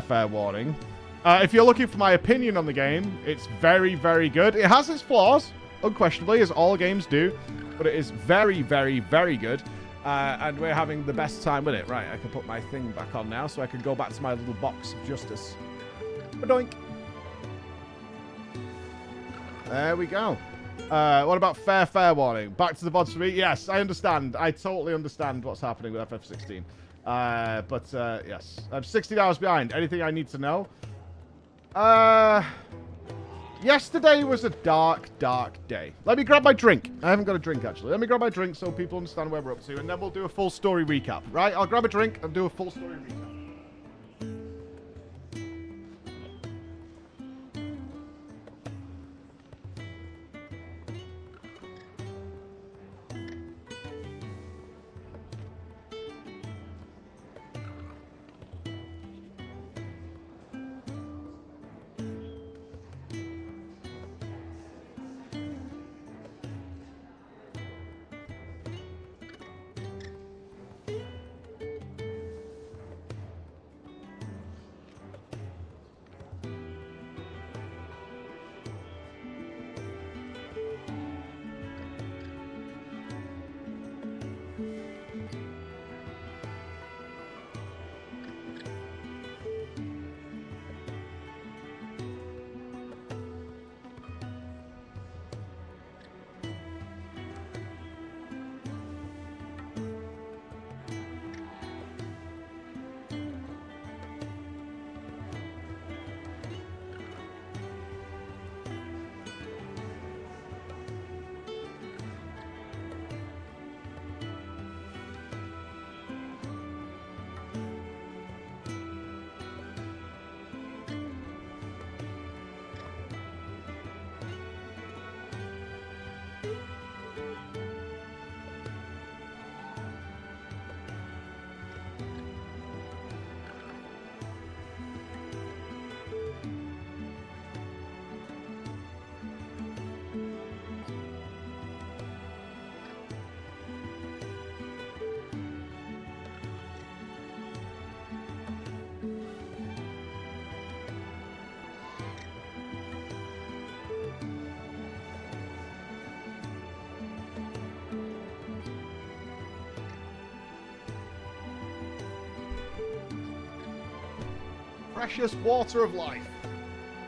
fair warning. If you're looking for my opinion on the game, it's very, very good. It has its flaws, unquestionably, as all games do, but it is very, very, very good. And we're having the best time with it. Right, I can put my thing back on now so I can go back to my little box of justice. Ba-doink. There we go. What about fair warning? Back to the VODs for me? Yes, I understand. I totally understand what's happening with FF16. Yes. I'm 16 hours behind. Anything I need to know? Yesterday was a dark day. Let me grab my drink. I haven't got a drink, actually. Let me grab my drink so people understand where we're up to, and then we'll do a full story recap, right? I'll grab a drink and do a full story recap. Precious water of life.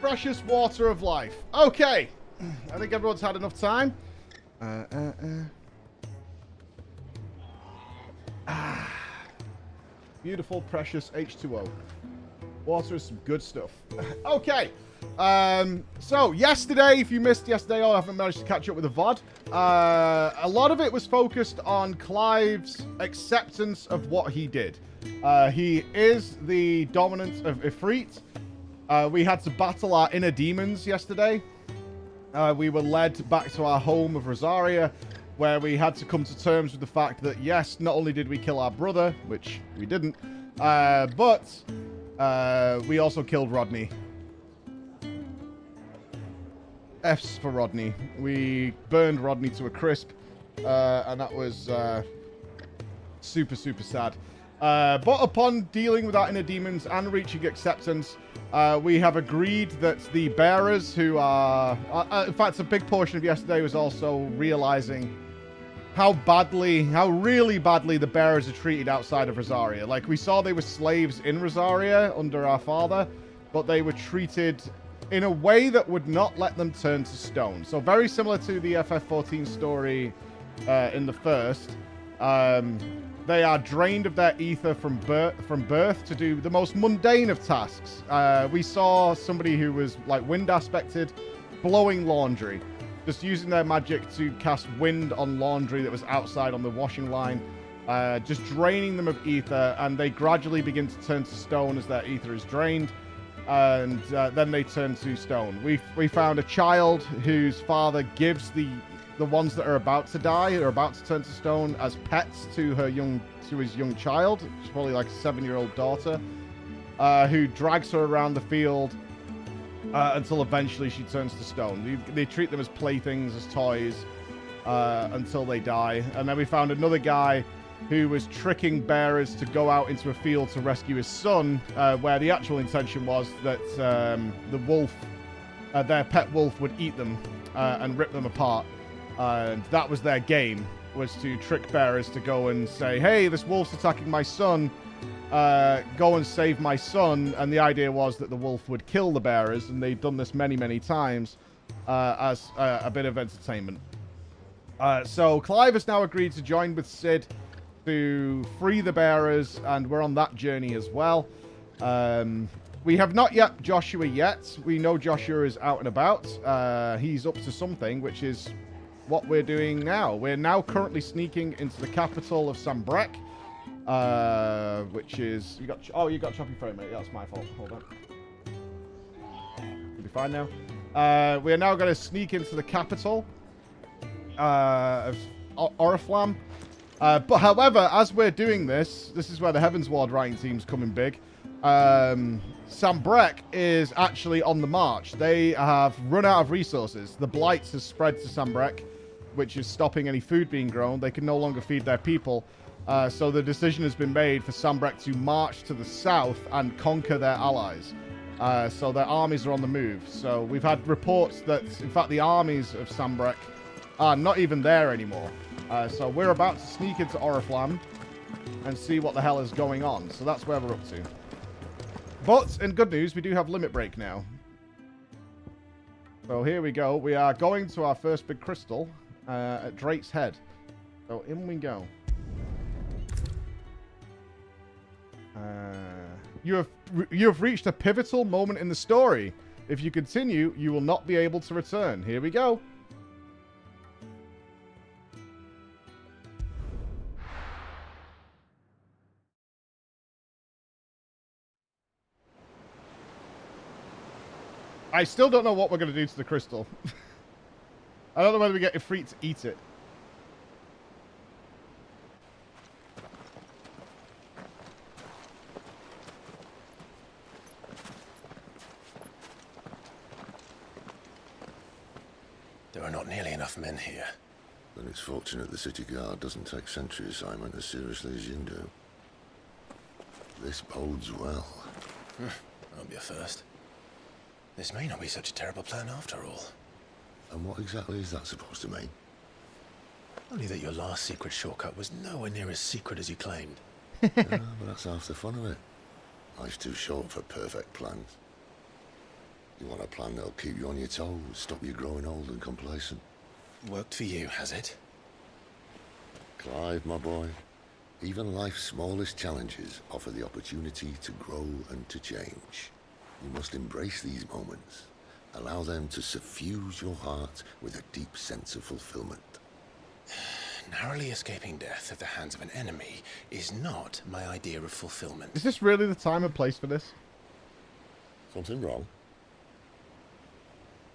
Precious water of life. Okay. I think everyone's had enough time. Beautiful, precious H2O. Water is some good stuff. Okay. So, yesterday, if you missed yesterday or haven't managed to catch up with the VOD, a lot of it was focused on Clive's acceptance of what he did. He is the dominant of Ifrit. We had to battle our inner demons yesterday. We were led back to our home of Rosaria, where we had to come to terms with the fact that, yes, not only did we kill our brother, which we didn't, but we also killed Rodney. F's for Rodney. We burned Rodney to a crisp, and that was super, super sad. But upon dealing with our inner demons and reaching acceptance, we have agreed that the bearers who are... in fact, a big portion of yesterday was also realizing how really badly the bearers are treated outside of Rosaria. Like, we saw they were slaves in Rosaria under our father, but they were treated in a way that would not let them turn to stone. So very similar to the FF14 story in the first. They are drained of their ether from birth to do the most mundane of tasks. We saw somebody who was like wind aspected, blowing laundry, just using their magic to cast wind on laundry that was outside on the washing line, just draining them of ether, and they gradually begin to turn to stone as their ether is drained, and then they turn to stone. We found a child whose father gives the ones that are about to die, or about to turn to stone, as pets to his young child. She's probably like a 7-year-old daughter, who drags her around the field until eventually she turns to stone. They treat them as playthings, as toys, until they die. And then we found another guy who was tricking bearers to go out into a field to rescue his son, where the actual intention was that the wolf, their pet wolf, would eat them and rip them apart. And that was their game, was to trick bearers to go and say, hey, this wolf's attacking my son, go and save my son. And the idea was that the wolf would kill the bearers, and they'd done this many, many times as a bit of entertainment. So Clive has now agreed to join with Sid to free the bearers, and we're on that journey as well. We have not yet Joshua yet. We know Joshua is out and about. He's up to something, which is what we're doing now. We're now currently sneaking into the capital of Sambrek, which is... you got choppy frame, mate. That's my fault. Hold on. We'll be fine now. We're now going to sneak into the capital of Oriflam. But however, as we're doing this is where the Heavens Ward writing team's coming big. Sambrek is actually on the march. They have run out of resources. The blight has spread to Sambrek, which is stopping any food being grown. They can no longer feed their people. So the decision has been made for Sambrek to march to the south and conquer their allies. So their armies are on the move. So we've had reports that, in fact, the armies of Sambrek are not even there anymore. So we're about to sneak into Oriflam and see what the hell is going on. So that's where we're up to. But, in good news, we do have limit break now. So here we go. We are going to our first big crystal at Drake's Head. So in we go. You have reached a pivotal moment in the story. If you continue, you will not be able to return. Here we go. I still don't know what we're going to do to the crystal. I don't know whether we get Ifrit to eat it. There are not nearly enough men here. Then it's fortunate the city guard doesn't take sentry assignment as seriously as you do. This bodes well. I'll be a first. This may not be such a terrible plan after all. And what exactly is that supposed to mean? Only that your last secret shortcut was nowhere near as secret as you claimed. Yeah, but that's half the fun of it. Life's too short for perfect plans. You want a plan that'll keep you on your toes, stop you growing old and complacent. Worked for you, has it? Clive, my boy, even life's smallest challenges offer the opportunity to grow and to change. You must embrace these moments. Allow them to suffuse your heart with a deep sense of fulfillment. Narrowly escaping death at the hands of an enemy is not my idea of fulfillment. Is this really the time and place for this? Something wrong?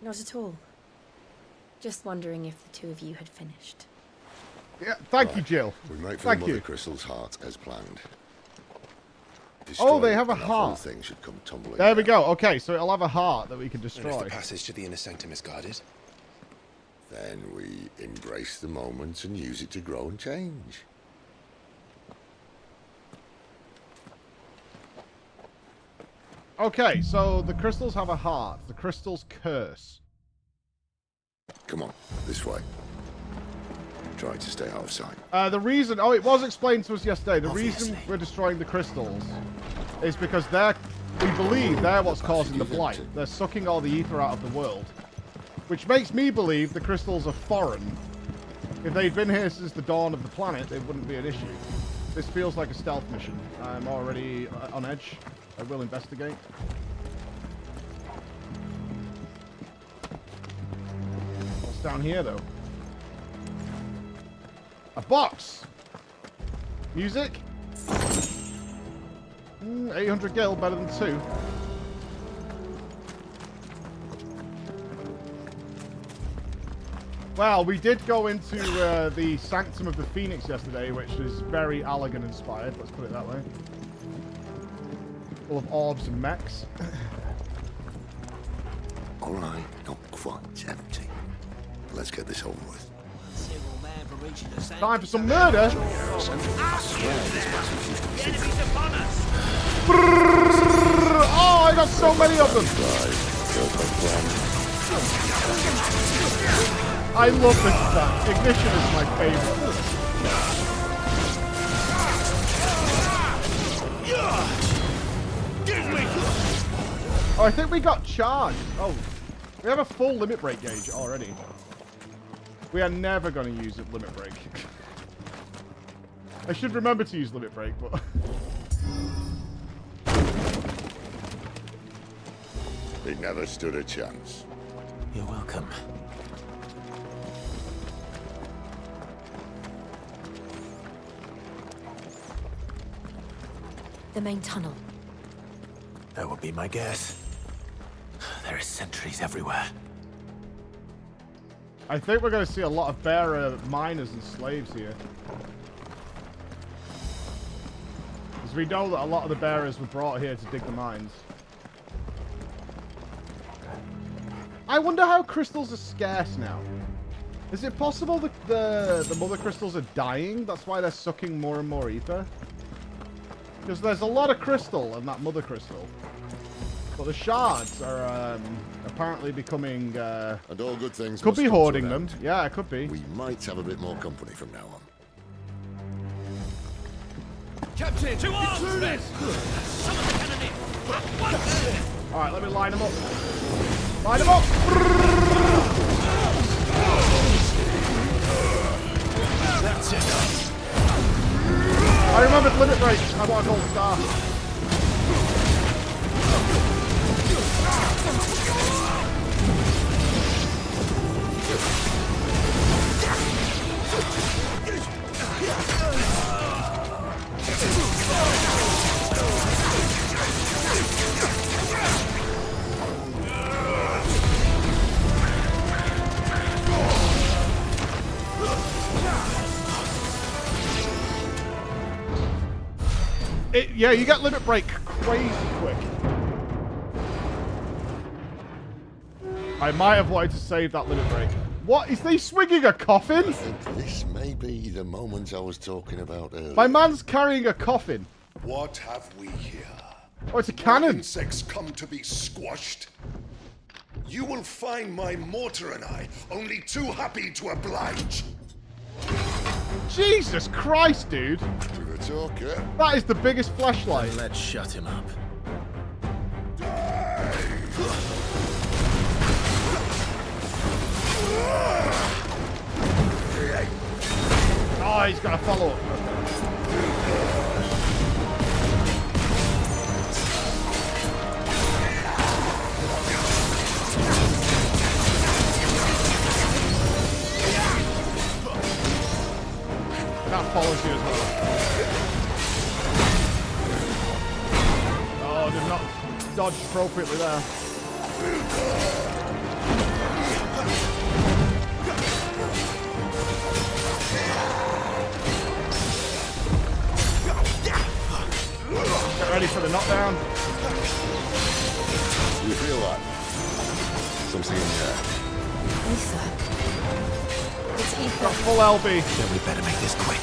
Not at all. Just wondering if the two of you had finished. Yeah, thank you, Jill. We make for Thank the you. Mother Crystal's heart as planned. Oh, they Destroy have a it and the whole heart. thing should come tumbling There we down. go. Okay, so it'll have a heart that we can And if destroy. the passage to the inner sanctum is guarded? Then we embrace the moment and use it to grow and change. Okay, so the crystals have a heart. The crystals curse. Come on, this way. Try to stay out of sight. The reason... Oh, it was explained to us yesterday. The Obviously. reason we're destroying the crystals is because they're... We believe they're what's causing the blight. They're sucking all the ether out of the world. Which makes me believe the crystals are foreign. If they'd been here since the dawn of the planet, it wouldn't be an issue. This feels like a stealth mission. I'm already on edge. I will investigate. What's down here, though? A box! Music? 800 gil, better than 2. Well, we did go into the Sanctum of the Phoenix yesterday, which is very Allegan inspired, let's put it that way. Full of orbs and mechs. All right, not quite empty. Let's get this over with. Single man Time for some murder. I swear this passage used to be secret. Oh, I got so many of them. I love this stuff. Ignition is my favorite. Oh, I think we got charged. Oh, we have a full limit break gauge already. We are never going to use a limit break. I should remember to use limit break, but... They never stood a chance. You're welcome. The main tunnel. That would be my guess. There are sentries everywhere. I think we're going to see a lot of bearer miners and slaves here. Because we know that a lot of the bearers were brought here to dig the mines. I wonder how crystals are scarce now. Is it possible that the mother crystals are dying? That's why they're sucking more and more ether? Because there's a lot of crystal in that mother crystal. But the shards are apparently becoming... And all good things could must be come to hoarding an them. end. Yeah, it could be. We might have a bit more company from now on. Captain, to arms! Summon the cannoneer! Alright, let me line them up. Line them up! That's enough. I remembered limit break. I want a gold star. Yeah, you get limit break crazy quick. I might have wanted to save that limit break. What? Is they swinging a coffin? I think this may be the moment I was talking about earlier. My man's carrying a coffin. What have we here? Oh, it's a cannon. Insects come to be squashed. You will find my mortar and I only too happy to oblige. Jesus Christ, dude. To the talker. That is the biggest flashlight. Let's shut him up. Oh, he's got a follow-up. That follows you as well. Oh, did not dodge appropriately there. Get ready for the knockdown. You feel that? Something in there. Ether. It's ether. Got full LB. Then we better make this quick.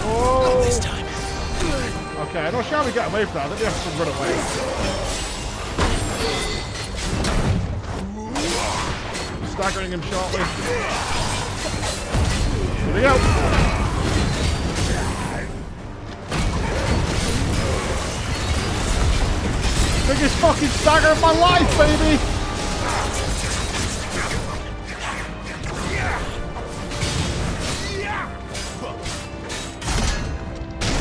Oh. Not this time. Okay, I'm not sure how we get away from that. I think we have to run away. Staggering him shortly. Here we go. Biggest fucking stagger of my life, baby!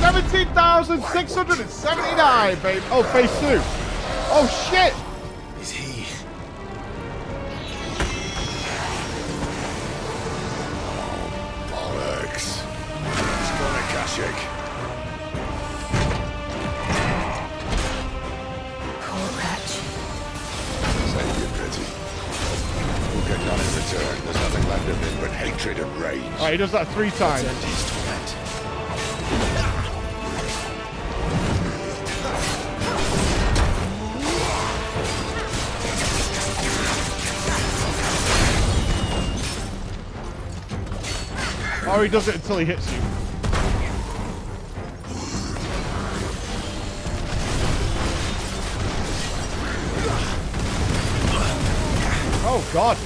17,679, baby. Oh, phase 2. Oh, shit. Is he? Bollocks. It's gone Akashic. Poor wretch. Save you, pretty. We'll get none in return. There's nothing left of him but hatred and rage. Alright, he does that 3 times. End his torment. Or he does it until he hits you. Oh, God.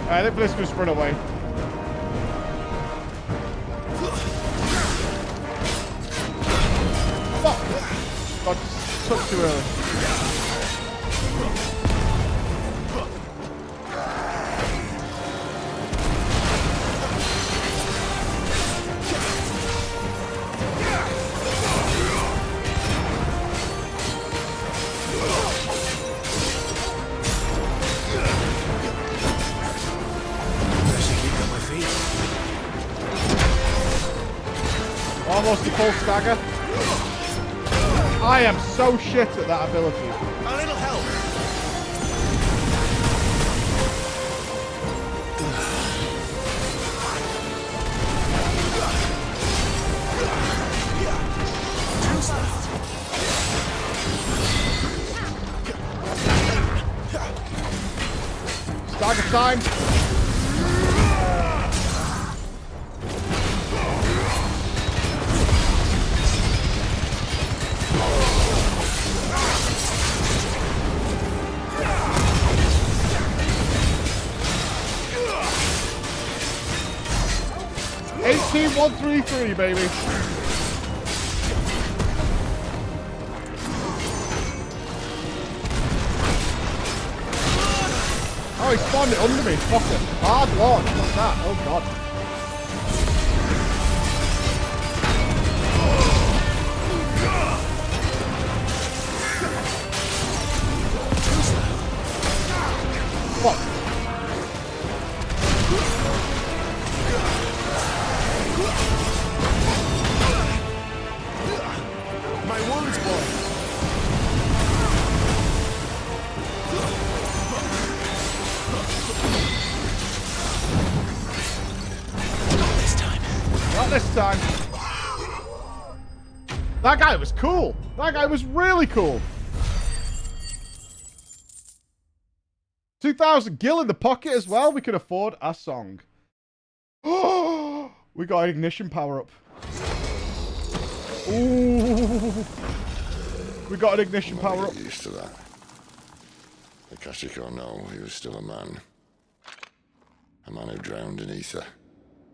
I think Bliss just run away. Fuck! God, took too early. Almost a full stagger. I am so shit at that ability. A little help. Stagger time. Team 133, baby. Oh, he spawned it under me. Fuck it. Hard launch. What's that? Oh, God. Fuck. My wounds, boy. Not this time. Not this time. That guy was cool. That guy was really cool. 2,000 gil in the pocket as well. We can afford a song. Oh, we got an ignition power up. Ooh. We got an ignition power up. Used to that. Akashic or no, he was still a man. A man who drowned in ether.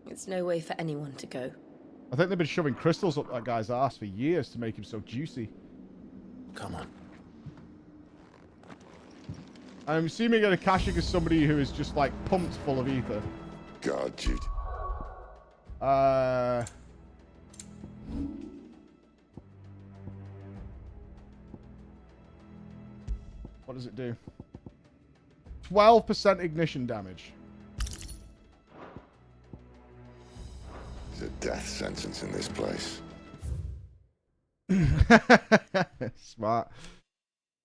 It's no way for anyone to go. I think they've been shoving crystals up that guy's ass for years to make him so juicy. Come on. I'm assuming an Akashic is somebody who is just like pumped full of ether. God, dude. What does it do? 12% ignition damage. There's a death sentence in this place. Smart.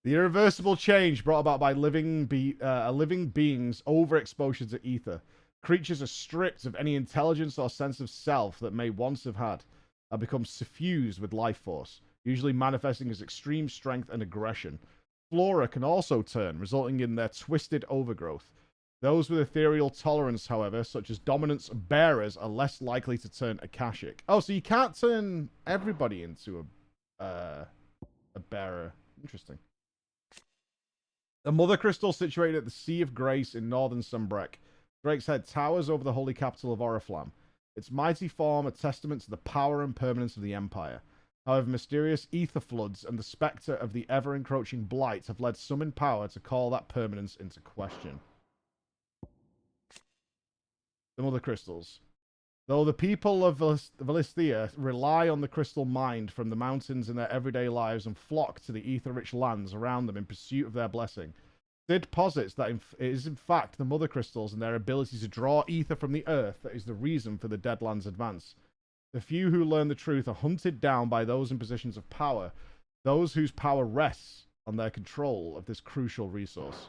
The irreversible change brought about by a living being's overexposure to ether. Creatures are stripped of any intelligence or sense of self that may once have had, and become suffused with life force, usually manifesting as extreme strength and aggression. Flora can also turn, resulting in their twisted overgrowth. Those with ethereal tolerance, however, such as dominance bearers, are less likely to turn Akashic. Oh, so you can't turn everybody into a bearer. Interesting. The Mother Crystal, situated at the Sea of Grace in northern Sunbreck. Drake's Head towers over the holy capital of Oriflam. Its mighty form a testament to the power and permanence of the Empire. However, mysterious ether floods and the spectre of the ever-encroaching blight have led some in power to call that permanence into question. The Mother Crystals. Though the people of Valisthea rely on the crystal mind from the mountains in their everyday lives and flock to the ether-rich lands around them in pursuit of their blessing, Sid posits that it is in fact the Mother Crystals and their ability to draw ether from the earth that is the reason for the Deadlands' advance. The few who learn the truth are hunted down by those in positions of power, those whose power rests on their control of this crucial resource.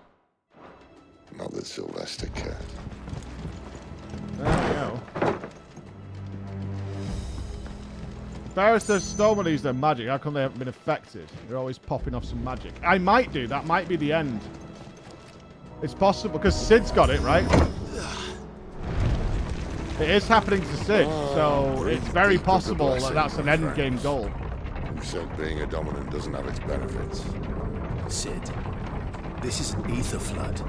Not that Sylvester cared. There we go. Barrett says Stormer needs their magic. How come they haven't been affected? They're always popping off some magic. I might do. That might be the end. It's possible because Sid's got it, right? It is happening to Sid, so it's very possible that that's an end game goal. Who said being a dominant doesn't have its benefits? Sid, this is an ether flood.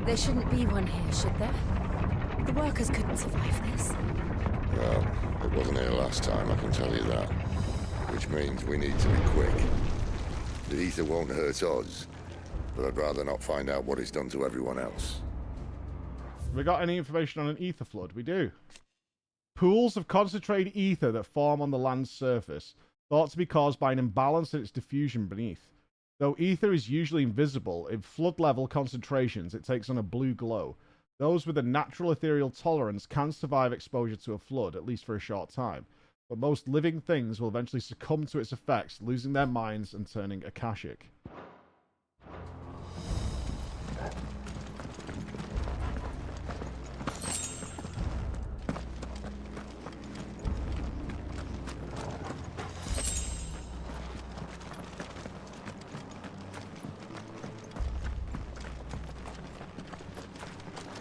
There shouldn't be one here, should there? The workers couldn't survive this. Well, it wasn't here last time, I can tell you that. Which means we need to be quick. The ether won't hurt us, but I'd rather not find out what it's done to everyone else. Have we got any information on an ether flood? We do. Pools of concentrated ether that form on the land's surface, thought to be caused by an imbalance in its diffusion beneath. Though ether is usually invisible, in flood level concentrations it takes on a blue glow. Those with a natural ethereal tolerance can survive exposure to a flood, at least for a short time. But most living things will eventually succumb to its effects, losing their minds and turning Akashic.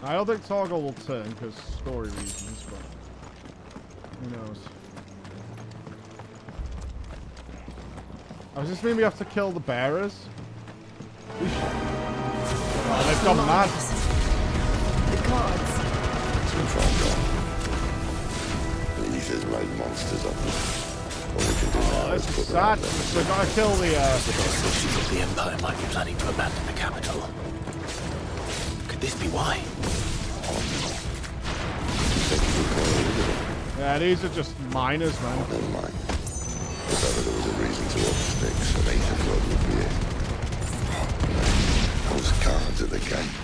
I don't think Toggle will turn because story reasons, but who knows. Does this mean we have to kill the bearers? Oh, they've gone mad. The gods. Too far gone. The ether's made monsters of them. All we can do now is This put is them out sad. there. We've got to kill the... The possibility that the Empire might be planning to abandon the capital. Could this be why? Yeah, these are just miners, man. Never mind. If ever there was a reason to up sticks, an ether flood would be it. Those guards at the gate.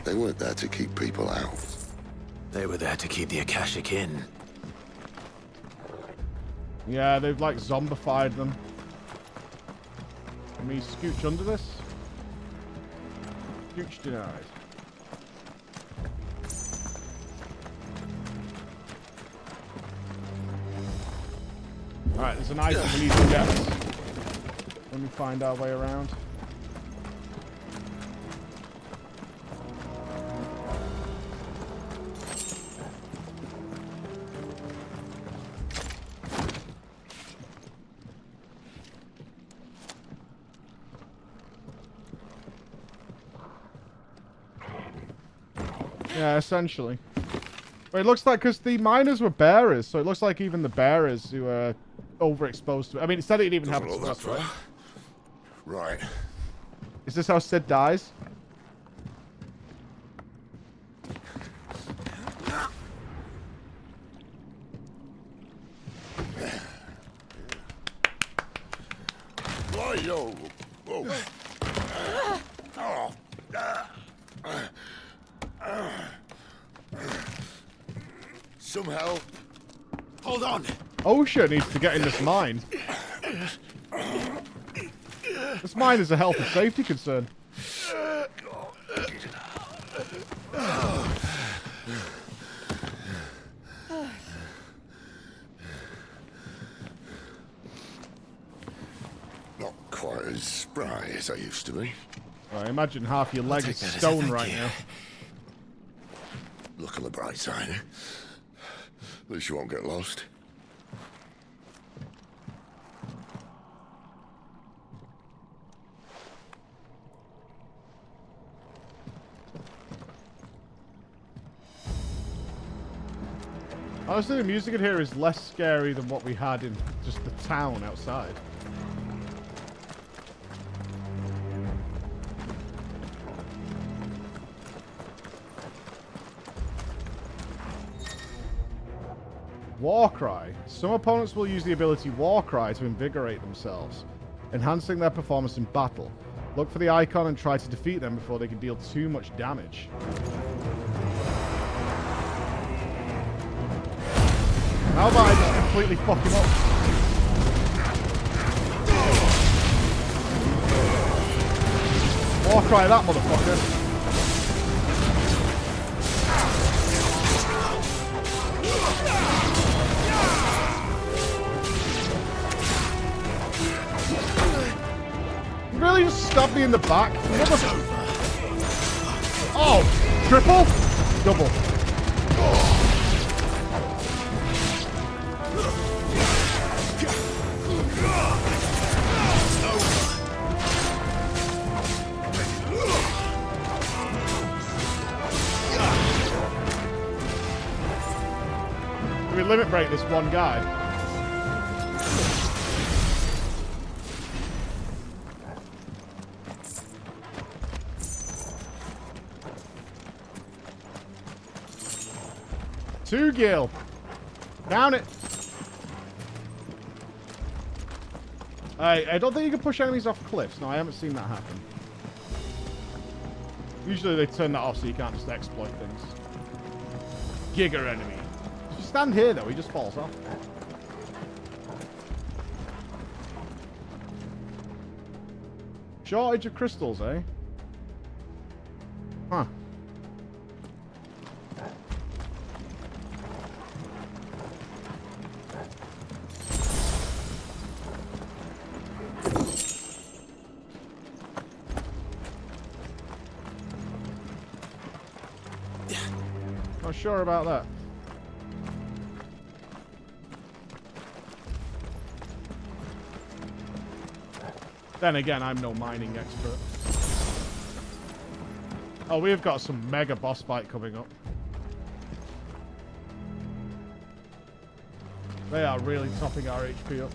They weren't there to keep people out. They were there to keep the Akashic in. Yeah, they've like zombified them. Can we scooch under this? Scooch denied. Alright, there's an item we need to get. Let me find our way around. Yeah, essentially. But it looks like, because the miners were bearers, so it looks like even the bearers who are overexposed to it. I mean, it said it didn't even happen to us, right? Right. Is this how Sid dies? Yo. Whoa. Some help. Hold on! OSHA needs to get in this mine. This mine is a health and safety concern. Not quite as spry as I used to be. I imagine half your leg is stone right now. Look on the bright side. At least you won't get lost. Honestly, the music in here is less scary than what we had in just the town outside. Warcry. Some opponents will use the ability Warcry to invigorate themselves, enhancing their performance in battle. Look for the Eikon and try to defeat them before they can deal too much damage. How about I just completely fuck him up? Warcry that motherfucker. really just stab me in the back? Oh, triple? Double. Can we limit break this one guy? Two Gil. Down it. I don't think you can push enemies off cliffs. No, I haven't seen that happen. Usually they turn that off so you can't just exploit things. Giga enemy. If you stand here though, he just falls off. Shortage of crystals, eh? Huh. Not sure about that. Then again, I'm no mining expert. Oh, we've got some mega boss fight coming up. They are really topping our HP up.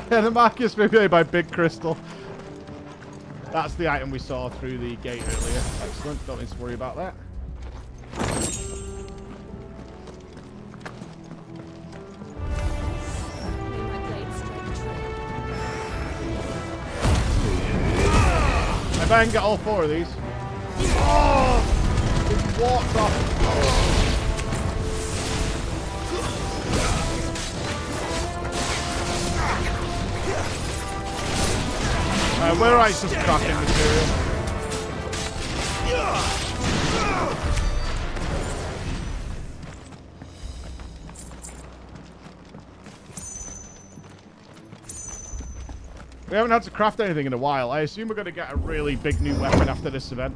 The mark is made by Big Crystal. That's the item we saw through the gate earlier. Excellent. Don't need to worry about that. I bet I can get all four of these. Oh! It walked off. Where I just crafting material. We haven't had to craft anything in a while. I assume we're going to get a really big new weapon after this event.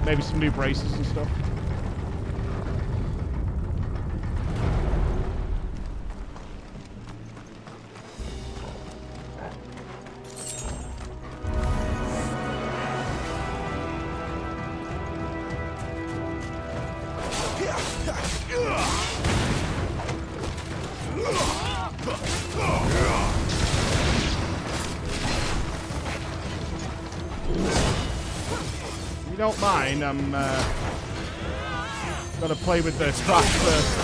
Maybe some new braces and stuff. Don't mind, I'm gonna play with the trash first.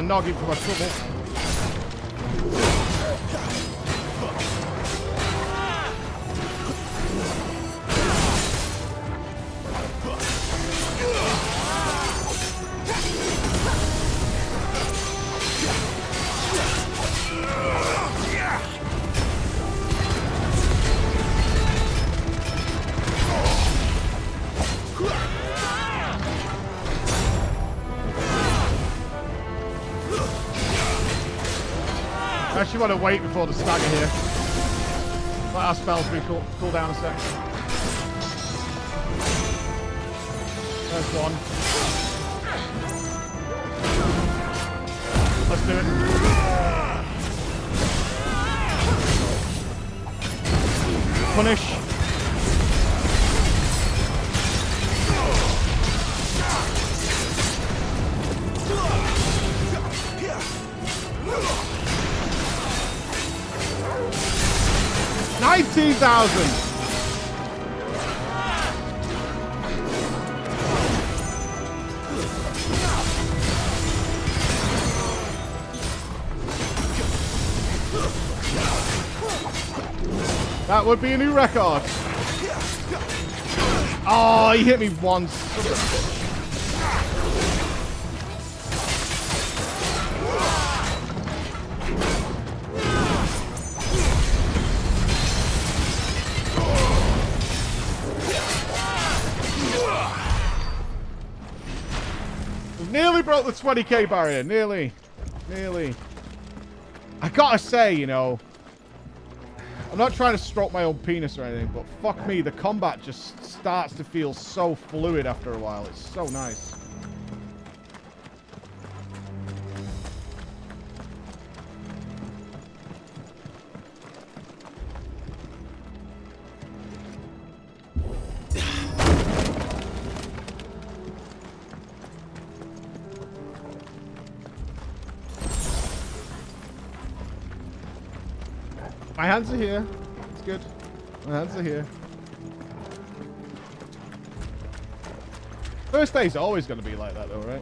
Noggin for my trouble. I actually want to wait before the stagger here. Let our spells be cool down a sec. There's one. Let's do it. Punish. $19,000. That would be a new record. Oh, he hit me once. Nearly broke the 20k barrier. Nearly. I gotta say, you know, I'm not trying to stroke my own penis or anything, but fuck me, the combat just starts to feel so fluid after a while. It's so nice. My hands are here. It's good. My hands are here. First day's always going to be like that, though, right?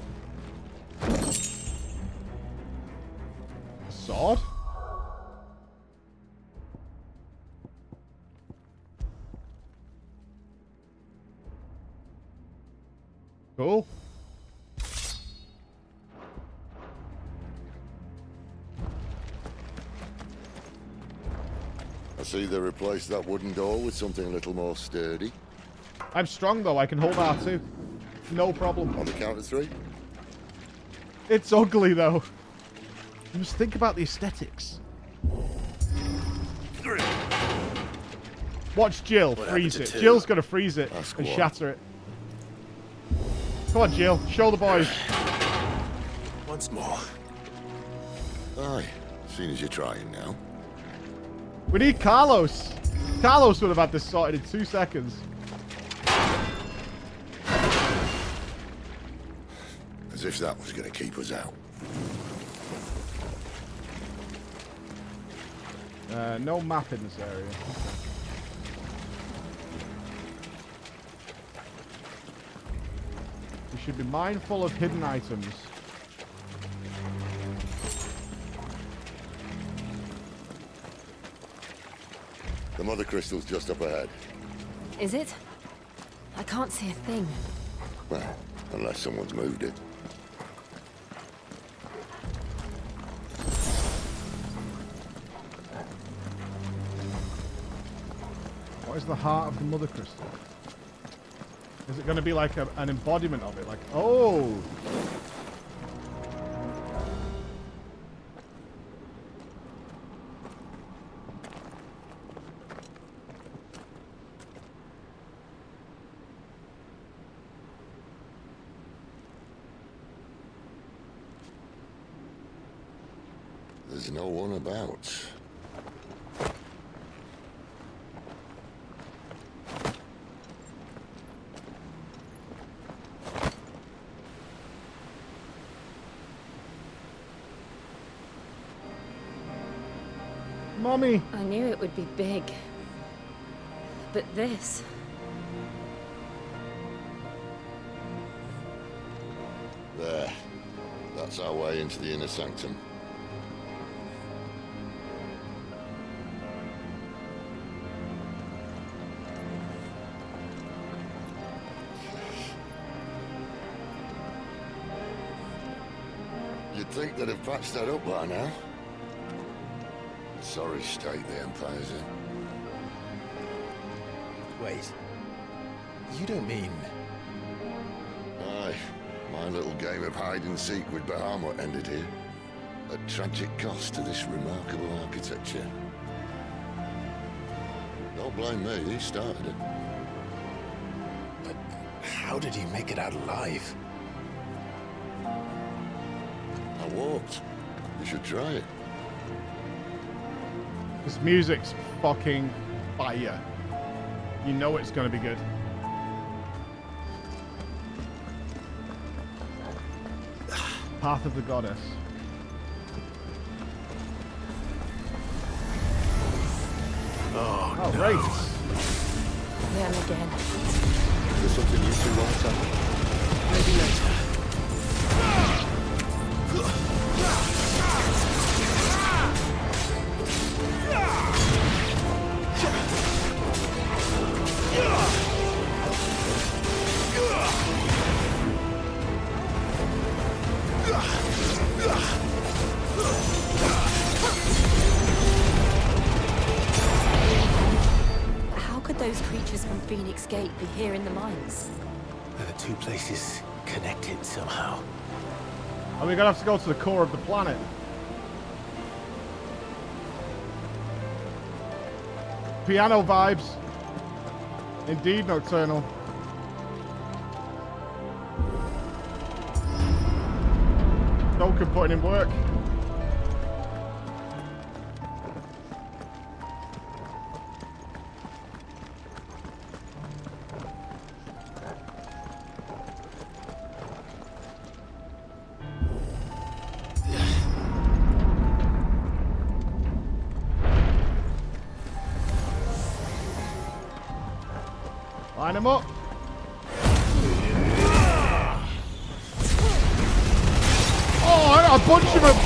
A sword? Cool. I see they replaced that wooden door with something a little more sturdy. I'm strong, though. I can hold R2. No problem. On the count of 3? It's ugly, though. You must think about the aesthetics. Watch Jill freeze it. Jill's going to freeze it and shatter it. Come on, Jill. Show the boys. Once more. Aye, seeing as you're trying now. We need Carlos. Carlos would have had this sorted in 2 seconds. As if that was going to keep us out. No map in this area. We should be mindful of hidden items. The mother crystal's just up ahead. Is it? I can't see a thing. Well, unless someone's moved it. What is the heart of the mother crystal? Is it going to be like an embodiment of it? Like, oh! There's no one about. Mommy! I knew it would be big. But this... There. That's our way into the inner sanctum. You'd think they'd have patched that up by now. Sorry state the Empire's in. Wait. You don't mean... Aye. My little game of hide-and-seek with Bahamut ended here. At tragic cost to this remarkable architecture. Don't blame me, he started it. But how did he make it out alive? I walked. You should try it. This music's fucking fire. You know it's gonna be good. Path of the Goddess. Oh, right. Them again. There's something you two want to Maybe later. those creatures from Phoenix Gate be here in the mines? Are the two places connected somehow? Are we gonna have to go to the core of the planet? Piano vibes. Indeed, Nocturnal. Stoker putting in work. Line him up. Oh, I got a bunch of them.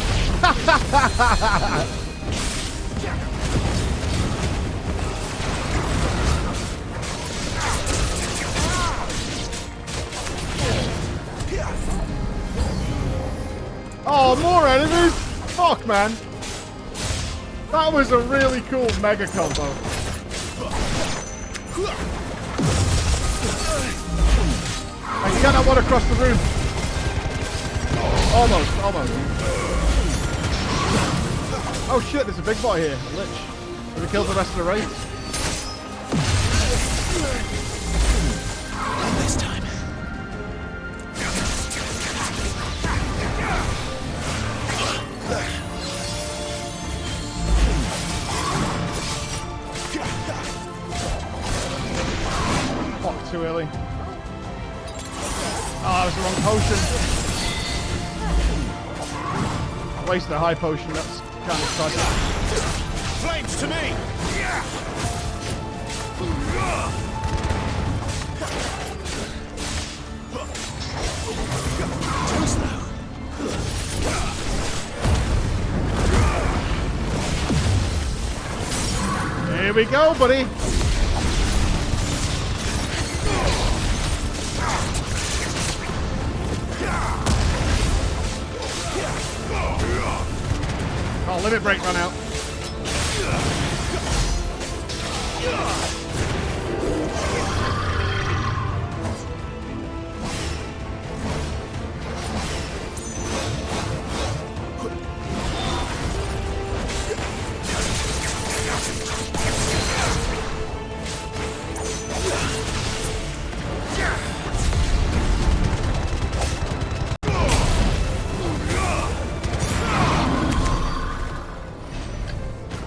Oh, more enemies. Fuck, man. That was a really cool mega combo. I can get that one across the room. Almost. Oh shit, there's a big boy here. A lich. Have we killed the rest of the race? This time. Fuck, too early. Oh, that was the wrong potion. I wasted a high potion, that's kind of tragic. Flames to me! Here we go, buddy. Oh, limit break run out.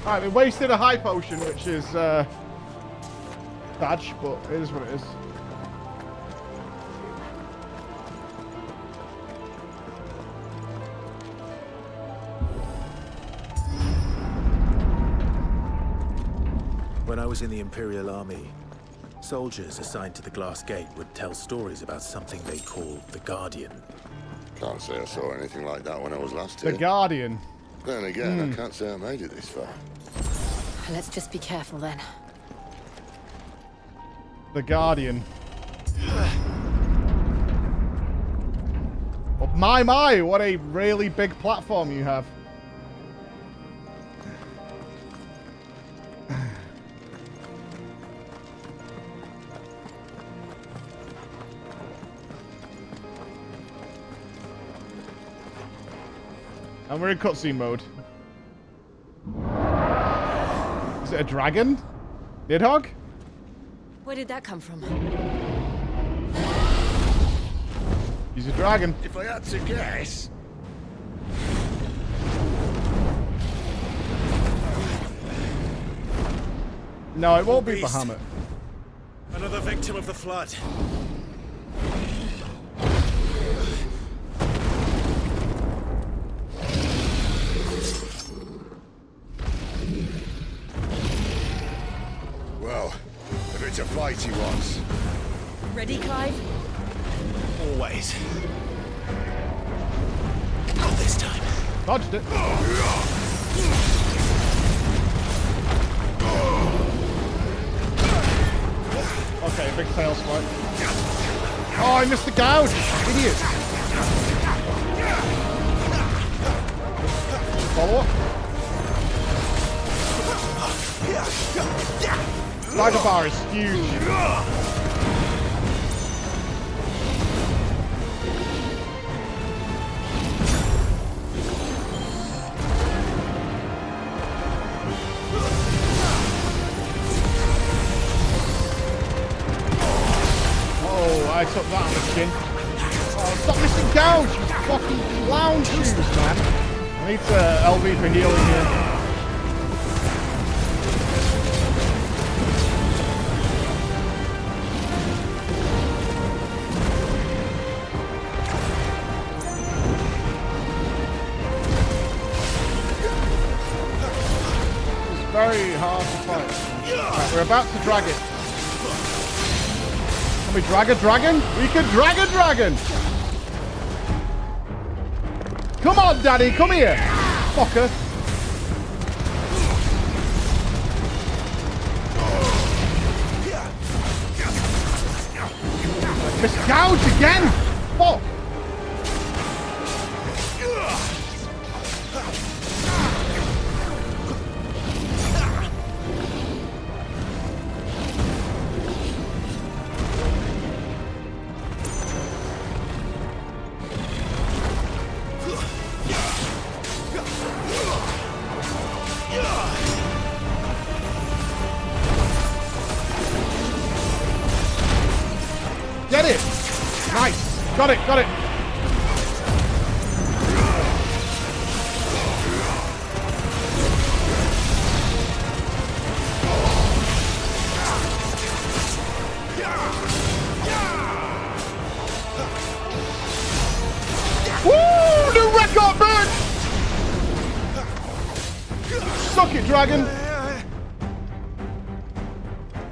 Alright, we wasted a high potion, which is badge, but it is what it is. When I was in the Imperial Army, soldiers assigned to the Glass Gate would tell stories about something they call the Guardian. Can't say I saw anything like that when I was last here. The Guardian. Then again, I can't say I made it this far. Let's just be careful then. The Guardian. Oh, my, what a really big platform you have. And we're in cutscene mode. Is it a dragon? Nidhogg? Where did that come from? He's a dragon. If I had to guess, No, it won't be Beast. Bahamut. Another victim of the flood. well, if it's a fight he wants. Ready, Clive? Always. Not this time. Dodged it. Okay, big tail swipe. Oh, I missed the gouge! Idiot! Follow up. Spider bar is huge. Oh, I took that on the skin. Oh, stop missing gouge, you fucking clown shoes, man. I need LV for healing here. Very hard to fight. Right, we're about to drag it. Can we drag a dragon? We can drag a dragon! Come on, Daddy, come here! Fucker. Misgouge again! Fuck! Get it! Nice! Got it, got it! Woo! New record, bird! Suck it, dragon!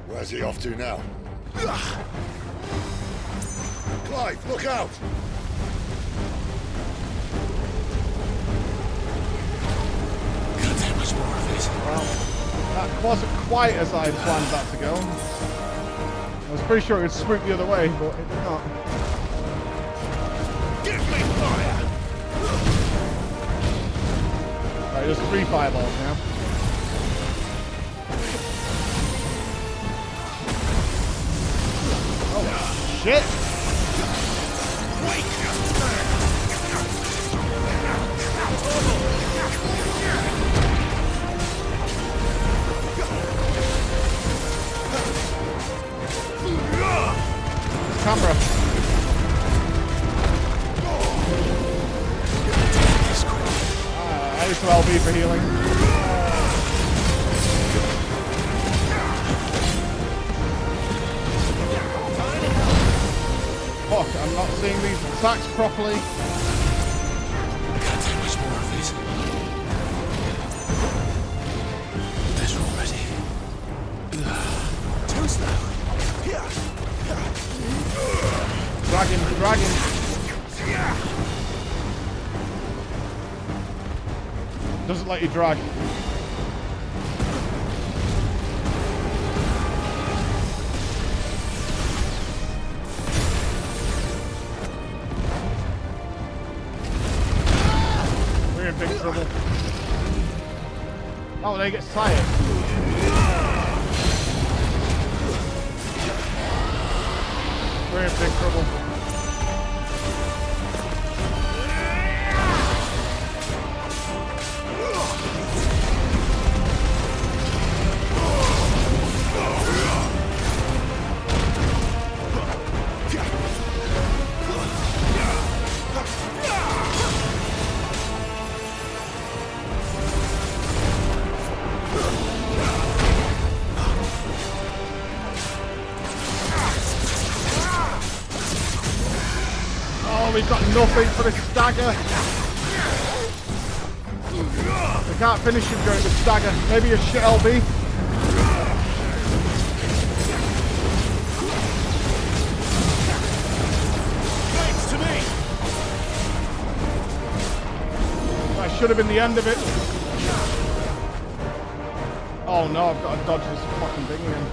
Where's he off to now? Clive, look out! Can't take much more of it. Well, that wasn't quite as I planned that to go. I was pretty sure it would swoop the other way, but it did not. Give me fire! Right, there's 3 fireballs now. Oh, shit! Camera. I need some LB for healing. Fuck, I'm not seeing these attacks properly. Can't take much more of it. Better already. Too slow. Dragon, dragon. Doesn't let you drag. We're in big trouble. Oh, they get tired. We're in big trouble. We've got nothing for the stagger. We can't finish him during the stagger. Maybe a shit LB. Thanks to me! That should have been the end of it. Oh no, I've got to dodge this fucking thing again.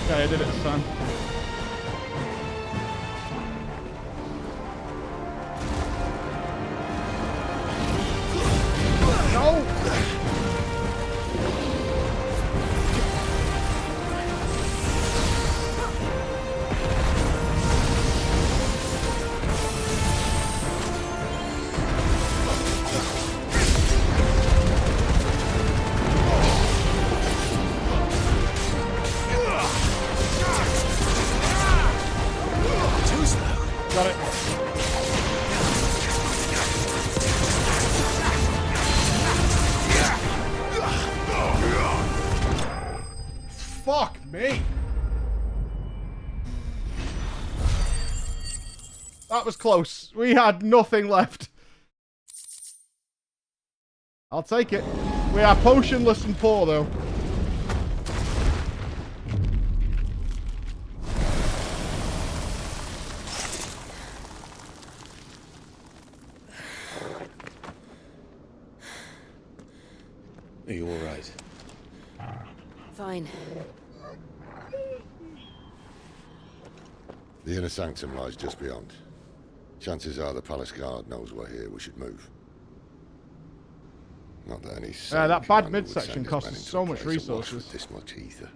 Okay, I did it this time. No! That was close. We had nothing left. I'll take it. We are potionless and poor, though. Are you all right? Fine. The inner sanctum lies just beyond. Chances are the palace guard knows we're here. We should move. Not that any that bad midsection costs us so much resources. This much ether.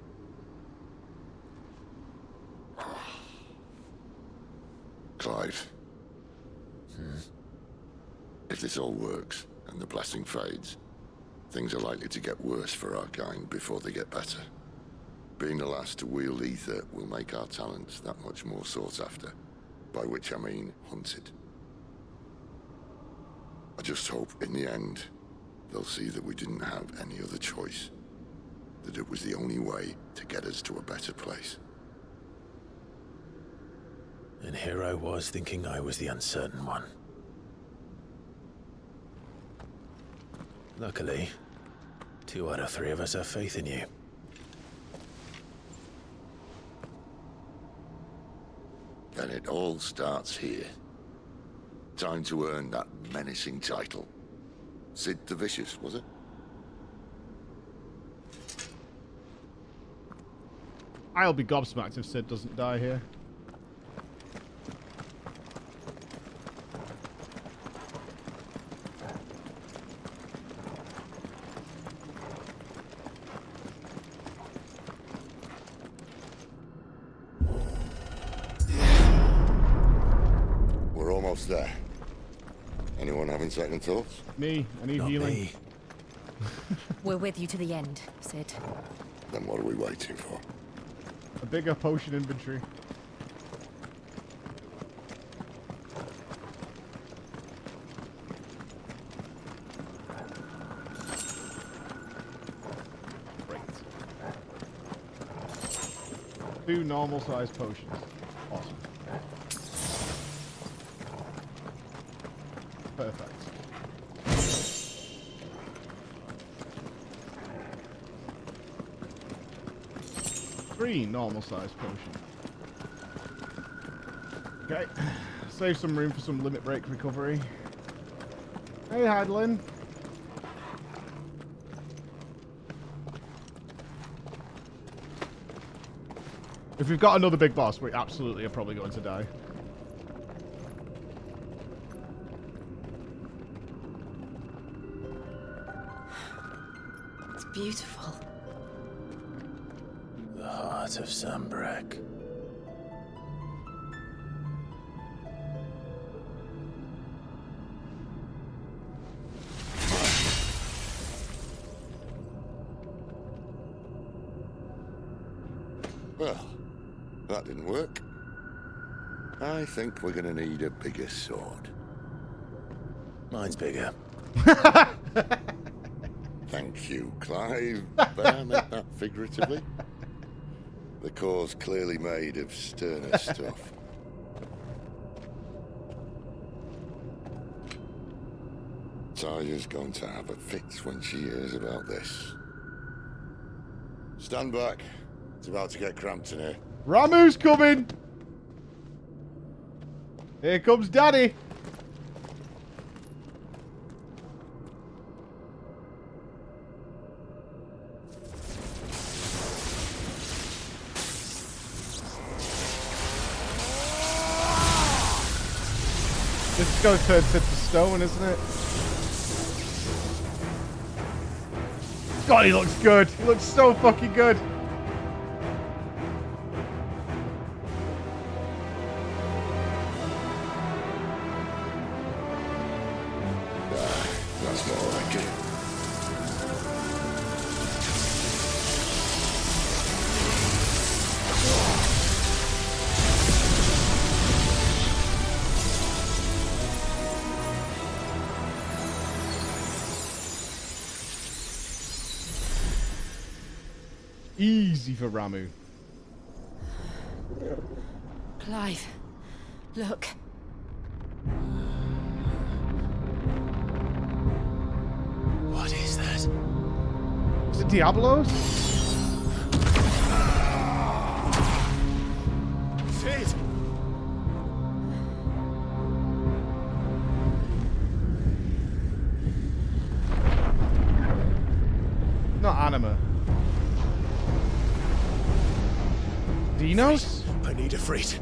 Clive. If this all works and the blessing fades, things are likely to get worse for our kind before they get better. Being the last to wield ether will make our talents that much more sought after, by which I mean hunted. I just hope in the end they'll see that we didn't have any other choice, that it was the only way to get us to a better place. And here I was thinking I was the uncertain one. Luckily, 2 out of 3 of us have faith in you. And it all starts here. Time to earn that menacing title. Sid the Vicious, was it? I'll be gobsmacked if Sid doesn't die here. We're almost there. Anyone having second thoughts? Me, I need Not healing. me. We're with you to the end, Sid. Then what are we waiting for? A bigger potion inventory. Great. 2 normal sized potions. Awesome. Perfect. Three normal sized potions. Okay. Save some room for some limit break recovery. Hey, Hadlin. If we've got another big boss, we absolutely are probably going to die. It's beautiful. The heart of Sambrek. Well, that didn't work. I think we're gonna need a bigger sword. Mine's bigger. Thank you, Clive. But I meant that figuratively. The core's clearly made of sterner stuff. Taya's going to have a fit when she hears about this. Stand back. It's about to get cramped in here. Ramuh's coming! Here comes Daddy! This is going to turn Sid to stone, isn't it? God, he looks good. He looks so fucking good. That's more like it. Easy for Ramuh. Clive, look. Is it Diablos? Sid! Not Anima. Dinos? I need a freight.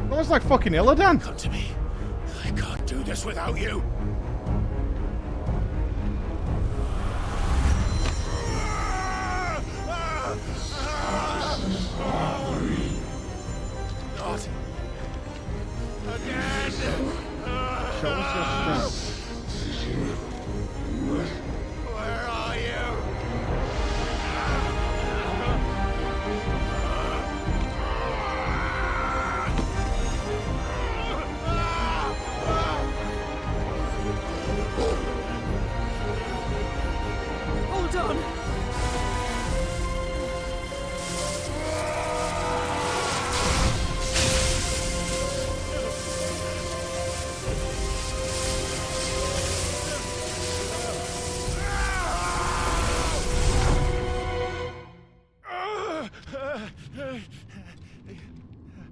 That was like fucking Illidan. Come to me. I can't do this without you. Not again. Show us your strength. Where are you? Hold on.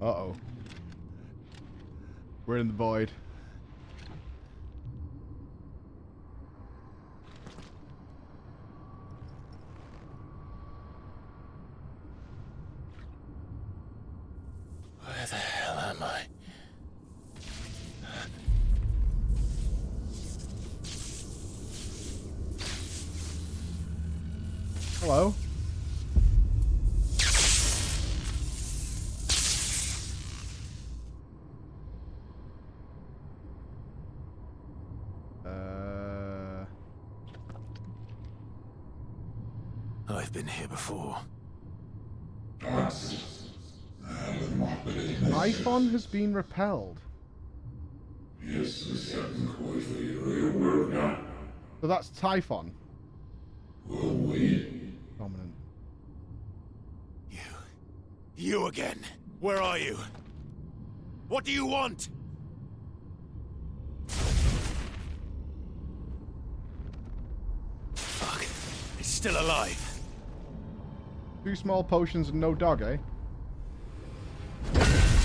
Uh-oh. We're in the void. Where the hell am I? Hello? I've been here before. Typhon has been repelled. So that's Typhon. Dominant. You again. Where are you? What do you want? Fuck. It's still alive. 2 small potions and no dog, eh?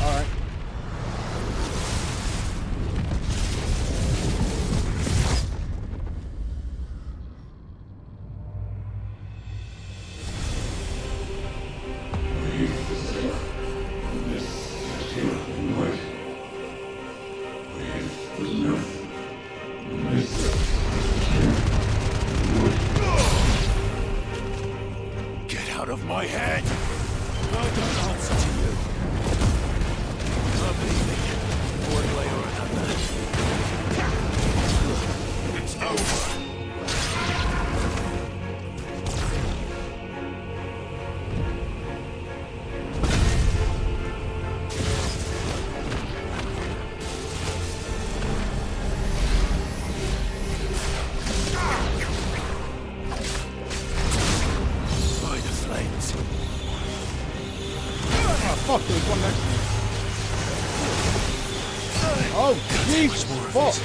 Alright. Get out of my head! I don't answer to you. I'm leaving. One way or another. It's over. By the flames. Oh, fuck, there's one next to me. Oh, Jesus, fuck.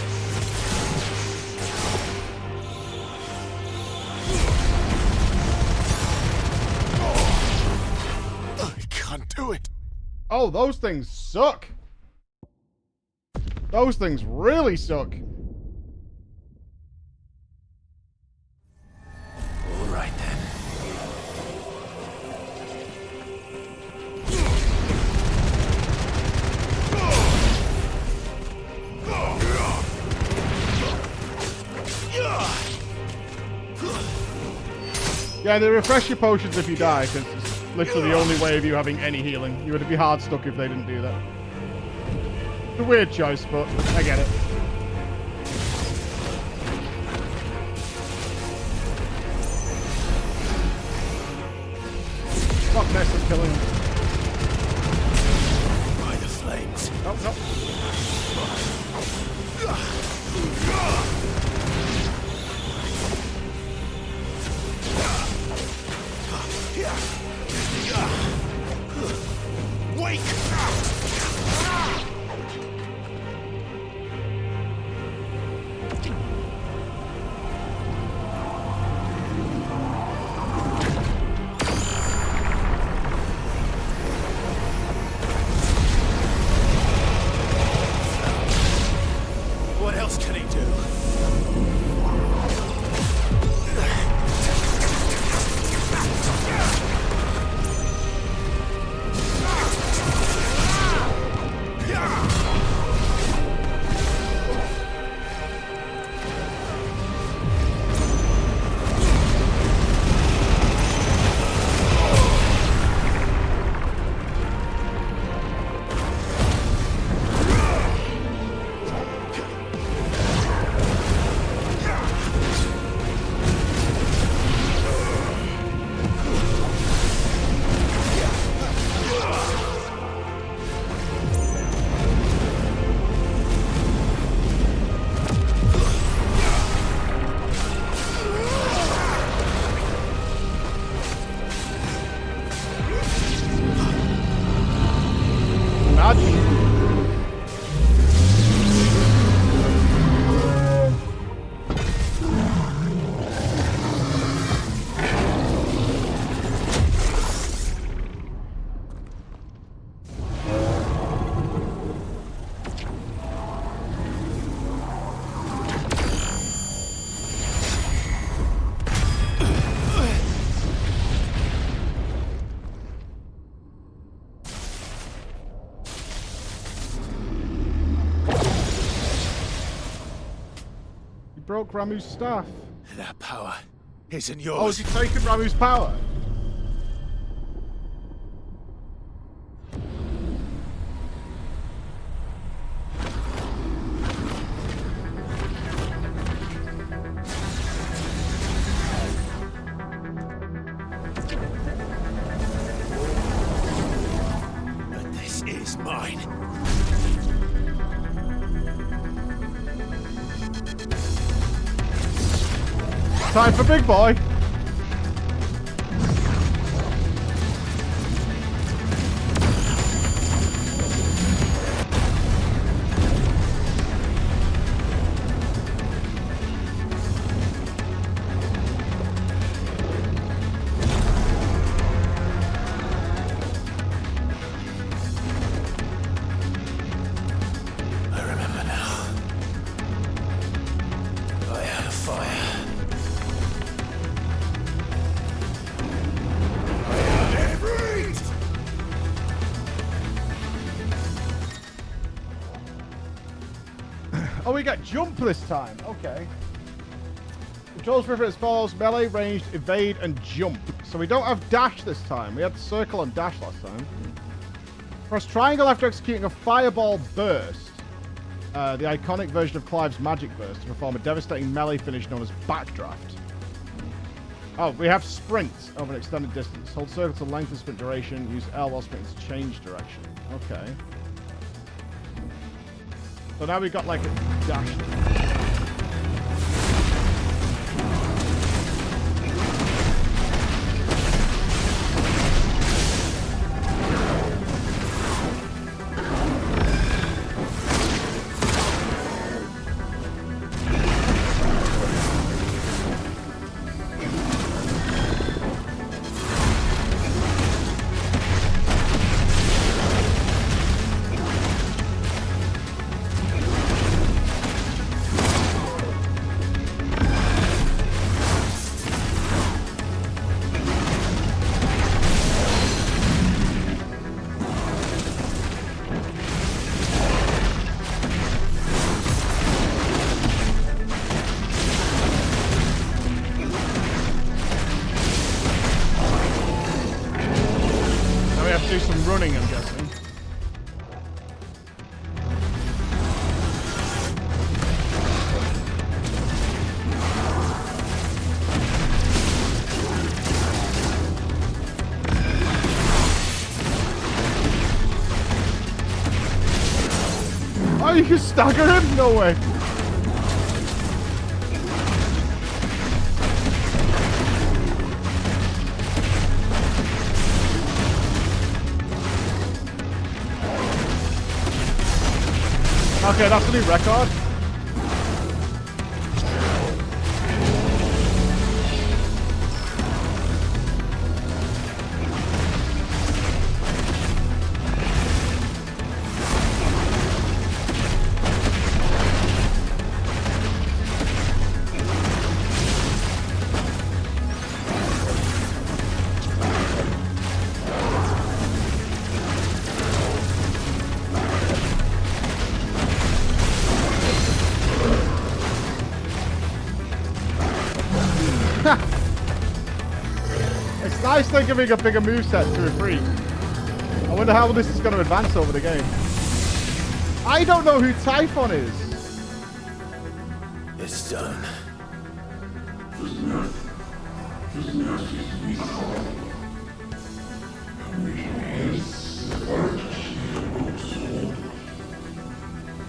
I can't do it. Oh, those things suck. Those things really suck. All right then. Yeah, they refresh your potions if you die, because it's literally the only way of you having any healing. You would be hard stuck if they didn't do that. It's a weird choice, but I get it. Fuck mess of killing him. By the flames. Nope, nope. Wake! broke Ramuh's staff. That power isn't Oh, yours. is he taking Ramuh's power? But this is mine. Time for big boy. I remember now. I had a fire. Oh, we got jump this time. Okay. Controls for it as follows: melee, ranged, evade, and jump. So we don't have dash this time. We had circle and dash last time. Press triangle after executing a fireball burst. The iconic version of Clive's magic burst to perform a devastating melee finish known as backdraft. Oh, we have sprint over an extended distance. Hold circle to lengthen sprint duration. Use L while sprinting to change direction. Okay. So now we've got like a dash. Do some running, I'm guessing. Oh, you can stagger him? No way. Okay, that's a new record. It's nice they're giving a bigger moveset to a freak. I wonder how this is going to advance over the game. I don't know who Typhon is. It's done.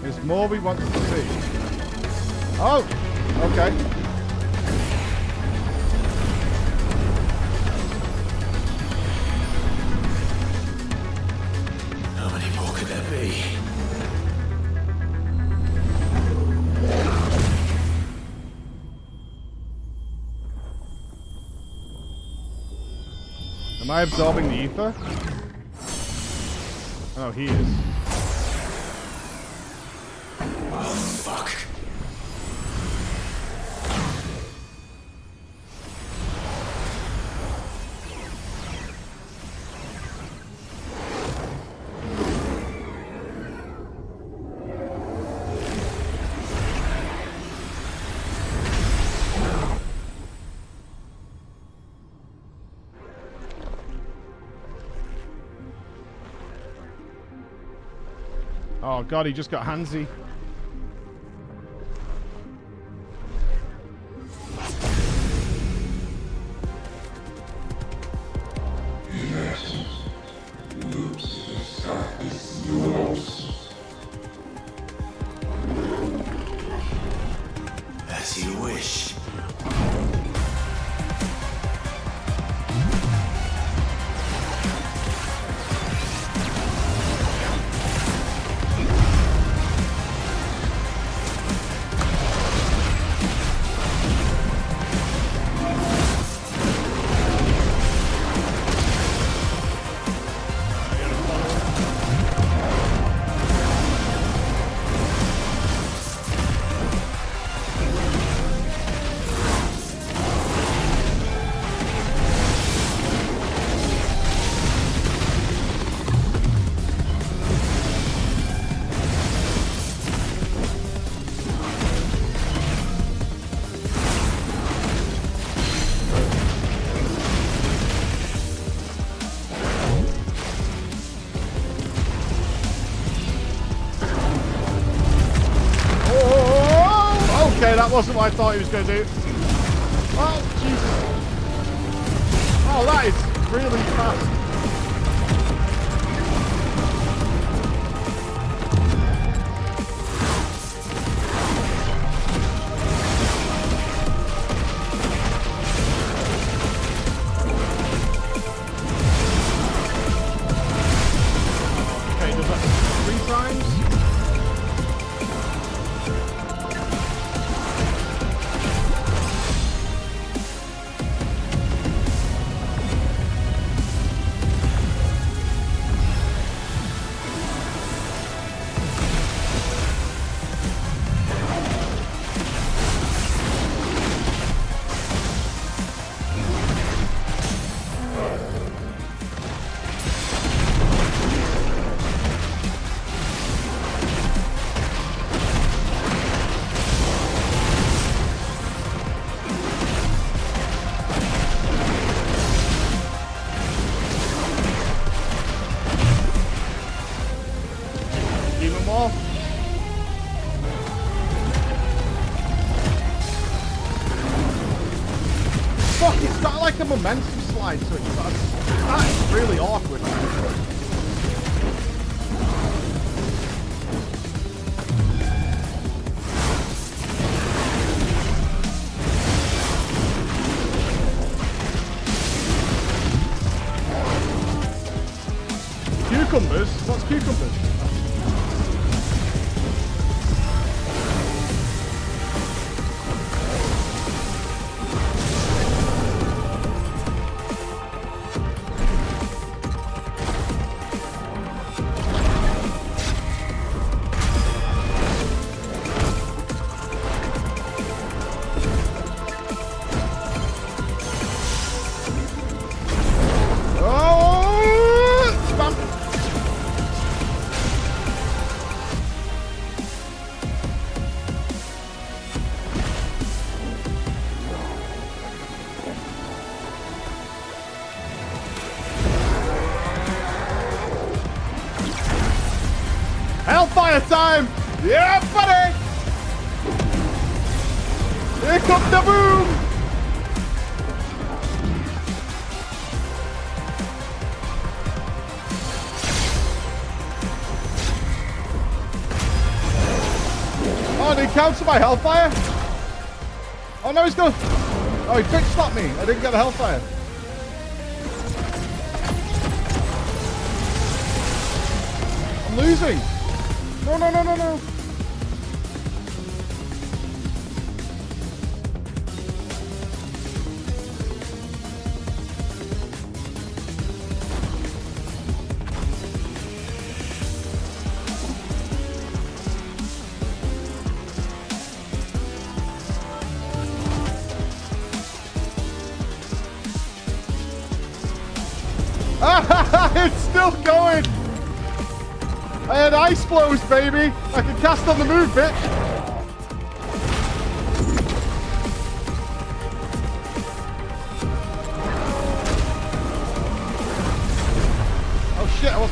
There's more we want to see. Oh, okay. How many more could there be? Am I absorbing the ether? Oh, he is. Oh, fuck. Oh god, he just got handsy. As you wish. That wasn't what I thought he was going to do. Oh, Jesus. Oh, that is really fast. Okay, does that 3 times? Like a momentum slide, so that's really awkward. Cucumbers? What's cucumbers? Hellfire time! Yeah, buddy! Here comes the boom! Oh, did he counter my Hellfire? Oh no, he's gonna... Oh, he quick slapped me. I didn't get the Hellfire. I'm losing. No, no, no, no, no. It's still going. I had ice blows, baby. I can cast on the move, bitch. Oh shit! I was.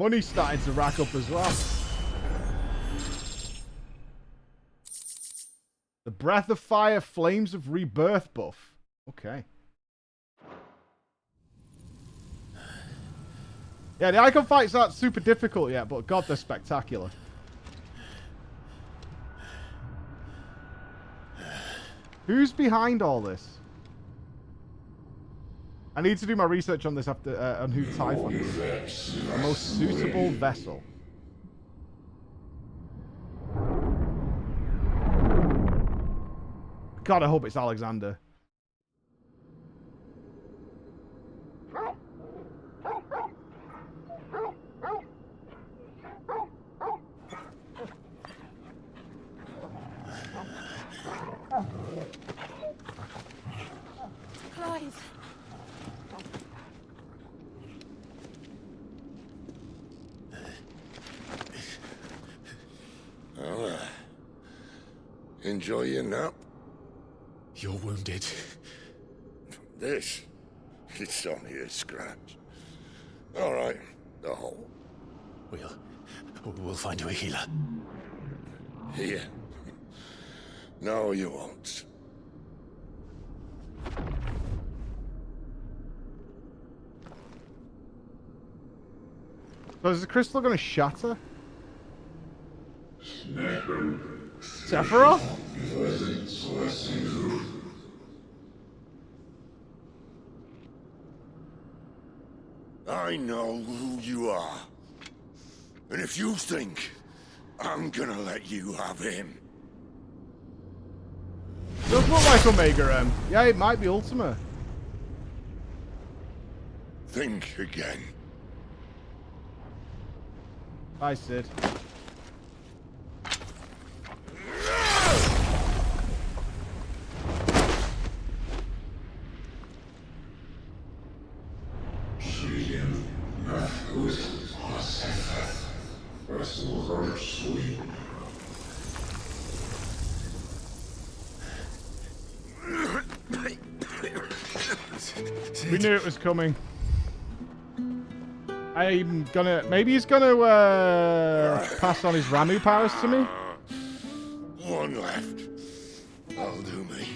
Money's starting to rack up as well. The Breath of Fire, Flames of Rebirth buff. Okay. Yeah, the Eikon fights aren't super difficult yet, but God, they're spectacular. Who's behind all this? I need to do my research on this after on who Typhon is. The most suitable vessel. God, I hope it's Alexander. Clive. Well, enjoy your nap. You're wounded. This, it's only a scratch. All right, the hole. We'll find you a healer. Here. No, you won't. So is the crystal going to shatter? Sephiroth? I know who you are. And if you think I'm gonna let you have him... Does look like Omega M. Yeah, it might be Ultima. Think again. Bye, Sid. We knew it was coming. I'm gonna... Maybe he's gonna pass on his Ramuh powers to me? One left. That'll do me.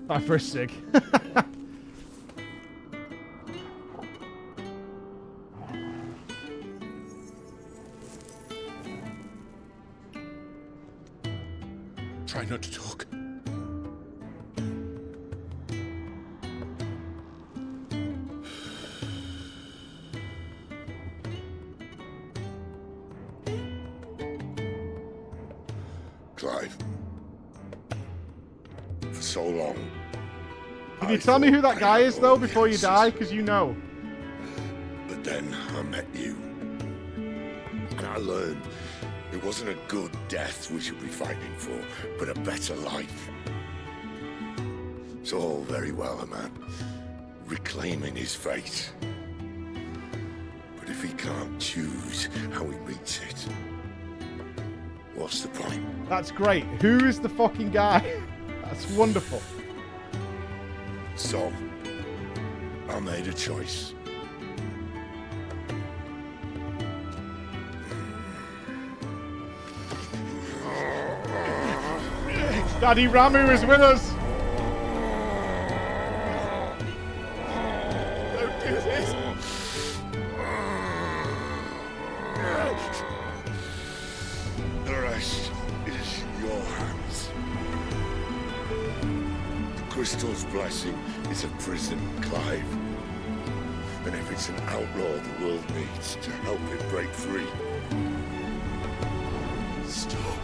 Bye for a sig. Try not to talk. Clive. For so long. Can you tell me who that guy is, though, before you die? Because you know. But then I met you. And I learned it wasn't a good death we should be fighting for, but a better life. It's all very well, a man reclaiming his fate. But if he can't choose how he meets it, what's the point? That's great. Who is the fucking guy? That's wonderful. So, I made a choice. Daddy Ramuh is with us. Don't do this. The rest is in your hands. The crystal's blessing is a prison, Clive. And if it's an outlaw the world needs to help it break free. Stop.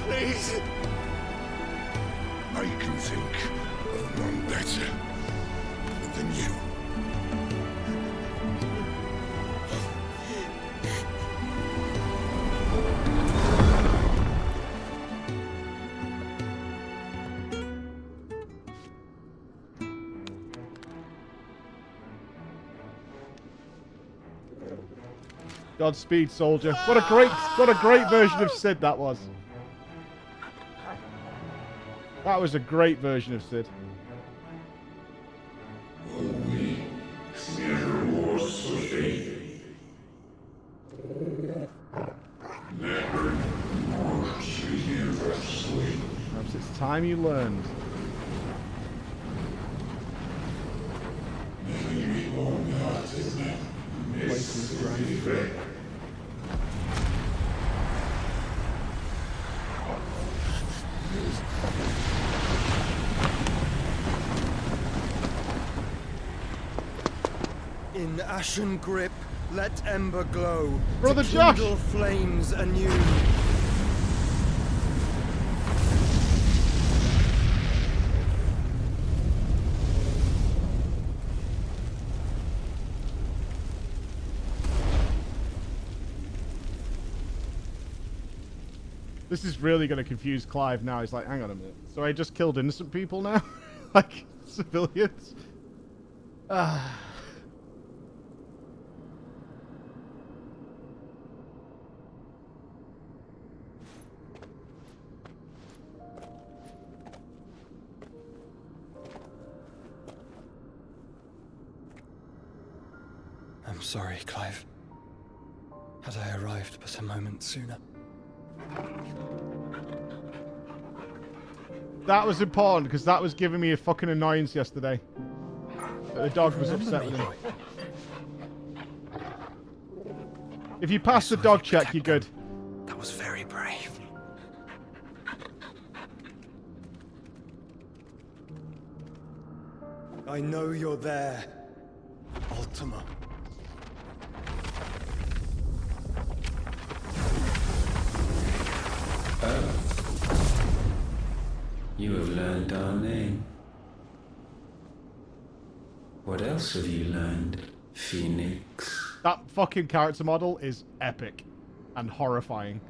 Please. I can think of none better than you. Godspeed, soldier. What a great version of Sid that was. That was a great version of Sid. Never was such a time you learned. Places grand. In ashen grip, let ember glow. Brother to Josh! kindle flames anew. This is really going to confuse Clive now. He's like, hang on a minute. So I just killed innocent people now? Like, civilians? Ah. I'm sorry, Clive. Had I arrived but a moment sooner. That was important, because that was giving me a fucking annoyance yesterday. The dog was upset with him. If you pass the dog check, you're good. That was very brave. I know you're there, Ultima. You have learned our name. What else have you learned, Phoenix? That fucking character model is epic and horrifying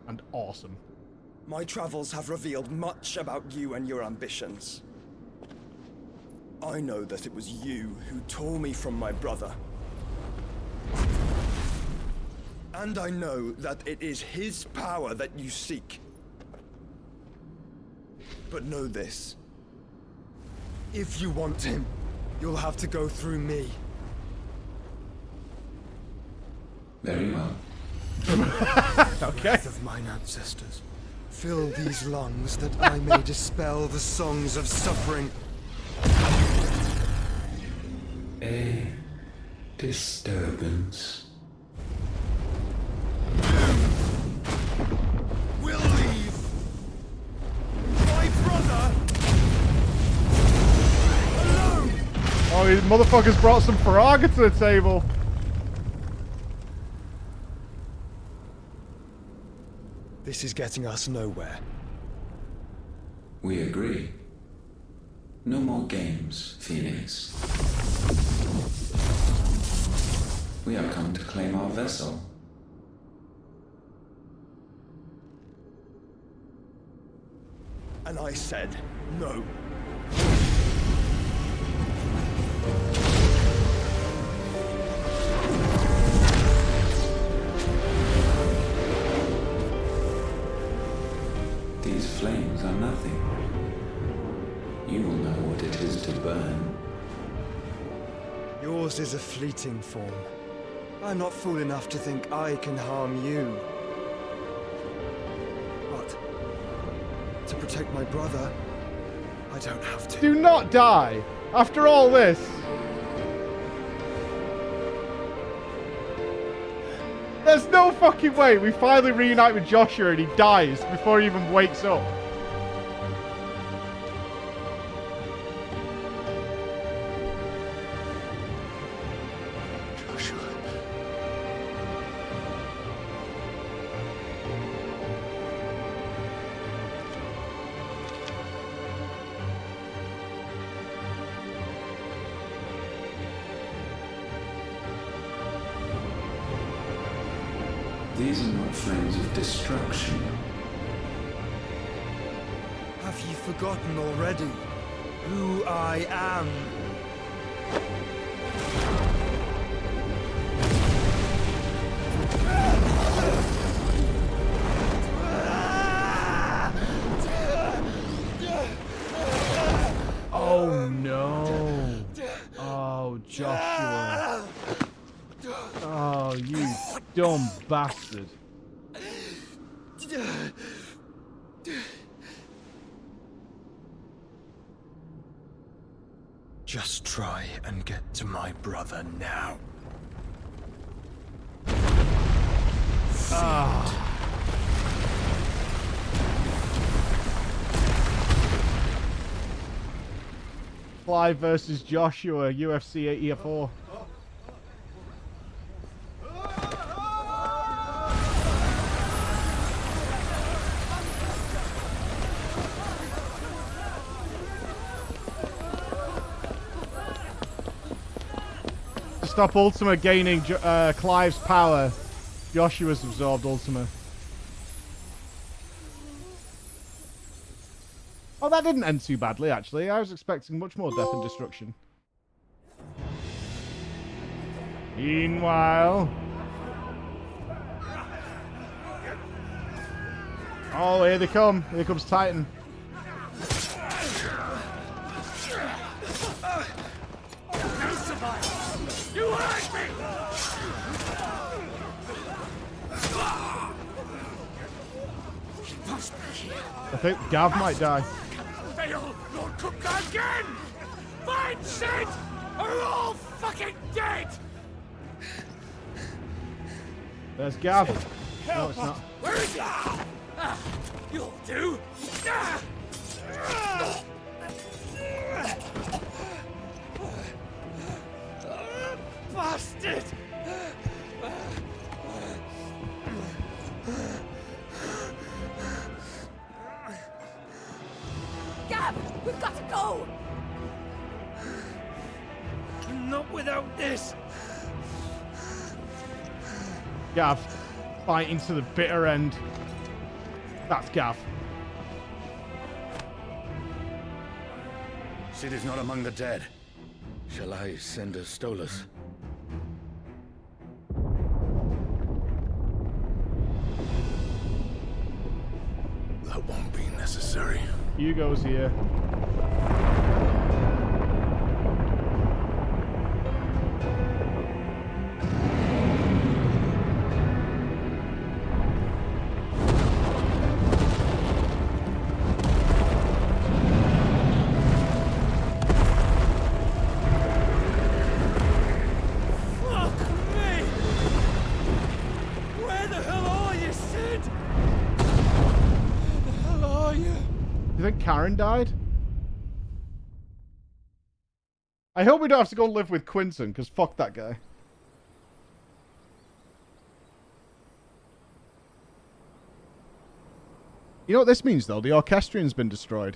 and awesome. My travels have revealed much about you and your ambitions. I know that it was you who tore me from my brother. And I know that it is his power that you seek. But know this. If you want him, you'll have to go through me. Very well. Okay. Breath of mine ancestors, fill these lungs that I may dispel the songs of suffering. A disturbance. We'll leave. My brother alone. Oh, these motherfuckers brought some Farraga to the table. This is getting us nowhere. We agree. No more games, Phoenix. We have come to claim our vessel. And I said no. These flames are nothing. You will know what it is to burn. Yours is a fleeting form. I'm not fool enough to think I can harm you. But to protect my brother, I don't have to. Do not die after all this. There's no fucking way we finally reunite with Joshua and he dies before he even wakes up. Joshua. These are not flames of destruction. Have you forgotten already who I am? Oh no. Oh, Joshua. Oh, you dumb bastard. Just try and get to my brother now. Clive versus Joshua, UFC 84. To stop Ultima gaining Clive's power, Joshua's absorbed Ultima. Oh, that didn't end too badly, actually. I was expecting much more death and destruction. Meanwhile... Oh, here they come. Here comes Titan. You hurt me! I think Gav might die. Fail, Lord Cook again! Find Sid! Are all fucking dead! There's Gav. No, it's not. Where is he? You'll do! Bastard! Gab, we've got to go! Not without this! Gav, fighting to the bitter end. That's Gav. Sid is not among the dead. Shall I send a Stolas? That won't be necessary. Hugo's here. Karen died? I hope we don't have to go live with Quinton, because fuck that guy. You know what this means, though? The orchestrion's been destroyed.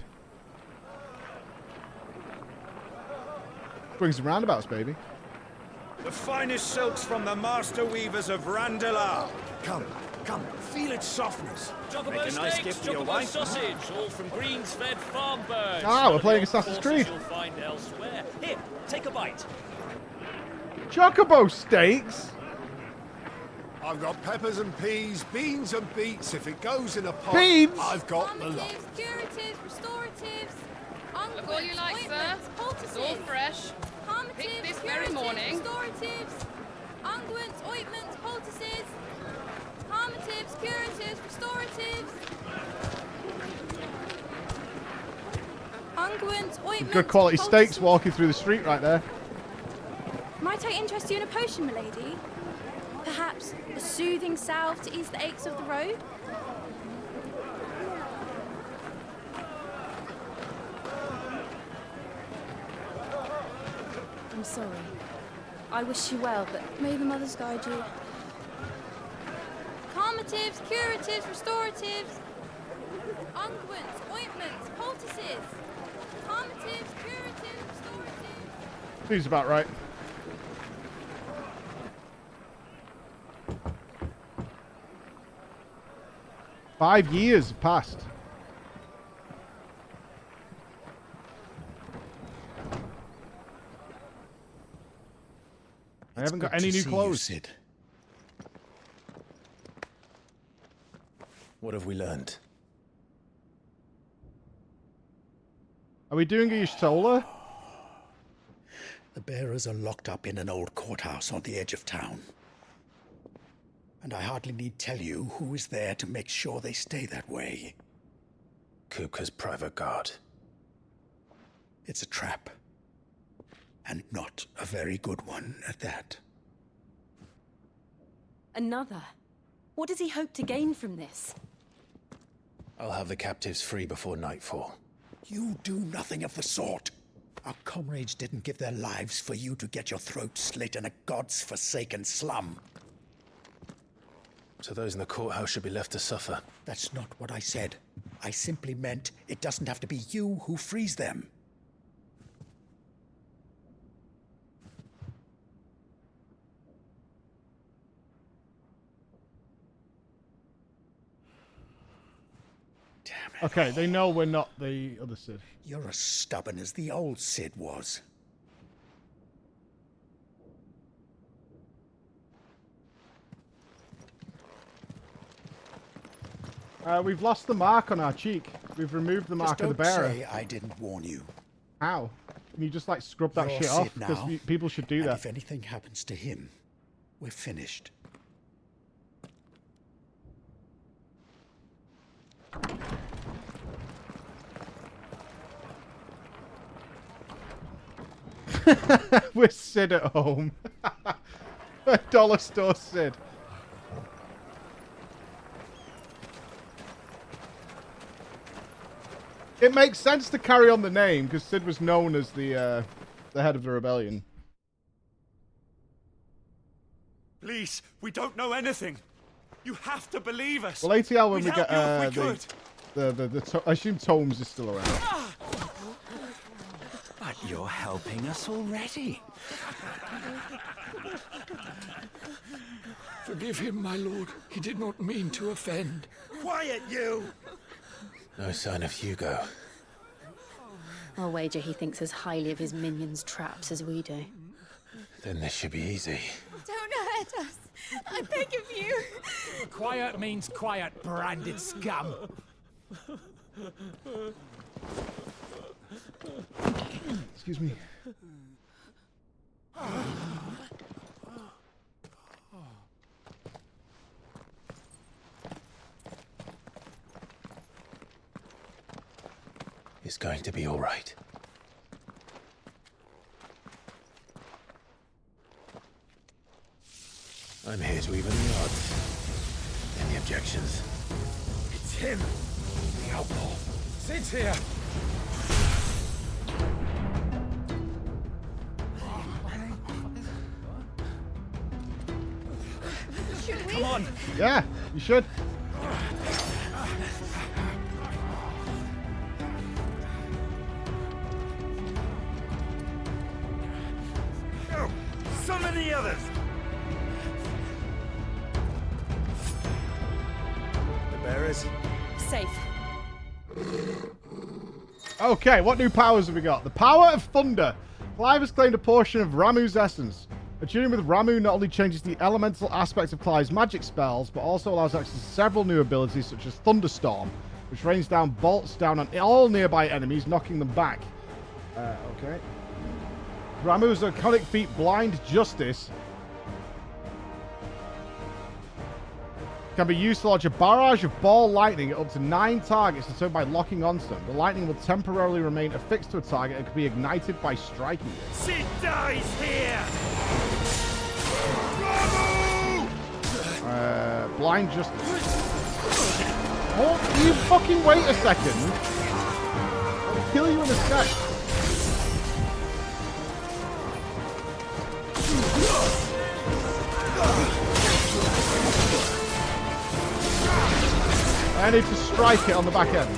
Swings and roundabouts, baby. The finest silks from the master weavers of Randallar. Come, feel its softness. Chocobo steaks, chocobo sausage, all from greens-fed farm birds. Ah, we're playing Assassin's Creed. You'll find elsewhere. Here, take a bite. Chocobo steaks? I've got peppers and peas, beans and beets. If it goes in a pot, Beans? I've got the lot. Formatives, curatives, restoratives, Look all you like, sir. ointments, It's all poultices, fresh. calmatives, Picked this very curatives, morning. restoratives, unguents, ointments, poultices, calmatives, curatives, restoratives, unguents, ointments, Good quality steaks poultices. walking through the street right there. Might I interest you in a potion, milady? Perhaps a soothing salve to ease the aches of the road? I'm sorry. I wish you well, but may the mothers guide you. Calmatives, curatives, restoratives, unguents, ointments, poultices. Calmatives, curatives, restoratives. Seems about right. Five years have passed. I haven't got any new clothes. Sid. What have we learned? Are we doing a Y'shtola? The bearers are locked up in an old courthouse on the edge of town. And I hardly need tell you who is there to make sure they stay that way. Kupka's private guard. It's a trap. And not a very good one at that. Another? What does he hope to gain from this? I'll have the captives free before nightfall. You do nothing of the sort. Our comrades didn't give their lives for you to get your throat slit in a god's forsaken slum. So those in the courthouse should be left to suffer. That's not what I said. I simply meant it doesn't have to be you who frees them. Okay, they know we're not the other Sid. You're as stubborn as the old Sid was. We've lost the mark on our cheek. We've removed the mark of the bearer. Don't say I didn't warn you. How? Can you just like scrub that You're shit off? Sid Because now, people should do and that. if anything happens to him, we're finished. We're Sid at home. Dollar store Sid. It makes sense to carry on the name because Sid was known as the head of the rebellion. Please, we don't know anything. You have to believe us. Well, ATL when we We'd get help you if we could. I assume Tomes is still around. But you're helping us already. Forgive him, my lord. He did not mean to offend. Quiet, you! No sign of Hugo. I'll wager he thinks as highly of his minions' traps as we do. Then this should be easy. Don't hurt us. I beg of you. Quiet means quiet, branded scum. Excuse me. It's going to be all right. I'm here to even the odds. Any objections? It's him, the outlaw. Sid's here. Should we? Come on. Yeah, you should. Go. Summon the others. The bearers. Safe. Okay, what new powers have we got? The power of thunder. Clive has claimed a portion of Ramuh's essence. Attuning with Ramuh not only changes the elemental aspect of Clive's magic spells, but also allows access to several new abilities such as Thunderstorm, which rains down bolts down on all nearby enemies, knocking them back. Okay. Ramuh's iconic feat, Blind Justice, can be used to launch a barrage of ball lightning at up to 9 targets and so by locking onto them. The lightning will temporarily remain affixed to a target and can be ignited by striking it. Sid dies here. Blind Justice. Oh, you fucking wait a second. I'll kill you in a sec. I need to strike it on the back end.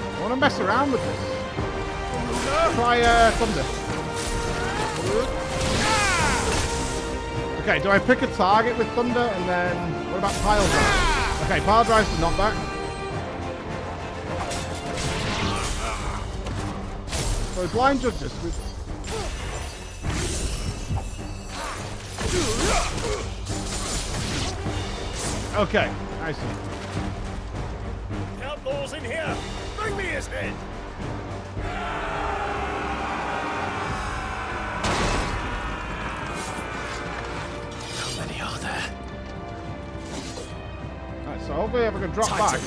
I want to mess around with this. Try thunder. Okay, do I pick a target with thunder and then what about pile drive? Okay, pile drive's the knockback. So blind justice with. Okay, I see. Outlaws in here. Bring me his head. How many are there? Alright, so hopefully if I can drop back, I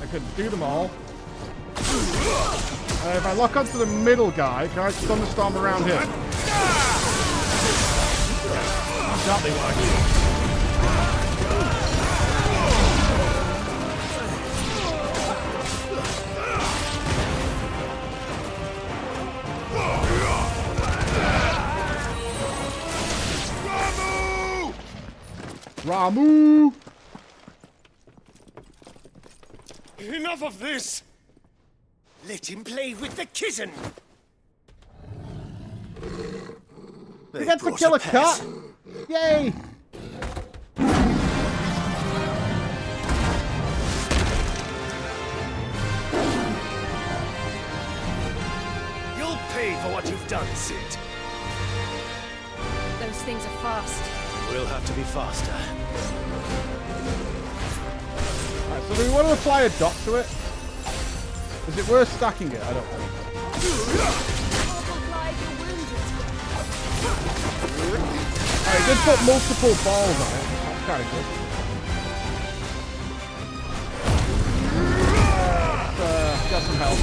can can do them all. If I lock onto the middle guy, can I thunderstorm around him? Exactly what I do. Ramuh! Enough of this! Let him play with the kitten! He gets to kill a cat! Yay! You'll pay for what you've done, Sid. Those things are fast. We'll have to be faster. Right, so do we want to apply a dot to it? Is it worth stacking it? I don't know. I did put multiple balls on it. That's kind of good. Got some help.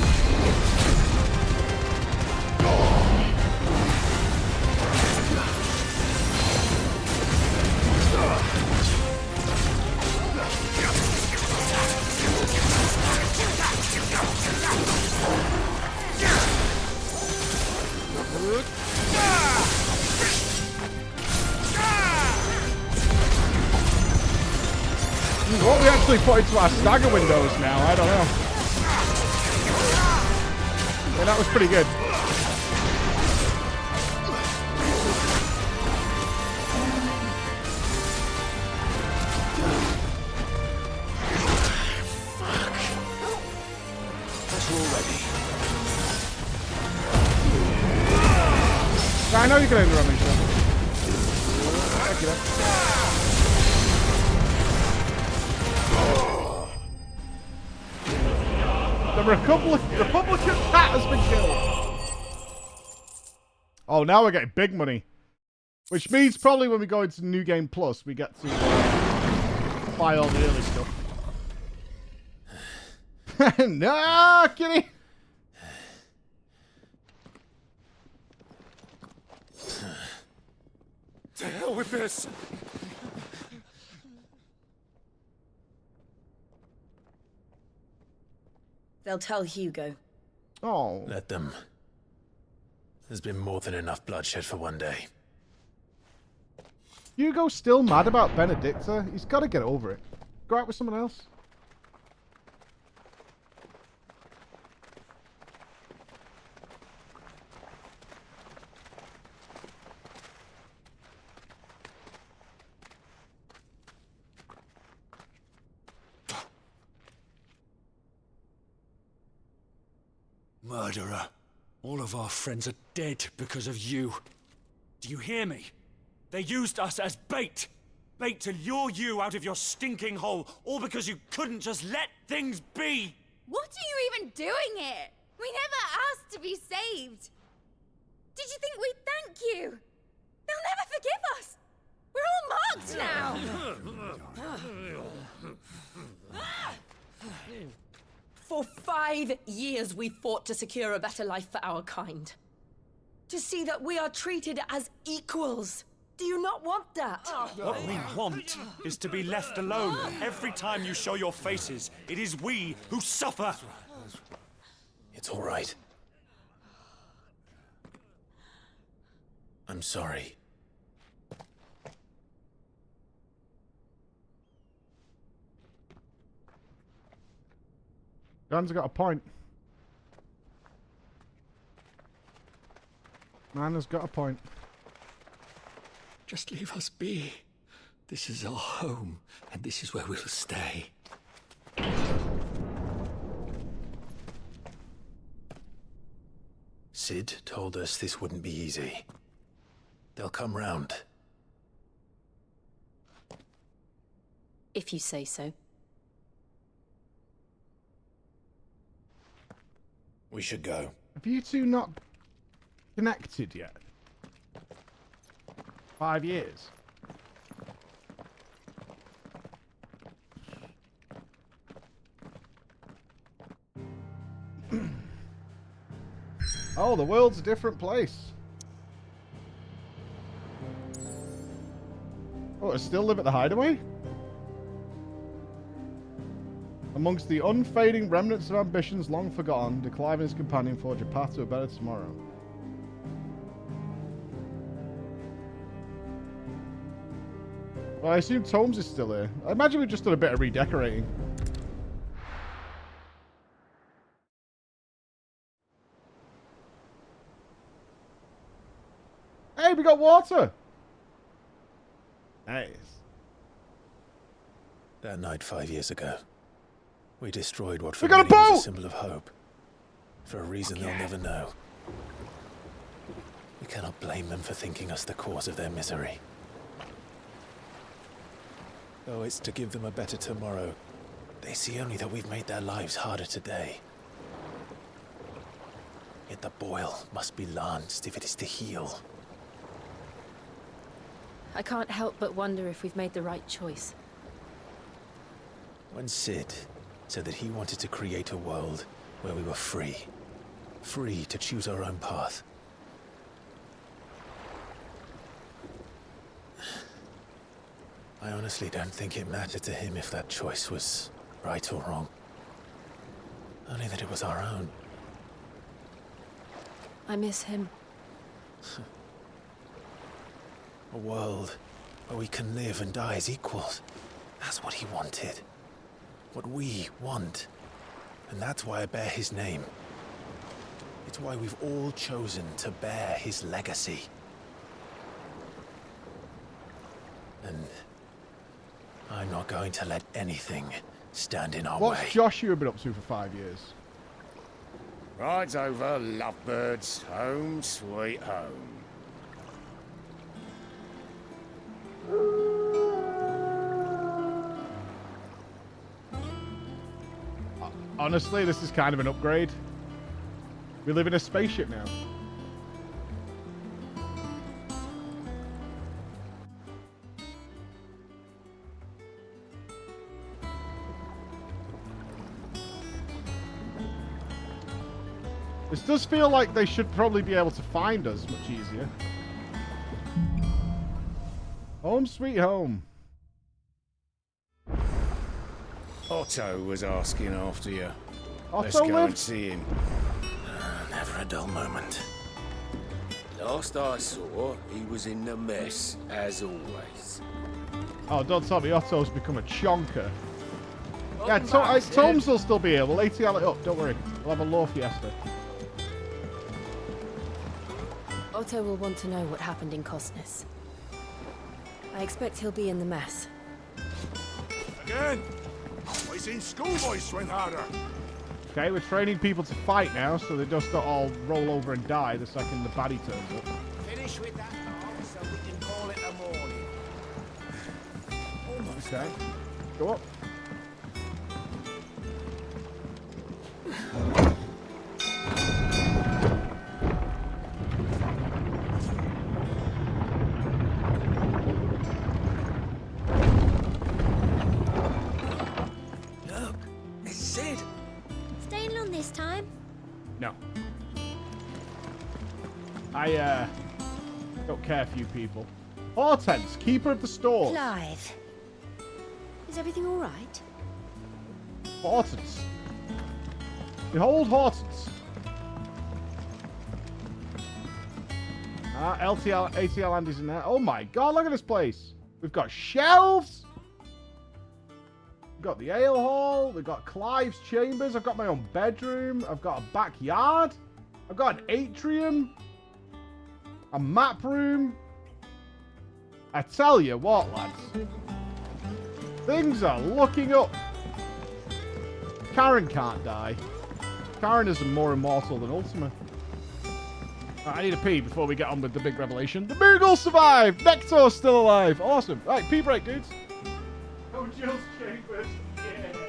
What we actually put into our stagger windows now, I don't know. Yeah, that was pretty good. I know you can end the running show. Thank you. The Republican cat has been killed. Oh, now we're getting big money. Which means probably when we go into New Game Plus, we get to buy all the early stuff. Nah, kitty! To hell with this! They'll tell Hugo. Oh. Let them. There's been more than enough bloodshed for one day. Hugo's still mad about Benedicta. He's got to get over it. Go out with someone else. Murderer. All of our friends are dead because of you. Do you hear me? They used us as bait. Bait to lure you out of your stinking hole, all because you couldn't just let things be. What are you even doing here? We never asked to be saved. Did you think we'd thank you? They'll never forgive us. We're all marked now. For 5 years we fought to secure a better life for our kind. To see that we are treated as equals. Do you not want that? What we want is to be left alone. Every time you show your faces, it is we who suffer. It's all right. I'm sorry. Dan's got a point. Man has got a point. Just leave us be. This is our home, and this is where we'll stay. Sid told us this wouldn't be easy. They'll come round. If you say so. We should go. Have you two not connected yet? 5 years. Oh, the world's a different place. Oh, I still live at the Hideaway? Amongst the unfading remnants of ambitions long forgotten, do Clive and his companion forge a path to a better tomorrow. Well, I assume Tomes is still here. I imagine we've just done a bit of redecorating. Hey, we got water! Nice. That night 5 years ago, we destroyed what We for got a many was boat! a symbol of hope. For a reason they'll never know. We cannot blame them for thinking us the cause of their misery. Though it's to give them a better tomorrow, they see only that we've made their lives harder today. Yet the boil must be lanced if it is to heal. I can't help but wonder if we've made the right choice. When Sid said that he wanted to create a world where we were free. Free to choose our own path. I honestly don't think it mattered to him if that choice was right or wrong. Only that it was our own. I miss him. A world where we can live and die as equals. That's what he wanted. What we want. And that's why I bear his name. It's why we've all chosen to bear his legacy. And I'm not going to let anything stand in our way. What's Joshua been up to for 5 years? Rides over, lovebirds, home sweet home. Honestly, this is kind of an upgrade. We live in a spaceship now. This does feel like they should probably be able to find us much easier. Home sweet home. Otto was asking after you. Let's Otto go lived? and see him. Never a dull moment. Last I saw, he was in the mess, as always. Oh, don't tell me Otto's become a chonker. Yeah, Welcome back, Sid. Tomes will still be here. We'll ATL it up. Don't worry. We'll have a law fiesta. Otto will want to know what happened in Costness. I expect he'll be in the mess. Again? I seen schoolboys swing harder. Okay, we're training people to fight now, so they just don't all roll over and die the second the baddie turns up. Finish with that now, so we can call it a morning. Okay. Go up. Look, it's Sid. Staying long this time? No. I, don't care for you people. Hortense, keeper of the store. Clive. Is everything all right? Hortense. Behold Hortense. LTL, ATL Andy's in there. Oh my god, look at this place. We've got shelves. We've got the ale hall. We've got Clive's chambers. I've got my own bedroom. I've got a backyard. I've got an atrium. A map room. I tell you what, lads. Things are looking up. Karen can't die. Karen is more immortal than Ultima. Right, I need a pee before we get on with the big revelation. The Moogle survived! Nectar's still alive! Awesome. Right, pee break, dudes. Oh, Jill's chambers. Yeah.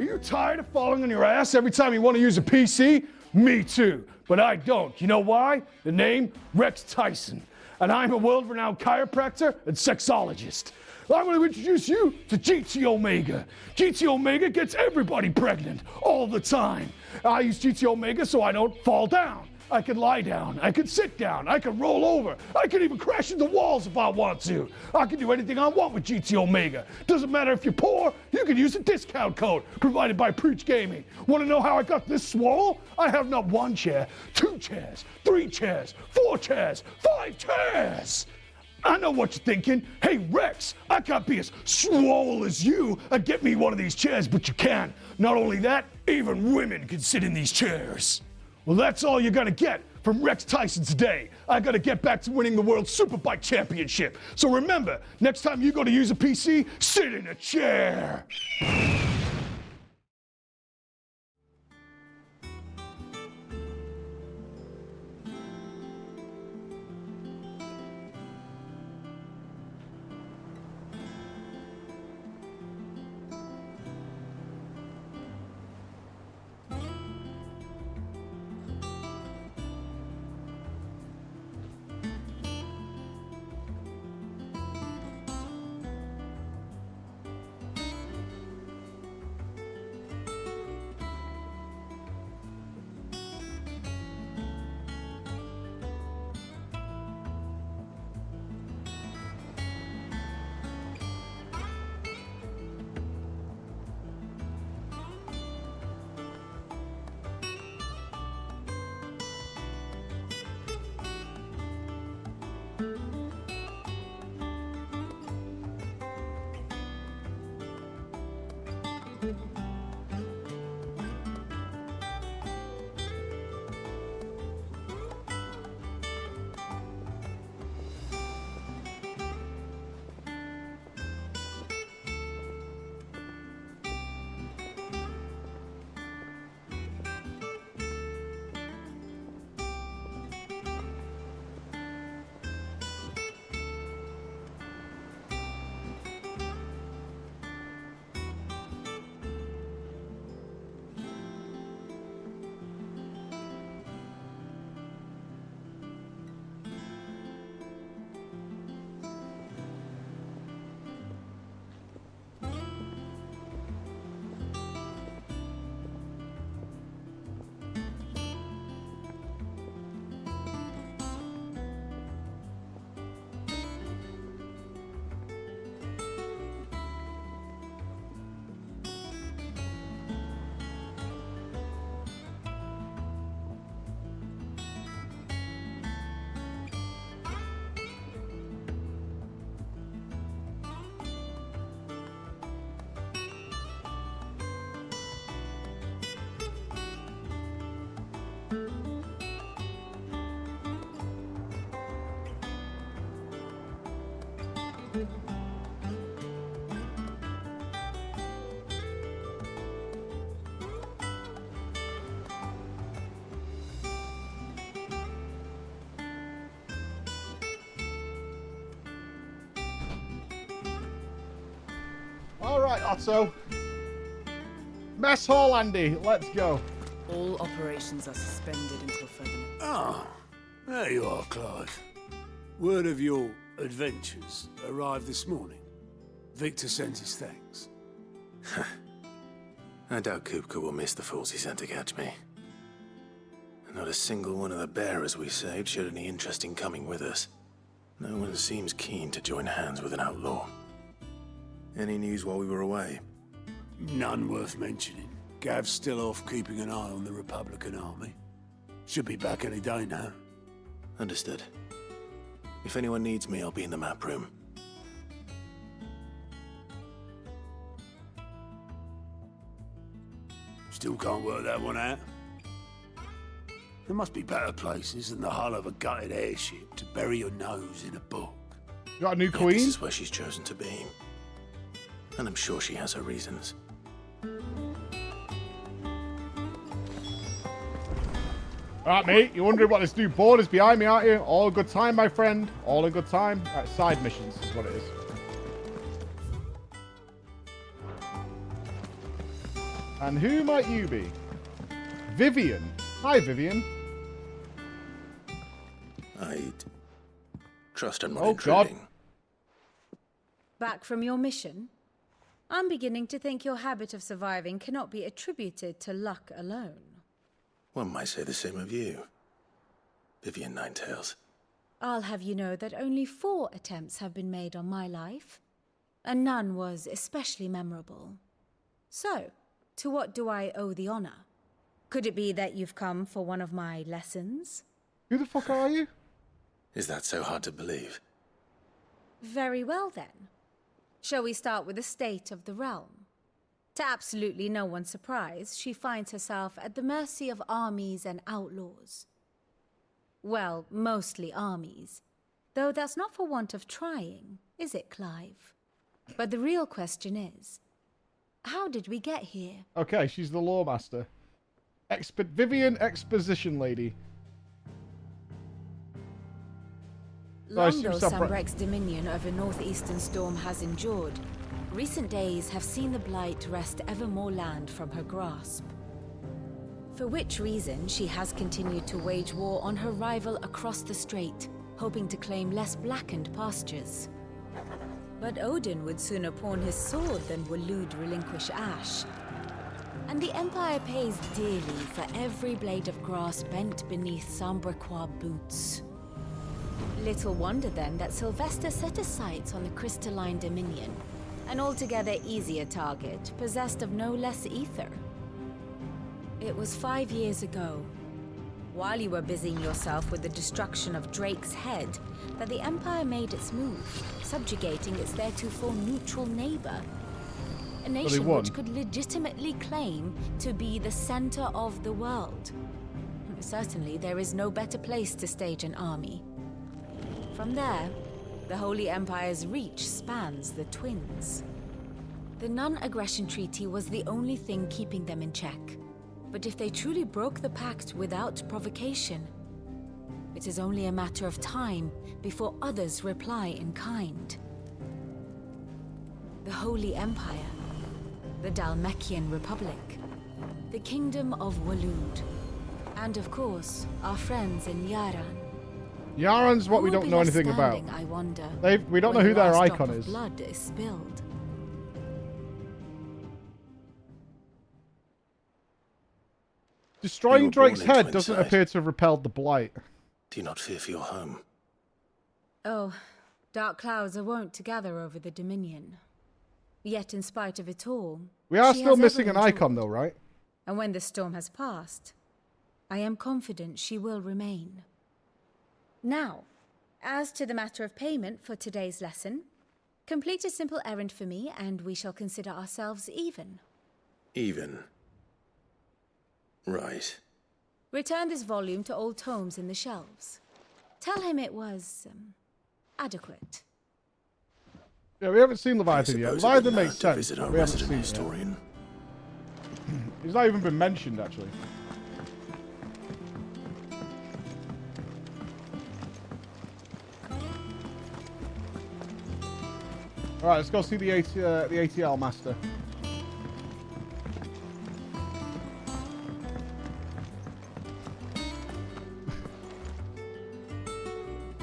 Are you tired of falling on your ass every time you want to use a PC? Me too, but I don't. You know why? The name? Rex Tyson. And I'm a world-renowned chiropractor and sexologist. I'm going to introduce you to GT Omega. GT Omega gets everybody pregnant all the time. I use GT Omega so I don't fall down. I can lie down, I can sit down, I can roll over, I can even crash into walls if I want to. I can do anything I want with GT Omega. Doesn't matter if you're poor, you can use a discount code provided by Preach Gaming. Want to know how I got this swole? I have not 1 chair, 2 chairs, 3 chairs, 4 chairs, 5 chairs. I know what you're thinking. Hey, Rex, I can't be as swole as you and get me one of these chairs, but you can. Not only that, even women can sit in these chairs. Well, that's all you're gonna get from Rex Tyson today. I gotta get back to winning the World Superbike Championship. So remember, next time you go to use a PC, sit in a chair. All right, Otto. Mess hall, Andy. Let's go. All operations are suspended until further. Ah, there you are, Clive. Word of your adventures arrived this morning. Victor sends his thanks. I doubt Kupka will miss the fools he sent to catch me. Not a single one of the bearers we saved showed any interest in coming with us. No one seems keen to join hands with an outlaw. Any news while we were away? None worth mentioning. Gav's still off keeping an eye on the Republican army. Should be back any day now. Understood. If anyone needs me, I'll be in the map room. Still can't work that one out. There must be better places than the hull of a gutted airship to bury your nose in a book. You got a new queen? This is where she's chosen to be. And I'm sure she has her reasons. Alright, mate, you're wondering what this new board is behind me, aren't you? All a good time, my friend. All a good time. Right, side missions is what it is. And who might you be? Vivian. Hi, Vivian. I'd trust I'm not God. intruding. Back from your mission? I'm beginning to think your habit of surviving cannot be attributed to luck alone. One might say the same of you, Vivian Ninetails. I'll have you know that only 4 attempts have been made on my life, and none was especially memorable. So, to what do I owe the honor? Could it be that you've come for one of my lessons? Who the fuck are you? Is that so hard to believe? Very well then. Shall we start with the state of the realm? To absolutely no one's surprise, she finds herself at the mercy of armies and outlaws. Well, mostly armies. Though that's not for want of trying, is it, Clive? But the real question is, how did we get here? Okay, she's the lawmaster. Vivian Exposition Lady. Long though Sambrek's dominion over northeastern storm has endured, recent days have seen the blight wrest ever more land from her grasp. For which reason she has continued to wage war on her rival across the strait, hoping to claim less blackened pastures. But Odin would sooner pawn his sword than Waloed relinquish Ash. And the Empire pays dearly for every blade of grass bent beneath Sambrequois boots. Little wonder then that Sylvester set his sights on the crystalline dominion, an altogether easier target, possessed of no less ether. It was 5 years ago, while you were busying yourself with the destruction of Drake's head, that the Empire made its move, subjugating its theretofore neutral neighbor. A nation which could legitimately claim to be the center of the world. Certainly, there is no better place to stage an army. From there, the Holy Empire's reach spans the Twins. The non-aggression treaty was the only thing keeping them in check. But if they truly broke the pact without provocation, it is only a matter of time before others reply in kind. The Holy Empire, the Dhalmekian Republic, the Kingdom of Waloed, and of course, our friends in Yaran. Yaran's what we don't know anything about. I wonder, We don't know who their Eikon is. Blood is spilled. Destroying Drake's head doesn't appear to have repelled the blight. Do you not fear for your home? Oh, dark clouds are wont to gather over the Dominion. Yet in spite of it all, we are she still has missing an ever Eikon endured. though, right? And when the storm has passed, I am confident she will remain. Now, as to the matter of payment for today's lesson, complete a simple errand for me and we shall consider ourselves even. Even? Right. Return this volume to old tomes in the shelves. Tell him it was, adequate. Yeah, we haven't seen Leviathan yet. Leviathan makes sense. Visit our We haven't resident seen it historian. yet. He's not even been mentioned, actually. All right, let's go see the ATL master.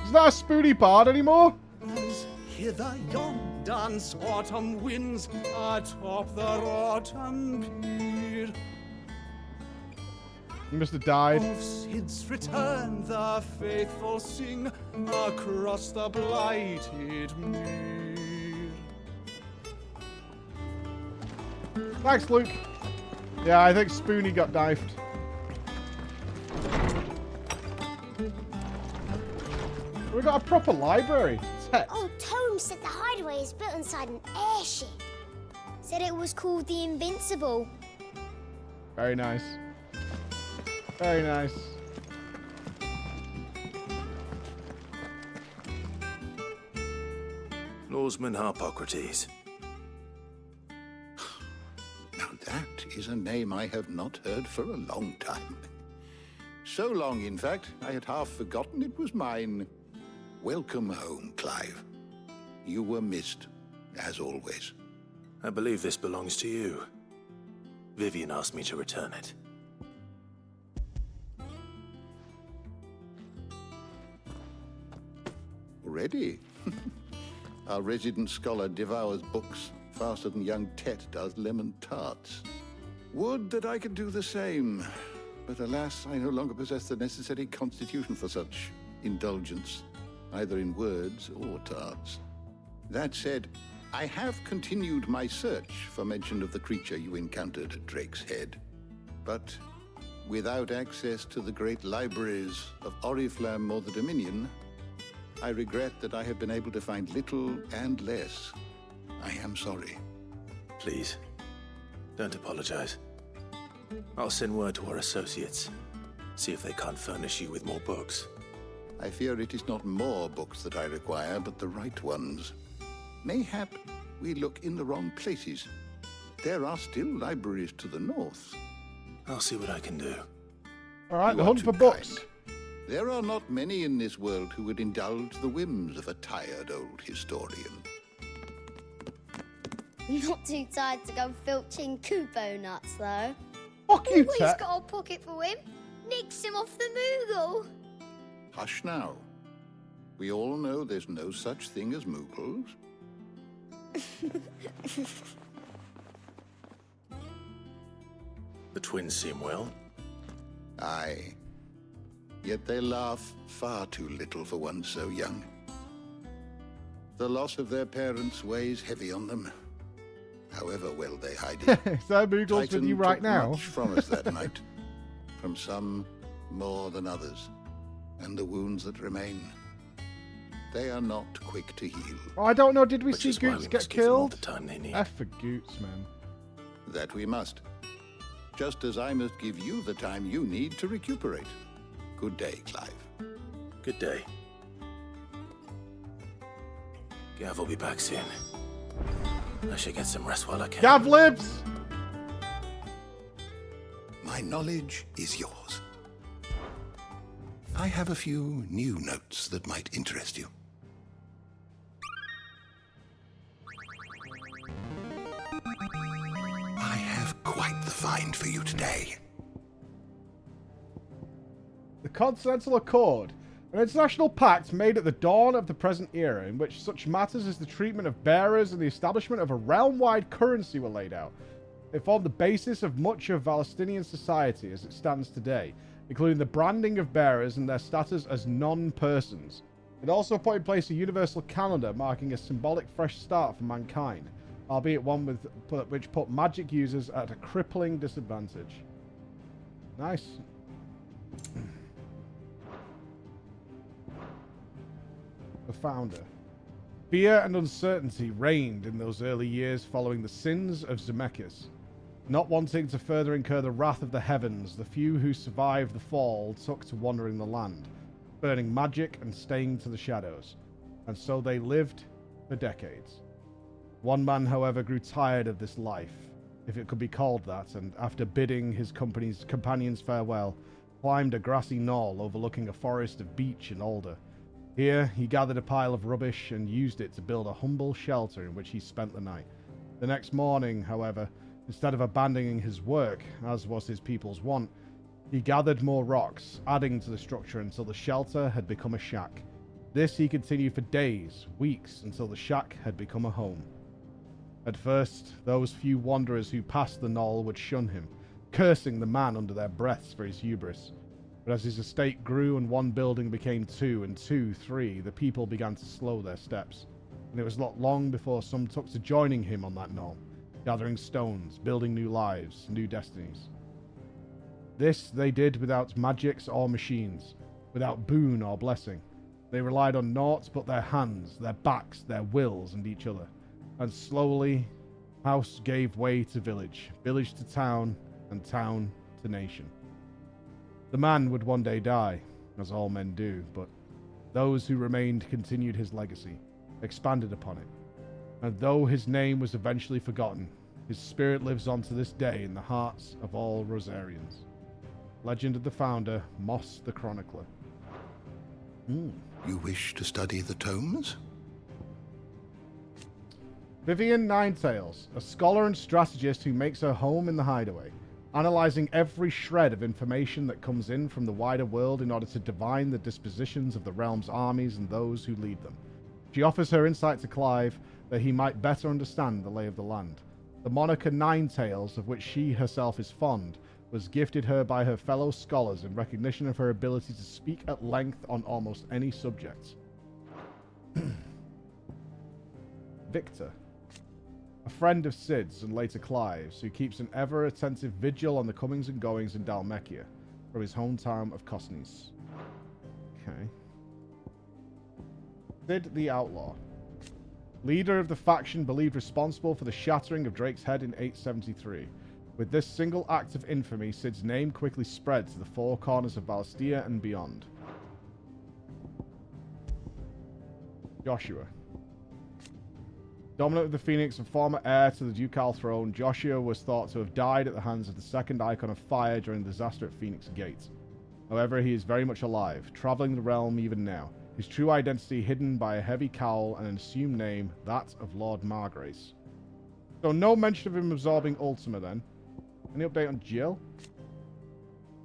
Is that a spoony part anymore? As hither yon dance autumn winds atop the rotten pier. He must have died. Of Sid's return the faithful sing across the blighted mere. Thanks, Luke. Yeah, I think Spoony got knifed. We got a proper library. Text. Old Tome said the Hideaway is built inside an airship. Said it was called the Invincible. Very nice. Very nice. Lawsman Harpocrates. Now that is a name I have not heard for a long time. So long, in fact, I had half forgotten it was mine. Welcome home, Clive. You were missed, as always. I believe this belongs to you. Vivian asked me to return it. Ready? Our resident scholar devours books faster than young Tet does lemon tarts. Would that I could do the same, but alas, I no longer possess the necessary constitution for such indulgence, either in words or tarts. That said, I have continued my search for mention of the creature you encountered at Drake's Head, but without access to the great libraries of Oriflam or the Dominion, I regret that I have been able to find little and less. I am sorry. Please, don't apologize. I'll send word to our associates, see if they can't furnish you with more books. I fear it is not more books that I require, but the right ones. Mayhap we look in the wrong places. There are still libraries to the north. I'll see what I can do. All right, the hunt for books. There are not many in this world who would indulge the whims of a tired old historian. Not too tired to go filching Kupo nuts, though. Fuck you, We've got a pocket for him. Nicks him off the Moogle. Hush now. We all know there's no such thing as Moogles. The twins seem well. Aye. Yet they laugh far too little for one so young. The loss of their parents weighs heavy on them, however well they hide it. Is there Moogles with you right took now? Much from us that night, from some more than others, and the wounds that remain, they are not quick to heal. Oh, I don't know. Did we Which see is why Goots we get must give them all killed? the time they need. F for Goots, man. That we must. Just as I must give you the time you need to recuperate. Good day, Clive. Good day. Gav will be back soon. I should get some rest while I can. Gav lives! My knowledge is yours. I have a few new notes that might interest you. I have quite the find for you today. The Continental Accord, an international pact made at the dawn of the present era in which such matters as the treatment of bearers and the establishment of a realm-wide currency were laid out. It formed the basis of much of Palestinian society as it stands today, including the branding of bearers and their status as non-persons. It also put in place a universal calendar marking a symbolic fresh start for mankind, albeit one which put magic users at a crippling disadvantage. Nice. The founder. Fear and uncertainty reigned in those early years following the sins of Zemeckis. Not wanting to further incur the wrath of the heavens, the few who survived the fall took to wandering the land, burning magic and staying to the shadows. And so they lived for decades. One man, however, grew tired of this life, if it could be called that, and after bidding his companions farewell, climbed a grassy knoll overlooking a forest of beech and alder. Here, he gathered a pile of rubbish and used it to build a humble shelter in which he spent the night. The next morning, however, instead of abandoning his work, as was his people's wont, he gathered more rocks, adding to the structure until the shelter had become a shack. This he continued for days, weeks, until the shack had become a home. At first, those few wanderers who passed the knoll would shun him, cursing the man under their breaths for his hubris. But as his estate grew and one building became two, and two, three, the people began to slow their steps. And it was not long before some took to joining him on that knoll, gathering stones, building new lives, new destinies. This they did without magics or machines, without boon or blessing. They relied on naught but their hands, their backs, their wills, and each other. And slowly, house gave way to village, village to town, and town to nation. The man would one day die, as all men do, but those who remained continued his legacy, expanded upon it. And though his name was eventually forgotten, his spirit lives on to this day in the hearts of all Rosarians. Legend of the founder, Moss the Chronicler. You wish to study the tomes? Vivian Ninetails, a scholar and strategist who makes her home in the Hideaway, analyzing every shred of information that comes in from the wider world in order to divine the dispositions of the realm's armies and those who lead them. She offers her insight to Clive that he might better understand the lay of the land. The moniker Ninetails, of which she herself is fond, was gifted her by her fellow scholars in recognition of her ability to speak at length on almost any subject. Victor, a friend of Sid's and later Clive's, who keeps an ever-attentive vigil on the comings and goings in Dhalmekia from his hometown of Cosnes. Okay. Sid the Outlaw, leader of the faction believed responsible for the shattering of Drake's head in 873. With this single act of infamy, Sid's name quickly spread to the four corners of Valistia and beyond. Joshua, dominant of the Phoenix and former heir to the ducal throne, Joshua was thought to have died at the hands of the second Eikon of Fire during the disaster at Phoenix Gate. However, he is very much alive, traveling the realm even now, his true identity hidden by a heavy cowl and an assumed name, that of Lord Margrace. So no mention of him absorbing Ultima then. Any update on Jill?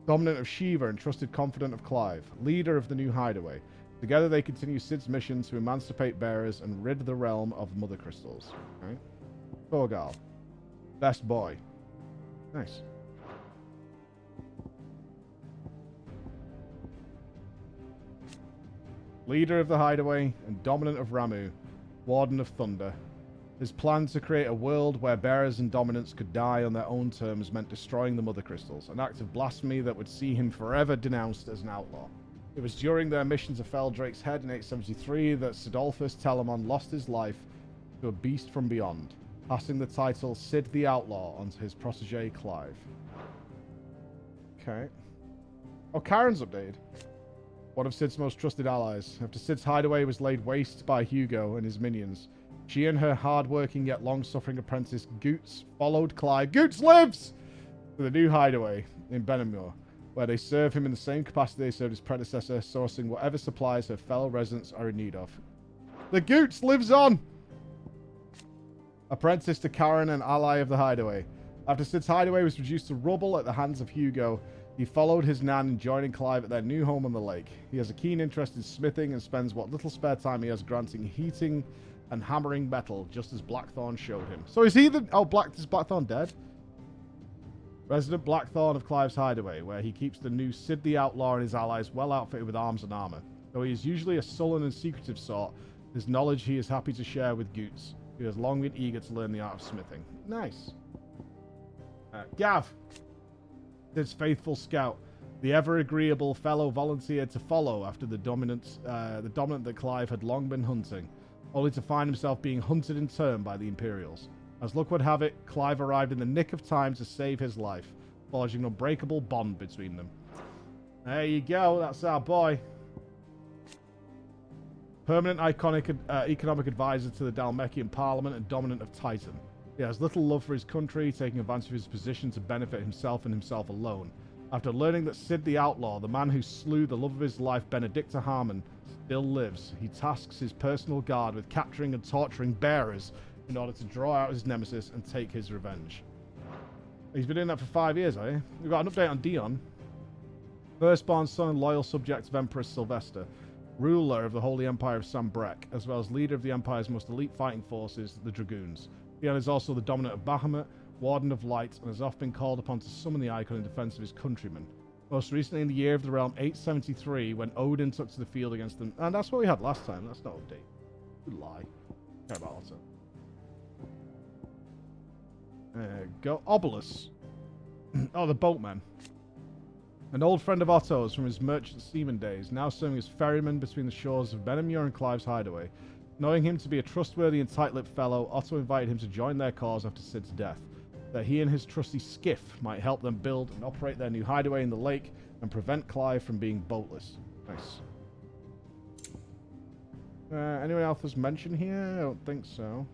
Dominant of Shiva and trusted confidant of Clive, leader of the new Hideaway. Together they continue Sid's mission to emancipate bearers and rid the realm of mother crystals. Right? Thorgal, best boy. Nice. Leader of the Hideaway and dominant of Ramuh, Warden of Thunder. His plan to create a world where bearers and dominants could die on their own terms meant destroying the mother crystals, an act of blasphemy that would see him forever denounced as an outlaw. It was during their mission to fell Drake's head in 873 that Sidolphus Telamon lost his life to a beast from beyond, passing the title Sid the Outlaw onto his protege Clive. Okay. Oh, Karen's updated. One of Sid's most trusted allies. After Sid's hideaway was laid waste by Hugo and his minions, she and her hard-working yet long-suffering apprentice Goots followed Clive. Goots lives! To the new hideaway in Benamur, where they serve him in the same capacity they served his predecessor, sourcing whatever supplies her fellow residents are in need of. The Goots lives on! Apprentice to Karen and ally of the hideaway. After Sid's hideaway was reduced to rubble at the hands of Hugo, he followed his nan in joining Clive at their new home on the lake. He has a keen interest in smithing and spends what little spare time he has granting heating and hammering metal, just as Blackthorn showed him. So is he the... Oh, is Blackthorn dead? Resident Blackthorn of Clive's hideaway, where he keeps the new Sid the Outlaw and his allies well outfitted with arms and armor. Though he is usually a sullen and secretive sort, his knowledge he is happy to share with Goots, who has long been eager to learn the art of smithing. Nice. Gav, Sid's faithful scout, the ever-agreeable fellow volunteered to follow after the dominant that Clive had long been hunting, only to find himself being hunted in turn by the Imperials. As luck would have it, Clive arrived in the nick of time to save his life, forging an unbreakable bond between them. There you go, that's our boy. Permanent economic advisor to the Dhalmekian Parliament and dominant of Titan. He has little love for his country, taking advantage of his position to benefit himself and himself alone. After learning that Sid the Outlaw, the man who slew the love of his life, Benedicta Harmon, still lives, he tasks his personal guard with capturing and torturing bearers in order to draw out his nemesis and take his revenge. He's been doing that for 5 years, eh? We've got an update on Dion. Firstborn son and loyal subject of Empress Sylvester, ruler of the Holy Empire of Sambrek, as well as leader of the Empire's most elite fighting forces, the Dragoons. Dion is also the dominant of Bahamut, Warden of Light, and has often been called upon to summon the Eikon in defense of his countrymen. Most recently in the year of the realm 873, when Odin took to the field against them. And that's what we had last time. That's not update. Good lie. Care about Otto. Go. Obelus. Oh, the boatman. An old friend of Otto's from his merchant seaman days, now serving as ferryman between the shores of Benamur and Clive's hideaway. Knowing him to be a trustworthy and tight-lipped fellow, Otto invited him to join their cause after Sid's death, that he and his trusty skiff might help them build and operate their new hideaway in the lake and prevent Clive from being boatless. Nice. Anyone else was mentioned here? I don't think so.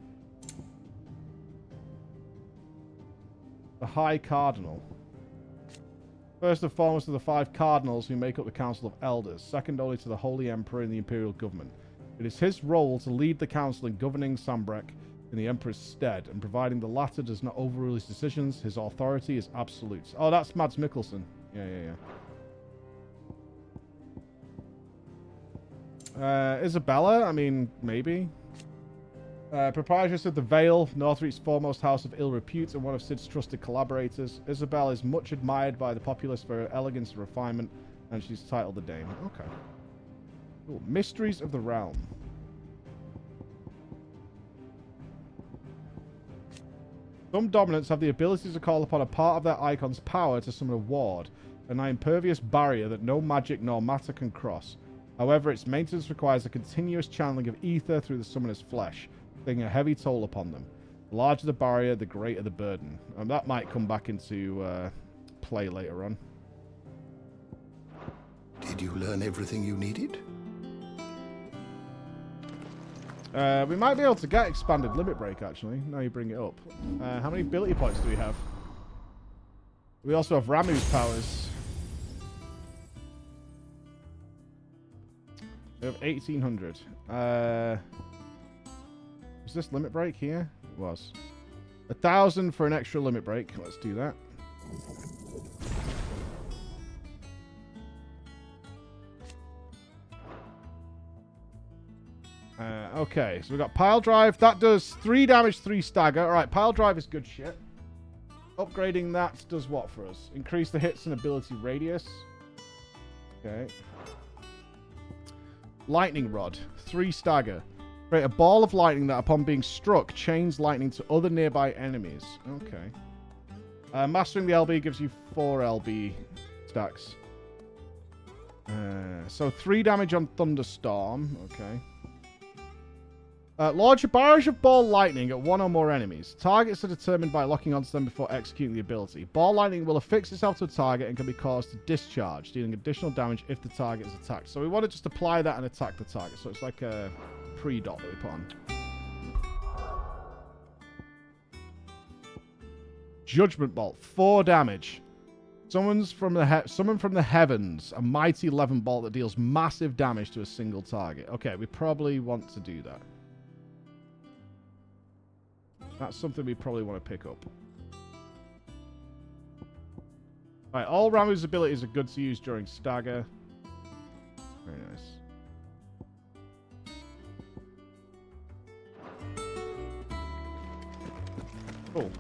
The High Cardinal. First and foremost of the 5 cardinals who make up the Council of Elders, second only to the Holy Emperor and the Imperial Government. It is his role to lead the Council in governing Sambrek, in the Emperor's stead, and providing the latter does not overrule his decisions, his authority is absolute. Oh, that's Mads Mikkelsen. Yeah. Isabella, I mean, maybe. Proprietress of the Vale, Northreach's foremost house of ill repute and one of Sid's trusted collaborators. Isabel is much admired by the populace for her elegance and refinement, and she's titled the Dame. Okay. Cool. Mysteries of the Realm. Some dominants have the ability to call upon a part of their Eikon's power to summon a ward, an impervious barrier that no magic nor matter can cross. However, its maintenance requires a continuous channeling of ether through the summoner's flesh, taking a heavy toll upon them. The larger the barrier, the greater the burden. That might come back into play later on. Did you learn everything you needed? We might be able to get expanded limit break, actually. Now you bring it up. How many ability points do we have? We also have Ramuh's powers. We have 1800. Was this limit break here? It was. 1,000 for an extra limit break. Let's do that. Okay, so we got pile drive. That does 3 damage, 3 stagger. All right, pile drive is good shit. Upgrading that does what for us? Increase the hits and ability radius. Okay. Lightning rod, 3 stagger. Create a ball of lightning that, upon being struck, chains lightning to other nearby enemies. Okay. Mastering the LB gives you 4 LB stacks. So 3 damage on thunderstorm. Okay. Launch a barrage of ball lightning at 1 or more enemies. Targets are determined by locking onto them before executing the ability. Ball lightning will affix itself to a target and can be caused to discharge, dealing additional damage if the target is attacked. So we want to just apply that and attack the target. So it's like a pre-dot that we put on. Judgment Bolt, 4 damage. Summon from the heavens a mighty 11 bolt that deals massive damage to a single target. Okay, we probably want to do that. That's something we probably want to pick up. Alright, all Ramuh's abilities are good to use during stagger. Very nice. Cool.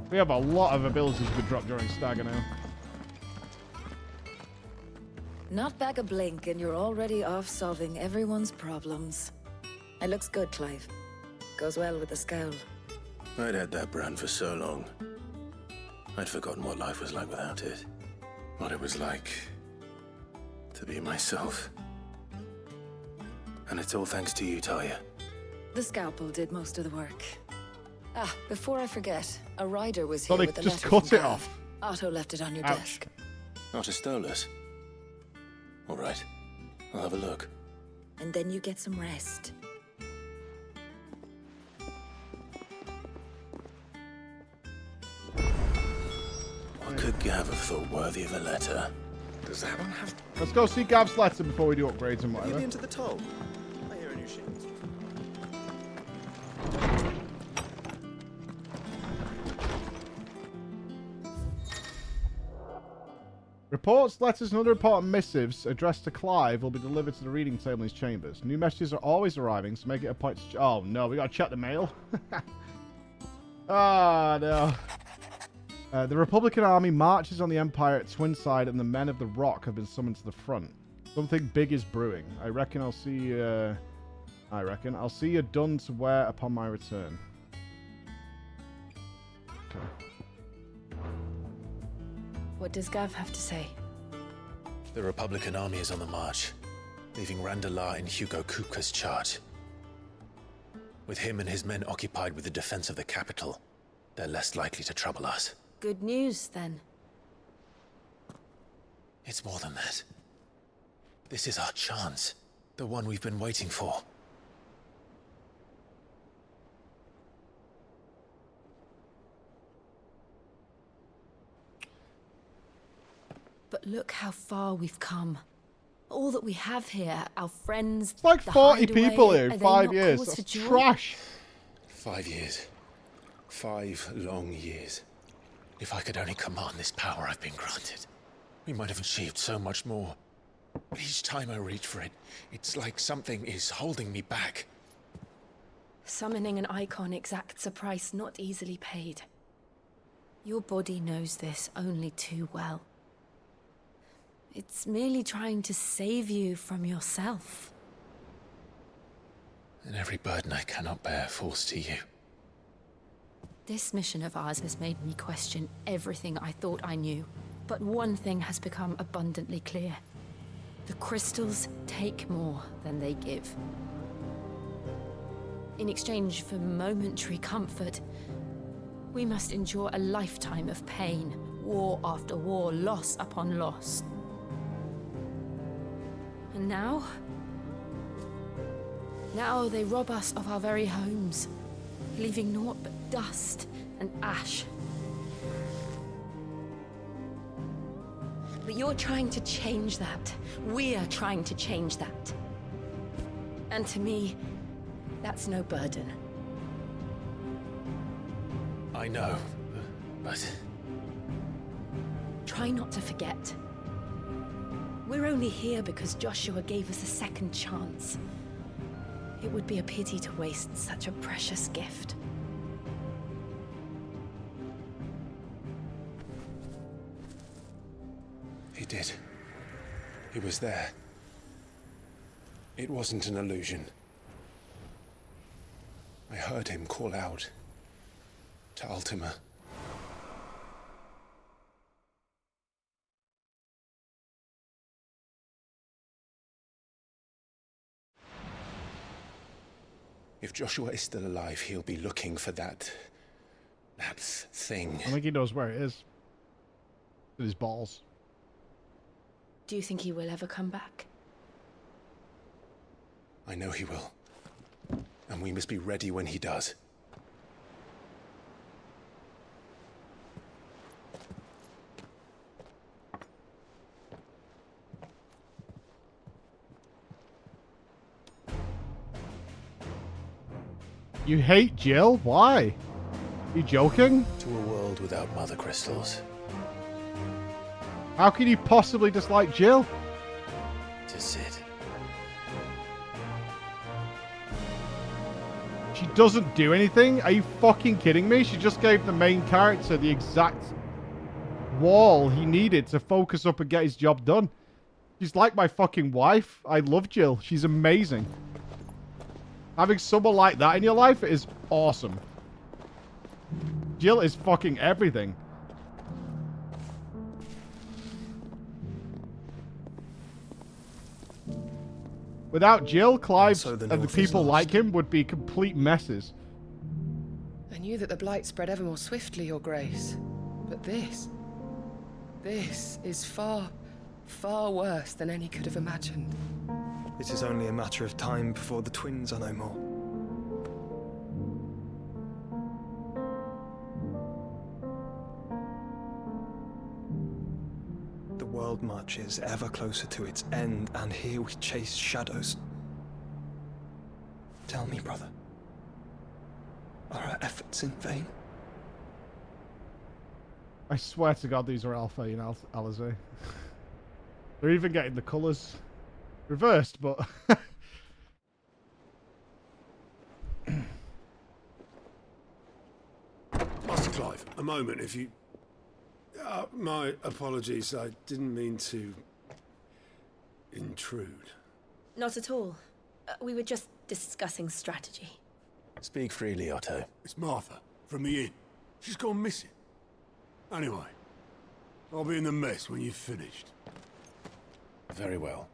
We have a lot of abilities we could drop during stagger now. Not back a blink and you're already off solving everyone's problems. It looks good, Clive. Goes well with the scowl. I'd had that brand for so long. I'd forgotten what life was like without it. What it was like to be myself. And it's all thanks to you, Talia. The scalpel did most of the work. Ah, before I forget, a rider was So here they with a just letter cut from it Gav. off. Otto left it on your Ouch. desk. Otter stole us. All right, I'll have a look. And then you get some rest. What could Gav have thought worthy of a letter? Does that one have... Let's go see Gav's letter before we do upgrades and Have you whatever. been to the toll? I hear a new ship. Reports, letters, and other important missives addressed to Clive will be delivered to the reading table in his chambers. New messages are always arriving, so make it a point to... Oh, no, we gotta check the mail. Ah, no. The Republican army marches on the Empire at Twinside, and the men of the Rock have been summoned to the front. Something big is brewing. I reckon I'll see you done to wear upon my return. Okay. What does Gav have to say? The Republican army is on the march, leaving Randalar in Hugo Kupka's charge. With him and his men occupied with the defense of the capital, they're less likely to trouble us. Good news, then. It's more than that. This is our chance. The one we've been waiting for. But look how far we've come. All that we have here, our friends. It's like the 40 Hideaway, people here are in they 5 not years. cause for That's joy? trash. 5 years. 5 long years. If I could only command this power I've been granted, we might have achieved so much more. But each time I reach for it, it's like something is holding me back. Summoning an Eikon exacts a price not easily paid. Your body knows this only too well. It's merely trying to save you from yourself. And every burden I cannot bear falls to you. This mission of ours has made me question everything I thought I knew. But one thing has become abundantly clear. The crystals take more than they give. In exchange for momentary comfort, we must endure a lifetime of pain, war after war, loss upon loss. And now they rob us of our very homes, leaving naught but dust and ash. But you're trying to change that. We're trying to change that. And to me, that's no burden. I know, but... Try not to forget. We're only here because Joshua gave us a second chance. It would be a pity to waste such a precious gift. He did. He was there. It wasn't an illusion. I heard him call out to Ultima. If Joshua is still alive, he'll be looking for that thing. I think he knows where it is. With his balls. Do you think he will ever come back? I know he will. And we must be ready when he does. You hate Jill? Why? You joking? To a world without mother crystals. How can you possibly dislike Jill? To Sid. She doesn't do anything? Are you fucking kidding me? She just gave the main character the exact wall he needed to focus up and get his job done. She's like my fucking wife. I love Jill. She's amazing. Having someone like that in your life is awesome. Jill is fucking everything. Without Jill, Clive and the people like him would be complete messes. I knew that the blight spread ever more swiftly, Your Grace. But this is far, far worse than any could have imagined. It is only a matter of time before the twins are no more. The world marches ever closer to its end, and here we chase shadows. Tell me, brother, are our efforts in vain? I swear to God these are Alpha and Alizé. They're even getting the colours reversed, but... Master Clive, a moment, if you... my apologies, I didn't mean to... intrude. Not at all. We were just discussing strategy. Speak freely, Otto. It's Martha, from the inn. She's gone missing. Anyway, I'll be in the mess when you've finished. Very well.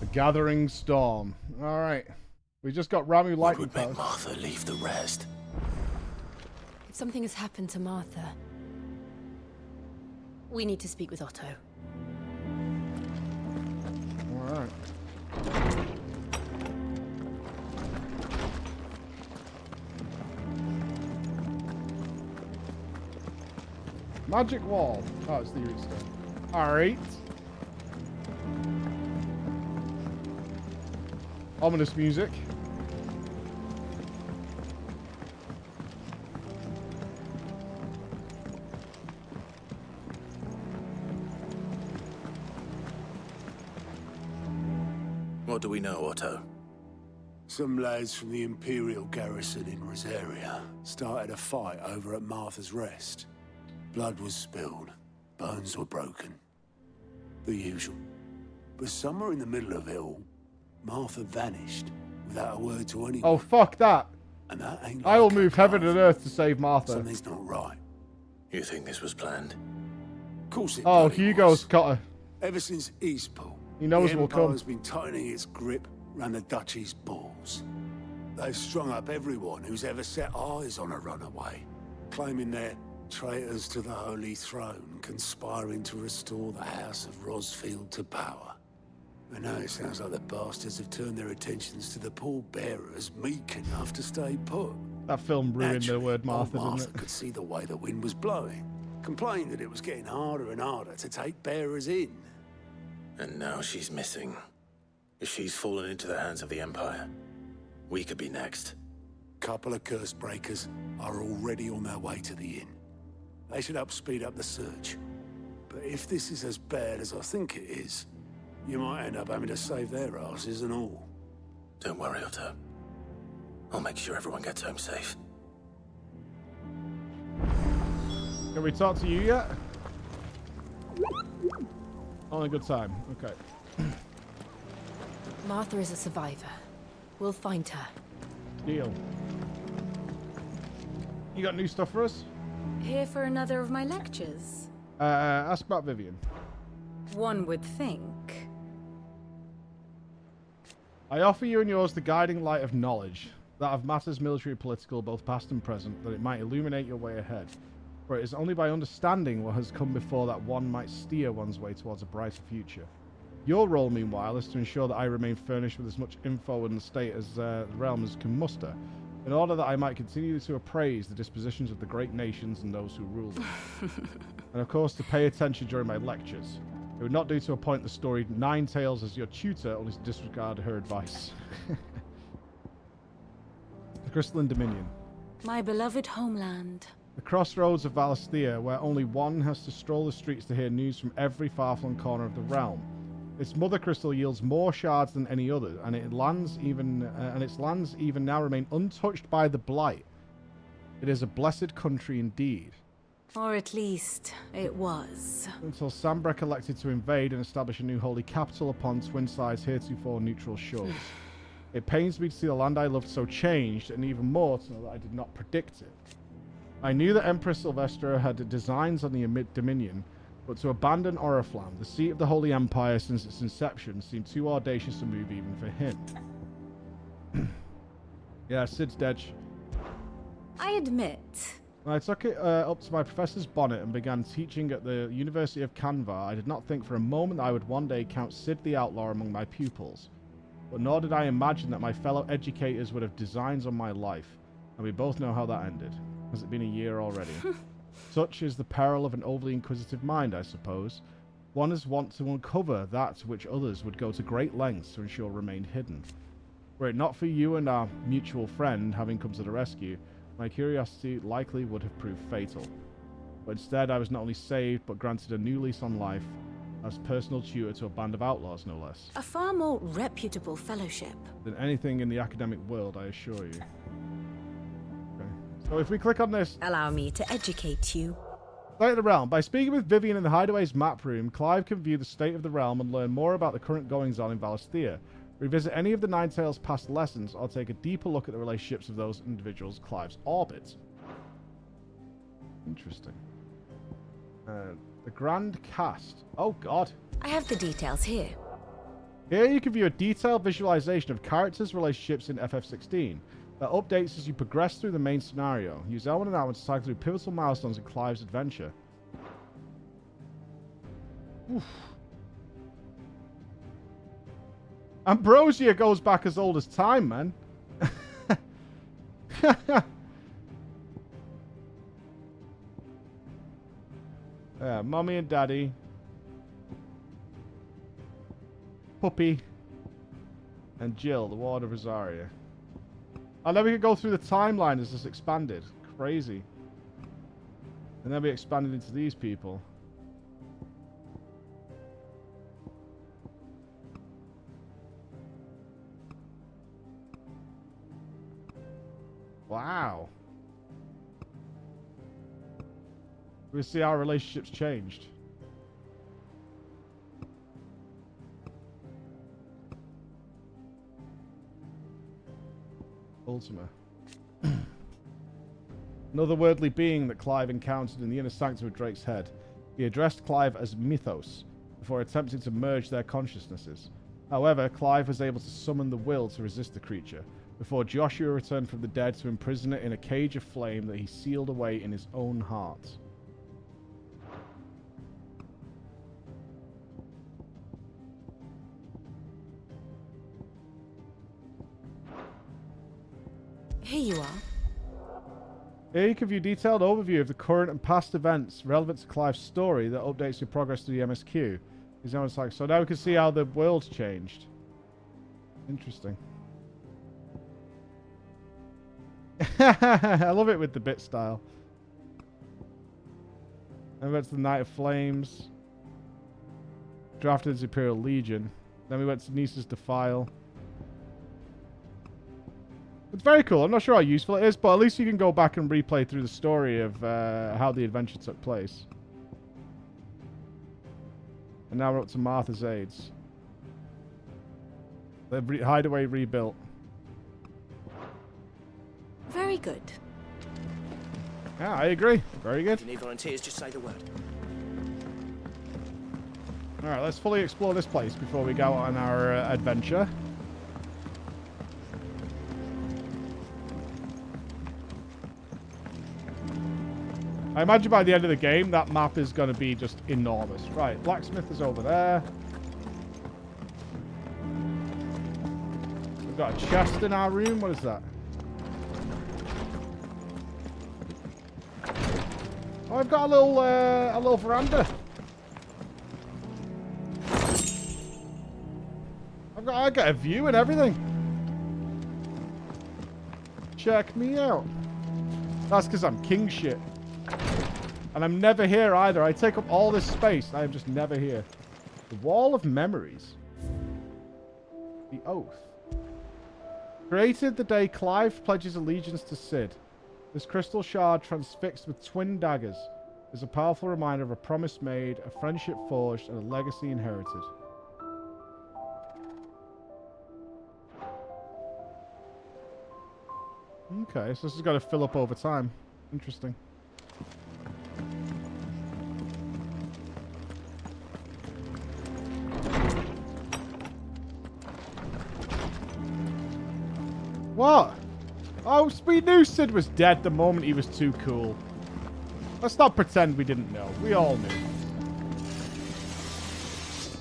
The Gathering Storm. Alright. We just got Ramuh lightning What would make Martha leave the rest? If something has happened to Martha, we need to speak with Otto. Alright. Magic wall. Oh, it's the Eureka stone. Alright. Ominous music. What do we know, Otto? Some lads from the Imperial garrison in Rosaria started a fight over at Martha's Rest. Blood was spilled, bones were broken. The usual. But somewhere in the middle of it all, Martha vanished without a word to anyone. Oh, fuck that. And that ain't I will move heaven and earth to save Martha. Something's not right. You think this was planned? Of course it Oh, bloody Hugo's got her. Ever since Eastpool, He knows the it will come. Empire's been tightening its grip around the Duchy's balls. They've strung up everyone who's ever set eyes on a runaway, claiming they're traitors to the Holy Throne, conspiring to restore the House of Rosfield to power. And now it sounds like the bastards have turned their attentions to the pallbearers meek enough to stay put. That film ruined the Naturally, word Martha, old didn't it? could see the way the wind was blowing, complained that it was getting harder and harder to take bearers in. And now she's missing. If she's fallen into the hands of the Empire, we could be next. Couple of curse breakers are already on their way to the inn. They should help speed up the search. But if this is as bad as I think it is, you might end up having to save their asses and all. Don't worry, Otto. I'll make sure everyone gets home safe. Can we talk to you yet? On a good time. Okay. Martha is a survivor. We'll find her. Deal. You got new stuff for us? Here for another of my lectures? Ask about Vivian. One would think. I offer you and yours the guiding light of knowledge, that of matters military and political, both past and present, that it might illuminate your way ahead. For it is only by understanding what has come before that one might steer one's way towards a brighter future. Your role, meanwhile, is to ensure that I remain furnished with as much info and state as the realms can muster, in order that I might continue to appraise the dispositions of the great nations and those who rule them. And of course, to pay attention during my lectures. It would not do to appoint the story Nine Tails as your tutor, only to disregard her advice. The Crystalline Dominion. My beloved homeland. The crossroads of Valisthea, where only one has to stroll the streets to hear news from every far-flung corner of the realm. Its mother crystal yields more shards than any other, and its lands even now remain untouched by the blight. It is a blessed country indeed. Or at least, it was. Until Sanbreque elected to invade and establish a new holy capital upon Twinside's heretofore neutral shores. It pains me to see the land I loved so changed, and even more to know that I did not predict it. I knew that Empress Sylvestra had designs on the Dominion, but to abandon Oriflam, the seat of the Holy Empire since its inception, seemed too audacious a move even for him. Yeah, Sid's dead. I admit. When I took it up to my professor's bonnet and began teaching at the University of Canvar, I did not think for a moment that I would one day count Sid the Outlaw among my pupils. But nor did I imagine that my fellow educators would have designs on my life. And we both know how that ended. Has it been a year already? Such is the peril of an overly inquisitive mind, I suppose. One is wont to uncover that which others would go to great lengths to ensure remained hidden. Were it not for you and our mutual friend having come to the rescue, my curiosity likely would have proved fatal. But instead, I was not only saved, but granted a new lease on life, as personal tutor to a band of outlaws, no less. A far more reputable fellowship. Than anything in the academic world, I assure you. Okay. So if we click on this... Allow me to educate you. State of the realm. By speaking with Vivian in the Hideaway's map room, Clive can view the state of the realm and learn more about the current goings-on in Valisthea, revisit any of the Nine Tails' past lessons, or take a deeper look at the relationships of those individuals Clive's orbit. Interesting. The Grand Cast. Oh, God. I have the details here. Here you can view a detailed visualization of characters' relationships in FF16 that updates as you progress through the main scenario. Use L1 and R1 to cycle through pivotal milestones in Clive's adventure. Oof. Ambrosia goes back as old as time, man. Mommy and Daddy. Puppy. And Jill, the Ward of Rosaria. And then we could go through the timeline as this expanded. Crazy. And then we expanded into these people. Wow. We see our relationships changed. Ultima. Another worldly being that Clive encountered in the inner sanctum of Drake's head. He addressed Clive as Mythos before attempting to merge their consciousnesses. However, Clive was able to summon the will to resist the creature, before Joshua returned from the dead to imprison it in a cage of flame that he sealed away in his own heart. Here you are. Here you can view a detailed overview of the current and past events relevant to Clive's story that updates your progress to the MSQ. So now we can see how the world's changed. Interesting. I love it with the bit style. And we went to the Night of Flames. Drafted his Imperial Legion. Then we went to Nisa's Defile. It's very cool. I'm not sure how useful it is, but at least you can go back and replay through the story of how the adventure took place. And now we're up to Martha's Aids. The Hideaway rebuilt. Very good. Yeah, I agree. Very good. If you need volunteers, just say the word. Alright, let's fully explore this place before we go on our adventure. I imagine by the end of the game, that map is going to be just enormous. Right, blacksmith is over there. We've got a chest in our room. What is that? Oh, I've got a little veranda. I got a view and everything. Check me out. That's because I'm king shit. And I'm never here either. I take up all this space. I am just never here. The Wall of Memories. The Oath. Created the day Clive pledges allegiance to Sid. This crystal shard transfixed with twin daggers is a powerful reminder of a promise made, a friendship forged, and a legacy inherited. Okay, so this has got to fill up over time. Interesting. What? Oh, we knew Sid was dead the moment he was too cool. Let's not pretend we didn't know. We all knew.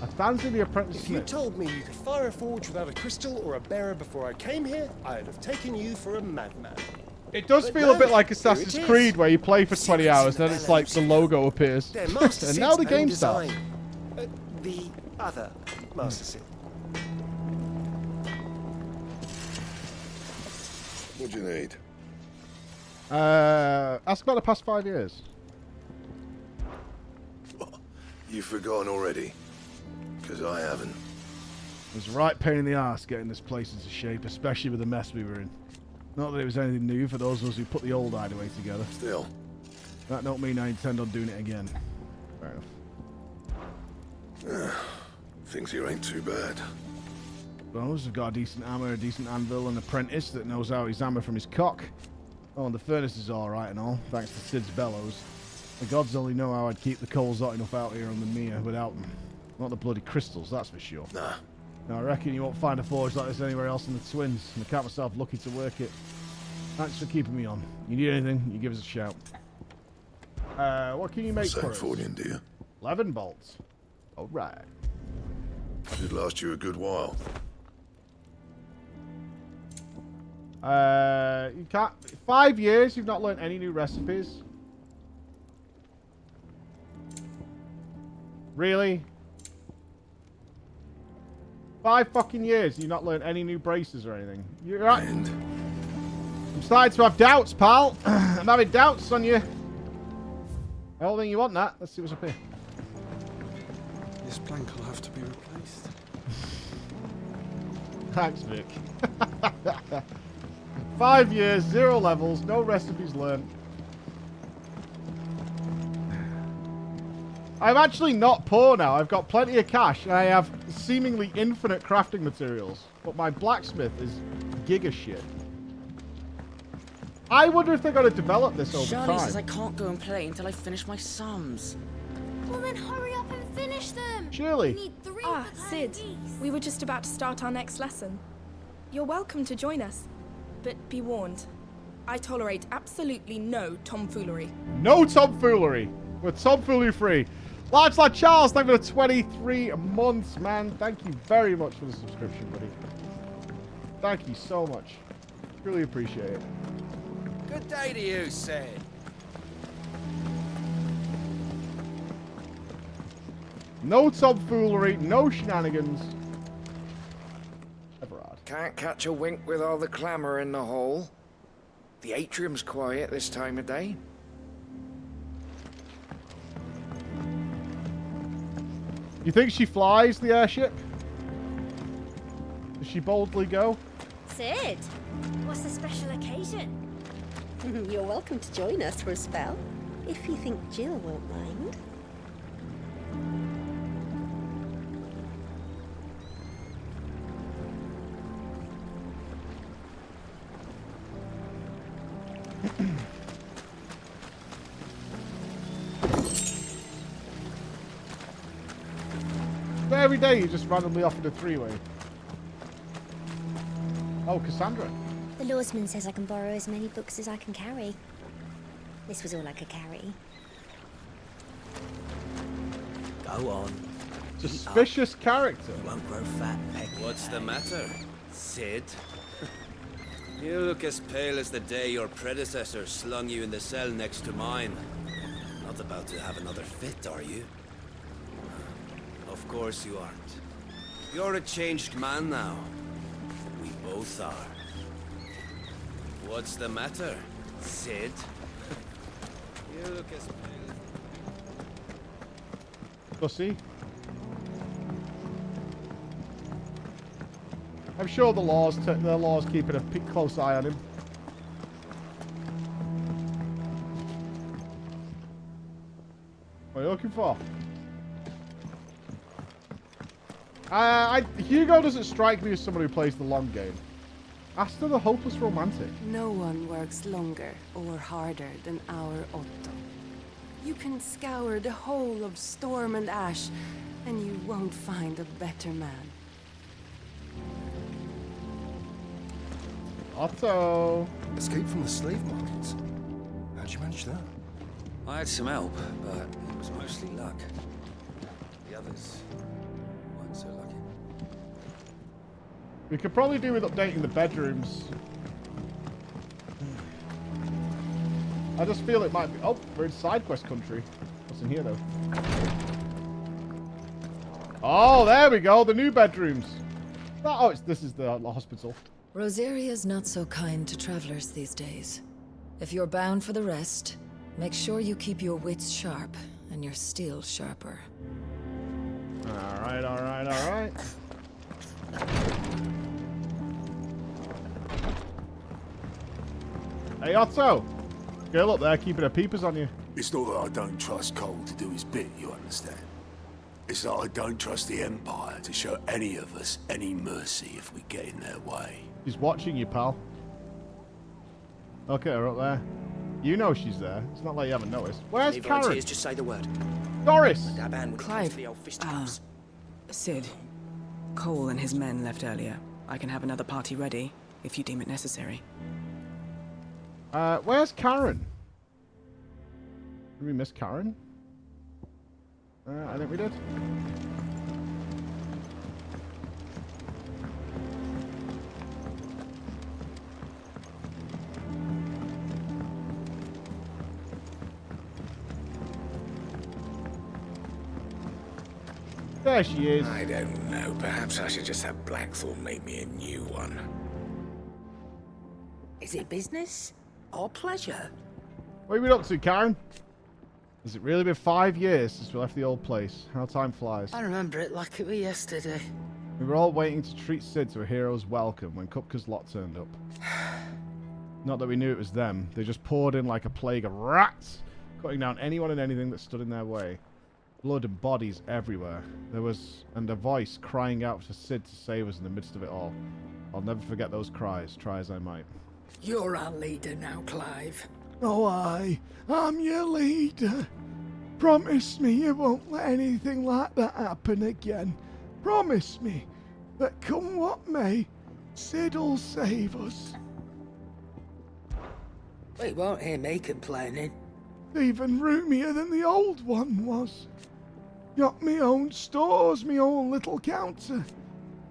Athanzi the Apprentice If you Smith. told me you could fire a forge without a crystal or a bearer before I came here, I'd have taken you for a madman. It does feel a bit like Assassin's Creed, where you play for 20 hours, then it's like the logo appears. And now the game starts. The other Master Sid. What do you need? Ask about the past 5 years. You've forgotten already? Because I haven't. It was a right pain in the ass getting this place into shape, especially with the mess we were in. Not that it was anything new for those of us who put the old Hideaway together. Still. That don't mean I intend on doing it again. Fair enough. Things here ain't too bad. Suppose we've got a decent hammer, a decent anvil, an apprentice that knows how he's hammer from his cock. Oh, and the furnace is alright and all, thanks to Sid's bellows. The gods only know how I'd keep the coals hot enough out here on the Mere without them. Not the bloody crystals, that's for sure. Nah. Now, I reckon you won't find a forge like this anywhere else in the Twins, and I count myself lucky to work it. Thanks for keeping me on. You need anything, you give us a shout. What can you make for us? Sancfordian, do you? 11 bolts. Alright. Should last you a good while. You can't... 5 years, you've not learned any new recipes. Really? 5 fucking years, you not learned any new braces or anything. You're right. I'm starting to have doubts, pal. I'm having doubts on you. I don't think you want that. Let's see what's up here. This plank will have to be replaced. Thanks, Vic. 5 years, 0 levels, no recipes learned. I'm actually not poor now. I've got plenty of cash, and I have seemingly infinite crafting materials. But my blacksmith is giga shit. I wonder if they're going to develop this over Shirley time. says I can't go and play until I finish my sums. Well, then hurry up and finish them. Shirley. We need 3 Ah, for Sid. We were just about to start our next lesson. You're welcome to join us, but be warned. I tolerate absolutely no tomfoolery. No tomfoolery. We're tomfoolery free. Large Lad Charles, thank you for the 23 months, man. Thank you very much for the subscription, buddy. Thank you so much. Really appreciate it. Good day to you, Sid. No tomfoolery, no shenanigans. Everard. Can't catch a wink with all the clamour in the hall. The atrium's quiet this time of day. You think she flies the airship? Does she boldly go? Sid, what's the special occasion? You're welcome to join us for a spell, if you think Jill won't mind. Every day you just randomly offered a 3-way. Oh, Cassandra. The lawsman says I can borrow as many books as I can carry. This was all I could carry. Go on. Suspicious character. Won't grow fat, Peck. What's the matter, Sid? You look as pale as the day your predecessor slung you in the cell next to mine. Not about to have another fit, are you? Of course you aren't. You're a changed man now. We both are. What's the matter, Sid? You look as pale. Pussy. I'm sure the law's keeping a close eye on him. What are you looking for? Hugo doesn't strike me as someone who plays the long game. Asta the hopeless romantic. No one works longer or harder than our Otto. You can scour the whole of Storm and Ash, and you won't find a better man. Otto. Escape from the slave markets. How'd you manage that? I had some help, but it was mostly luck. The others weren't so lucky. We could probably do with updating the bedrooms. I just feel it might be... Oh, we're in side quest country. What's in here, though? Oh, there we go. The new bedrooms. Oh, this is the hospital. Rosaria's not so kind to travelers these days. If you're bound for the rest, make sure you keep your wits sharp and your steel sharper. Alright, alright, alright. Hey, Otto. Girl up there keeping her peepers on you. It's not that I don't trust Cole to do his bit, you understand? It's that I don't trust the Empire to show any of us any mercy if we get in their way. She's watching you, pal. Look at her up there. You know she's there. It's not like you haven't noticed. Where's Any Karen? volunteers, just say the word. Doris! Clive, Sid. Cole and his men left earlier. I can have another party ready, if you deem it necessary. Where's Karen? Did we miss Karen? I think we did. There she is. I don't know. Perhaps I should just have Blackthorn make me a new one. Is it business or pleasure? What have you been up to, Karen? Has it really been 5 years since we left the old place? How time flies. I remember it like it was yesterday. We were all waiting to treat Sid to a hero's welcome when Kupka's lot turned up. Not that we knew it was them. They just poured in like a plague of rats, cutting down anyone and anything that stood in their way. Blood and bodies everywhere. There was a voice crying out for Sid to save us in the midst of it all. I'll never forget those cries, try as I might. You're our leader now, Clive. Oh, I'm your leader. Promise me you won't let anything like that happen again. Promise me that come what may, Sid'll save us. Well, you won't hear me complaining. Even roomier than the old one was. Got me own stores, me own little counter.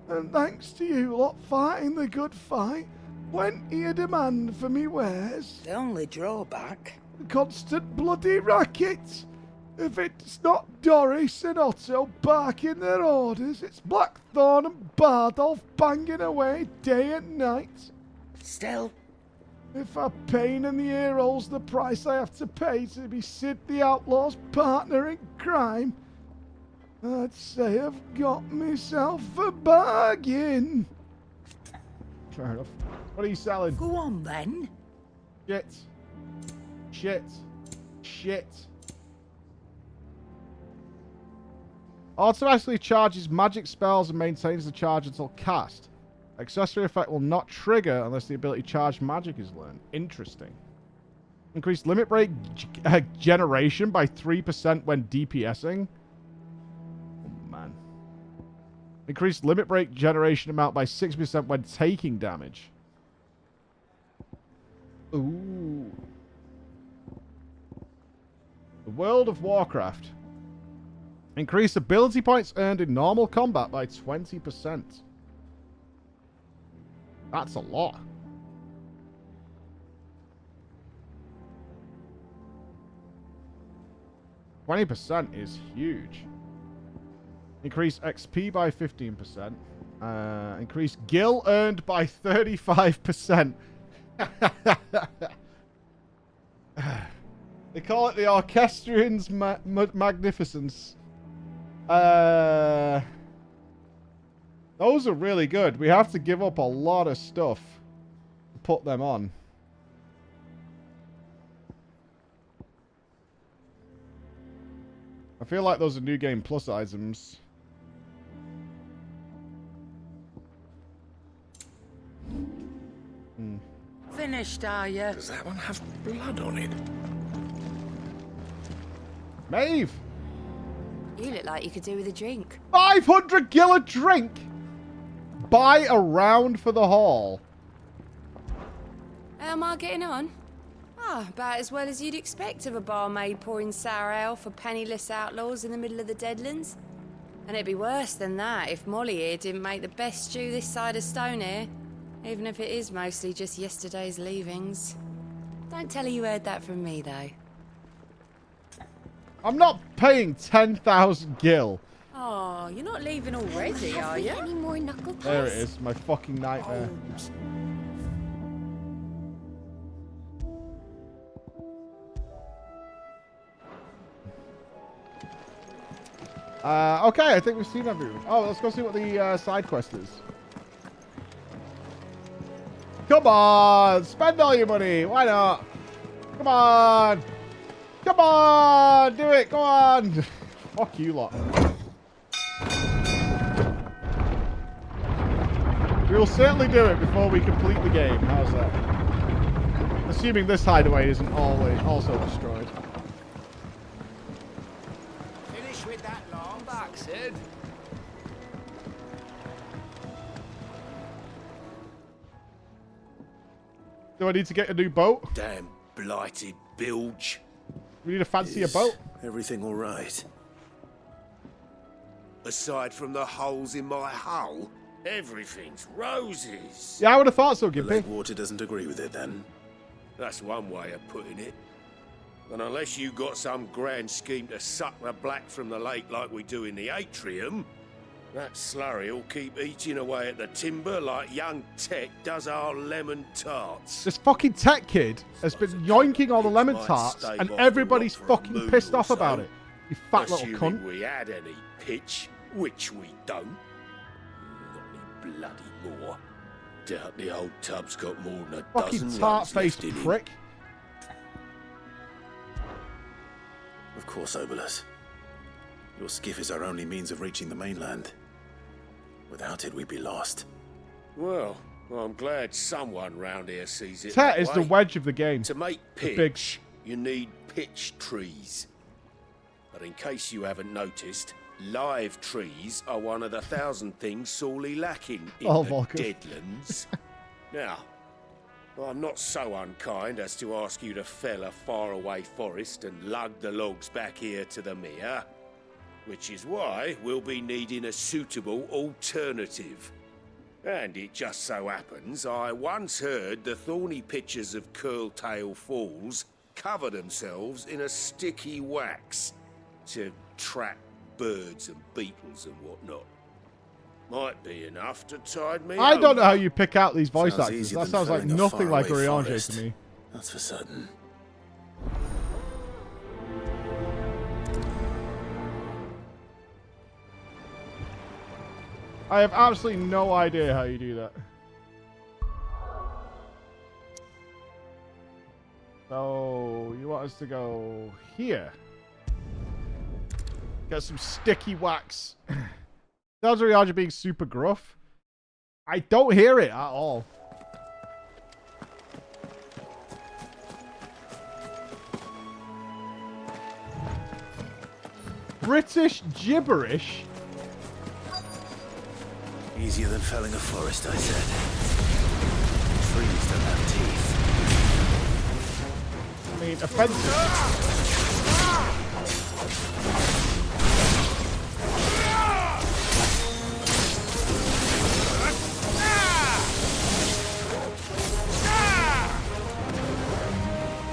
And thanks to you lot fighting the good fight, plenty of demand for me wares. The only drawback? The constant bloody racket. If it's not Doris and Otto barking their orders, it's Blackthorn and Bardolph banging away day and night. Still? If a pain in the ear rolls the price I have to pay to be Sid the Outlaw's partner in crime, I'd say I've got myself a bargain. Fair enough. What are you selling? Go on then. Shit. Shit. Shit. Automatically charges magic spells and maintains the charge until cast. Accessory effect will not trigger unless the ability charged magic is learned. Interesting. Increased limit break generation by 3% when DPSing. Oh, man. Increased limit break generation amount by 6% when taking damage. Ooh. The World of Warcraft. Increase ability points earned in normal combat by 20%. That's a lot. %20 is huge. Increase XP by 15%. Increase gil earned by 35%. They call it the Orchestrian's Magnificence. Those are really good. We have to give up a lot of stuff to put them on. I feel like those are New Game Plus items. Finished, are you? Does that one have blood on it? Maeve! You look like you could do with a drink. 500 gil a drink! Buy a round for the haul. How am I getting on? Ah, about as well as you'd expect of a barmaid pouring sour ale for penniless outlaws in the middle of the Deadlands. And it'd be worse than that if Molly here didn't make the best stew this side of Stone here. Even if it is mostly just yesterday's leavings. Don't tell her you heard that from me, though. I'm not paying 10,000 gil. Oh, you're not leaving already, are you? Any more knuckle There it is, my fucking nightmare. Okay, I think we've seen everyone. Oh, let's go see what the side quest is. Come on, spend all your money. Why not? Come on. Come on, do it. Go on. Fuck you lot. We will certainly do it before we complete the game. How's that? Assuming this hideaway isn't also destroyed. Finish with that long back, Sid. Do I need to get a new boat? Damn blighted bilge. We need a fancier boat. Everything all right? Aside from the holes in my hull, everything's roses. Yeah, I would have thought so, The Gimpy. lake water doesn't agree with it then. That's one way of putting it. And unless you got some grand scheme to suck the black from the lake like we do in the atrium, that slurry will keep eating away at the timber like young Tech does our lemon tarts. This fucking Tech kid has been yoinking all the lemon tarts, and everybody's fucking pissed off about it. You fat little Assuming cunt. we had any pitch, which we don't. Not any bloody more. Doubt the old tub's got more than a Fucking dozen tart-faced runs left in him. prick. Of course, Obolus. Your skiff is our only means of reaching the mainland. Without it, we'd be lost. Well, I'm glad someone round here sees it. Tet that is the way. wedge of the game. To make The pitch, you need pitch trees. But in case you haven't noticed, live trees are one of the 1,000 things sorely lacking in the Volker. Deadlands. Now, I'm not so unkind as to ask you to fell a faraway forest and lug the logs back here to the mere, which is why we'll be needing a suitable alternative. And it just so happens I once heard the thorny pitchers of Curltail Falls cover themselves in a sticky wax to trap birds and beetles and whatnot. Might be enough to tide me I don't over. know how you pick out these voice Sounds actors. easier That than sounds like felling a nothing like faraway Urianger forest. to me. That's for certain. I have absolutely no idea how you do that. So, you want us to go here. Get some sticky wax. Sounds Urianger being super gruff. I don't hear it at all. British gibberish? Easier than felling a forest, I said. Trees don't have teeth. I mean, offensive.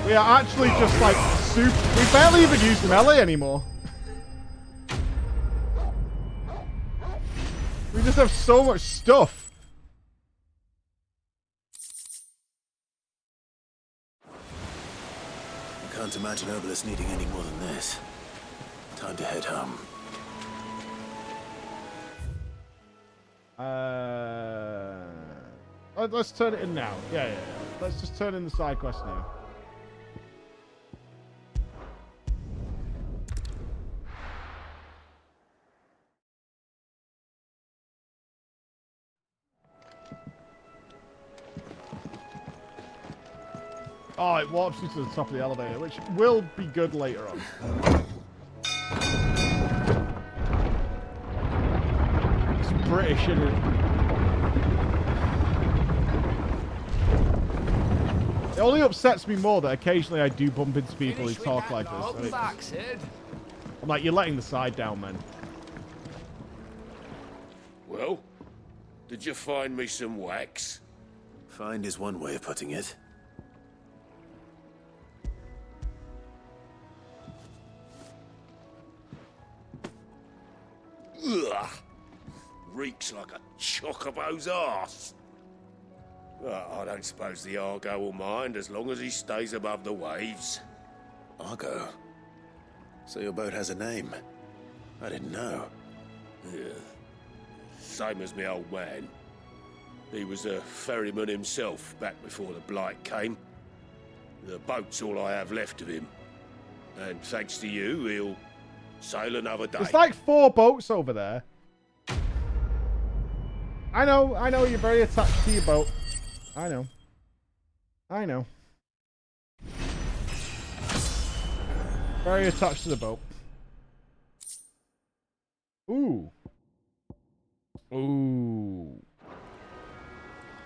We are actually just like super. We barely even use melee anymore. We just have so much stuff. I can't imagine Obolus needing any more than this. Time to head home. Let's turn it in now. Yeah. Let's just turn in the side quest now. Oh, it warps you to the top of the elevator, which will be good later on. It's British, isn't it? It only upsets me more that occasionally I do bump into people who talk like this. And I'm like, you're letting the side down, man. Well, did you find me some wax? Find is one way of putting it. Ugh! Reeks like a chocobo's arse. I don't suppose the Argo will mind as long as he stays above the waves. Argo? So your boat has a name? I didn't know. Yeah. Same as my old man. He was a ferryman himself back before the blight came. The boat's all I have left of him. And thanks to you, he'll sail another day. There's like 4 boats over there. I know, you're very attached to your boat. I know. Very attached to the boat. Ooh.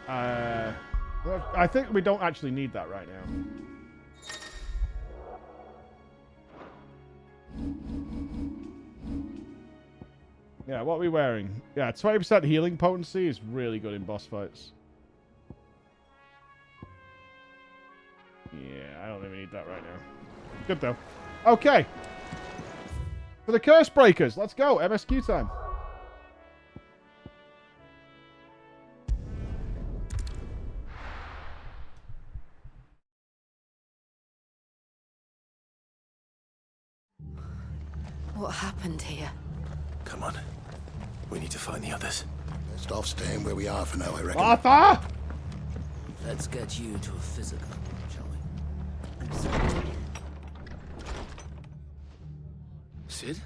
I think we don't actually need that right now. Yeah, what are we wearing? Yeah, 20% healing potency is really good in boss fights. Yeah, I don't think we need that right now. Good, though. Okay. For the Curse Breakers, let's go. MSQ time. What happened here? Come on. We need to find the others. Best off staying where we are for now, I reckon. Arthur! Let's get you to a physical, shall we? Sid?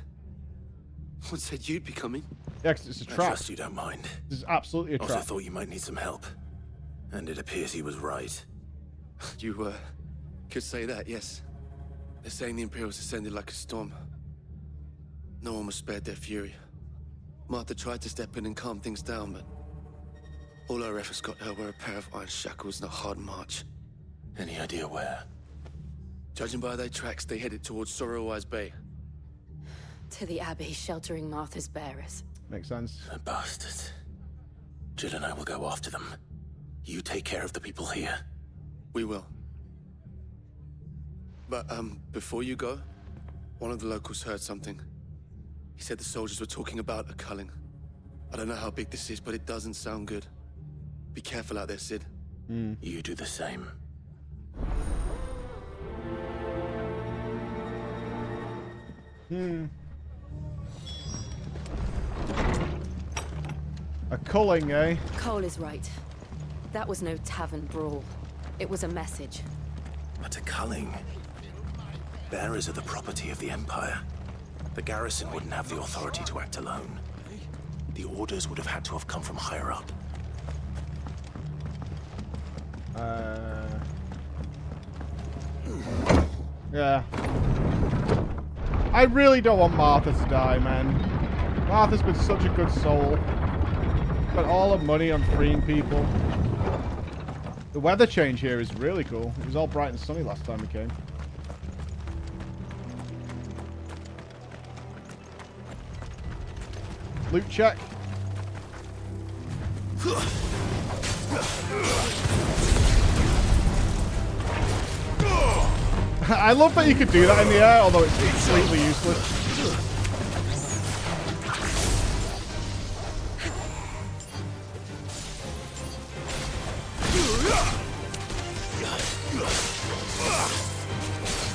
What said you'd be coming? Yeah, 'cause it's a I trap. trust you don't mind. This is absolutely a Also trap. thought you might need some help. And it appears he was right. You, could say that, yes. They're saying the Imperials ascended like a storm. No one was spared their fury. Martha tried to step in and calm things down, but all her efforts got her were a pair of iron shackles and a hard march. Any idea where? Judging by their tracks, they headed towards Sorrowwise Bay. To the Abbey sheltering Martha's bearers. Makes sense. The bastards. Jill and I will go after them. You take care of the people here. We will. But, before you go, one of the locals heard something. He said the soldiers were talking about a culling. I don't know how big this is, but it doesn't sound good. Be careful out there, Sid. You do the same. A culling, eh? Cole is right. That was no tavern brawl. It was a message. But a culling. Bearers are the property of the Empire. The garrison wouldn't have the authority to act alone. The orders would have had to have come from higher up. Yeah. I really don't want Martha to die, man. Martha's been such a good soul. Spent all her money on freeing people. The weather change here is really cool. It was all bright and sunny last time we came. Loot check. I love that you could do that in the air, although it's completely useless.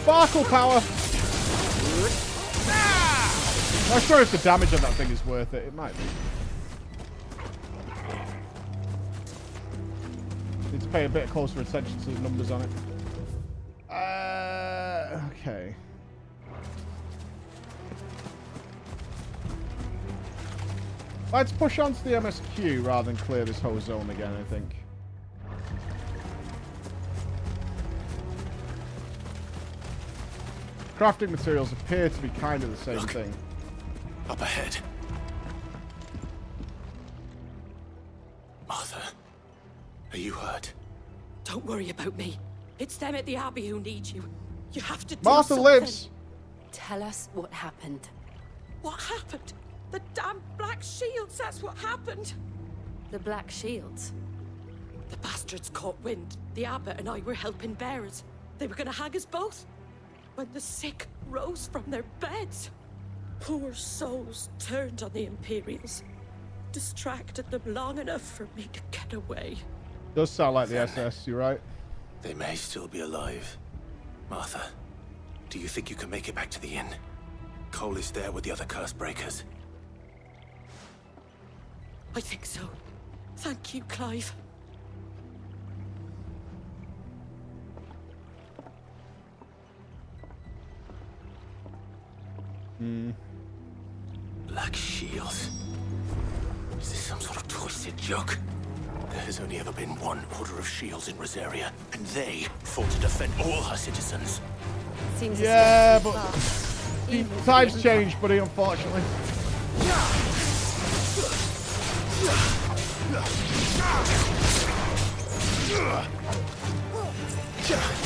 Sparkle power! I'm not sure if the damage on that thing is worth it. It might be. Need to pay a bit closer attention to the numbers on it. Okay. Let's push on to the MSQ rather than clear this whole zone again, I think. Crafting materials appear to be kind of the same thing. Up ahead. Martha, are you hurt? Don't worry about me. It's them at the Abbey who need you. You have to do Martha something. lives! Tell us what happened. What happened? The damn Black Shields, that's what happened. The Black Shields? The bastards caught wind. The Abbot and I were helping bearers. They were gonna hang us both. When the sick rose from their beds. Poor souls turned on the Imperials. Distracted them long enough for me to get away. Does sound like the SS, you're right. They may still be alive. Martha, do you think you can make it back to the inn? Cole is there with the other curse breakers. I think so. Thank you, Clive. Black Shields. Is this some sort of twisted joke? There has only ever been one Order of Shields in Rosaria, and they fought to defend all her citizens. Seems Yeah, but times change, buddy, unfortunately.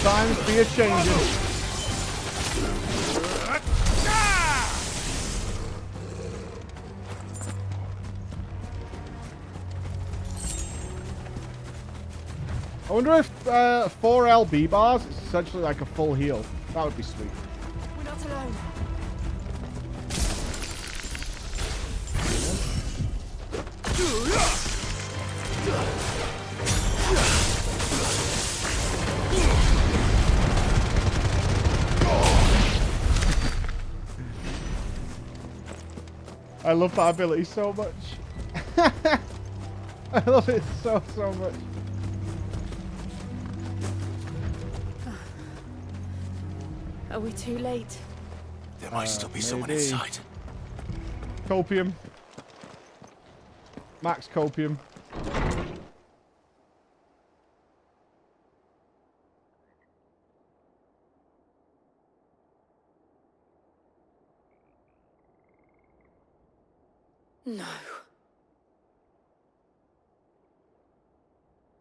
Times be a-changing. I wonder if 4 LB bars is essentially like a full heal. That would be sweet. We're not alone. I love that ability so much. I love it so much. Are we too late? There might still be someone maybe. inside. Copium. Max copium. No.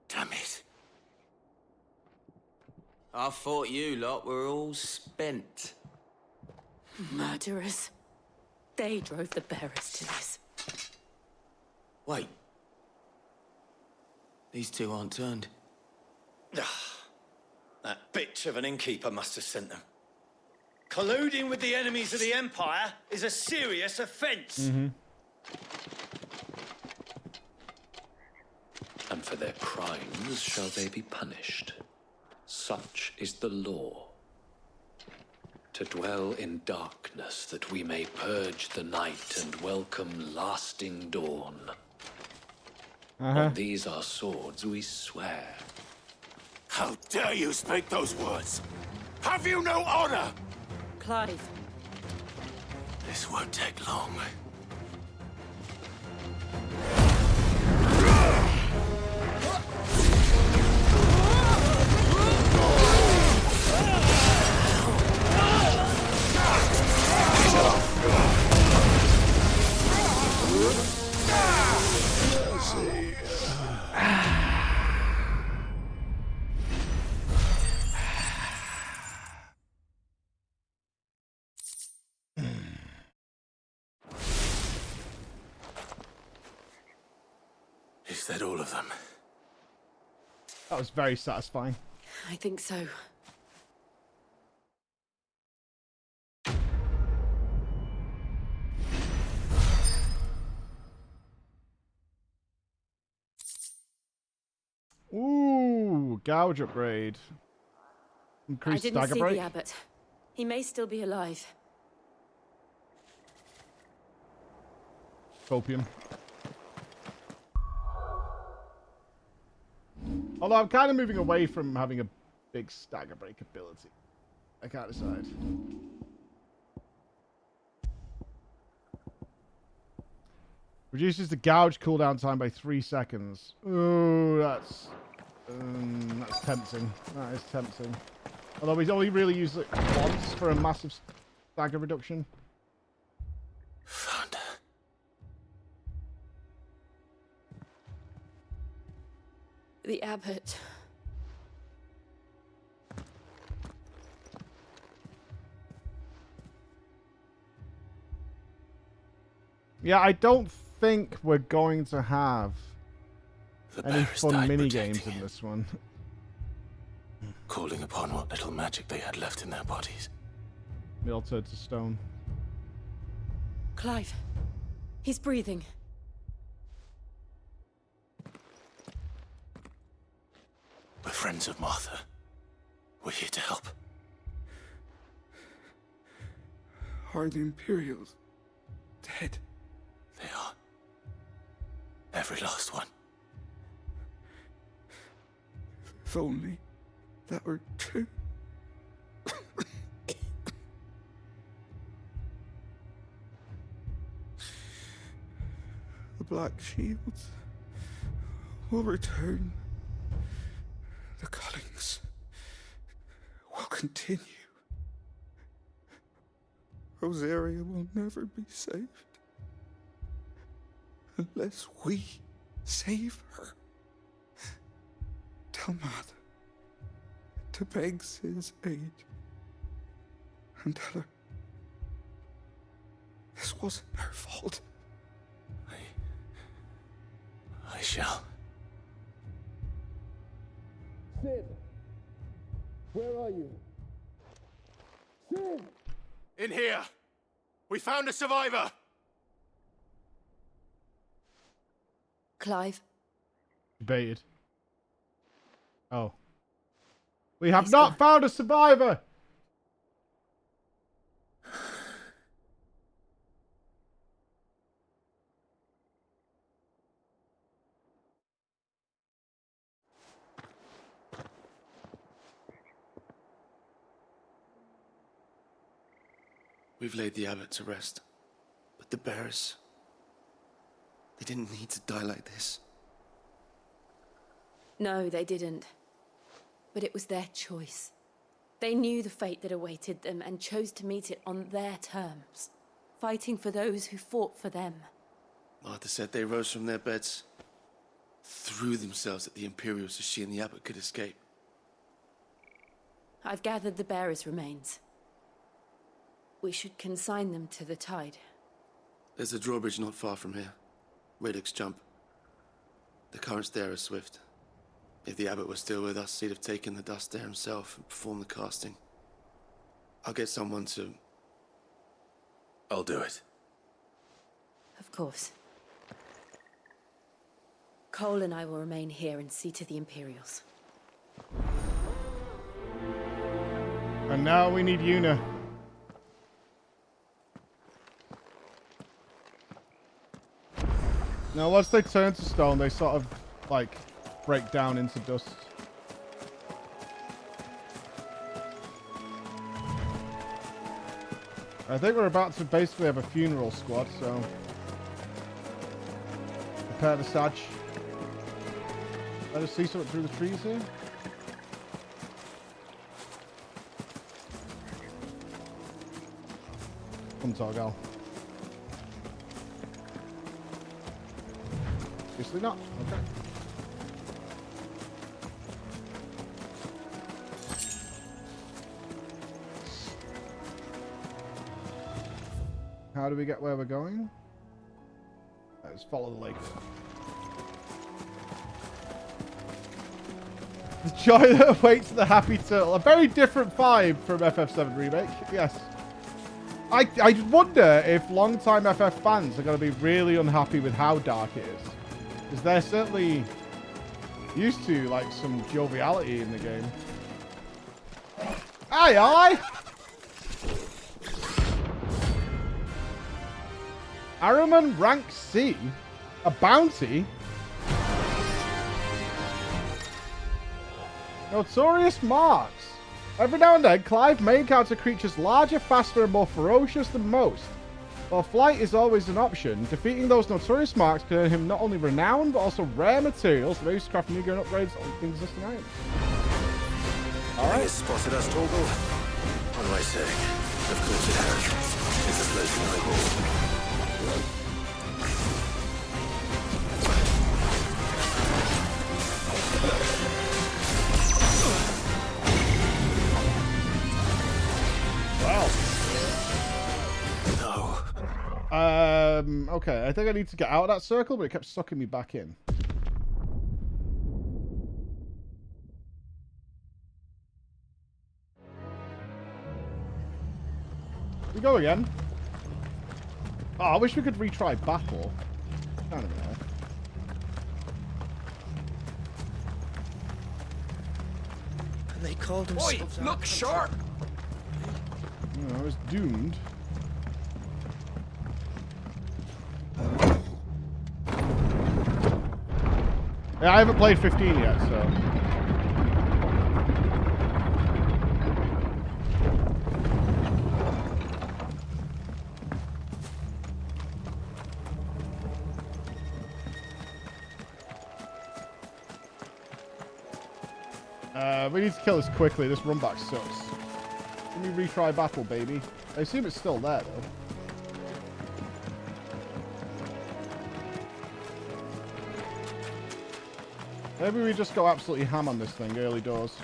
Damn it. I thought you lot were all spent. Murderers. They drove the bearers to this. Wait. These two aren't turned. That bitch of an innkeeper must have sent them. Colluding with the enemies of the Empire is a serious offense. And for their crimes shall they be punished. Such is the law. To dwell in darkness that we may purge the night and welcome lasting dawn. On these our swords we swear. How dare you speak those words? Have you no honor? Clive. This won't take long. Is that all of them? That was very satisfying. I think so. Ooh, gouge upgrade. I Increased didn't stagger see break. the abbot. He may still be alive. Copium. Although I'm kind of moving away from having a big stagger break ability. I can't decide. Reduces the gouge cooldown time by 3 seconds. Ooh, that's tempting. That is tempting. Although he's only really used it once for a massive stagger reduction. Found her. The abbot. Yeah, I don't think we're going to have any bearers fun died mini protecting games in this one. Calling upon what little magic they had left in their bodies. They all turned to stone. Clive. He's breathing. We're friends of Martha. We're here to help. Are the Imperials dead? They are. Every last one. If only that were true. The Black Shields will return. The cuttings will continue. Rosaria will never be saved unless we save her. Tell Matt to beg Sid's aid and tell her this wasn't her fault. I shall. Sid! Where are you? Sid! In here! We found a survivor! Clive? Baited. Oh. We have not found a survivor! We've laid the abbot to rest. But the bearers... they didn't need to die like this. No, they didn't. But it was their choice. They knew the fate that awaited them and chose to meet it on their terms, fighting for those who fought for them. Martha said they rose from their beds, threw themselves at the Imperials so she and the abbot could escape. I've gathered the bearers' remains. We should consign them to the tide. There's a drawbridge not far from here. Radix jump. The currents there are swift. If the abbot was still with us, he'd have taken the dust there himself and performed the casting. I'll get someone to... I'll do it. Of course. Cole and I will remain here and see to the Imperials. And now we need Una. Now, once they turn to stone, they sort of, like, break down into dust. I think we're about to basically have a funeral squad, so... prepare the Sag. Let us see something through the trees here. Come, Torgal. Obviously not. Okay. How do we get where we're going? Let's follow the lake. The joy that awaits the happy turtle. A very different vibe from FF7 Remake. Yes. I wonder if long-time FF fans are going to be really unhappy with how dark it is. Because they're certainly used to, like, some joviality in the game. Aye, aye! Araman rank C? A bounty? Notorious marks. Every now and then, Clive may encounter creatures larger, faster, and more ferocious than most. While flight is always an option, defeating those notorious marks can earn him not only renown, but also rare materials that use to craft new gear and upgrades on existing items. Alright. Has spotted us, Torgal? What do I say? Of course it has. It's a floating eyeball. Okay, I think I need to get out of that circle, but it kept sucking me back in. We go again. Oh, I wish we could retry battle. Kind of there. And they called themselves... Oi, look sharp! I was doomed. Yeah, I haven't played 15 yet, so... we need to kill this quickly. This run back sucks. Let me retry battle, baby. I assume it's still there, though. Maybe we just go absolutely ham on this thing early doors.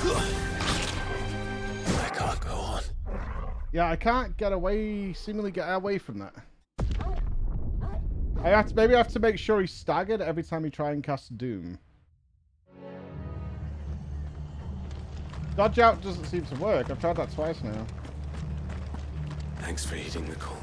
I can't go on. Yeah, I can't get away, seemingly get away from that. I have to, maybe I have to make sure he's staggered every time you try and cast Doom. Dodge out doesn't seem to work. I've tried that twice now. Thanks for heeding the call.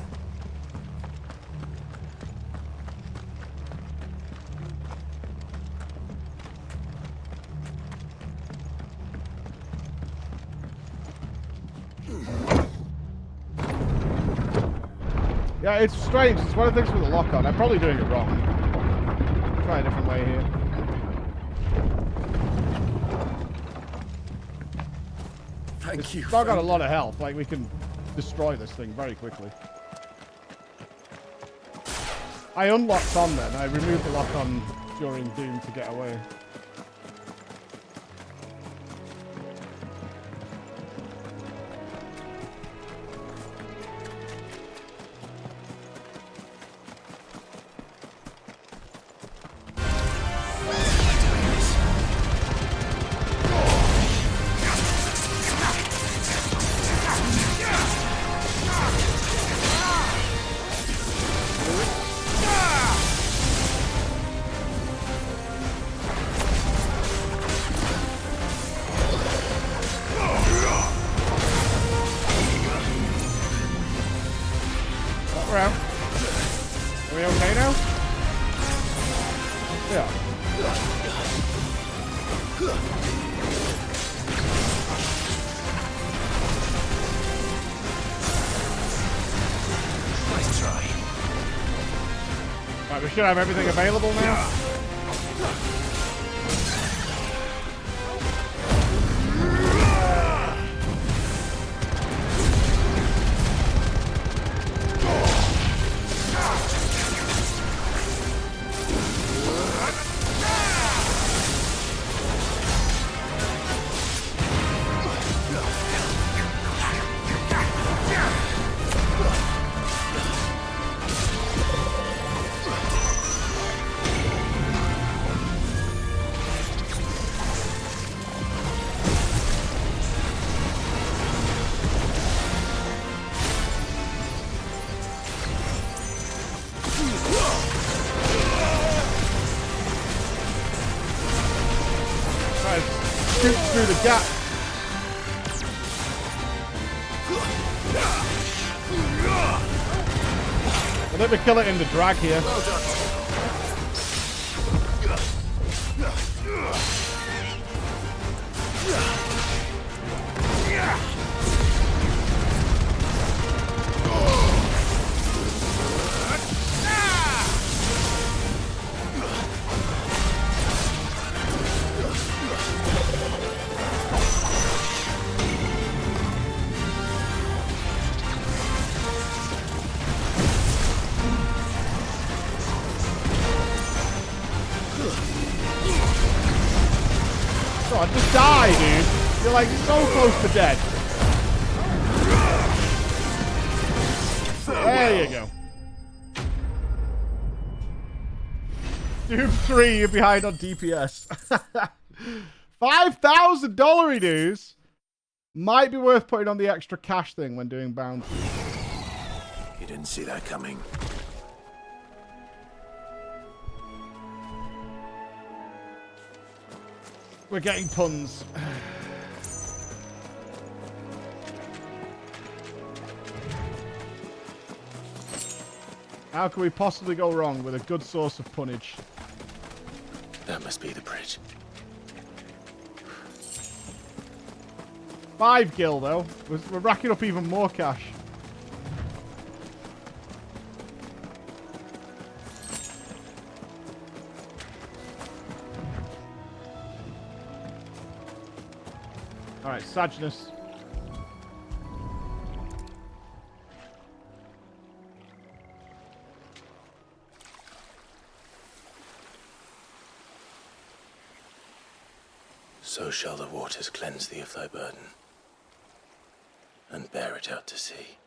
Yeah, it's strange. It's one of the things with the lock-on. I'm probably doing it wrong. Try a different way here. Thank you. It's not got a lot of health. Like, we can destroy this thing very quickly. I unlocked on then. I removed the lock-on during Doom to get away. Should have everything available now. Through the gap. I think we kill it in the drag here. God, just die, dude. You're like so close to dead. There you go. Doom 3, you're behind on DPS. $5,000 dues. Might be worth putting on the extra cash thing when doing bounty. You didn't see that coming. We're getting puns. How can we possibly go wrong with a good source of punnage? That must be the bridge. 5 gil though. We're racking up even more cash. Alright, Sadness. So shall the waters cleanse thee of thy burden, and bear it out to sea.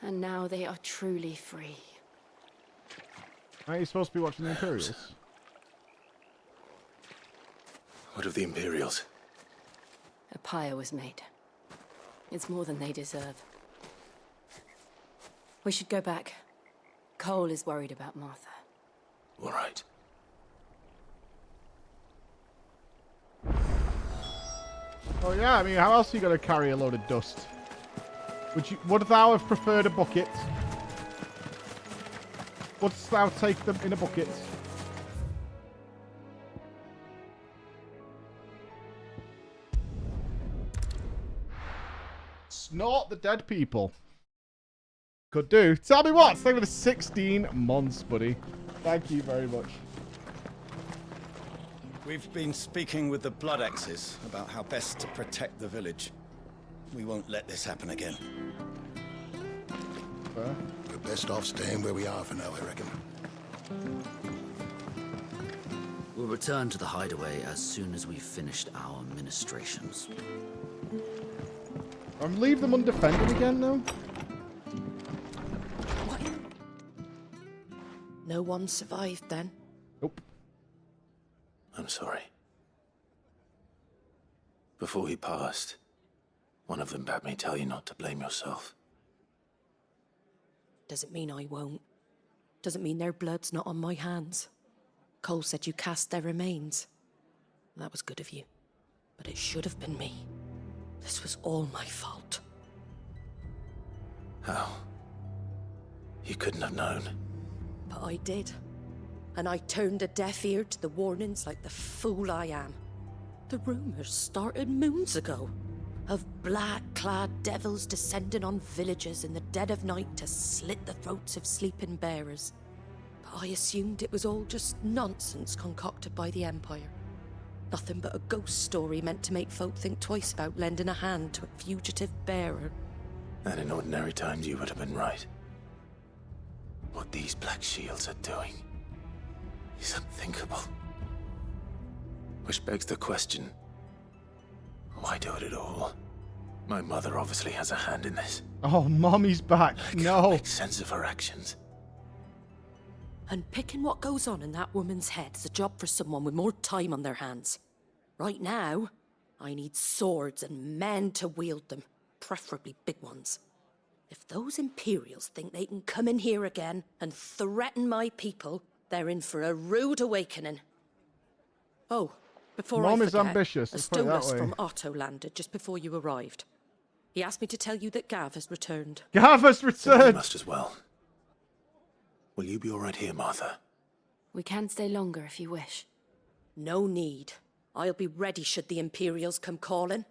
And now they are truly free. Aren't you supposed to be watching the Imperials? What of the Imperials? A pyre was made. It's more than they deserve. We should go back. Cole is worried about Martha. All right. Oh yeah, I mean, how else are you going to carry a load of dust? Would thou have preferred a bucket? Wouldst thou take them in a bucket? Snort the dead people. Could do. Tell me what. Thank you for the 16 months, buddy. Thank you very much. We've been speaking with the Blood Axes about how best to protect the village. We won't let this happen again. We're best off staying where we are for now, I reckon. We'll return to the Hideaway as soon as we've finished our ministrations. Leave them undefended again, though? What? No one survived, then? Nope. I'm sorry. Before he passed, one of them bade me tell you not to blame yourself. Doesn't mean I won't. Doesn't mean their blood's not on my hands. Cole said you cast their remains. That was good of you. But it should have been me. This was all my fault. How? You couldn't have known. But I did. And I turned a deaf ear to the warnings like the fool I am. The rumors started moons ago. Of black-clad devils descending on villages in the dead of night to slit the throats of sleeping bearers. But I assumed it was all just nonsense concocted by the Empire. Nothing but a ghost story meant to make folk think twice about lending a hand to a fugitive bearer. And in ordinary times you would have been right. What these Black Shields are doing is unthinkable. Which begs the question, why do it at all? My mother obviously has a hand in this. Oh, Mommy's back. No. Make sense of her actions. And picking what goes on in that woman's head is a job for someone with more time on their hands. Right now, I need swords and men to wield them, preferably big ones. If those Imperials think they can come in here again and threaten my people, they're in for a rude awakening. Oh, before Mom I is forget, ambitious. a Let's put it that Stolas way. from Otto landed just before you arrived. He asked me to tell you that Gav has returned. Gav has returned! You must as well. Will you be all right here, Martha? We can stay longer if you wish. No need. I'll be ready should the Imperials come calling.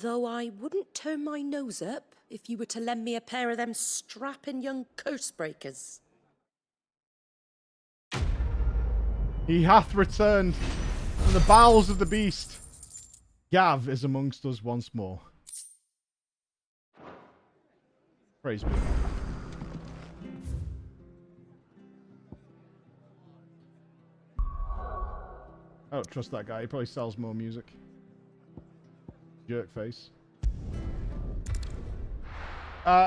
Though I wouldn't turn my nose up if you were to lend me a pair of them strapping young curse breakers. He hath returned from the bowels of the beast. Gav is amongst us once more. Praise be. I don't trust that guy. He probably sells more music. Jerk face.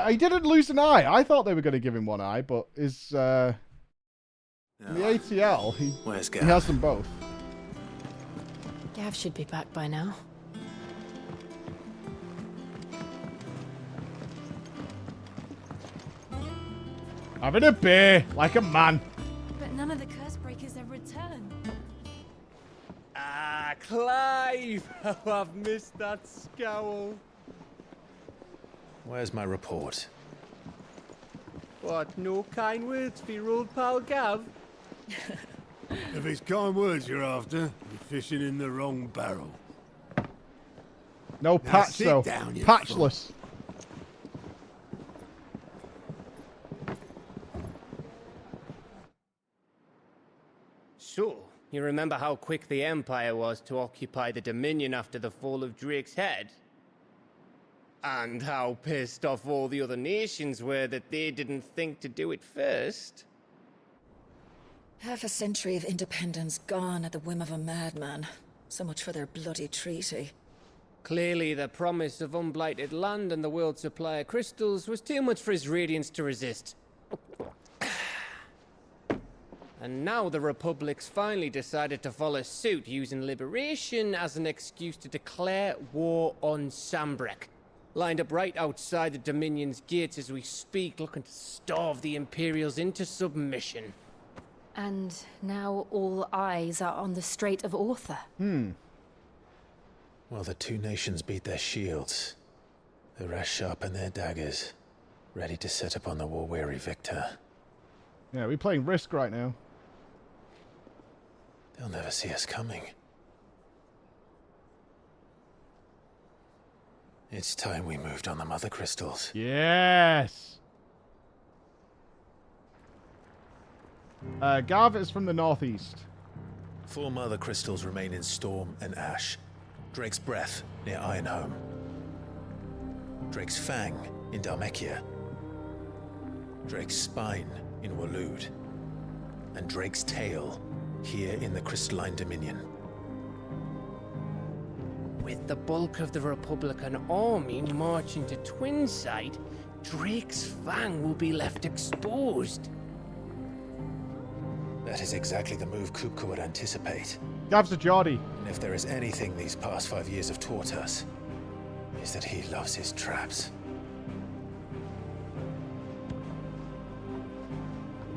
He didn't lose an eye. I thought they were going to give him one eye, but is in the ATL, he has them both. Gav should be back by now. Having a beer, like a man. But none of the curse breakers have returned. Ah, Clive! How I've missed that scowl. Where's my report? What, no kind words for your old pal Gav? If it's kind words you're after, you're fishing in the wrong barrel. No Now patch sit though. down, you Patchless. So, you remember how quick the Empire was to occupy the Dominion after the fall of Drake's head? And how pissed off all the other nations were that they didn't think to do it first? Half a century of independence gone at the whim of a madman. So much for their bloody treaty. Clearly, the promise of unblighted land and the world's supply of crystals was too much for his radiance to resist. And now the Republic's finally decided to follow suit, using liberation as an excuse to declare war on Sanbreque. Lined up right outside the Dominion's gates as we speak, looking to starve the Imperials into submission. And now all eyes are on the Strait of Author. Well, the two nations beat their shields. The rest sharpen their daggers, ready to set upon the war-weary victor. Yeah, we're playing Risk right now. They'll never see us coming. It's time we moved on the Mother Crystals. Yes! Garv is from the northeast. 4 Mother Crystals remain in Storm and Ash. Drake's Breath near Ironhome. Drake's Fang in Dhalmekia. Drake's Spine in Waloed. And Drake's Tail here in the Crystalline Dominion. With the bulk of the Republican army marching to Twinside, Drake's Fang will be left exposed. That is exactly the move Kupka would anticipate. Gav's a Geordie. And if there is anything these past 5 years have taught us, is that he loves his traps.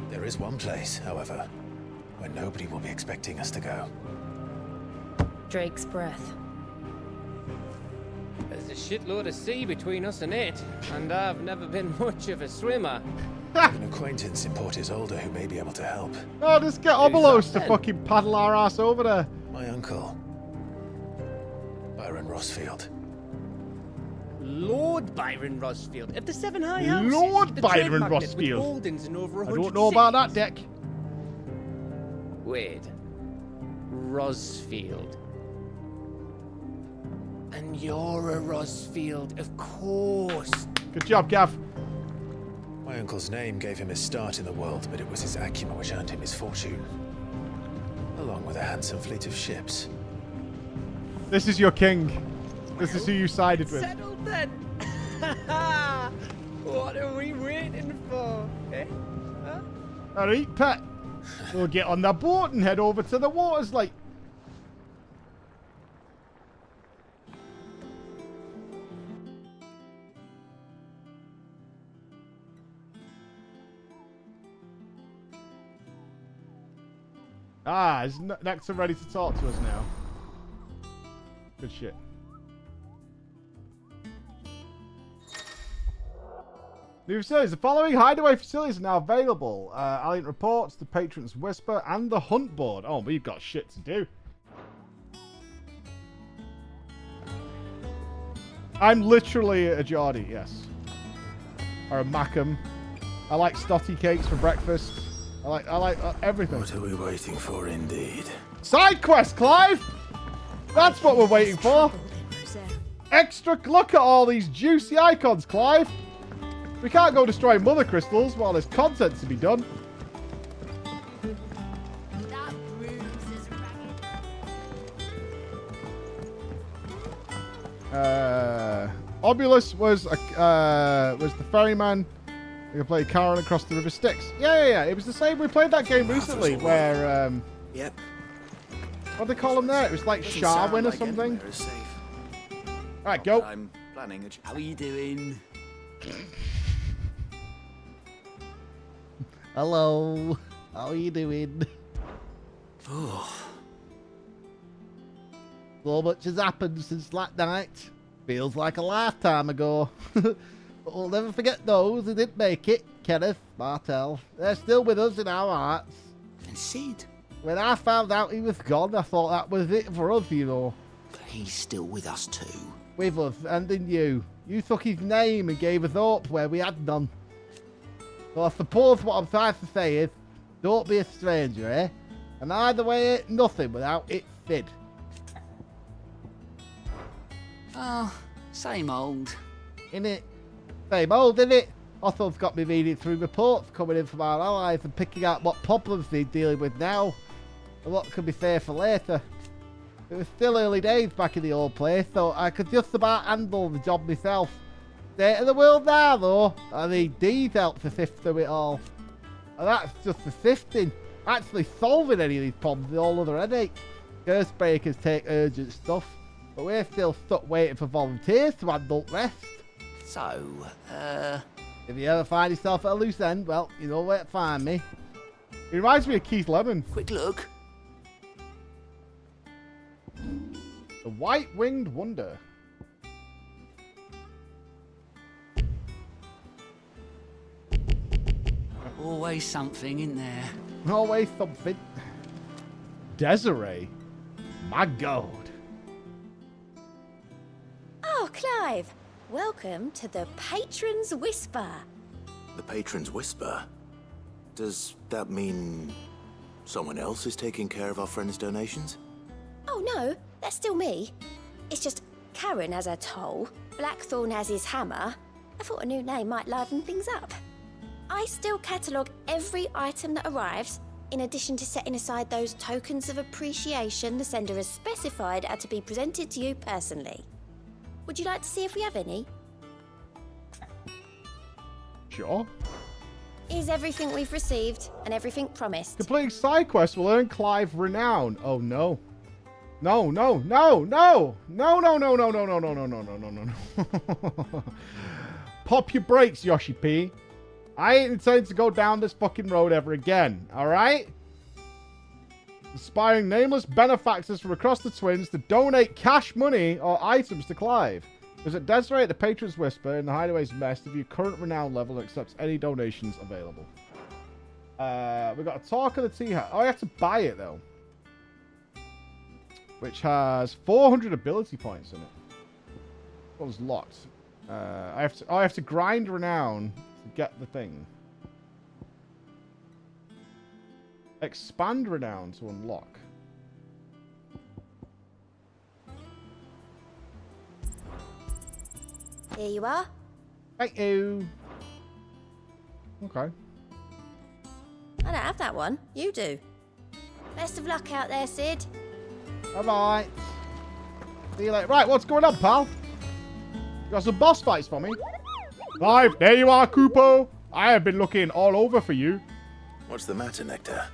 There is one place, however, where nobody will be expecting us to go. Drake's Breath. There's a shitload of sea between us and it, and I've never been much of a swimmer. I have an acquaintance in Port Isolde who may be able to help. Oh, just get Obolos to fucking paddle our ass over there. My uncle, Byron Rossfield. Lord Byron Rossfield of the Seven High Houses. Lord the Byron trade magnate Rossfield. With holdings in over I 100 don't know about that cities. deck. Wait. Rossfield. And you're a Rossfield, of course. Good job, Gav. My uncle's name gave him his start in the world, but it was his acumen which earned him his fortune. Along with a handsome fleet of ships. This is your king. This is who you sided with. Settled then. What are we waiting for? Eh? Huh? Alright, Pet. We'll get on the boat and head over to the waters like. Ah, is Nexa ready to talk to us now? Good shit. New facilities. The following hideaway facilities are now available. Alliant Reports, the Patron's Whisper, and the Hunt Board. Oh, we've got shit to do. I'm literally a Geordie, yes. Or a Mackham. I like stotty cakes for breakfast. I like everything. What are we waiting for, indeed? Side quest, Clive! That's what we're waiting for. Extra look at all these juicy icons, Clive. We can't go destroy Mother Crystals while there's content to be done. Obulus was the ferryman who played Karen across the River Styx. Yeah. It was the same. We played that game recently where Yep. what do they call him there? It was like Sharwin or something. Alright, go. I'm planning a... How are you doing? Hello. How are you doing? Oh. So much has happened since that night. Feels like a lifetime ago. But we'll never forget those who didn't make it. Kenneth, Martel. They're still with us in our hearts. And Sid? When I found out he was gone, I thought that was it for us, you know. But he's still with us too. With us, and in you. You took his name and gave us hope where we had none. So I suppose what I'm trying to say is, don't be a stranger, eh? And either way, ain't nothing without its Sid. Oh, same old. Innit? Same old, innit? Otto's got me reading through reports coming in from our allies and picking out what problems they're dealing with now. And what could be fair for later. It was still early days back in the old place, so I could just about handle the job myself. State of the world now, though, I need Dee's help to sift through it all. And that's just the sifting. actually solving any of these problems is all other headache. Cursebreakers take urgent stuff, but we're still stuck waiting for volunteers to handle the rest. So, if you ever find yourself at a loose end, well, you know where to find me. It reminds me of Keith Lemon. Quick look. The White-Winged Wonder. Always something in there. Always something. Desiree. My God. Oh, Clive. Welcome to the Patron's Whisper. The Patron's Whisper? Does that mean someone else is taking care of our friends' donations? Oh no, that's still me. It's just Karen has her toll, Blackthorn has his hammer. I thought a new name might liven things up. I still catalogue every item that arrives, in addition to setting aside those tokens of appreciation the sender has specified are to be presented to you personally. Would you like to see if we have any? Sure. Here's everything we've received and everything promised. Completing side quests will earn Clive renown. Oh no. No, no, no, no! No, no, no, no, no, no, no, no, no, no, no, no, no. Pop your brakes, Yoshi P. I ain't intending to go down this fucking road ever again, alright? Inspiring nameless benefactors from across the Twins to donate cash money or items to Clive. Visit Desiree at the Patron's Whisper in the Hideaway's mess to view current renown level and accepts any donations available. We got a Talk of the Tea Hat. Oh, I have to buy it though. Which has 400 ability points in it. That one's locked. I have to grind renown to get the thing. Expand renown to unlock. Here you are. Thank you. Okay. I don't have that one. You do. Best of luck out there, Sid. Bye-bye. See you later. Right, what's going on, pal? You got some boss fights for me? Clive, there you are, Kupo. I have been looking all over for you. What's the matter, Nectar?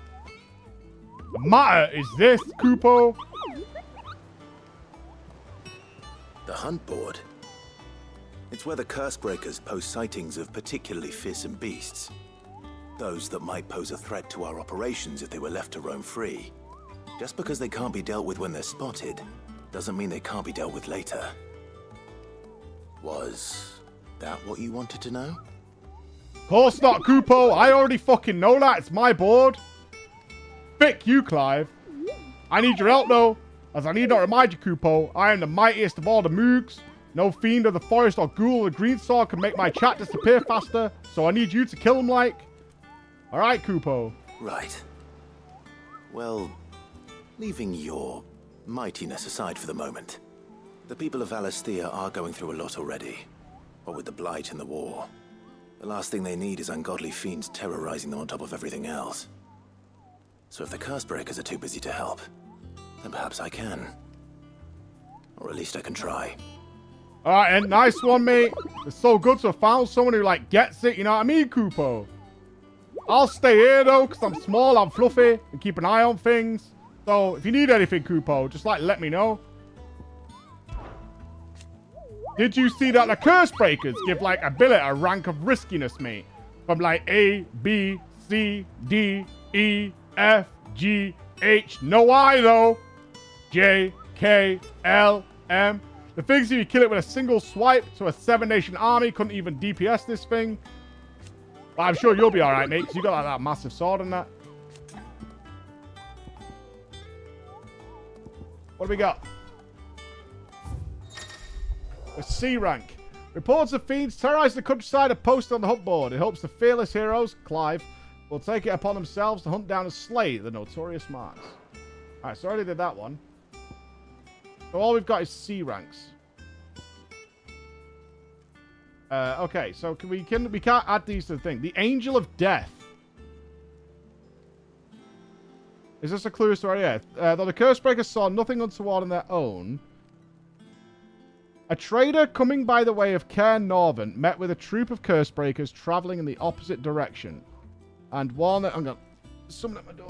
The matter is this, Kupo. The hunt board. It's where the Cursebreakers post sightings of particularly fearsome beasts. Those that might pose a threat to our operations if they were left to roam free. Just because they can't be dealt with when they're spotted, doesn't mean they can't be dealt with later. Was that what you wanted to know? Of course not, Kupo. I already fucking know that. It's my board. Fick you, Clive. I need your help, though. As I need to remind you, Kupo, I am the mightiest of all the Moogs. No fiend of the forest or ghoul of the green sword can make my chat disappear faster, so I need you to kill him like. Alright, Kupo. Right. Well, leaving your mightiness aside for the moment, the people of Valisthea are going through a lot already. What with the Blight and the war, the last thing they need is ungodly fiends terrorizing them on top of everything else. So if the Cursebreakers are too busy to help, then perhaps I can. Or at least I can try. Alright, and nice one, mate. It's so good to have found someone who, like, gets it, you know what I mean, Kupo? I'll stay here, though, because I'm small, I'm fluffy, and keep an eye on things. So, if you need anything, Kupo, just, like, let me know. Did you see that the Cursebreakers give, like, a billet a rank of riskiness, mate? From, like, A, B, C, D, E, F, G, H, no I, though. J, K, L, M. The things if you kill it with a single swipe to a 7-nation army couldn't even DPS this thing. But I'm sure you'll be alright, mate, because you got like, that massive sword and that. What do we got? A C rank. Reports of fiends terrorize the countryside are posted on the hunt board. It hopes the fearless heroes, Clive, will take it upon themselves to hunt down and slay the notorious marks. Alright, so I already did that one. So all we've got is C ranks. Okay, so we can't add these to the thing. The Angel of Death. Is this a clue story? Yeah. Though the Cursebreakers saw nothing untoward on their own, a trader coming by the way of Cairn Northern met with a troop of Cursebreakers traveling in the opposite direction, and warned that I'm gonna summon at my door.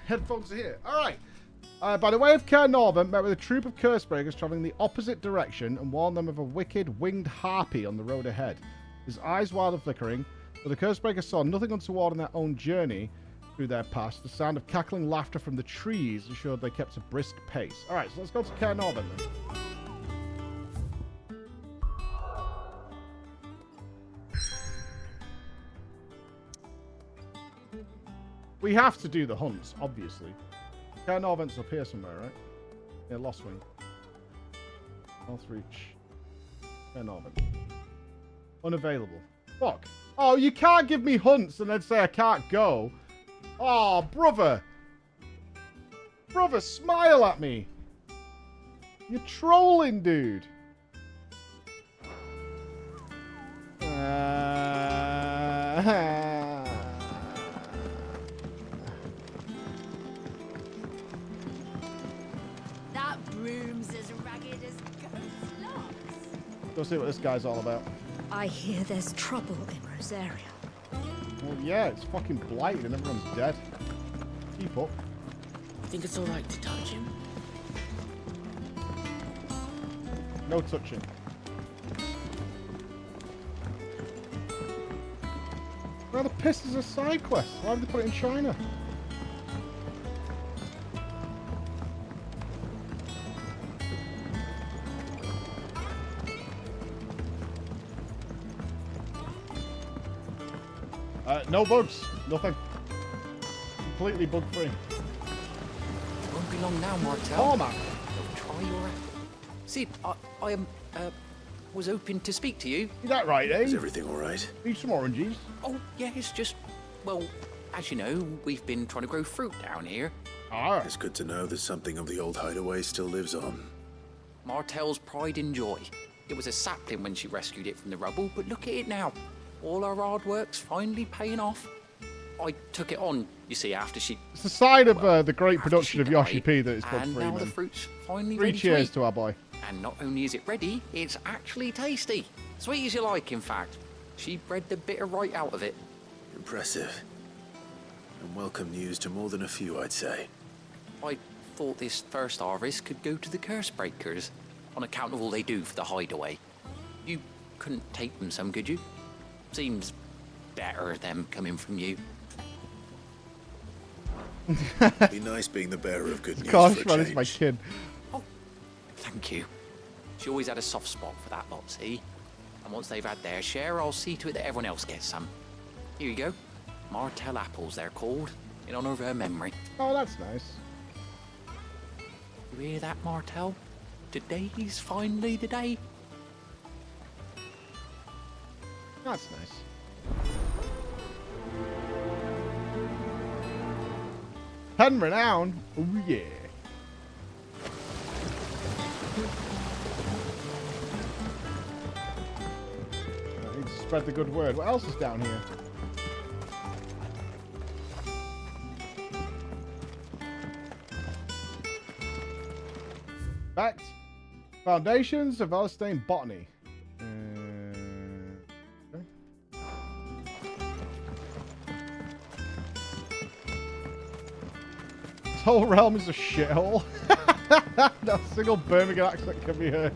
Headphones are here. All right. By the way of Caer Northern, met with a troop of Cursebreakers traveling the opposite direction and warned them of a wicked winged harpy on the road ahead. His eyes wild and flickering, but the Cursebreakers saw nothing untoward on their own journey through their pass. The sound of cackling laughter from the trees assured they kept a brisk pace. All right, so let's go to Caer Northern then. We have to do the hunts, obviously. Caer Northern's up here somewhere, right? Yeah, Lost Wing. North Reach. Caer Northern. Unavailable. Fuck. Oh, you can't give me hunts and then say I can't go. Oh, brother. Brother, smile at me. You're trolling, dude. That broom's as ragged as ghost locks. Go see what this guy's all about. I hear there's trouble in Rosaria. Well, yeah, it's fucking blighted and everyone's dead. Keep up. I think it's alright to touch him. No touching. Where the piss is a side quest? Why have they put it in China? No bugs. Nothing. Completely bug-free. Won't be long now, Martel. Oh, man. Try your... Sid, I was hoping to speak to you. Is that right, eh? Is everything all right? Need some oranges? Oh, yeah, it's just... Well, as you know, we've been trying to grow fruit down here. It's good to know that something of the old Hideaway still lives on. Martel's pride and joy. It was a sapling when she rescued it from the rubble, but look at it now. All our hard work's finally paying off. I took it on, you see, after she... It's a sign of the great production of Yoshi P that is and bug-free, now the man. fruit's finally 3 ready cheers to to our boy. And not only is it ready, it's actually tasty. Sweet as you like, in fact. She bred the bitter right out of it. Impressive. And welcome news to more than a few, I'd say. I thought this first harvest could go to the Cursebreakers, on account of all they do for the Hideaway. You couldn't take them some, could you? Seems better them coming from you. Be nice being the bearer of good news. Gosh, for a man, it's change. my kid. Thank you. She always had a soft spot for that lot, see? And once they've had their share, I'll see to it that everyone else gets some. Here you go. Martel apples, they're called, in honor of her memory. Oh, that's nice. You hear that, Martel? Today's finally the day. That's nice. Pen renown. Oh, yeah. I need to spread the good word. What else is down here? Fact. Foundations of Elstane Botany. Okay. This whole realm is a shithole. Not a single Birmingham accent can be heard.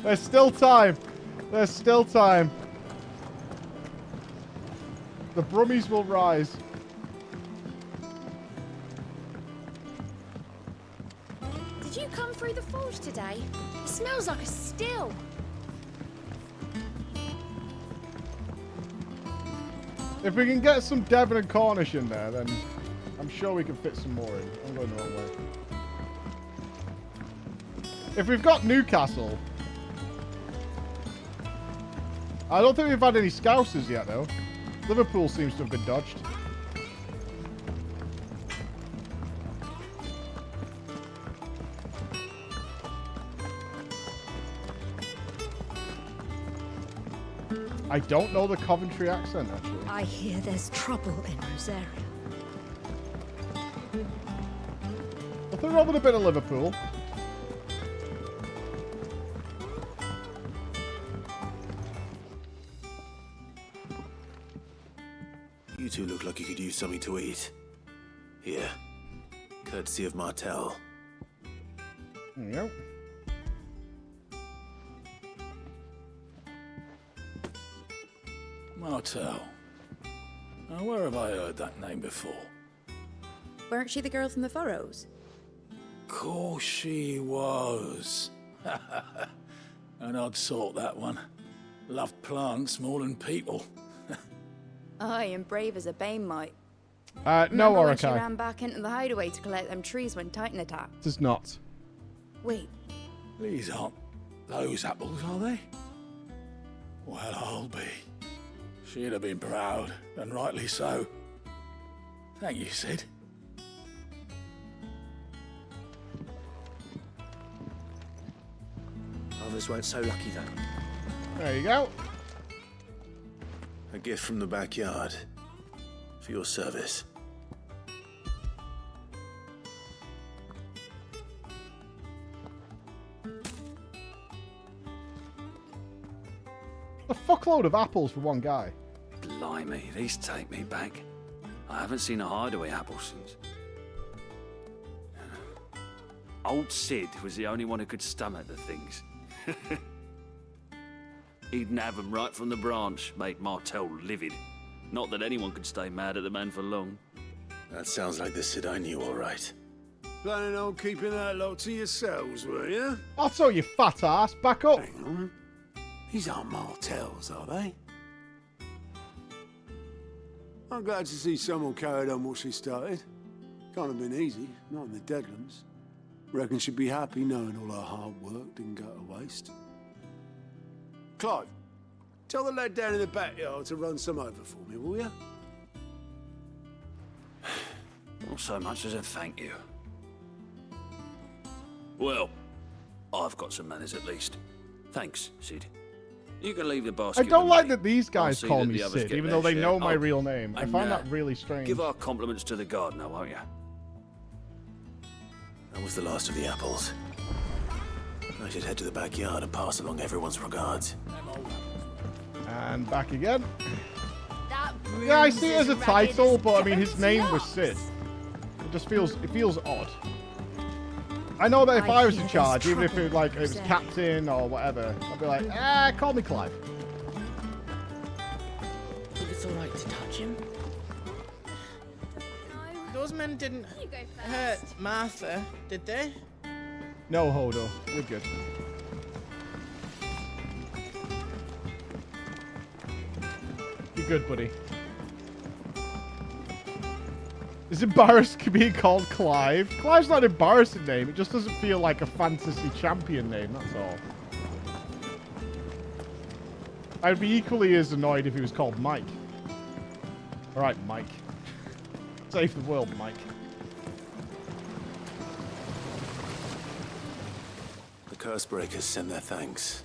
There's still time. There's still time. The Brummies will rise. Did you come through the forge today? It smells like a still. If we can get some Devon and Cornish in there, then I'm sure we can fit some more in. I'm going the wrong way. If we've got Newcastle... I don't think we've had any Scousers yet, though. Liverpool seems to have been dodged. I don't know the Coventry accent, actually. I hear there's trouble in Rosaria. Nothing wrong with a bit of Liverpool. You two look like you could use something to eat. Here. Courtesy of Martel. There you go. Martel. Now, where have I heard that name before? Weren't she the girl from the Furrows? Course she was. An odd sort, that one. Loved plants more than people. Aye, and brave as a bane might. No, Remember when she Orikai. ran back into the hideaway to collect them trees when Titan attacked? Does not. Wait, These aren't those apples, are they? Well, I'll be. She'd have been proud, and rightly so. Thank you, Sid. Others weren't so lucky, though. There you go. A gift from the backyard. For your service. A fuckload of apples for one guy. Blimey, these take me back. I haven't seen a hideaway apple since. Old Sid was the only one who could stomach the things. He'd nab them right from the branch, made Martel livid. Not that anyone could stay mad at the man for long. That sounds like the Sid I knew, all right. Planning on keeping that lot to yourselves, were you? Otto, you fat ass, back up. Hang on. These aren't Martels, are they? I'm glad to see someone carried on what she started. Can't have been easy, not in the Deadlands. Reckon she'd be happy knowing all her hard work didn't go to waste. Clive, tell the lad down in the backyard to run some over for me, will you? Not so much as a thank you. Well, I've got some manners at least. Thanks, Sid. You can leave the basket. I don't with like me. that these guys I'll see call that me the others Sid, get even their though they share. know my Oh, real name. I and, find that really strange. Give our compliments to the gardener, won't you? That was the last of the apples. I should head to the backyard and pass along everyone's regards. And back again. that Yeah, I see it as a bruise is ragged title, as but I mean his Jones name was Knox. Sid. It feels odd. I know that if I was in charge, even if it was captain or whatever, I'd be like, call me Clive. Think it's alright to touch him? Those men didn't hurt Martha, did they? No, Hodo, we're good. You're good, buddy. Is embarrassed being called Clive? Clive's not an embarrassing name. It just doesn't feel like a fantasy champion name, that's all. I'd be equally as annoyed if he was called Mike. Alright, Mike. Save the world, Mike. The Cursebreakers send their thanks.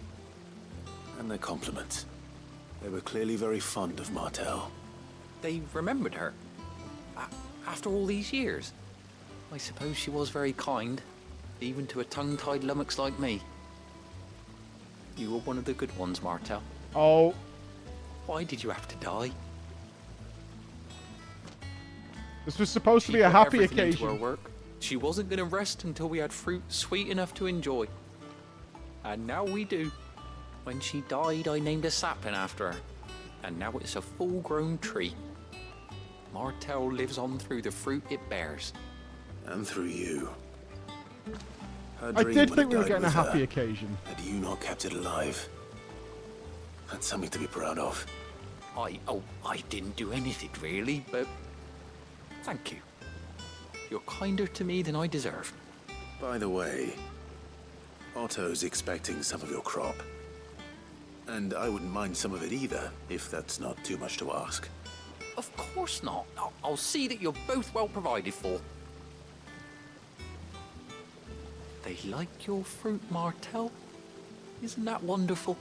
And their compliments. They were clearly very fond of Martel. They remembered her. After all these years. I suppose she was very kind, even to a tongue-tied lummox like me. You were one of the good ones, Martel. Oh. Why did you have to die? This was supposed to be She a put happy everything into her occasion. work. She wasn't going to rest until we had fruit sweet enough to enjoy. And now we do. When she died, I named a sapling after her. And now it's a full-grown tree. Martel lives on through the fruit it bears. And through you. Her I dream did would think we have were died getting a with happy her, occasion. Had you not kept it alive. That's something to be proud of. I didn't do anything really, but thank you. You're kinder to me than I deserve. By the way, Otto's expecting some of your crop. And I wouldn't mind some of it either, if that's not too much to ask. Of course not. I'll see that you're both well provided for. They like your fruit, Martel. Isn't that wonderful?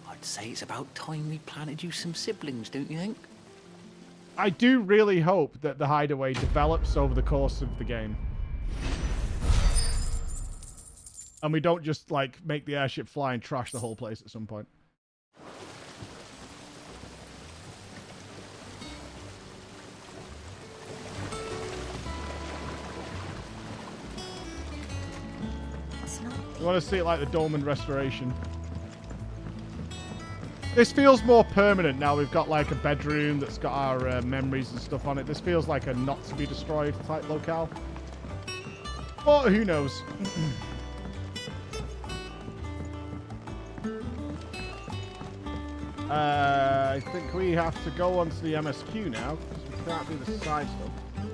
I'd say it's about time we planted you some siblings, don't you think? I do really hope that the Hideaway develops over the course of the game. And we don't just, make the airship fly and trash the whole place at some point. You want to see it like the Dolmen Restoration. This feels more permanent now. We've got like a bedroom that's got our memories and stuff on it. This feels like a not to be destroyed type locale. But who knows? I think we have to go onto the MSQ now because we can't do the side stuff.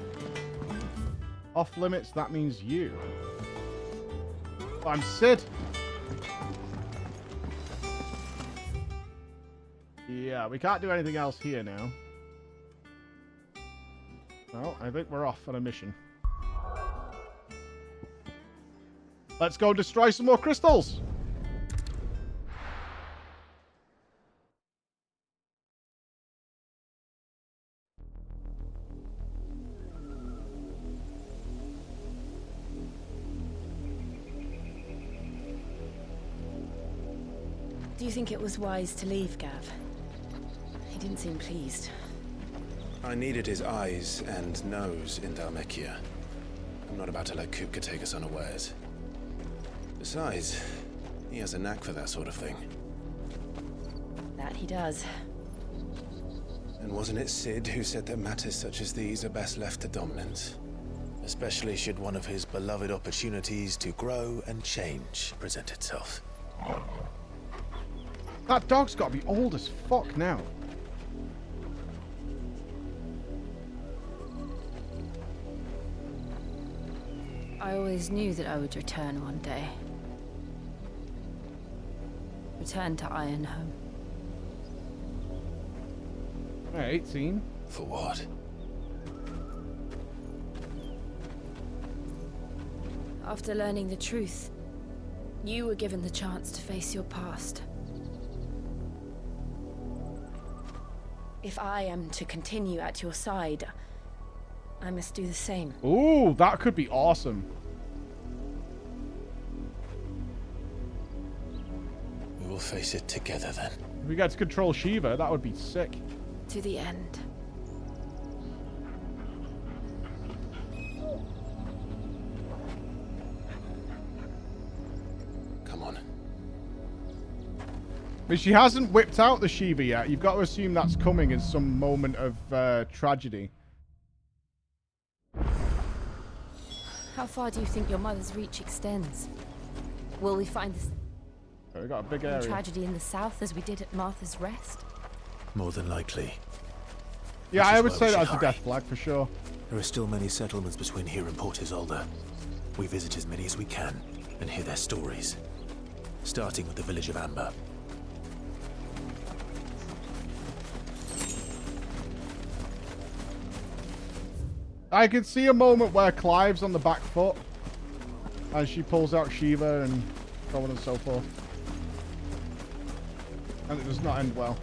Off limits, that means you. I'm Sid. Yeah, we can't do anything else here now. Well, I think we're off on a mission. Let's go destroy some more crystals. Do you think it was wise to leave, Gav? He didn't seem pleased. I needed his eyes and nose in Dhalmekia. I'm not about to let Kupka take us unawares. Besides, he has a knack for that sort of thing. That he does. And wasn't it Sid who said that matters such as these are best left to dominance? Especially should one of his beloved opportunities to grow and change present itself. That dog's got to be old as fuck now. I always knew that I would return one day. Return to Ironhome. 18. For what? After learning the truth, you were given the chance to face your past. If I am to continue at your side, I must do the same. Ooh, that could be awesome. We will face it together then. If we get to control Shiva, that would be sick. To the end. Come on. I mean, she hasn't whipped out the Shiva yet. You've got to assume that's coming in some moment of tragedy. How far do you think your mother's reach extends? Will we find this We got a big area. tragedy in the south as we did at Martha's Rest? More than likely. Yeah, Which I is would why say we that should as a death flag for sure. There are still many settlements between here and Port Isolde. We visit as many as we can and hear their stories. Starting with the village of Amber. I can see a moment where Clive's on the back foot and she pulls out Shiva and so on and so forth. And it does not end well.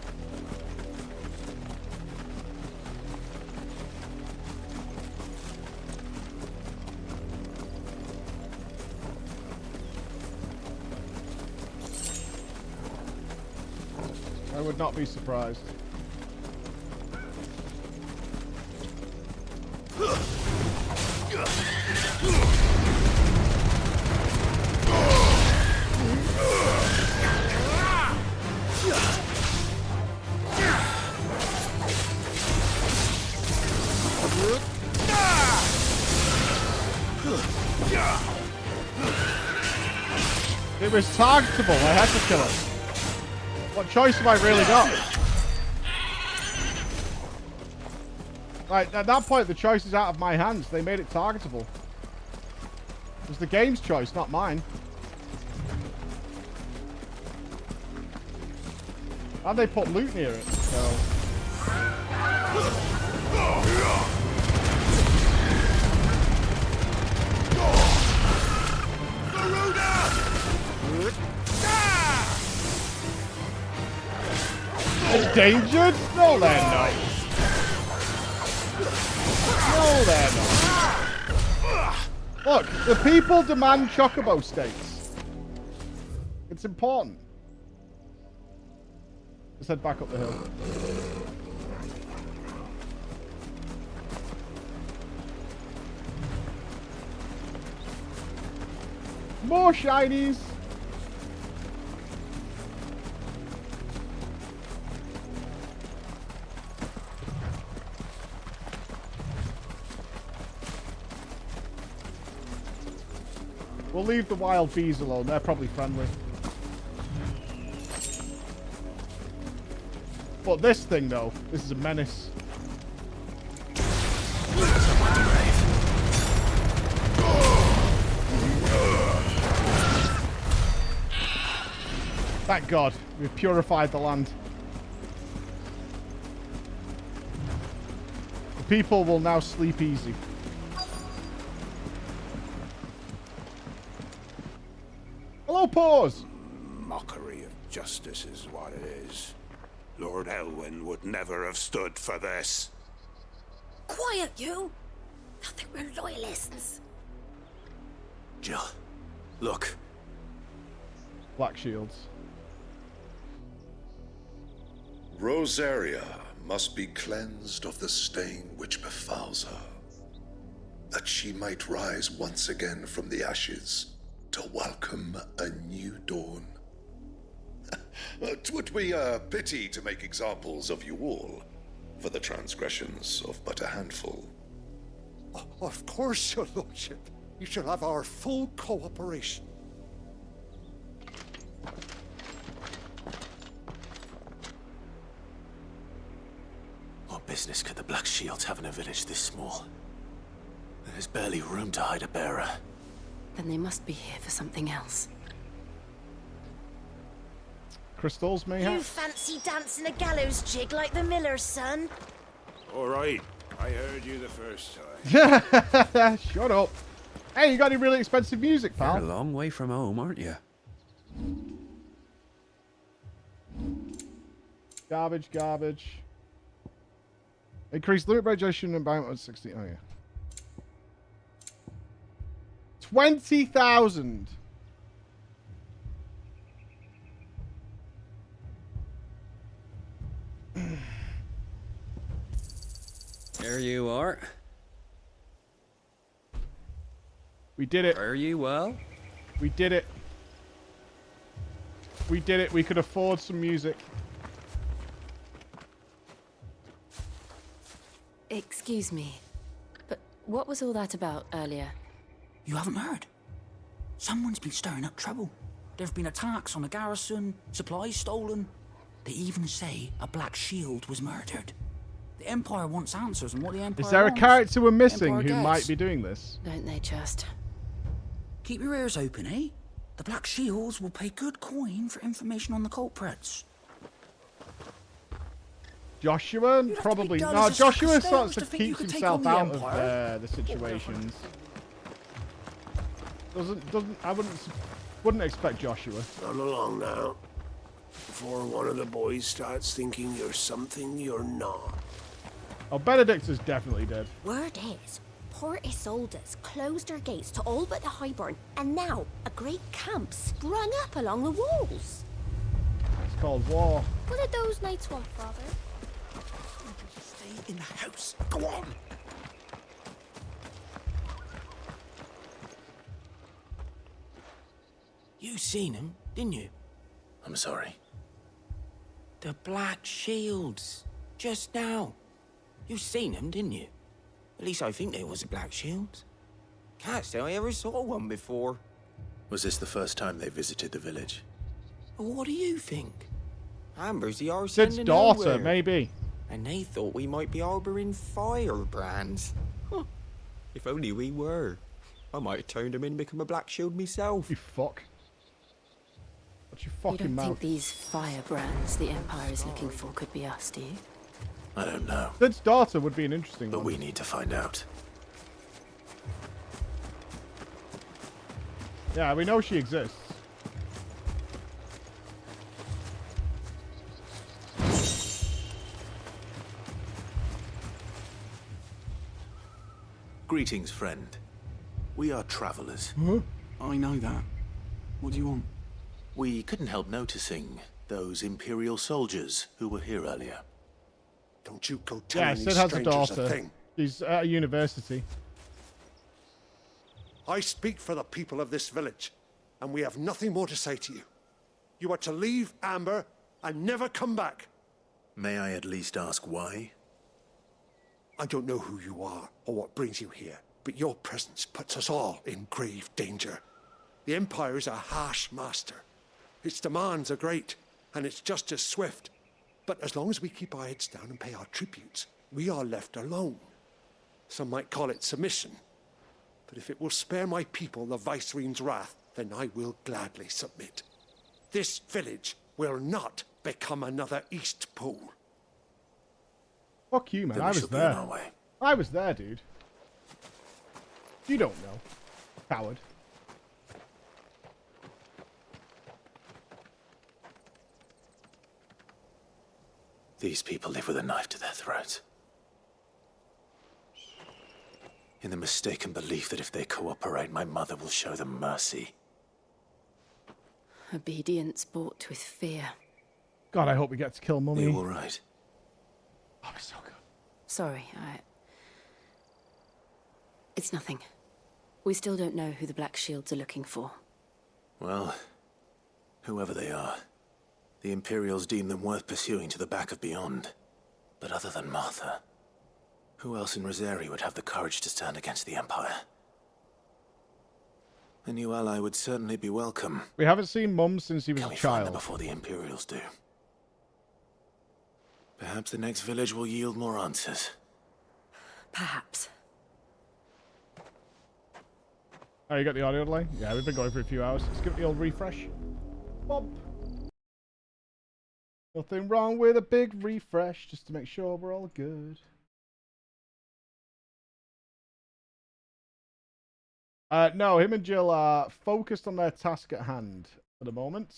I would not be surprised. It was targetable. I had to kill it. What choice have I really got? Right, at that point, the choice is out of my hands. They made it targetable. It was the game's choice, not mine. And they put loot near it, so... Endangered? No, they're not. No, they're not. Look, the people demand chocobo steaks. It's important. Let's head back up the hill. More shinies. We'll leave the wild bees alone. They're probably friendly. But this thing, though, this is a menace. Thank God, we've purified the land. The people will now sleep easy. Hello, Paws! Mockery of justice is what it is. Lord Elwyn would never have stood for this. Quiet, you! Thought they were loyalists. Jill, look. Black shields. Rosaria must be cleansed of the stain which befouls her, that she might rise once again from the ashes to welcome a new dawn. 'Twould be a pity to make examples of you all, for the transgressions of but a handful. Of course, your lordship. You shall have our full cooperation. What business could the Black Shields have in a village this small? There's barely room to hide a bearer. Then they must be here for something else. Crystals, mayhap? You fancy dancing a gallows jig like the miller's son? All right, I heard you the first time. Shut up. Hey, you got any really expensive music, pal? You're a long way from home, aren't you? Garbage, garbage. Increase limit registration and bounty on 60. Oh, yeah. 20,000. There you are. We did it. Are you well? We did it. We did it. We could afford some music. Excuse me, but what was all that about earlier? You haven't heard? Someone's been stirring up trouble. There have been attacks on the garrison, supplies stolen. They even say a Black Shield was murdered. The Empire wants answers on what the Empire Is there a wants. character we're missing Empire who gets. might be doing this? Don't they just? Keep your ears open, eh? The Black Shields will pay good coin for information on the culprits. Joshua? Probably. dull No, as a sack of Joshua stones starts to to think you keep could take himself on the out Empire. of the situations. I wouldn't expect Joshua. Run along now, before one of the boys starts thinking you're something you're not. Oh, Benedictus definitely dead. Word is, Port Isolde's closed her gates to all but the Highborn, and now a great camp sprung up along the walls. It's called war. What did those knights want, father? Stay in the house. Go on. You seen him, didn't you? I'm sorry. The Black Shields. Just now. You seen them, didn't you? At least I think there was a Black Shield. Can't say I ever saw one before. Was this the first time they visited the village? Well, what do you think? Amber's the arse Sid's end of daughter, nowhere. maybe. And they thought we might be harboring firebrands. Huh. If only we were. I might have turned them in and become a Black Shield myself. You fuck. What's your You fucking don't mouth? think these firebrands the Empire is looking for could be us, do you? I don't know. Sid's daughter would be an interesting But one. we need to find out. Yeah, we know she exists. Greetings, friend. We are travelers. Huh? I know that. What do you want? We couldn't help noticing those Imperial soldiers who were here earlier. Don't you go telling Yeah, these Sid has a strangers daughter. thing. She's at a university. I speak for the people of this village, and we have nothing more to say to you. You are to leave Amber and never come back. May I at least ask why? I don't know who you are or what brings you here, but your presence puts us all in grave danger. The Empire is a harsh master. Its demands are great, and its justice swift. But as long as we keep our heads down and pay our tributes, we are left alone. Some might call it submission. But if it will spare my people the Viceroy's wrath, then I will gladly submit. This village will not become another East Pool. Fuck you, man. I was there. I was there, dude. You don't know. Coward. These people live with a knife to their throats. In the mistaken belief that if they cooperate, my mother will show them mercy. Obedience bought with fear. God, I hope we get to kill Mummy. You all right? Oh, it's so good. Sorry, It's nothing. We still don't know who the Black Shields are looking for. Well, whoever they are, the Imperials deem them worth pursuing to the back of beyond. But other than Martha, who else in Rosari would have the courage to stand against the Empire? A new ally would certainly be welcome. We haven't seen Mum since he was a Find child. them before the Imperials do. Perhaps the next village will yield more answers. Perhaps. Oh, you got the audio delay? Yeah, we've been going for a few hours. Let's give it the old refresh. Bob. Nothing wrong with a big refresh, just to make sure we're all good. No, him and Jill are focused on their task at hand at the moment.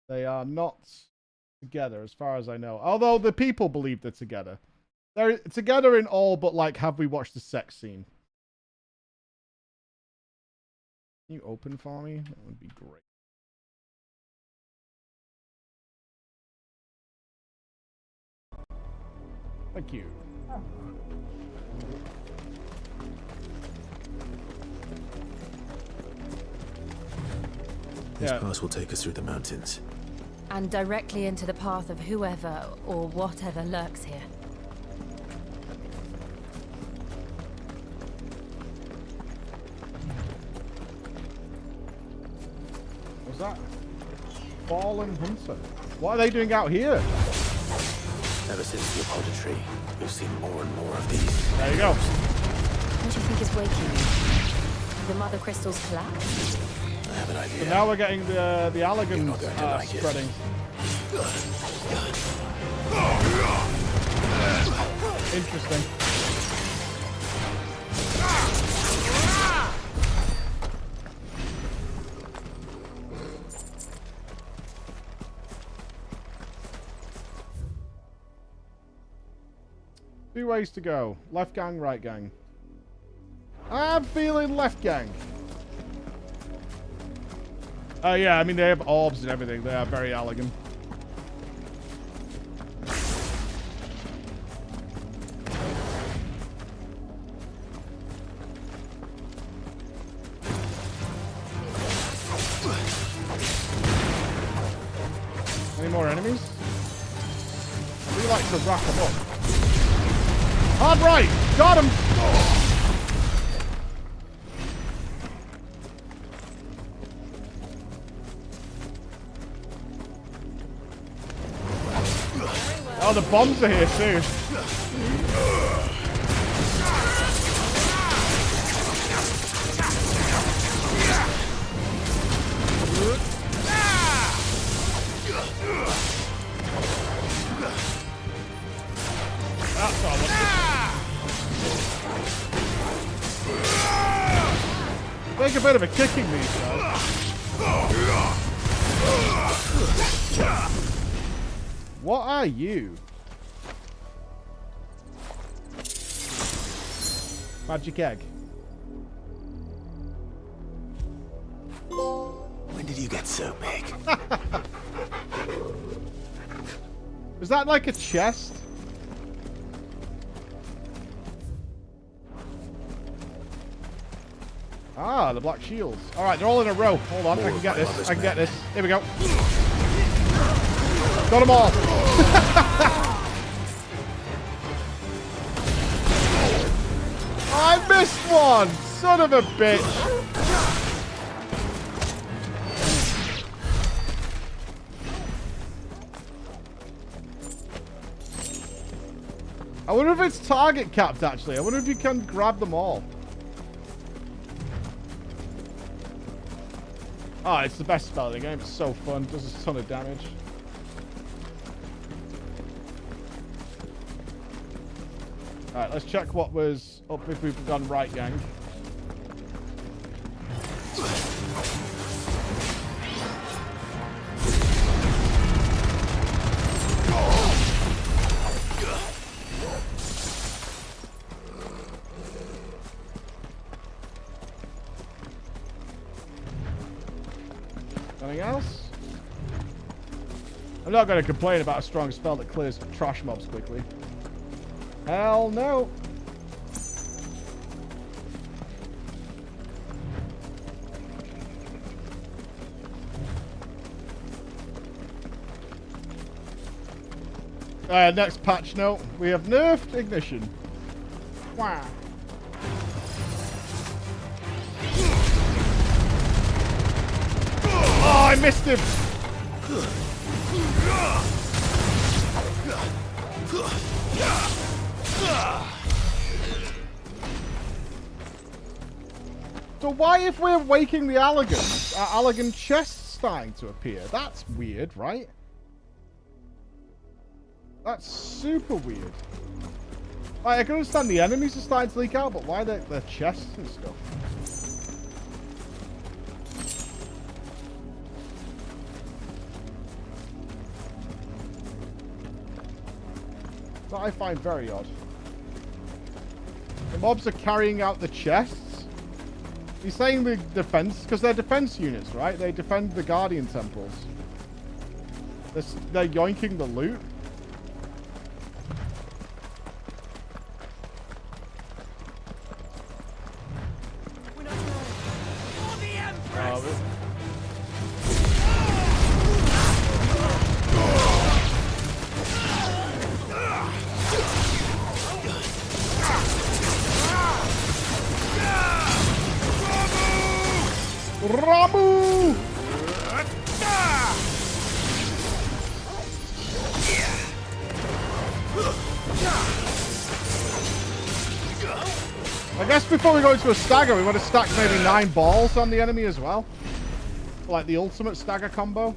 They are not together, as far as I know. Although the people believe they're together. They're together in all but, like, have we watched the sex scene? Can you open for me? That would be great. Thank you. This pass will take us through the mountains. And directly into the path of whoever or whatever lurks here. What's that? Fallen Hunter. What are they doing out here? Ever since the apothecary, we've seen more and more of these. There you go. What do you think is waking you? The mother crystals collapse? I have an idea. So now we're getting the Allergan spreading. Interesting. Two ways to go. Left gang, right gang. I'm feeling left gang. Yeah, I mean, they have orbs and everything. They are very elegant. Any more enemies? We like to wrap them up. Hard right! Got him! Oh, the bombs are here too. That's all. Take a bit of a kicking these guys. What are you? Magic egg. When did you get so big? Is that like a chest? Ah, the black shields. Alright, they're all in a row. Hold on, I can get this. I can get this. Here we go. Got them all. I missed one. Son of a bitch. I wonder if it's target capped, actually. I wonder if you can grab them all. Oh, it's the best spell in the game. It's so fun. Does a ton of damage. Alright, let's check what was up if we've gone right, gang. Anything else? I'm not going to complain about a strong spell that clears trash mobs quickly. Hell no. Next patch note. We have nerfed ignition. Wow. Oh, I missed him. So why, if we're waking the Allegans, are Allegan chests starting to appear? That's weird, right? That's super weird. Like, I can understand the enemies are starting to leak out, but why their chests and stuff? That I find very odd. The mobs are carrying out the chests. He's saying the defense, because they're defense units, right? They defend the Guardian temples. They're yoinking the loot. Ramuh! I guess before we go into a stagger, we want to stack maybe 9 balls on the enemy as well. Like the ultimate stagger combo.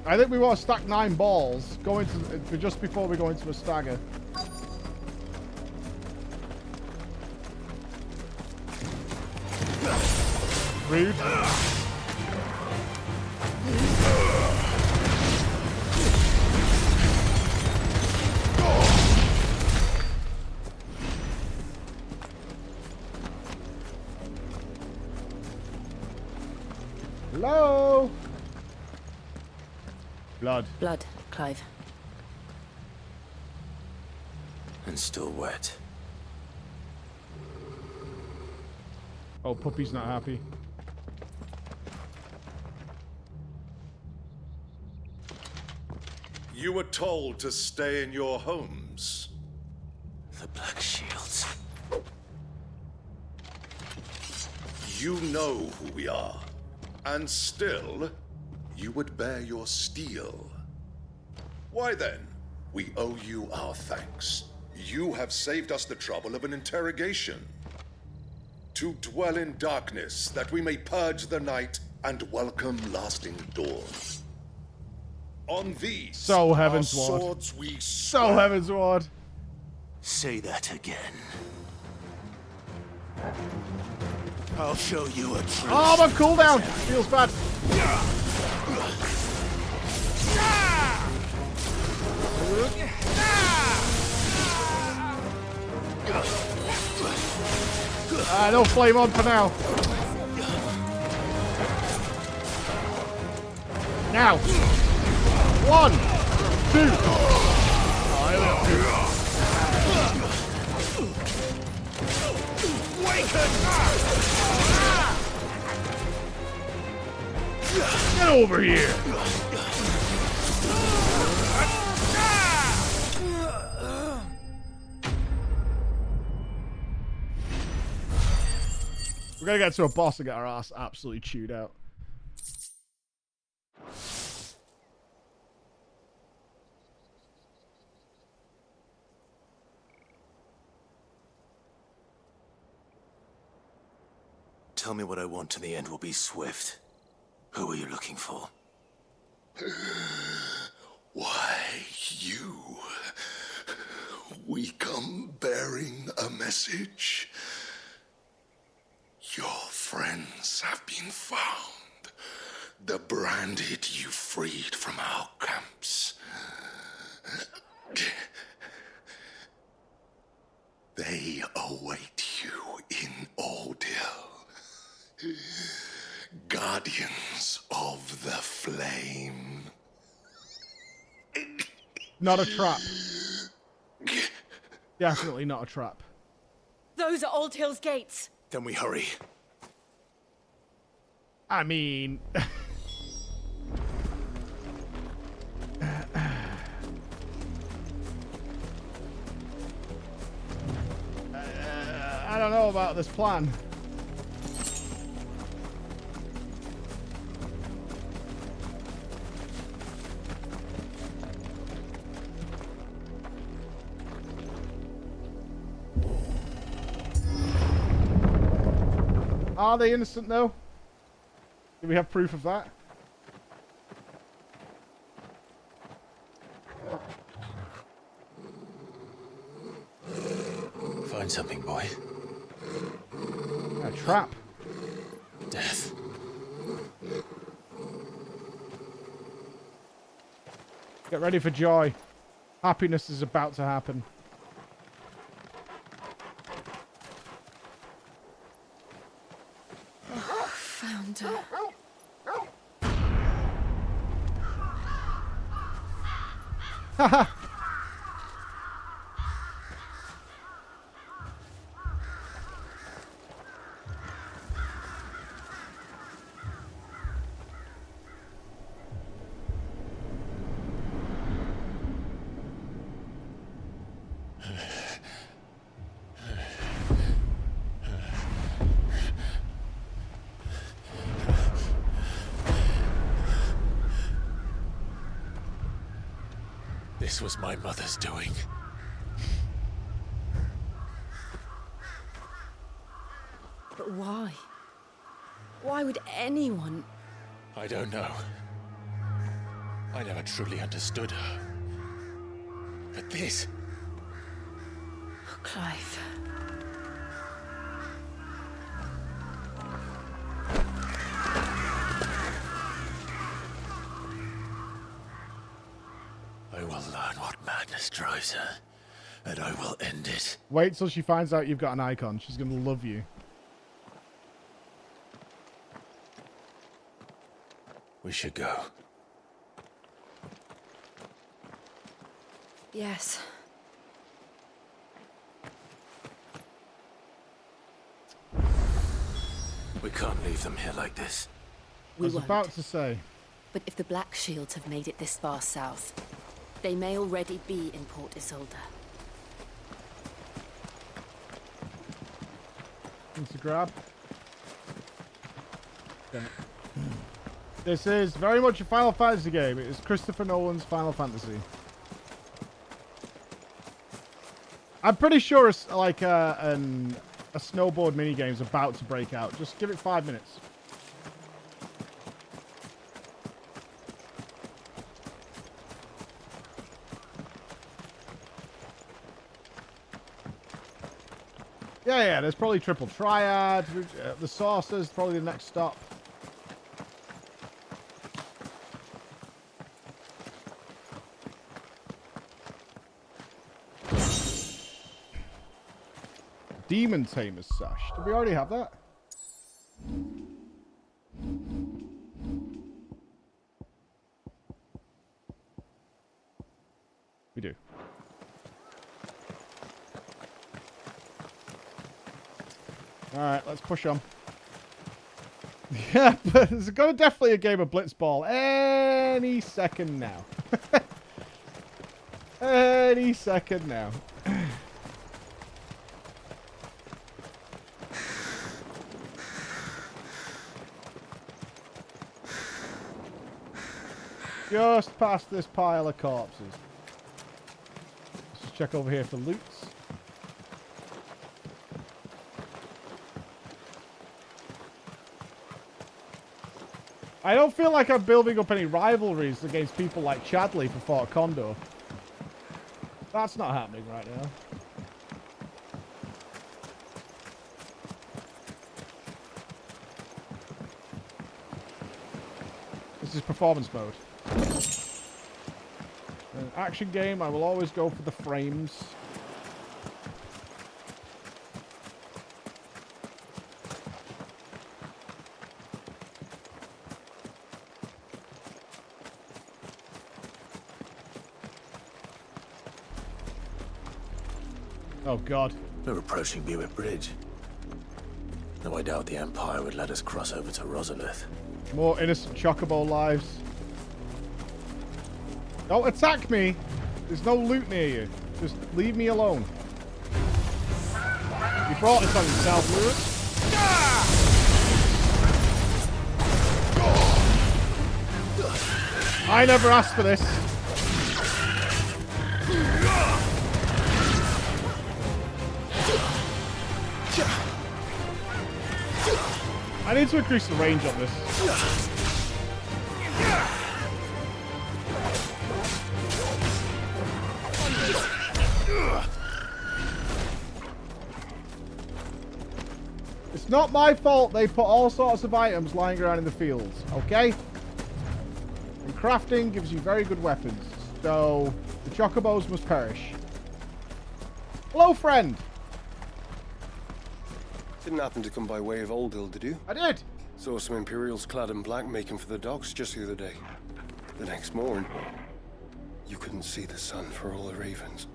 I think we want to stack 9 balls going to just before we go into a stagger. Rude. Hello? Blood. Blood, Clive. And still wet. Oh, Puppy's not happy. You were told to stay in your homes. The Black Shields. You know who we are. And still, you would bear your steel. Why then, we owe you our thanks. You have saved us the trouble of an interrogation. To dwell in darkness, that we may purge the night and welcome lasting dawn. On these, so Heaven's Ward. Swords we so Heaven's Ward. Say that again. I'll show you a truth. Oh, my cooldown feels bad. No flame on for now. Now. 1, 2. Oh, I Get over here. We're gonna get to a boss and get our ass absolutely chewed out. tell me what I want and the end will be swift. Who are you looking for? Why, you. We come bearing a message. Your friends have been found. The branded you freed from our camps. They await you in Ordeal. Guardians of the Flame. Not a trap. Definitely not a trap. Those are Old Hill's gates. Then we hurry. I mean... I don't know about this plan. Are they innocent though? Do we have proof of that? Find something, boy. A trap. Death. Get ready for joy. Happiness is about to happen. Oh, found her. Haha. This was my mother's doing. But why? Why would anyone... I don't know. I never truly understood her. But this... Oh, Clive. I will learn what madness drives her, and I will end it. Wait till she finds out you've got an Eikon. She's gonna love you. We should go. Yes. We can't leave them here like this. I was about to say. But if the Black Shields have made it this far south, they may already be in Port Isolde. Things to grab. Okay. This is very much a Final Fantasy game. It is Christopher Nolan's Final Fantasy. I'm pretty sure it's like a snowboard minigame is about to break out. Just give it 5 minutes. Yeah, there's probably triple triad. The saucer's probably the next stop. Demon Tamer's Sash. Did we already have that? We do. Alright, let's push on. Yeah, but there's definitely a game of Blitzball any second now. Any second now. Just past this pile of corpses. Let's check over here for loots. I don't feel like I'm building up any rivalries against people like Chadley for Fort Condor. That's not happening right now. This is performance mode. An action game, I will always go for the frames. Oh God. We're approaching Buick Bridge. Though I doubt the Empire would let us cross over to Rosalith. More innocent chocobo lives. Don't attack me! There's no loot near you. Just leave me alone. You brought this on yourself, Lewis. I never asked for this. I need to increase the range on this. It's not my fault they put all sorts of items lying around in the fields, okay? And crafting gives you very good weapons, so the chocobos must perish. Hello, friend! Didn't happen to come by way of Oldhill, did you? I did. Saw some Imperials clad in black making for the docks just the other day. The next morning, you couldn't see the sun for all the ravens.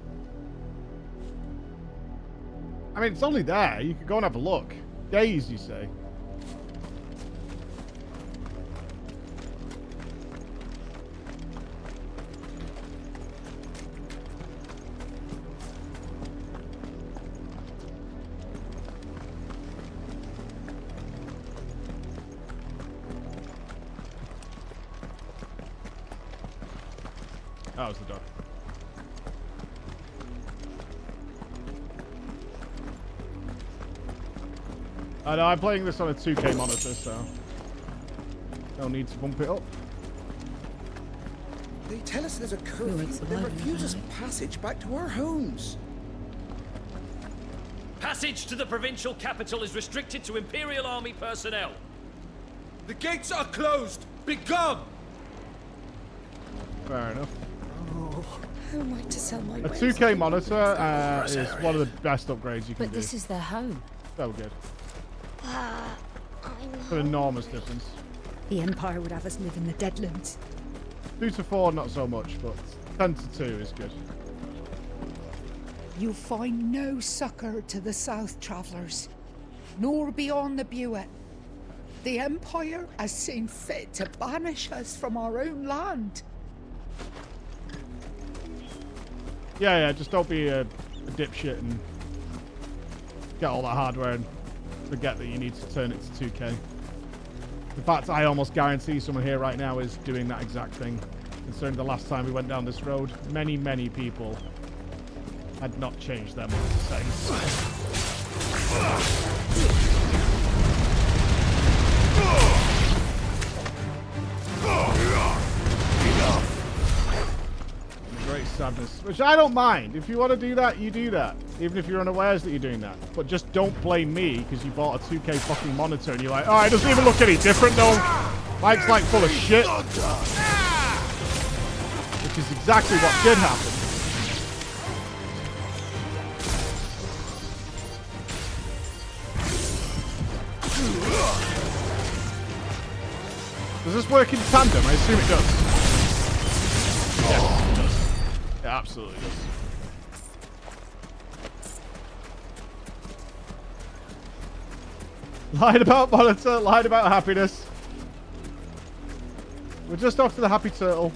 I mean, it's only there. You could go and have a look. Days, you say? That was the dog. I know, I'm playing this on a 2K monitor, so no need to bump it up. They tell us there's a curfew, but they refuse us passage back to our homes. Passage to the provincial capital is restricted to Imperial Army personnel. The gates are closed! Begone! Fair enough. How am I to sell my A wares? 2K monitor is one of the best upgrades you can do. But this is their home. So good. It's an enormous difference. The Empire would have us live in the Deadlands. 2 to 4, not so much, but 10 to 2 is good. You'll find no succor to the South Travellers, nor beyond the Buick. The Empire has seen fit to banish us from our own land. Yeah, just don't be a dipshit and get all that hardware and forget that you need to turn it to 2K. In fact, I almost guarantee someone here right now is doing that exact thing. Considering the last time we went down this road, many, many people had not changed their monitor settings. Great sadness, which I don't mind. If you want to do that, you do that. Even if you're unawares that you're doing that. But just don't blame me because you bought a 2K fucking monitor and you're like, oh, it doesn't even look any different though. Mike's like full of shit. Which is exactly what did happen. Does this work in tandem? I assume it does. Yes, it does. It absolutely does. Lied about monitor, lied about happiness. We're just off to the happy turtle.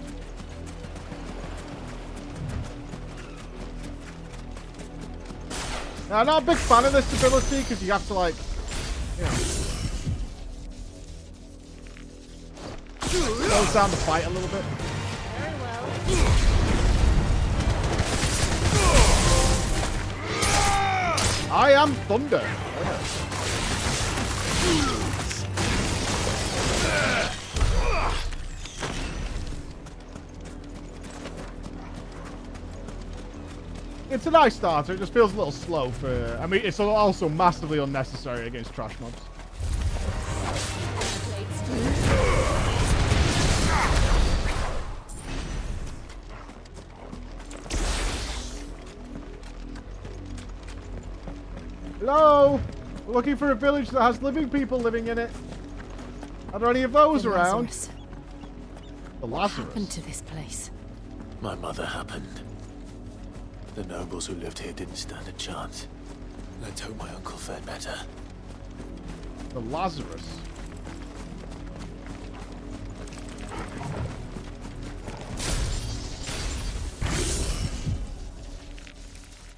Now, I'm not a big fan of this ability because you have to, like, you know, slows down the fight a little bit. Very well. I am thunder. It's a nice starter. It just feels a little slow for... I mean, it's also massively unnecessary against trash mobs. Hello? We're looking for a village that has living people living in it. Are there any of those around? The Lazarus. What happened to this place? My mother happened. The nobles who lived here didn't stand a chance. Let's hope my uncle fared better. The Lazarus.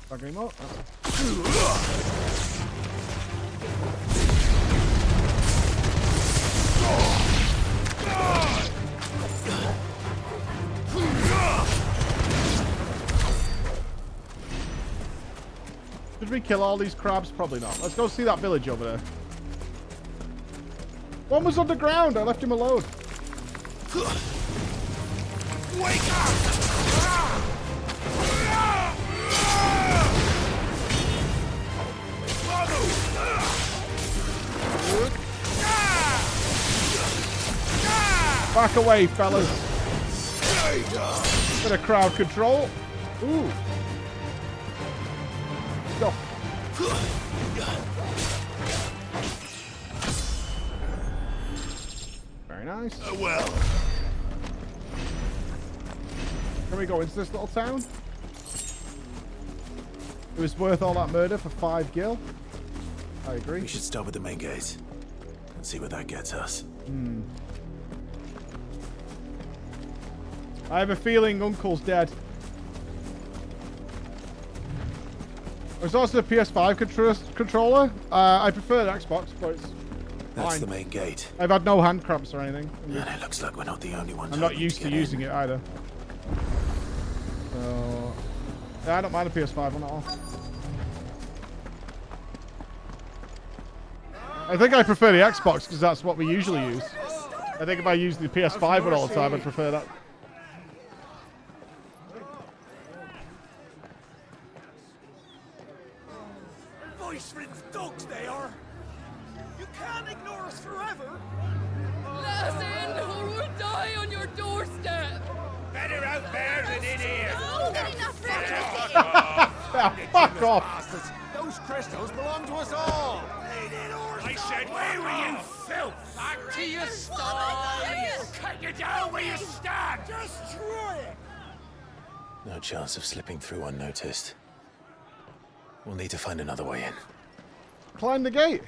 Fucking up. Did we kill all these crabs? Probably not. Let's go see that village over there. One was underground. I left him alone. Wake up! Back away, fellas. Bit of crowd control. Ooh. Go. Very nice. Well. Can we go into this little town? It was worth all that murder for 5 gil. I agree. We should start with the main gate and see where that gets us. I have a feeling Uncle's dead. There's also the PS5 controller. I prefer the Xbox, but it's That's fine. the main gate. I've had no hand cramps or anything. And it looks like we're not the only ones. I'm not used to using it either. So, yeah, I don't mind the PS5 one at all. I think I prefer the Xbox because that's what we usually use. I think if I use the PS5 one all the time, I'd prefer that. Voice-ridden dogs they are. You can't ignore us forever. Let us in or we'll die on your doorstep. Better out there than in here. Fuck off. Those crystals belong to us all. I said, where were you, filth? Back to your stalls. Cut you down where you stand. Just try it. No chance of slipping through unnoticed. We'll need to find another way in. Climb the gate.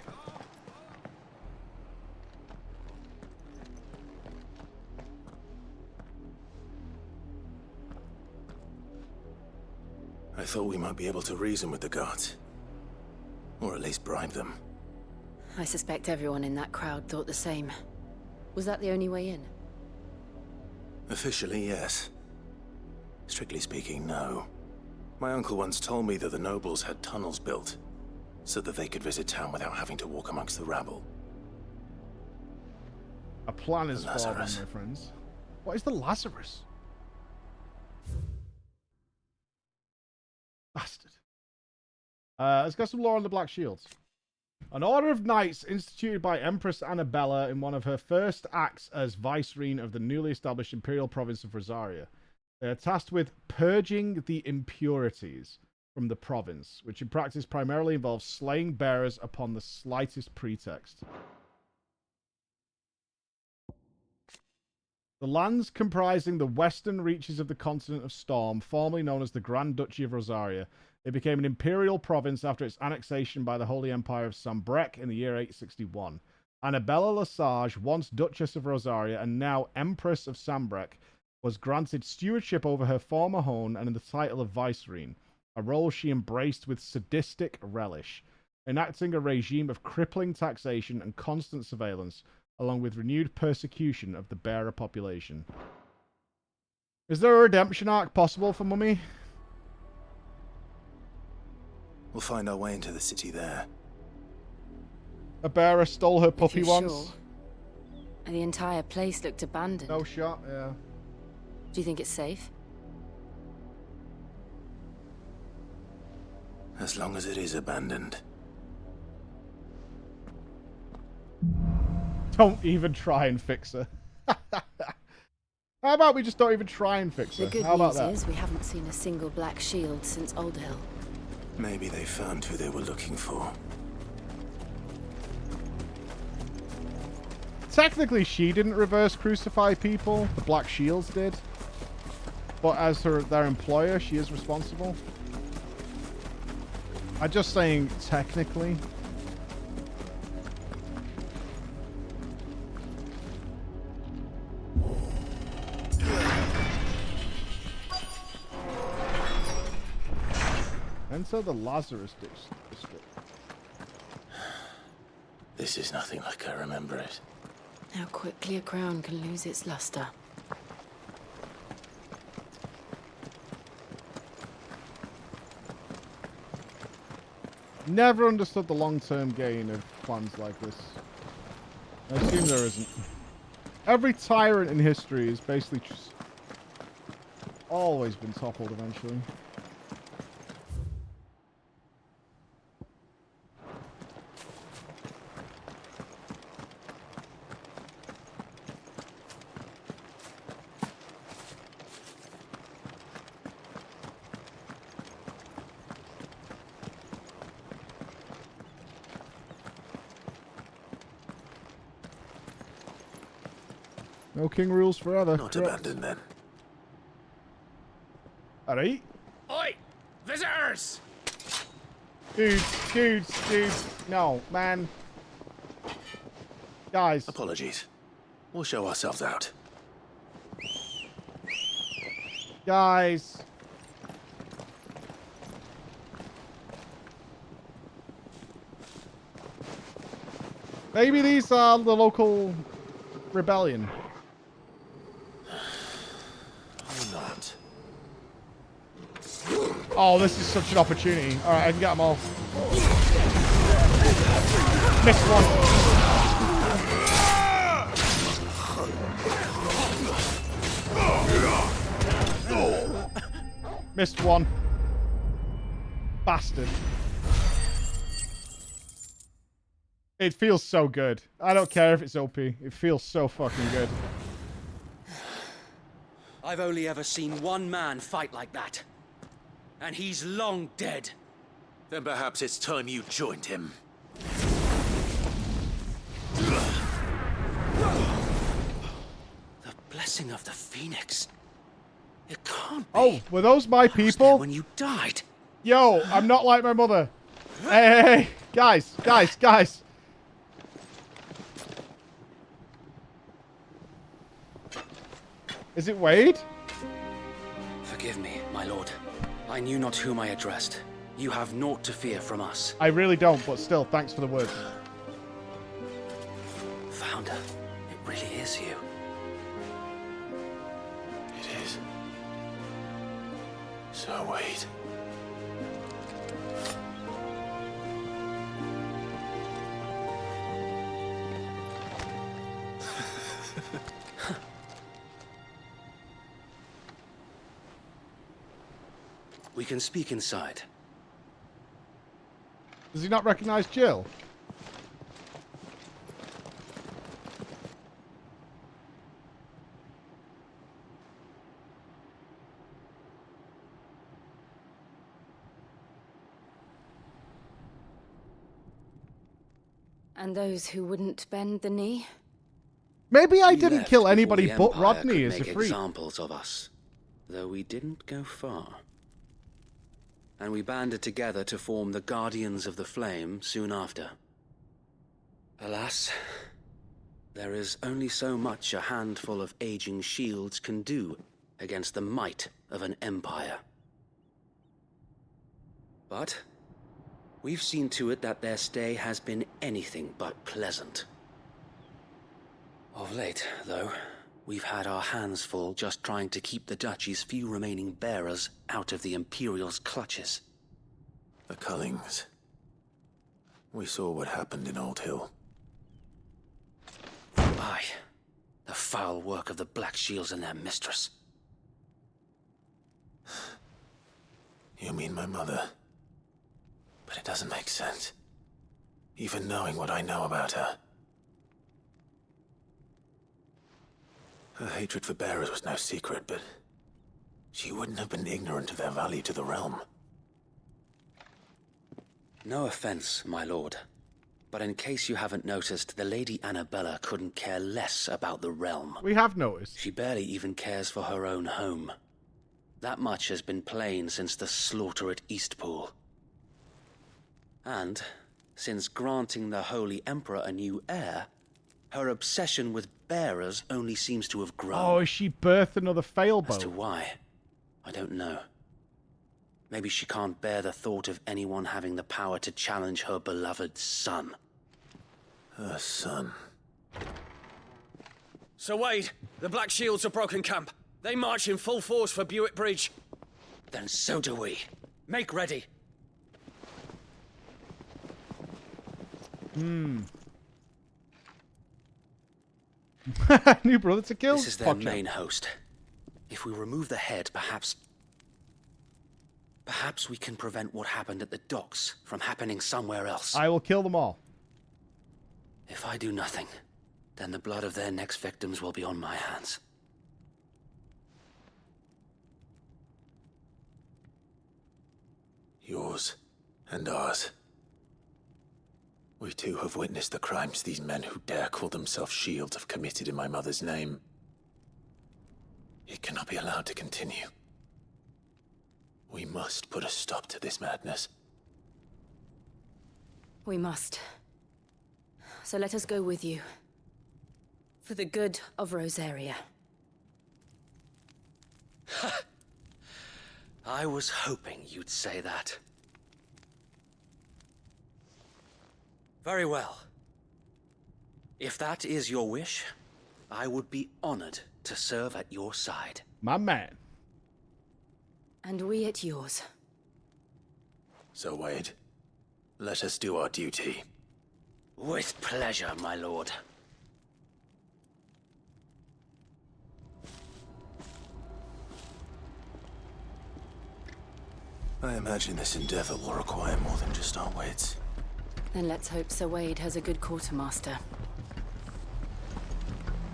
I thought we might be able to reason with the guards. Or at least bribe them. I suspect everyone in that crowd thought the same. Was that the only way in? Officially, yes. Strictly speaking, no. My uncle once told me that the nobles had tunnels built, so that they could visit town without having to walk amongst the rabble. A plan is formed, my Lazarus. friends. What is the Lazarus? Bastard. Let's get some lore on the Black Shields. An order of knights instituted by Empress Annabella in one of her first acts as vicereine of the newly established imperial province of Rosaria. They are tasked with purging the impurities from the province, which in practice primarily involves slaying bearers upon the slightest pretext. The lands comprising the western reaches of the continent of Storm, formerly known as the Grand Duchy of Rosaria, it became an imperial province after its annexation by the Holy Empire of Sambrec in the year 861. Annabella Lesage, once Duchess of Rosaria and now Empress of Sambrec, was granted stewardship over her former home and the title of vicereine, a role she embraced with sadistic relish, enacting a regime of crippling taxation and constant surveillance, along with renewed persecution of the bearer population. Is there a redemption arc possible for Mummy? We'll find our way into the city there. A bearer stole her puppy once. Sure. The entire place looked abandoned. No shot, yeah. Do you think it's safe? As long as it is abandoned. Don't even try and fix her. How about we just don't even try and fix her? The good How about news that? is we haven't seen a single black shield since Old Hill. Maybe they found who they were looking for. Technically, she didn't reverse crucify people. The Black Shields did. But as their employer, she is responsible. I'm just saying, technically. Enter the Lazarus district. This is nothing like I remember it. How quickly a crown can lose its luster. Never understood the long-term gain of plans like this. I assume there isn't. Every tyrant in history has basically just always been toppled eventually. No king rules forever. Not abandoned then. Alright. Oi! Visitors! Dudes. No, man. Guys. Apologies. We'll show ourselves out. Guys. Maybe these are the local rebellion. Not. Oh, this is such an opportunity. Alright, I can get them all. Missed one. Missed one. Bastard. It feels so good. I don't care if it's OP. It feels so fucking good. I've only ever seen one man fight like that. And he's long dead. Then perhaps it's time you joined him. The blessing of the Phoenix. It can't be. Oh, were those my people? When you died. Yo, I'm not like my mother. Hey. Guys. Is it Wade? Forgive me, my lord. I knew not whom I addressed. You have naught to fear from us. I really don't, but still, thanks for the word. Founder, it really is you. It is. So wait. We can speak inside. Does he not recognize Jill? And those who wouldn't bend the knee? Maybe I We didn't left kill before anybody the but Empire Rodney could as a make freak. examples of us, though we didn't go far. And we banded together to form the Guardians of the Flame soon after. Alas, there is only so much a handful of aging shields can do against the might of an empire. But we've seen to it that their stay has been anything but pleasant. Of late, though, we've had our hands full just trying to keep the Duchy's few remaining bearers out of the Imperial's clutches. The Cullings. We saw what happened in Old Hill. Aye, the foul work of the Black Shields and their mistress. You mean my mother? But it doesn't make sense. Even knowing what I know about her. Her hatred for bearers was no secret, but she wouldn't have been ignorant of their value to the realm. No offense, my lord. But in case you haven't noticed, the Lady Annabella couldn't care less about the realm. We have noticed. She barely even cares for her own home. That much has been plain since the slaughter at Eastpool. And, since granting the Holy Emperor a new heir, her obsession with bearers only seems to have grown. Oh, is she birthed another failboat? As to why, I don't know. Maybe she can't bear the thought of anyone having the power to challenge her beloved son. Her son. Sir Wade, the Black Shields have broken camp. They march in full force for Buick Bridge. Then so do we. Make ready. New brother to kill? This is their main host. If we remove the head, perhaps we can prevent what happened at the docks from happening somewhere else. I will kill them all. If I do nothing, then the blood of their next victims will be on my hands. Yours and ours. We too have witnessed the crimes these men who dare call themselves shields have committed in my mother's name. It cannot be allowed to continue. We must put a stop to this madness. We must. So let us go with you. For the good of Rosaria. I was hoping you'd say that. Very well. If that is your wish, I would be honored to serve at your side. My man. And we at yours. So, Wade, let us do our duty. With pleasure, my lord. I imagine this endeavor will require more than just our wits. Then let's hope Sir Wade has a good quartermaster.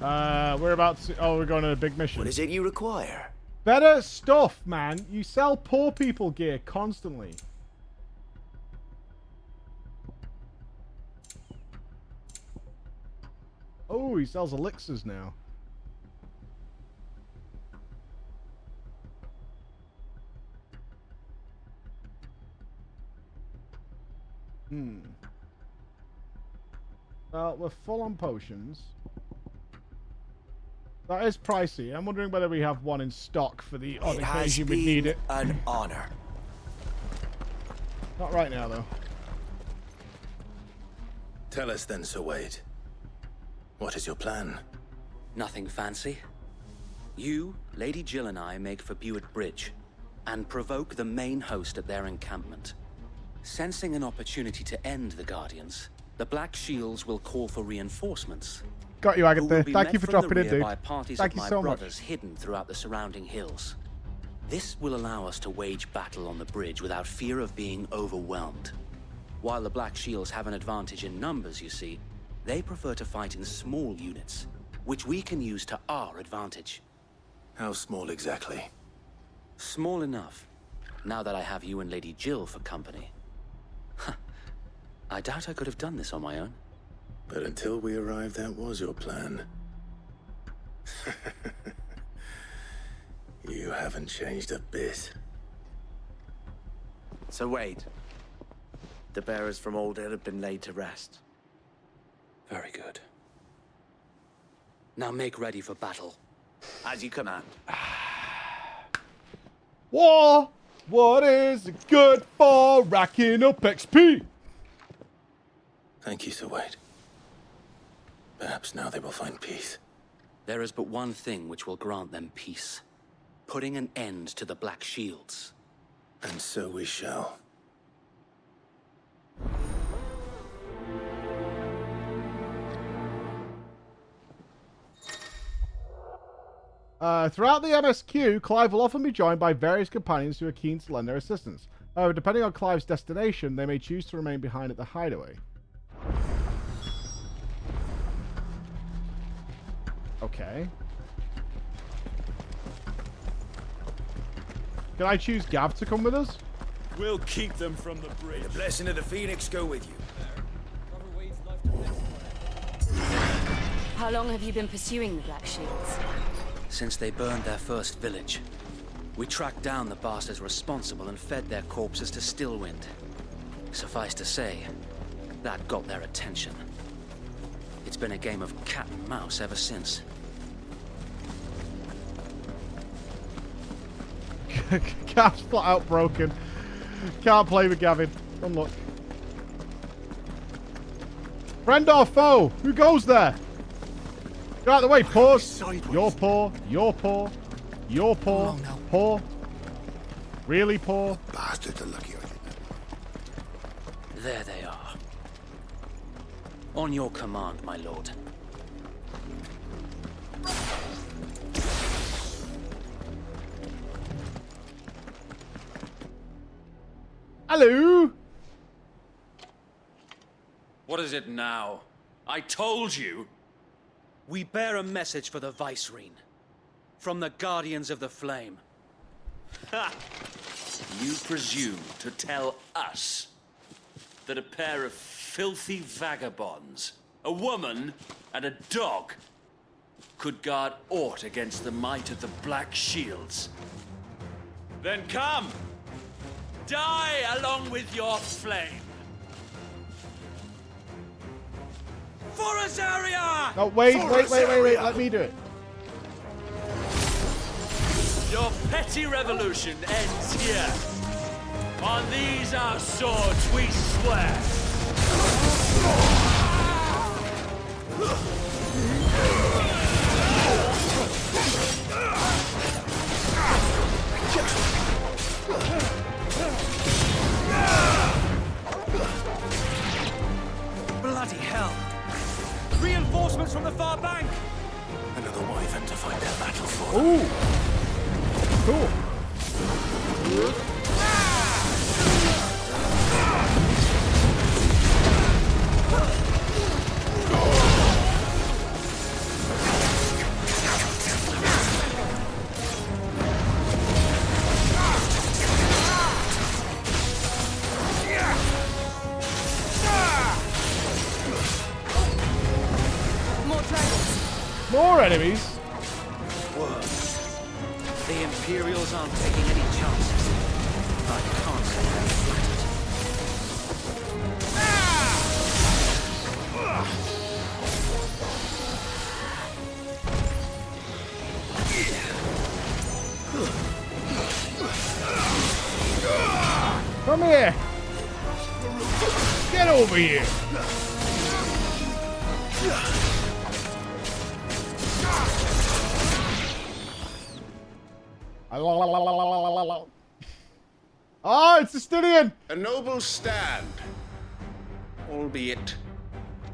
We're about to... Oh, we're going on a big mission. What is it you require? Better stuff, man. You sell poor people gear constantly. Oh, he sells elixirs now. Well, we're full on potions. That is pricey. I'm wondering whether we have one in stock for the odd occasion we need it. An honor. Not right now, though. Tell us then, Sir Wade. What is your plan? Nothing fancy. You, Lady Jill and I make for Buick Bridge and provoke the main host at their encampment. Sensing an opportunity to end the Guardians, the Black Shields will call for reinforcements. Got you, Agatha. Thank you for dropping in, dude. By parties Thank of you my so brothers much. hidden throughout the surrounding hills. This will allow us to wage battle on the bridge without fear of being overwhelmed. While the Black Shields have an advantage in numbers, you see, they prefer to fight in small units, which we can use to our advantage. How small exactly? Small enough, now that I have you and Lady Jill for company. I doubt I could have done this on my own. But until we arrived, that was your plan. You haven't changed a bit. So Wade, the bearers from Old Hill have been laid to rest. Very good. Now make ready for battle. As you command. War! What is it good for? Racking up XP! Thank you, Sir Wade. Perhaps now they will find peace. There is but one thing which will grant them peace. Putting an end to the Black Shields. And so we shall. Throughout the MSQ, Clive will often be joined by various companions who are keen to lend their assistance. Oh, depending on Clive's destination, they may choose to remain behind at the Hideaway. Okay. Can I choose Gav to come with us? We'll keep them from the bridge. The blessing of the Phoenix go with you. How long have you been pursuing the Black Shields? Since they burned their first village. We tracked down the bastards responsible and fed their corpses to Stillwind. Suffice to say, that got their attention. It's been a game of cat and mouse ever since. Gav's flat out broken. Can't play with Gavin. Unluck. Friend or foe? Who goes there? Get out of the way, pause. You're poor. You're poor. You're poor. Poor. Really poor. Bastards are lucky. There they are. On your command, my lord. Hello. What is it now? I told you. We bear a message for the Vicereine. From the Guardians of the Flame. Ha! You presume to tell us that a pair of filthy vagabonds, a woman and a dog, could guard aught against the might of the Black Shields? Then come! Die along with your flame! For Azaria! No, wait, let me do it. Your petty revolution ends here. On these our swords we swear. Bloody hell! Reinforcements from the far bank! Another wyvern to fight their battle for. Ooh! Cool. More enemies? Whoa. The Imperials aren't taking any chances. I can't say I'm flattered. Come here! Get over here! Oh, it's Justinian! A noble stand, albeit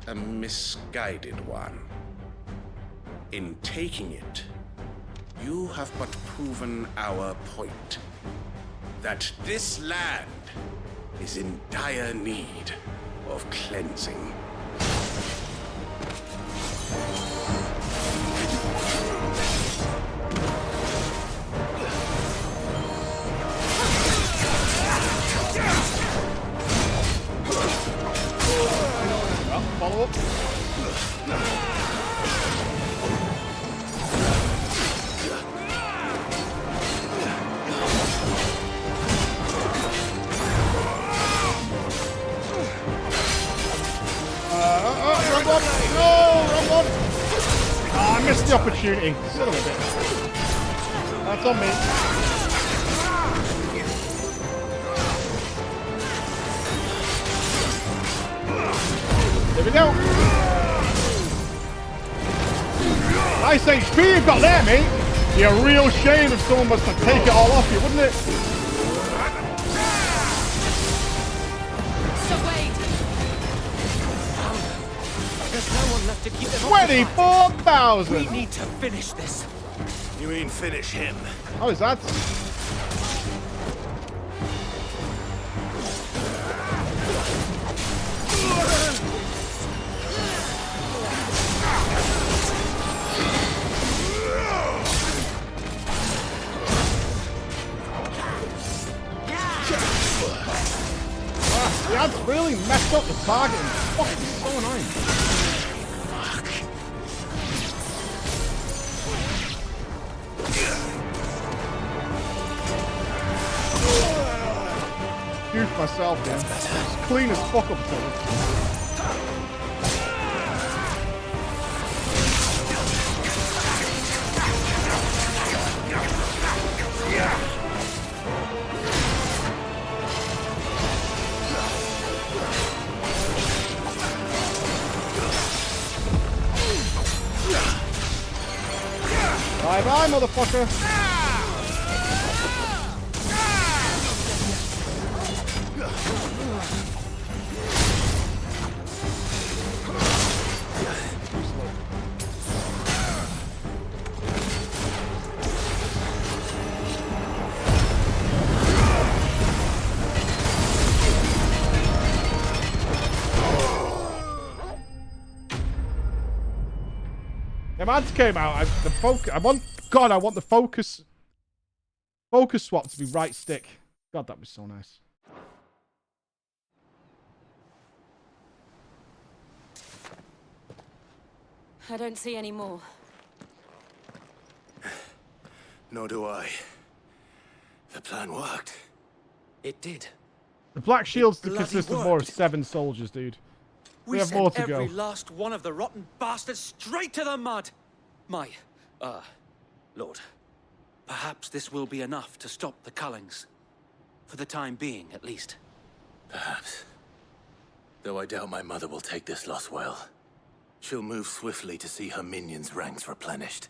a misguided one. In taking it, you have but proven our point. That this land is in dire need of cleansing. Follow up. Wrong one. No, wrong one. Oh, I missed the opportunity. Son of a bitch. That's on me. There we go. Nice HP you've got there, mate. Be a real shame if someone was to take it all off you, wouldn't it? So wait. There's no one left to keep them 24,000. We need to finish this. You mean finish him? How is that? That's really messed up the target. Fucking so annoying. Goof myself, man. It's clean as fuck up to Bye-bye, motherfucker. Them ads came out. I want the focus swap to be right stick. God, that was so nice. I don't see any more. Nor do I. The plan worked. It did. The Black Shields consist of more of 7 soldiers, dude. We have more to go. Every last one of the rotten bastards straight to the mud. My, Lord, perhaps this will be enough to stop the Cullings. For the time being, at least. Perhaps. Though I doubt my mother will take this loss well. She'll move swiftly to see her minions' ranks replenished.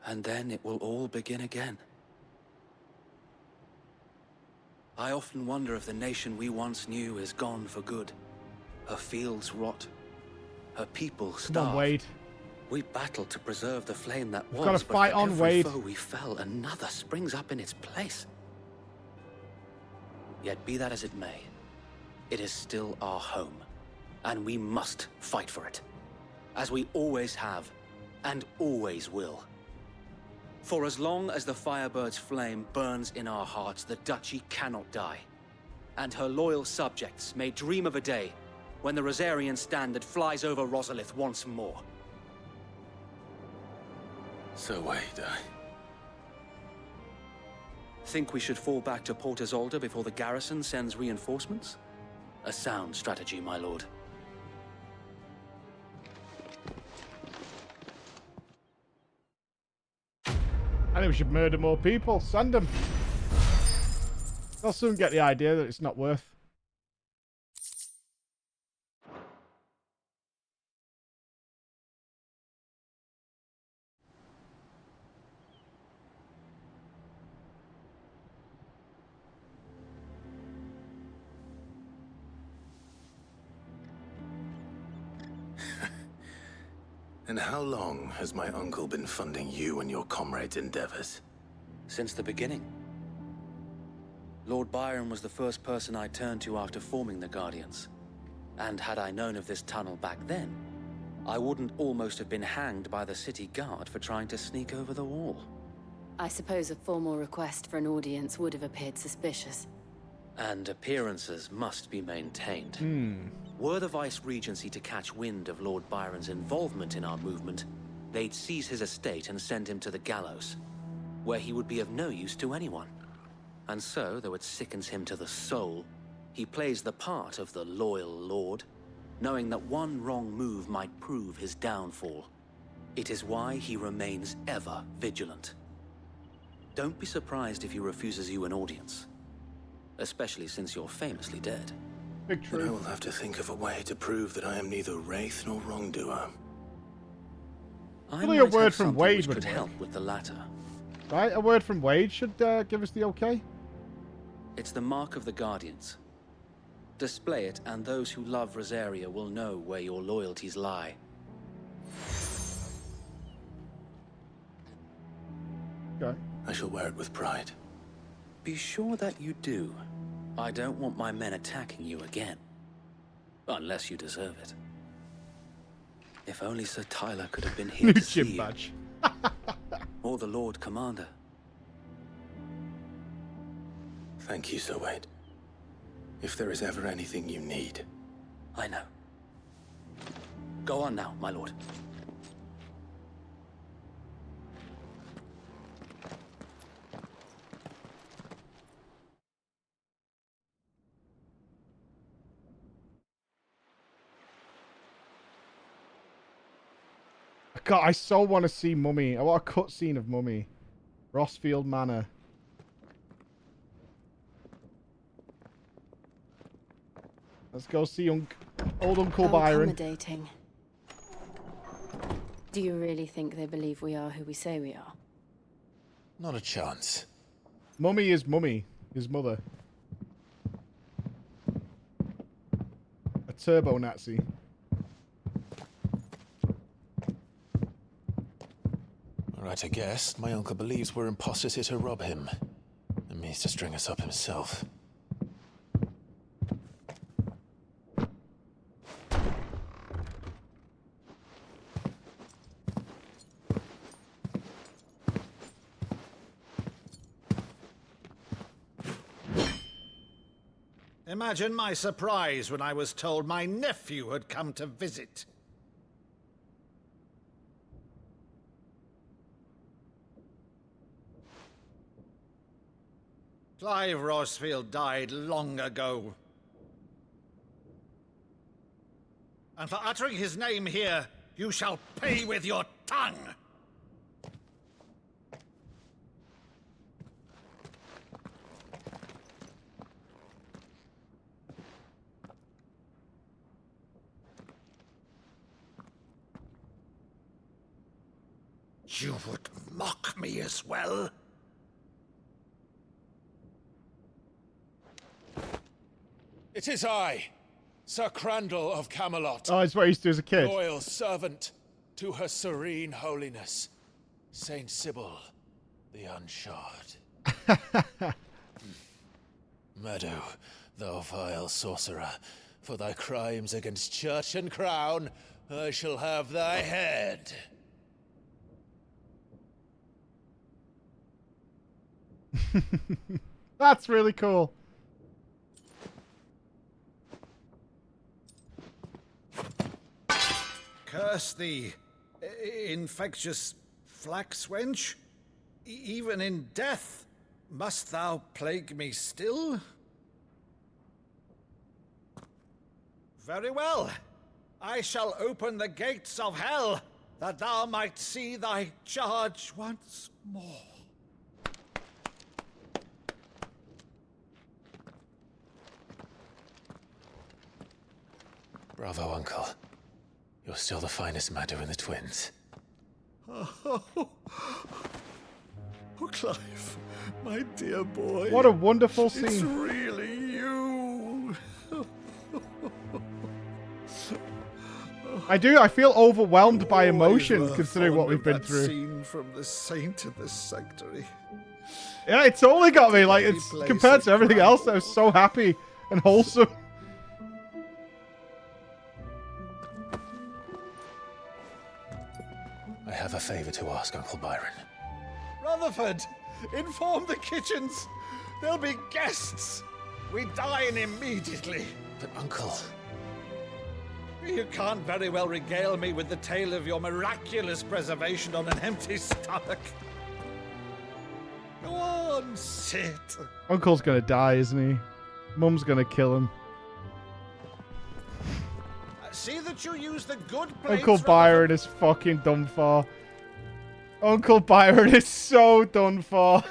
And then it will all begin again. I often wonder if the nation we once knew is gone for good. Her fields rot. Her people starve. Come on, Wade. We battled to preserve the flame that was, got to fight but for on, every Wade. foe we fell, another springs up in its place. Yet be that as it may, it is still our home, and we must fight for it, as we always have, and always will. For as long as the Firebird's flame burns in our hearts, the Duchy cannot die, and her loyal subjects may dream of a day when the Rosarian standard flies over Rosalith once more. So Wade, Think we should fall back to Port Isolde before the garrison sends reinforcements? A sound strategy, my lord. I think we should murder more people. Send them. They'll soon get the idea that it's not worth. And how long has my uncle been funding you and your comrades' endeavors? Since the beginning. Lord Byron was the first person I turned to after forming the Guardians. And had I known of this tunnel back then, I wouldn't almost have been hanged by the city guard for trying to sneak over the wall. I suppose a formal request for an audience would have appeared suspicious. And appearances must be maintained. Were the Vice-Regency to catch wind of Lord Byron's involvement in our movement, they'd seize his estate and send him to the gallows, where he would be of no use to anyone. And so, though it sickens him to the soul, he plays the part of the loyal lord, knowing that one wrong move might prove his downfall. It is why he remains ever vigilant. Don't be surprised if he refuses you an audience. Especially since you're famously dead. Big But I will have to think of a way to prove that I am neither wraith nor wrongdoer. Really, a word from Wade would could help with the latter. Right, a word from Wade should give us the okay. It's the mark of the Guardians. Display it, and those who love Rosaria will know where your loyalties lie. Okay. I shall wear it with pride. Be sure that you do. I don't want my men attacking you again. Unless you deserve it. If only Sir Tyler could have been here to see you. Badge. Or the Lord Commander. Thank you, Sir Wade. If there is ever anything you need. I know. Go on now, my lord. God, I so want to see Mummy. I want a cutscene of Mummy. Rossfield Manor. Let's go see old Uncle Byron. Accommodating. Do you really think they believe we are who we say we are? Not a chance. Mummy is Mummy, his mother. A turbo Nazi. Right, I guess. My uncle believes we're imposters here to rob him. And means to string us up himself. Imagine my surprise when I was told my nephew had come to visit. Clive Rossfield died long ago. And for uttering his name here, you shall pay with your tongue! You would mock me as well? It is I, Sir Crandall of Camelot. Oh, it's what I used to do as a kid. Loyal servant to her serene holiness, Saint Sybil, the Unshod. Meadow, thou vile sorcerer, for thy crimes against church and crown, I shall have thy head. That's really cool. Curse thee, infectious flax wench. Even in death, must thou plague me still? Very well. I shall open the gates of hell, that thou might see thy charge once more. Bravo, Uncle. You're still the finest Meadow in the twins. Oh, Clive, my dear boy. What a wonderful scene. It's really you. I feel overwhelmed by emotion considering what we've been through. Scene from the saint in the sanctuary. Yeah, it's totally got me. Like, it's compared to everything else, I was so happy and wholesome. I have a favor to ask, Uncle Byron. Rutherford, inform the kitchens. There'll be guests. We dine immediately. But, Uncle... You can't very well regale me with the tale of your miraculous preservation on an empty stomach. Go on, sit. Uncle's gonna die, isn't he? Mum's gonna kill him. See that you use the good plates. Uncle Byron is fucking done for. Uncle Byron is so done for.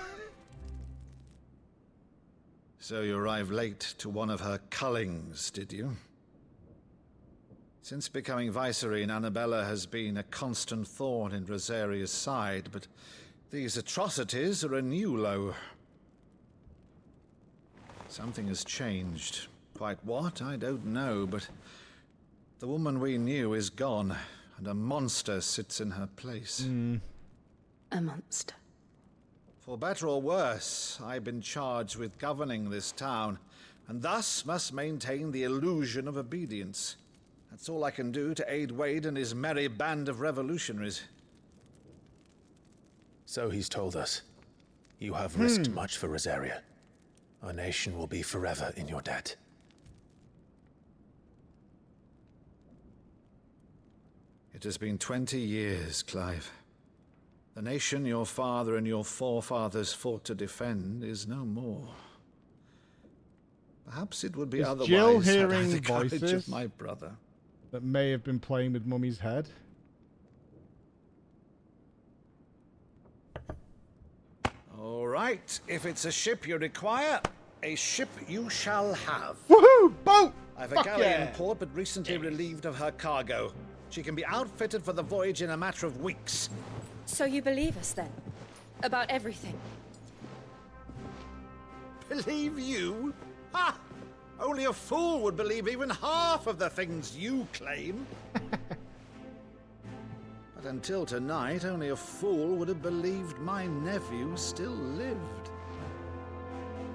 So you arrived late to one of her cullings, did you? Since becoming Vicereine, Annabella has been a constant thorn in Rosaria's side, but these atrocities are a new low. Something has changed. Quite what, I don't know, but the woman we knew is gone, and a monster sits in her place. A monster. For better or worse, I've been charged with governing this town, and thus must maintain the illusion of obedience. That's all I can do to aid Wade and his merry band of revolutionaries. So he's told us. You have risked much for Rosaria. Our nation will be forever in your debt. It has been 20 years, Clive. The nation your father and your forefathers fought to defend is no more. Perhaps it would be Is otherwise Jill had I hearing the courage voices of my brother. that may have been playing with Mummy's head? All right, if it's a ship you require, a ship you shall have. Woohoo! Boat! I've a Fuck galley yeah! in port, but recently relieved of her cargo. She can be outfitted for the voyage in a matter of weeks. So you believe us then? About everything? Believe you? Ha! Only a fool would believe even half of the things you claim. But until tonight, only a fool would have believed my nephew still lived.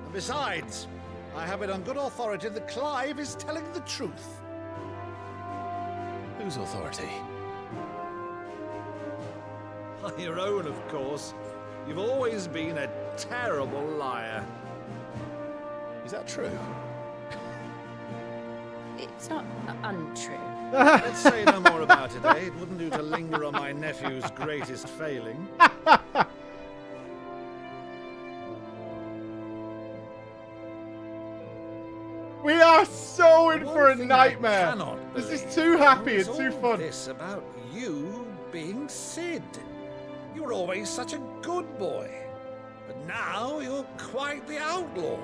And besides, I have it on good authority that Clive is telling the truth. Whose authority? On your own, of course. You've always been a terrible liar. Is that true? It's not untrue. Let's say no more about it, eh? It wouldn't do to linger on my nephew's greatest failing. We are so in for a nightmare. This is too happy and too fun. This about you being Sid. You were always such a good boy, but now you're quite the outlaw.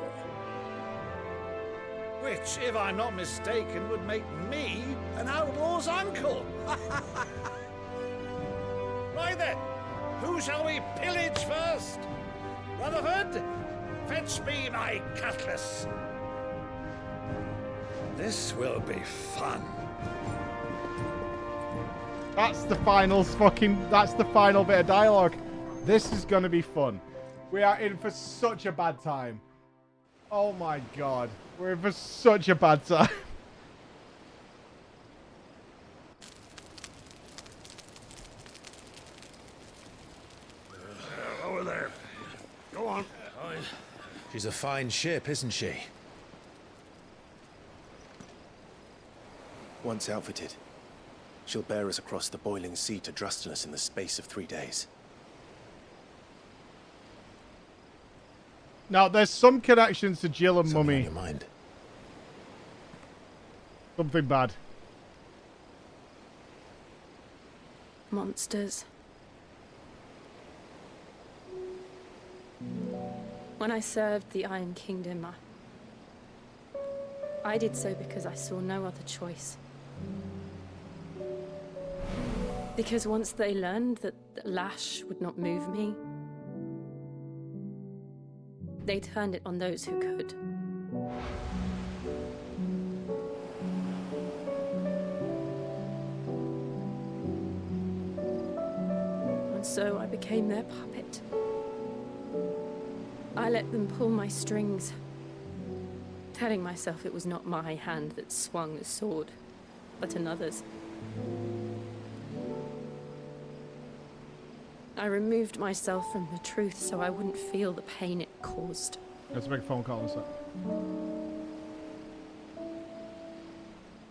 Which, if I'm not mistaken, would make me an outlaw's uncle. Right then, who shall we pillage first? Rutherford, fetch me my cutlass. This will be fun. That's the final bit of dialogue. This is going to be fun. We are in for such a bad time. Oh my god. We're in for such a bad time. Over there. Go on. She's a fine ship, isn't she? Once outfitted, she'll bear us across the boiling sea to Drustinus in the space of 3 days. Now, there's some connections to Jill and Something Mummy. on your mind? Something bad. Monsters. When I served the Iron Kingdom, I did so because I saw no other choice. Because once they learned that the lash would not move me, they turned it on those who could. And so I became their puppet. I let them pull my strings, telling myself it was not my hand that swung the sword, but another's. I removed myself from the truth so I wouldn't feel the pain it caused. Let's make a phone call in a sec.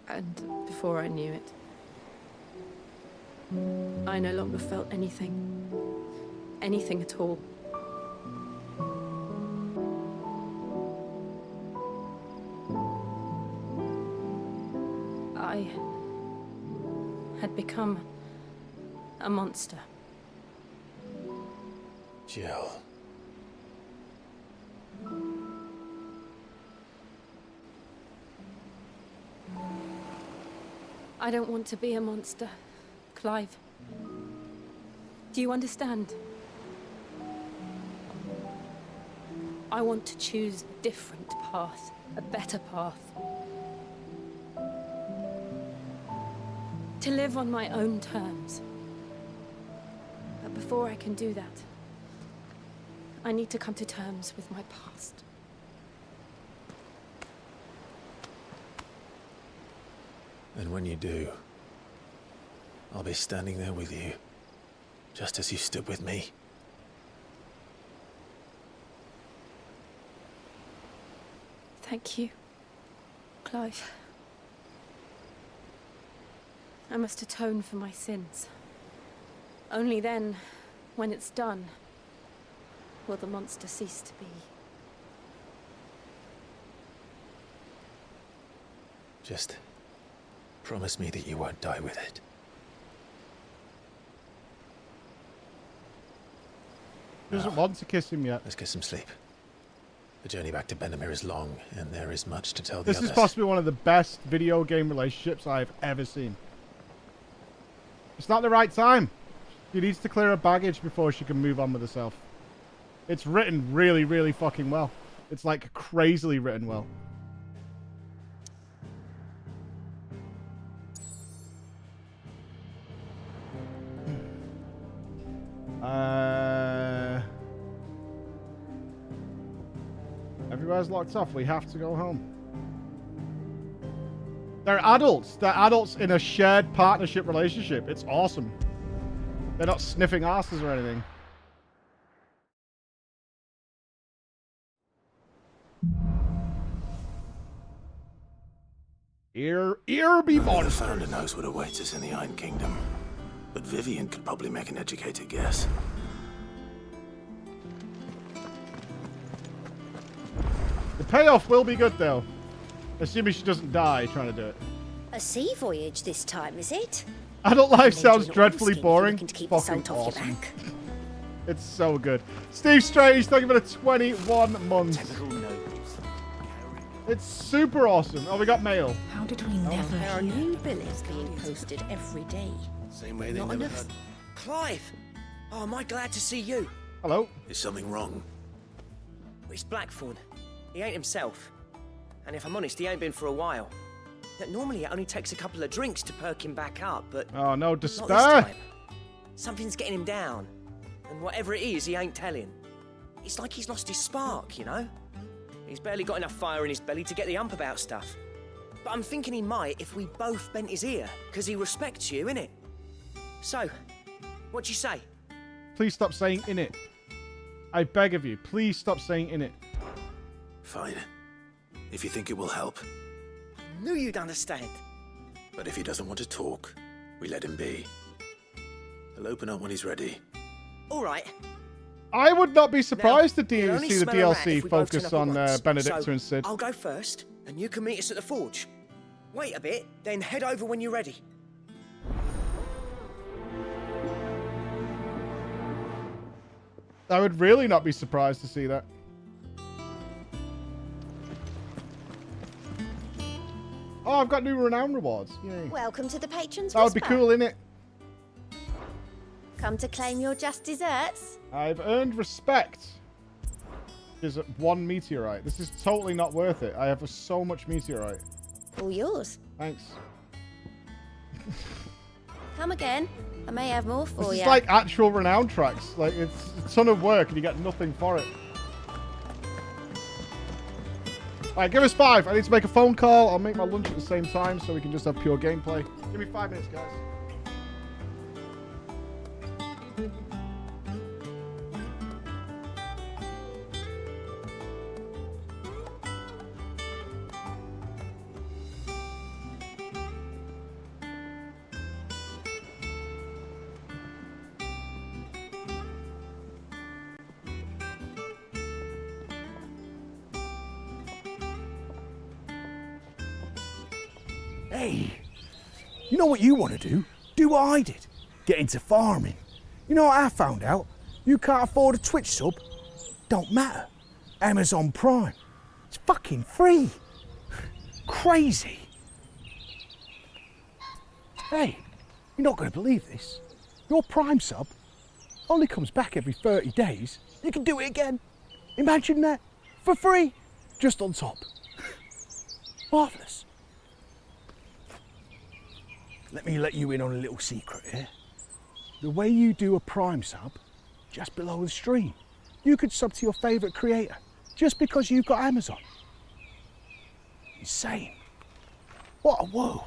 And before I knew it, I no longer felt anything. Anything at all. I had become a monster. Jill. I don't want to be a monster, Clive. Do you understand? I want to choose a different path, a better path. To live on my own terms. But before I can do that, I need to come to terms with my past. And when you do, I'll be standing there with you, just as you stood with me. Thank you, Clive. I must atone for my sins. Only then, when it's done, will the monster cease to be. Just promise me that you won't die with it. He doesn't want to kiss him yet. Let's get some sleep. The journey back to Benamir is long, and there is much to tell the This others. is possibly one of the best video game relationships I've ever seen. It's not the right time. She needs to clear her baggage before she can move on with herself. It's written really, really fucking well. It's like crazily written well. Everywhere's locked off. We have to go home. They're adults. They're adults in a shared partnership relationship. It's awesome. They're not sniffing asses or anything. Ear be born. The founder knows what awaits us in the Iron Kingdom, but Vivian could probably make an educated guess. The payoff will be good, though. Assuming she doesn't die trying to do it. A sea voyage this time, is it? Adult life sounds dreadfully boring. To keep Fucking the salt off awesome. your back. It's so good. Steve Strange, thank you for the 21 months. It's super awesome. Oh, we got mail. How did we never There are new billets being posted every day. Same way they Not never enough. had. Clive! Oh, am I glad to see you? Hello? Is something wrong? It's Blackthorn. He ain't himself. And if I'm honest, he ain't been for a while. That normally it only takes a couple of drinks to perk him back up, but... Oh, no, not this despair. time. Something's getting him down. And whatever it is, he ain't telling. It's like he's lost his spark, you know? He's barely got enough fire in his belly to get the ump about stuff. But I'm thinking he might if we both bent his ear, because he respects you, innit? So, what you say? Please stop saying in it. I beg of you, please stop saying in it. Fine. If you think it will help. Knew you'd understand. But if he doesn't want to talk, we let him be. He'll open up when he's ready. All right. I would not be surprised to You'll only see the smell a rat DLC if we both turn focus up at on once. Benedicta So, and Sid. I'll go first, and you can meet us at the forge. Wait a bit, then head over when you're ready. I would really not be surprised to see that. Oh, I've got new renown rewards. Yay. Welcome to the patrons. That would be Whisper. cool, innit? Come to claim your just desserts. I've earned respect. Is 1 meteorite. This is totally not worth it. I have so much meteorite. All yours. Thanks. Come again. I may have more for This you. is like actual renown tracks. Like, it's a ton of work and you get nothing for it. Alright, give us 5. I need to make a phone call. I'll make my lunch at the same time so we can just have pure gameplay. Give me 5 minutes, guys. Hey, you know what you want to do? Do what I did. Get into farming. You know what I found out? You can't afford a Twitch sub? Don't matter. Amazon Prime. It's fucking free. Crazy. Hey, you're not going to believe this. Your Prime sub only comes back every 30 days. You can do it again. Imagine that. For free. Just on top. Marvellous. Let me let you in on a little secret here. The way you do a Prime sub, just below the stream, you could sub to your favourite creator just because you've got Amazon. Insane. What a world.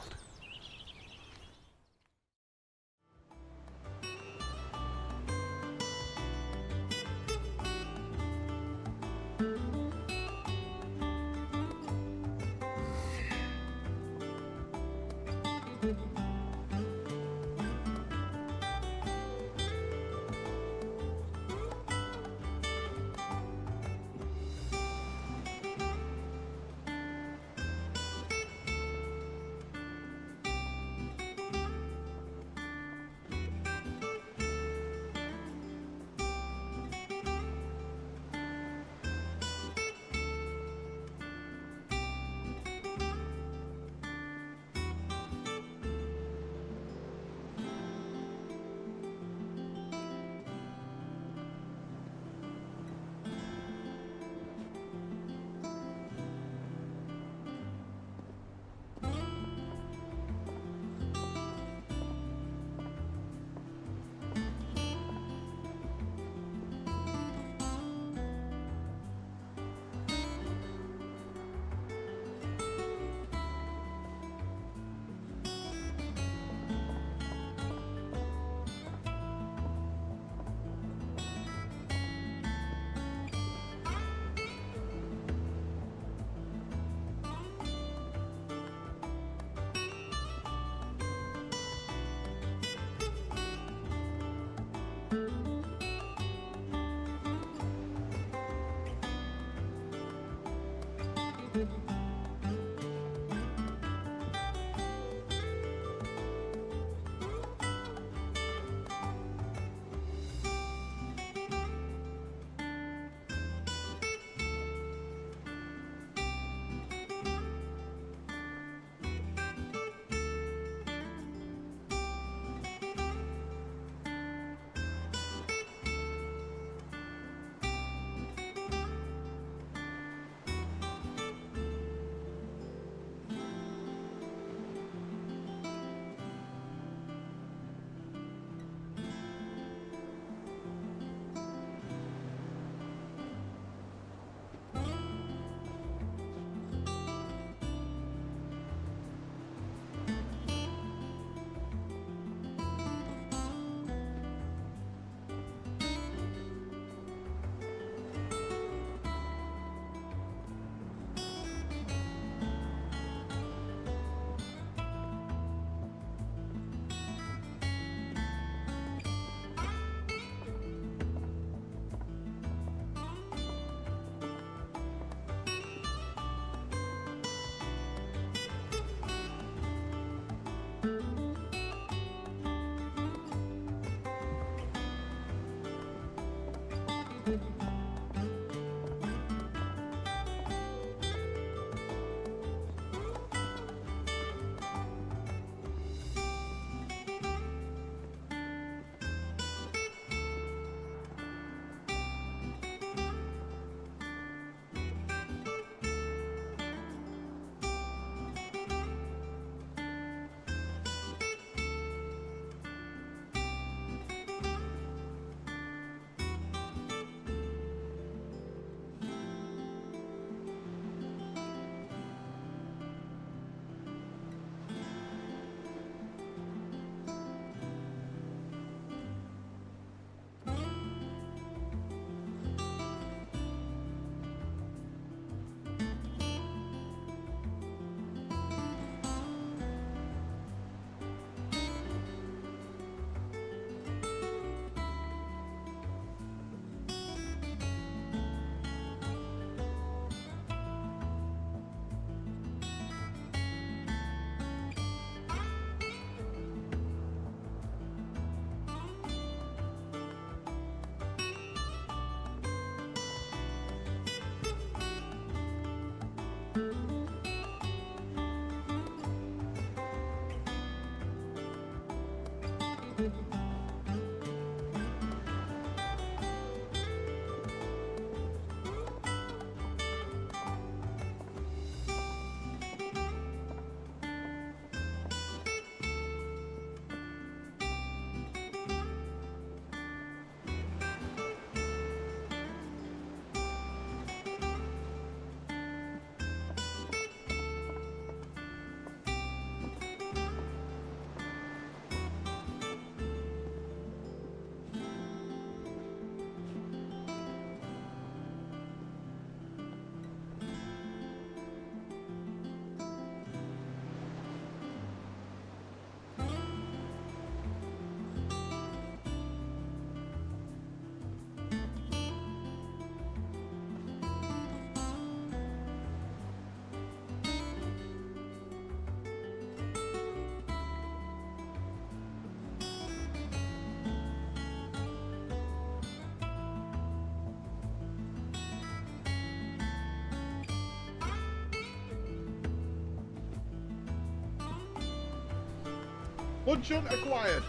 Luncheon acquired.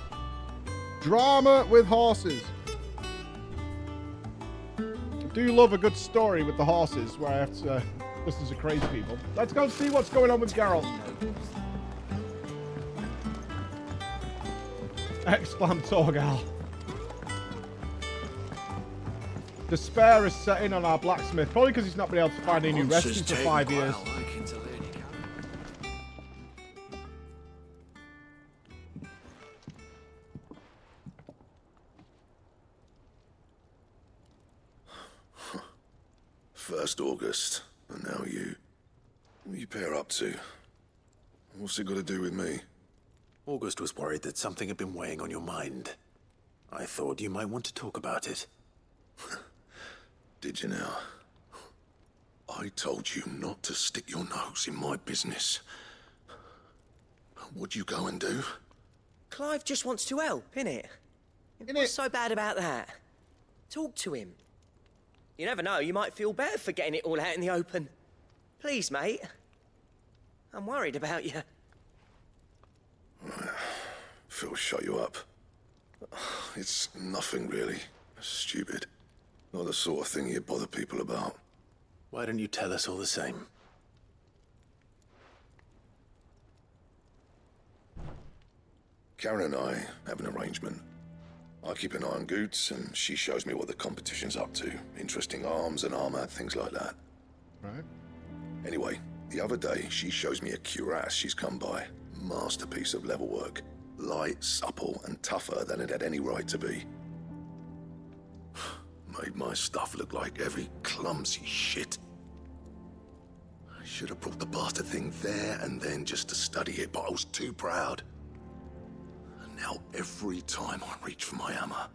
Drama with horses. I do love a good story with the horses where I have to listen to crazy people. Let's go see what's going on with Geralt. Exclam Torgal. Despair is set in on our blacksmith, probably because he's not been able to find any new recipes for 5 years. First August, and now you. What are you pair up to? What's it got to do with me? August was worried that something had been weighing on your mind. I thought you might want to talk about it. Did you now? I told you not to stick your nose in my business. What'd you go and do? Clive just wants to help, innit? What's so bad about that? Talk to him. You never know, you might feel better for getting it all out in the open. Please, mate. I'm worried about you. Phil shut you up. It's nothing really. Stupid. Not the sort of thing you bother people about. Why don't you tell us all the same? Karen and I have an arrangement. I keep an eye on Goots, and she shows me what the competition's up to. Interesting arms and armor, things like that. Right. Anyway, the other day, she shows me a cuirass she's come by. Masterpiece of level work. Light, supple, and tougher than it had any right to be. Made my stuff look like every clumsy shit. I should have brought the bastard thing there and then just to study it, but I was too proud. And now every time I reach for my hammer,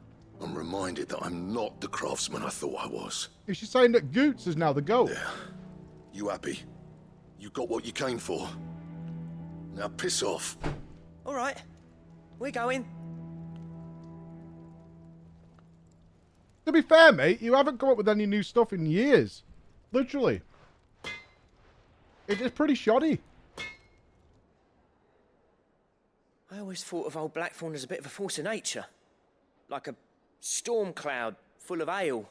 I'm reminded that I'm not the craftsman I thought I was. Is she saying that Goots is now the GOAT? Yeah. You happy? You got what you came for. Now piss off. All right. We're going. To be fair, mate, you haven't come up with any new stuff in years. Literally. It is pretty shoddy. I always thought of old Blackthorn as a bit of a force of nature. Like a storm cloud full of ale.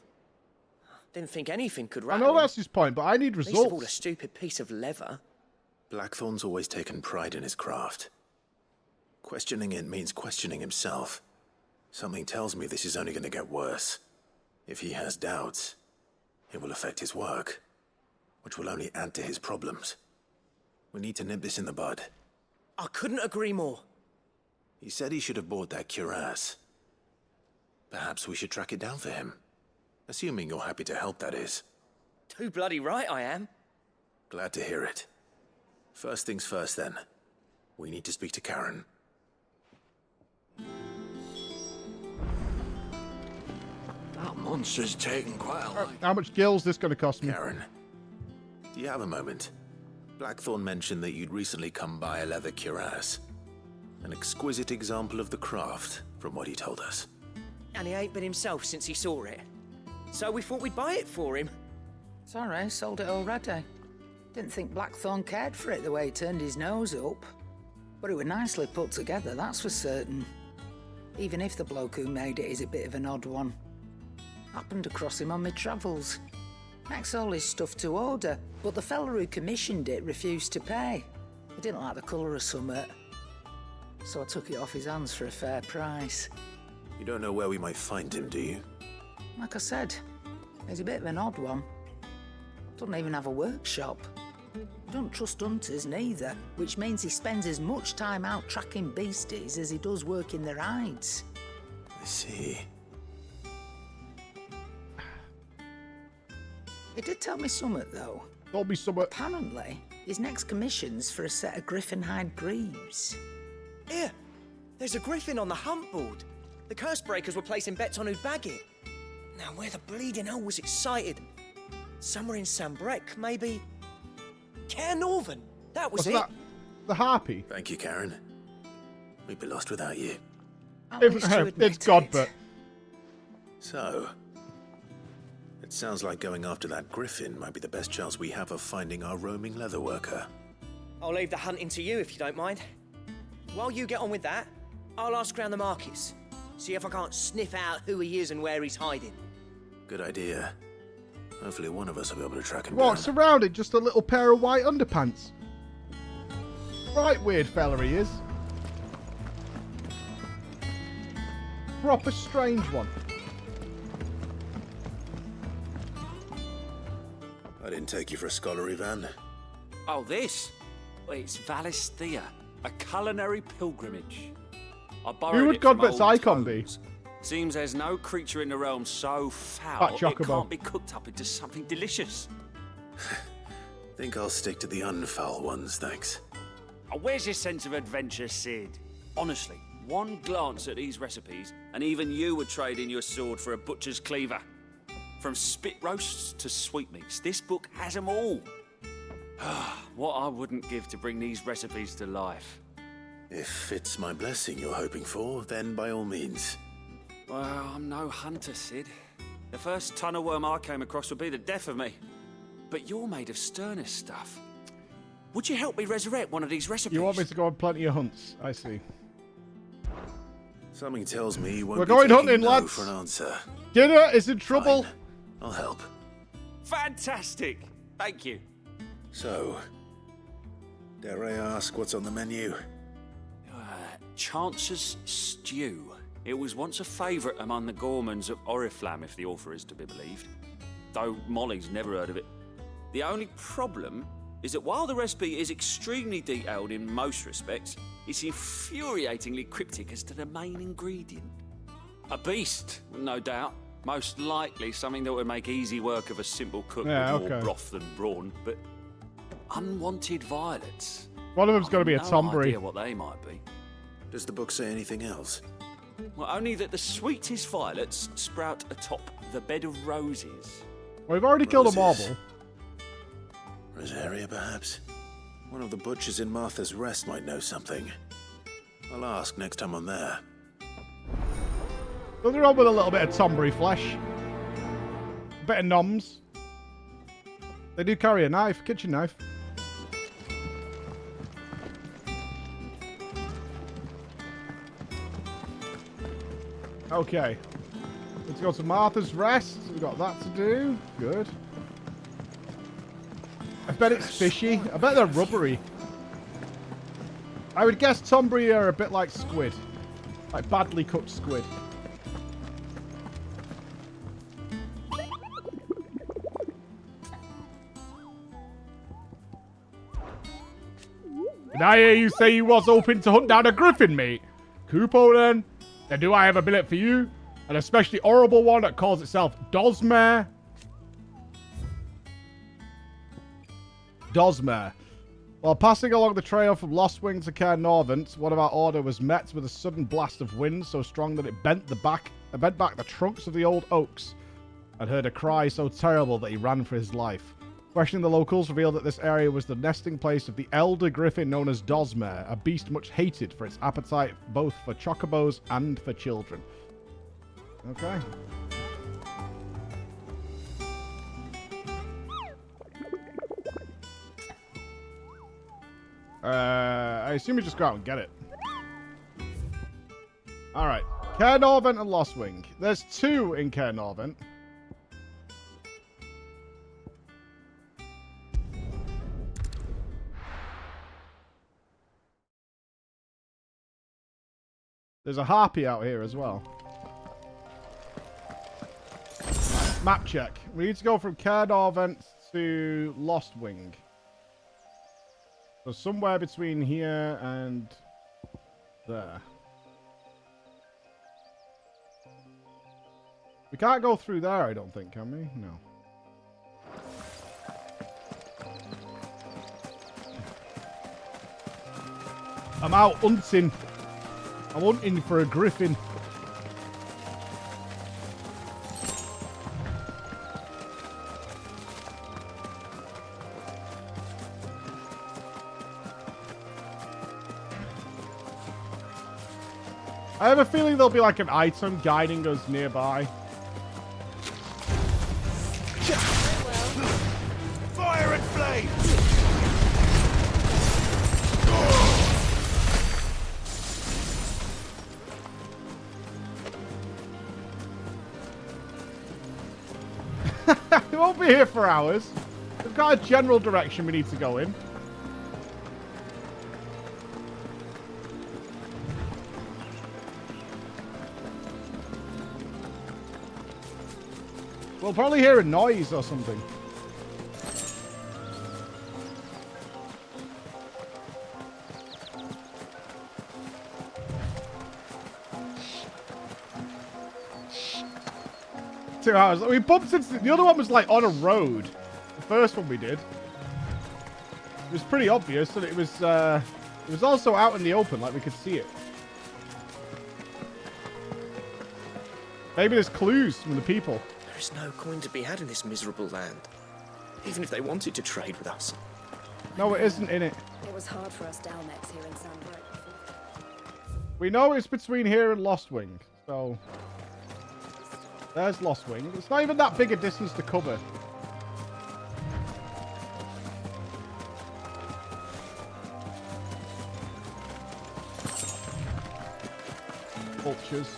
Didn't think anything could I rattle know him. that's his point, but I need Least of all, a results. stupid piece of leather. Blackthorn's always taken pride in his craft. Questioning it means questioning himself. Something tells me this is only going to get worse. If he has doubts, it will affect his work, which will only add to his problems. We need to nip this in the bud. I couldn't agree more. He said he should have bought that cuirass. Perhaps we should track it down for him. Assuming you're happy to help, that is. Too bloody right I am. Glad to hear it. First things first, then. We need to speak to Karen. That monster's taken quite a lot. How much gills this going to cost me? Karen, do you have a moment? Blackthorn mentioned that you'd recently come by a leather cuirass. An exquisite example of the craft, from what he told us. And he ain't been himself since he saw it. So we thought we'd buy it for him. Sorry, sold it already. Didn't think Blackthorn cared for it the way he turned his nose up. But it was nicely put together, that's for certain. Even if the bloke who made it is a bit of an odd one. Happened across him on my travels. Makes all his stuff to order, but the fella who commissioned it refused to pay. He didn't like the colour of summit. So I took it off his hands for a fair price. You don't know where we might find him, do you? Like I said, he's a bit of an odd one. Doesn't even have a workshop. Don't trust hunters neither, which means he spends as much time out tracking beasties as he does working their hides. I see. He did tell me somewhat, though. Told me somewhat. Apparently, his next commission's for a set of Griffin hide greaves. Here, there's a Griffin on the hunt board. The curse breakers were placing bets on who'd bag it. Now, where the bleeding hell was it sighted? Somewhere in Sambrec, maybe. Caer Northern. That was What's that? The harpy? Thank you, Karen. We'd be lost without you. It's Godbert. So, it sounds like going after that Griffin might be the best chance we have of finding our roaming leatherworker. I'll leave the hunting to you if you don't mind. While you get on with that, I'll ask around the markets. See if I can't sniff out who he is and where he's hiding. Good idea. Hopefully one of us will be able to track him What, down. surrounded? Just a little pair of white underpants? Right weird fella he is. Proper strange one. I didn't take you for a scholarly van. Oh, this? Well, it's Valisthea, a culinary pilgrimage. I borrowed Who would it from Godbert's old Eikon be? tomes. Seems there's no creature in the realm so foul Fat it Chocobo. can't be cooked up into something delicious. Think I'll stick to the unfoul ones, thanks. Oh, where's your sense of adventure, Sid? Honestly, one glance at these recipes, and even you would trade in your sword for a butcher's cleaver. From spit roasts to sweetmeats, this book has them all. What I wouldn't give to bring these recipes to life. If it's my blessing you're hoping for, then by all means. Well, I'm no hunter, Sid. The first tunnel worm I came across would be the death of me. But you're made of sterner stuff. Would you help me resurrect one of these recipes? You want me to go on plenty of hunts? I see. Something tells me you won't We're be going taking hunting, no lads. for an answer. Dinner is in trouble. Fine. I'll help. Fantastic! Thank you. So, dare I ask what's on the menu? Chance's Stew. It was once a favourite among the gourmands of Oriflam, if the author is to be believed. Though Molly's never heard of it. The only problem is that while the recipe is extremely detailed in most respects, it's infuriatingly cryptic as to the main ingredient. A beast, no doubt. Most likely something that would make easy work of a simple cook with more broth than brawn, but unwanted violets. One of them's got to be a No Tombury. idea what they might be. Does the book say anything else? Well, only that the sweetest violets sprout atop the bed of roses. Well, we've already killed a marble. Rosaria, perhaps? One of the butchers in Martha's Rest might know something. I'll ask next time I'm there. Nothing wrong with a little bit of Tombury flesh. A bit of noms. They do carry a knife, kitchen knife. Okay. Let's go to Martha's Rest. We've got that to do. Good. I bet it's fishy. I bet they're rubbery. I would guess Tombury are a bit like squid. Like badly cooked squid. Did I hear you say you was hoping to hunt down a Griffin, mate? Kupo, then? Then do I have a billet for you? An especially horrible one that calls itself Dosmare? Dosmare. While passing along the trail from Lost Wing to Cair Norvant, one of our order was met with a sudden blast of wind so strong that it bent back the trunks of the old oaks, and heard a cry so terrible that he ran for his life. Questioning the locals revealed that this area was the nesting place of the elder griffin known as Dosmare, a beast much hated for its appetite both for chocobos and for children. Okay. I assume we just go out and get it. Alright. Cair Norvant and Lost Wing. There's 2 in Cair Norvant. There's a harpy out here as well. Map check. We need to go from Cair Norvant to Lost Wing. So somewhere between here and there. We can't go through there, I don't think, can we? No. I'm out hunting. I'm hunting for a griffin. I have a feeling there'll be like an item guiding us nearby. Fire and flame! We won't be here for hours. We've got a general direction we need to go in. We'll probably hear a noise or something. Two hours. We bumped into the other one was like on a road. The first one we did. It was pretty obvious that it was also out in the open, like we could see it. Maybe there's clues from the people. There is no coin to be had in this miserable land, even if they wanted to trade with us. No, it isn't in it. It was hard for us Dalmex here in Sandbrook. We know it's between here and Lost Wing, so there's Lost Wing. It's not even that big a distance to cover. Vultures.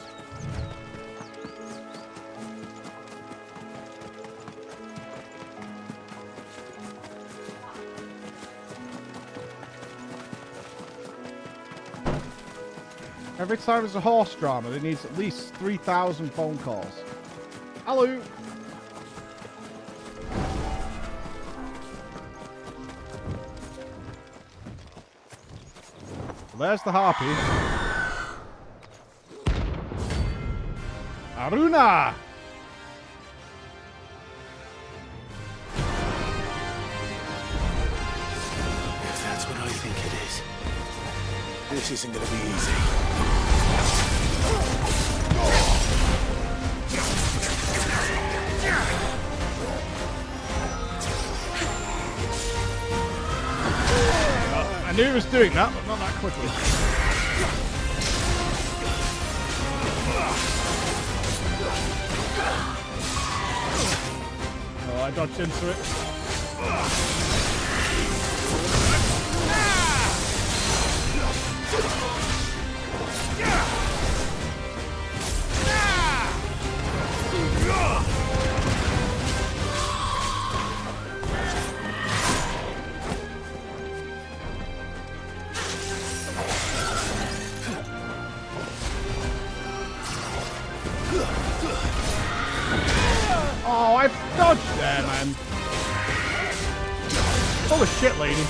Every time there's a horse drama, it needs at least 3,000 phone calls. Hello. There's the harpy. Aruna! If that's what I think it is, this isn't gonna be easy. I knew he was doing that, but not that quickly. Oh, I dodged into it. Oh, I dodged there, man. Full of shit, lady.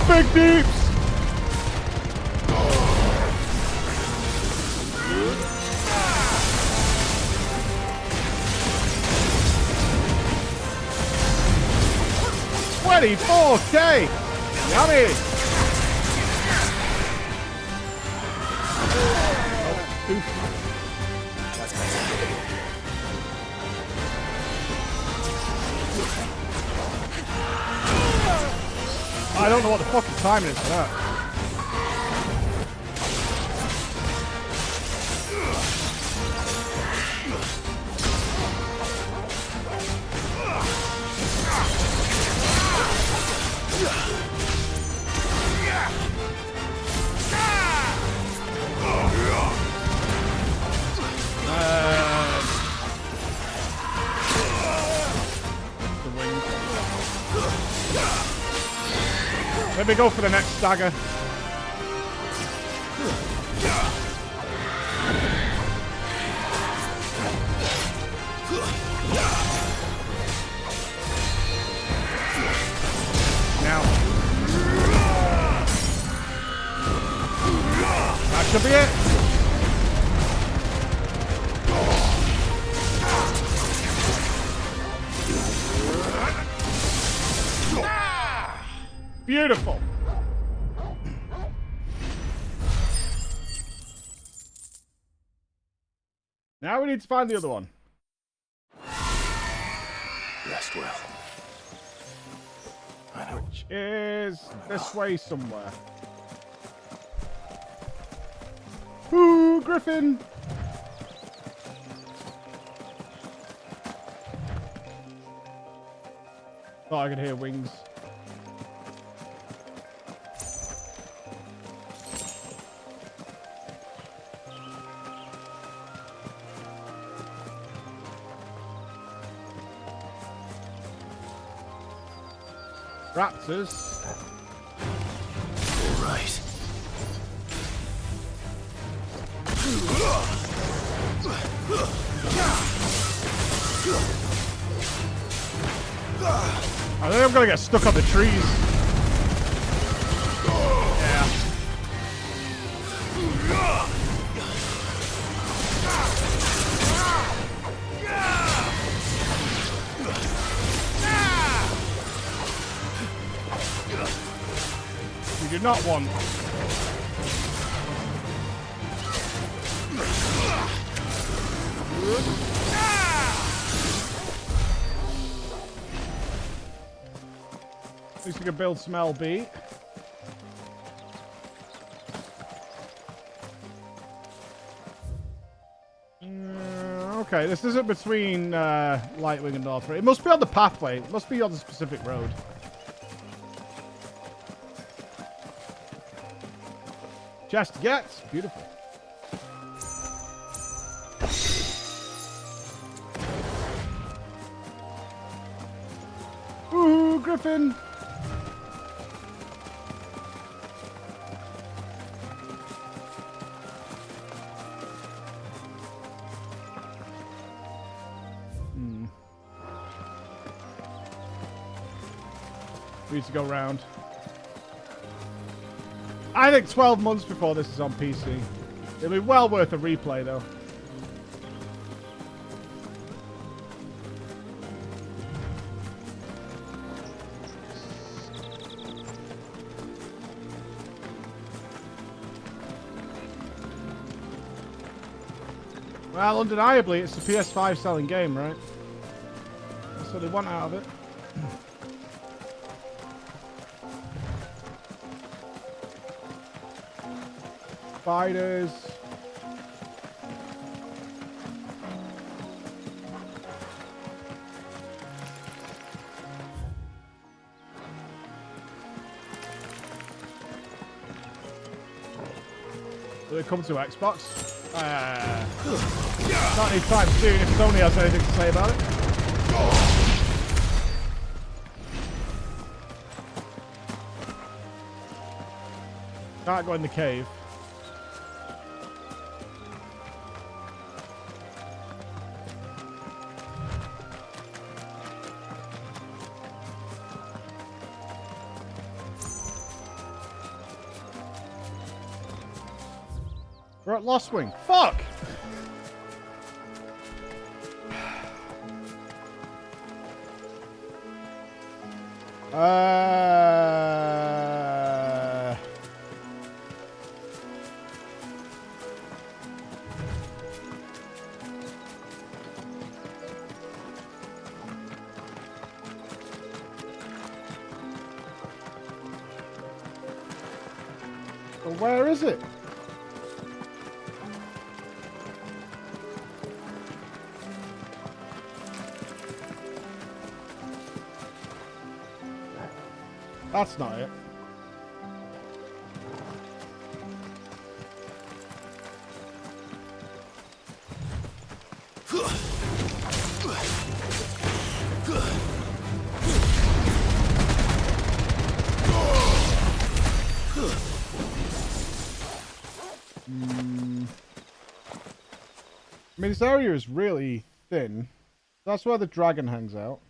Big deeps. $24K. Yummy. I don't know what the fucking timing is for that. Let me go for the next stagger. Now. That should be it. Beautiful. Now we need to find the other one. Rest well. I know. Which is this way somewhere. Ooh, Griffin. Thought I could hear wings. Raptors. All right. I think I'm gonna get stuck on the trees. Yeah. not want. At least we can build smell beat. Okay, this isn't between Lightwing and Northway. It must be on the pathway. It must be on the specific road. Chest gets beautiful. Ooh, Griffin. We need to go round. I think 12 months before this is on PC. It'll be well worth a replay, though. Well, undeniably, it's a PS5 selling game, right? That's what they want out of it. Spiders. Will it come to Xbox? Not anytime soon if Sony has anything to say about it. Can't go in the cave. We're at Lost Wing. Fuck! So where is it? That's not it. I mean, this area is really thin. That's where the dragon hangs out.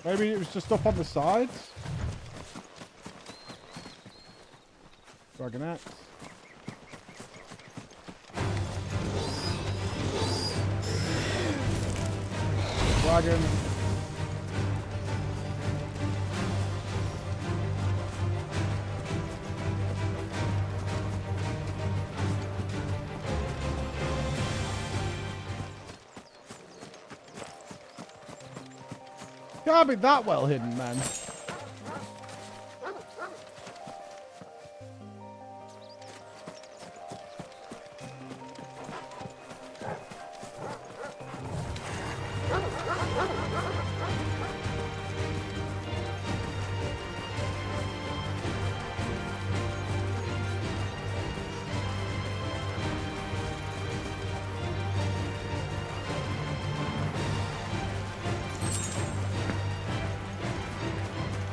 Maybe it was just up on the sides. Dragon axe. Dragon. Can't be that well hidden, man.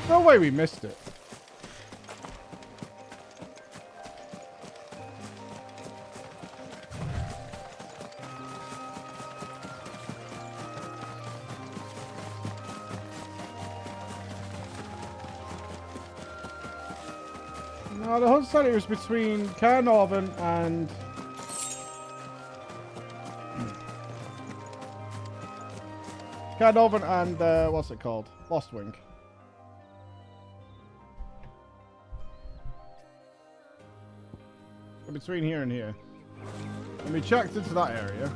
No way we missed it. No, the hunt said it was between Caernarvon and... Caernarvon and, what's it called? Lostwing. Between here and here. And we checked into that area.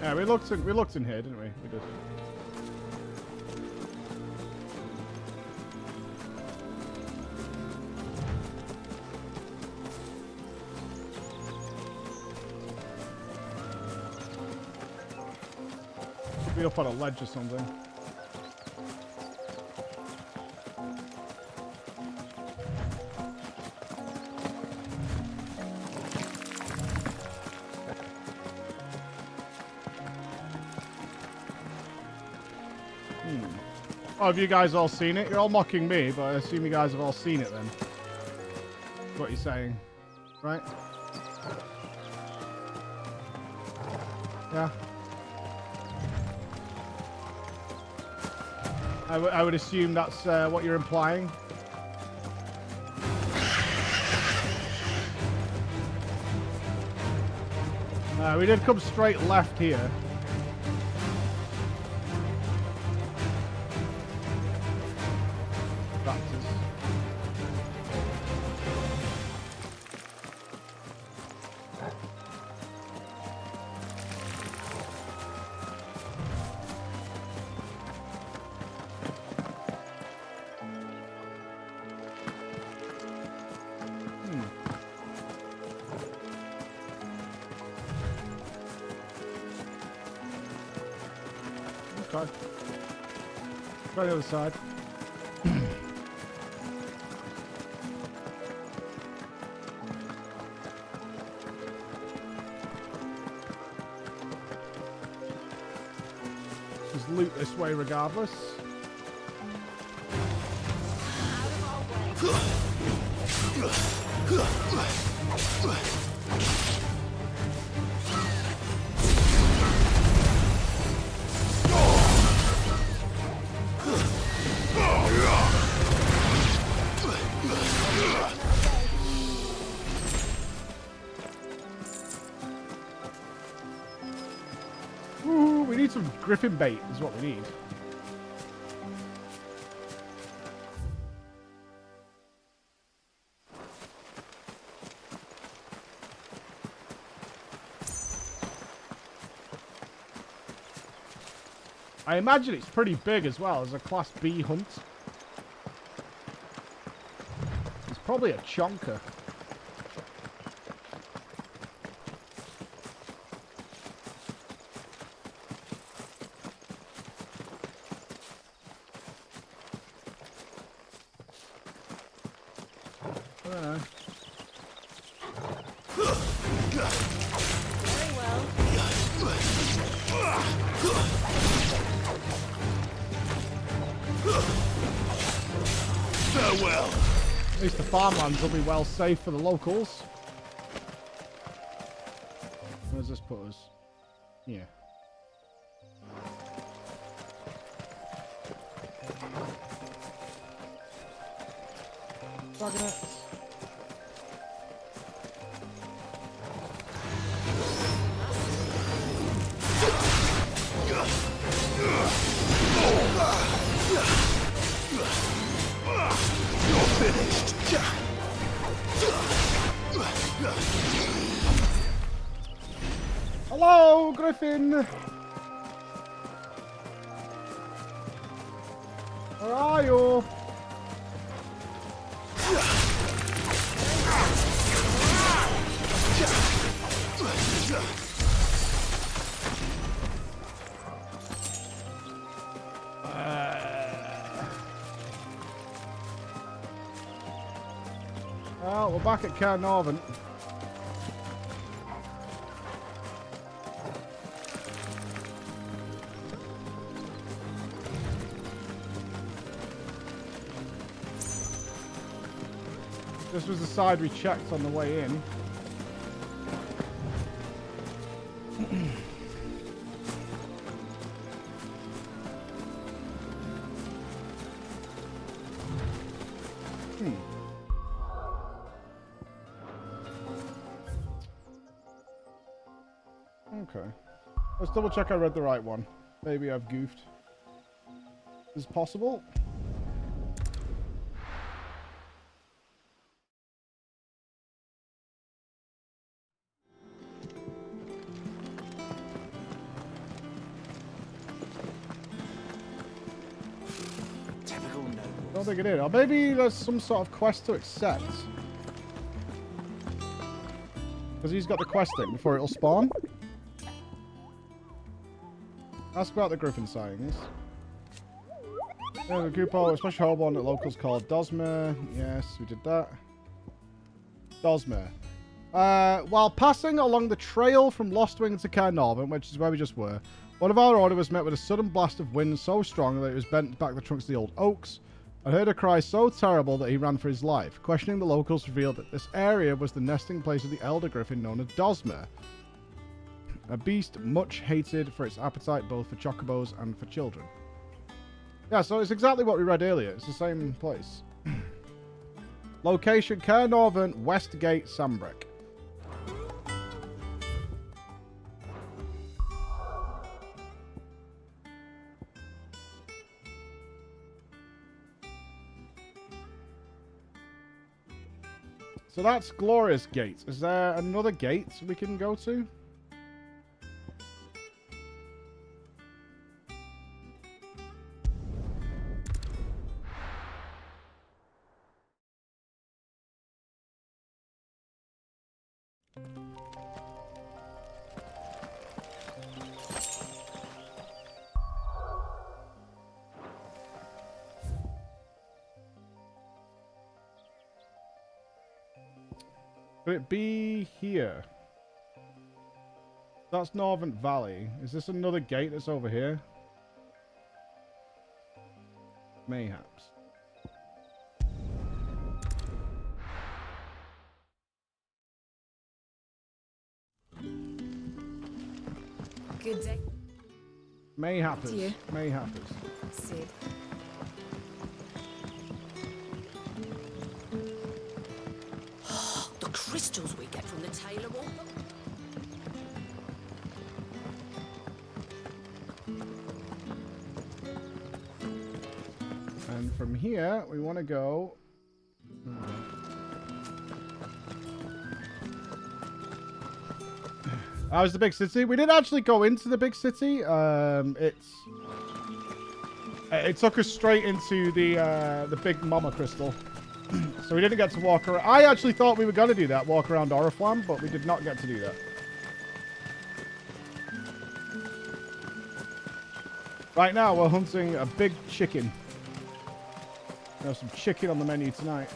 Yeah, we looked in here, didn't we? We did. Should be up on a ledge or something. Oh, have you guys all seen it? You're all mocking me, but I assume you guys have all seen it then. That's what you're saying, right? Yeah. I would assume that's what you're implying. We did come straight left here. Okay. Try the other side. Just loot this way regardless. Griffin bait is what we need. I imagine it's pretty big as well as a Class B hunt. It's probably a chonker. At least the farmlands will be well safe for the locals. Where does this put us? Yeah. Wagonets. Hello, Griffin. Where are you? Well, we're back at Caernarvon. This was the side we checked on the way in. Okay. Let's double check I read the right one. Maybe I've goofed. Is it possible? Typical noble. I don't think it is. Or maybe there's some sort of quest to accept. Because he's got the quest thing before it'll spawn. Ask about the Griffin sightings. Yeah, the Gupo, especially Holborn that locals called Dosmer. Yes, we did that. Dosmer. While passing along the trail from Lostwing to Caernarvon, which is where we just were, one of our order was met with a sudden blast of wind so strong that it was bent back the trunks of the old oaks. I heard a cry so terrible that he ran for his life. Questioning the locals revealed that this area was the nesting place of the elder griffin known as Dosmer. A beast much hated for its appetite both for chocobos and for children. Yeah, so it's exactly what we read earlier. It's the same place. Location, Caernarvon, Westgate, Sambrec. So that's Glorious Gate. Is there another gate we can go to? Could it be here? That's Northern Valley. Is this another gate that's over here? Mayhaps. Good day. Mayhappers. To you. Mayhappers. Sid. The crystals we get from the Taylor Wall. And from here, we want to go... That was the big city. We didn't actually go into the big city. It took us straight into the big mama crystal. So we didn't get to walk around. I actually thought we were going to do that, walk around Oriflam, but we did not get to do that. Right now, we're hunting a big chicken. There's some chicken on the menu tonight.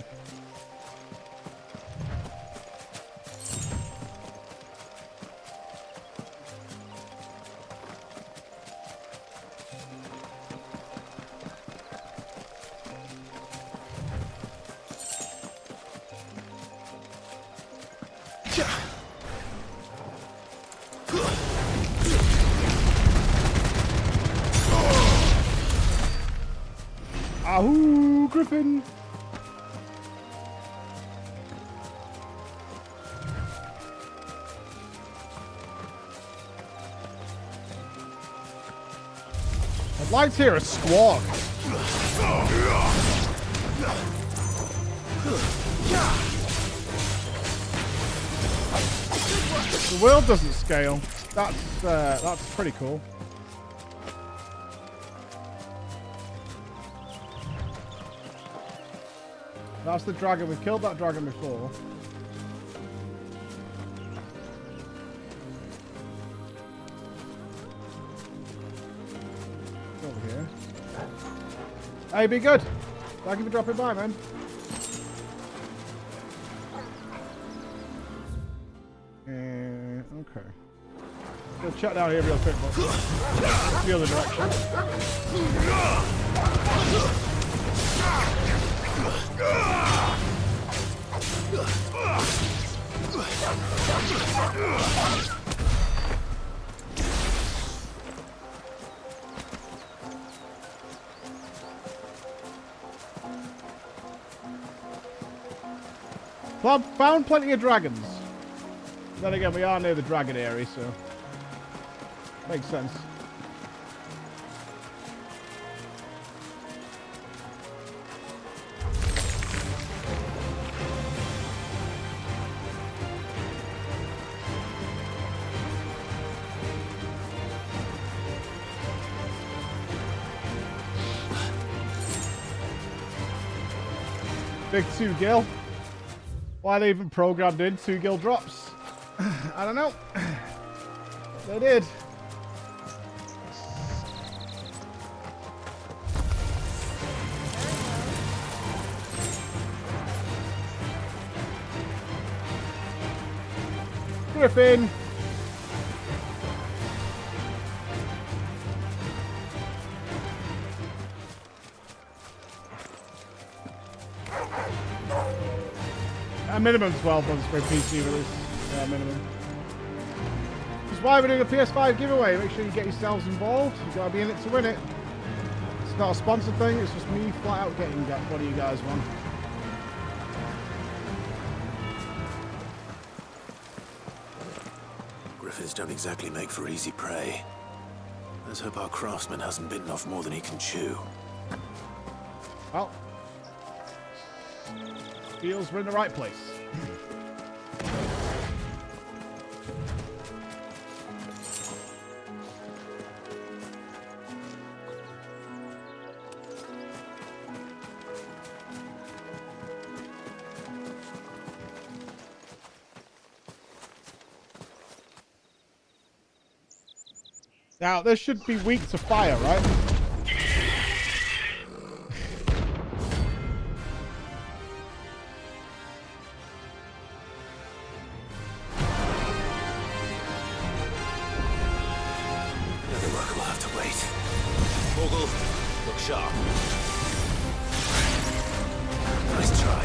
Ahoo, Griffin! I'd like to hear a squawk. The world doesn't scale. That's pretty cool. That's the dragon. We've killed that dragon before. Over here. Hey, be good. Thank you for dropping by, man. Okay. Go check down here real quick, but the other direction. Well, I've found plenty of dragons. Then again, we are near the dragon area, so... Makes sense. Big 2 gil. Why they even programmed in 2 gil drops? I don't know. They did. Griffin. A minimum 12 months for a PC release. Yeah, minimum. That's why we're doing a PS5 giveaway. Make sure you get yourselves involved. You've got to be in it to win it. It's not a sponsored thing. It's just me flat out getting what do you guys want. Griffins don't exactly make for easy prey. Let's hope our craftsman hasn't bitten off more than he can chew. Well, feels we're in the right place. Now, this should be weak to fire, right? Another work will have to wait. Morgul, look sharp. Nice try.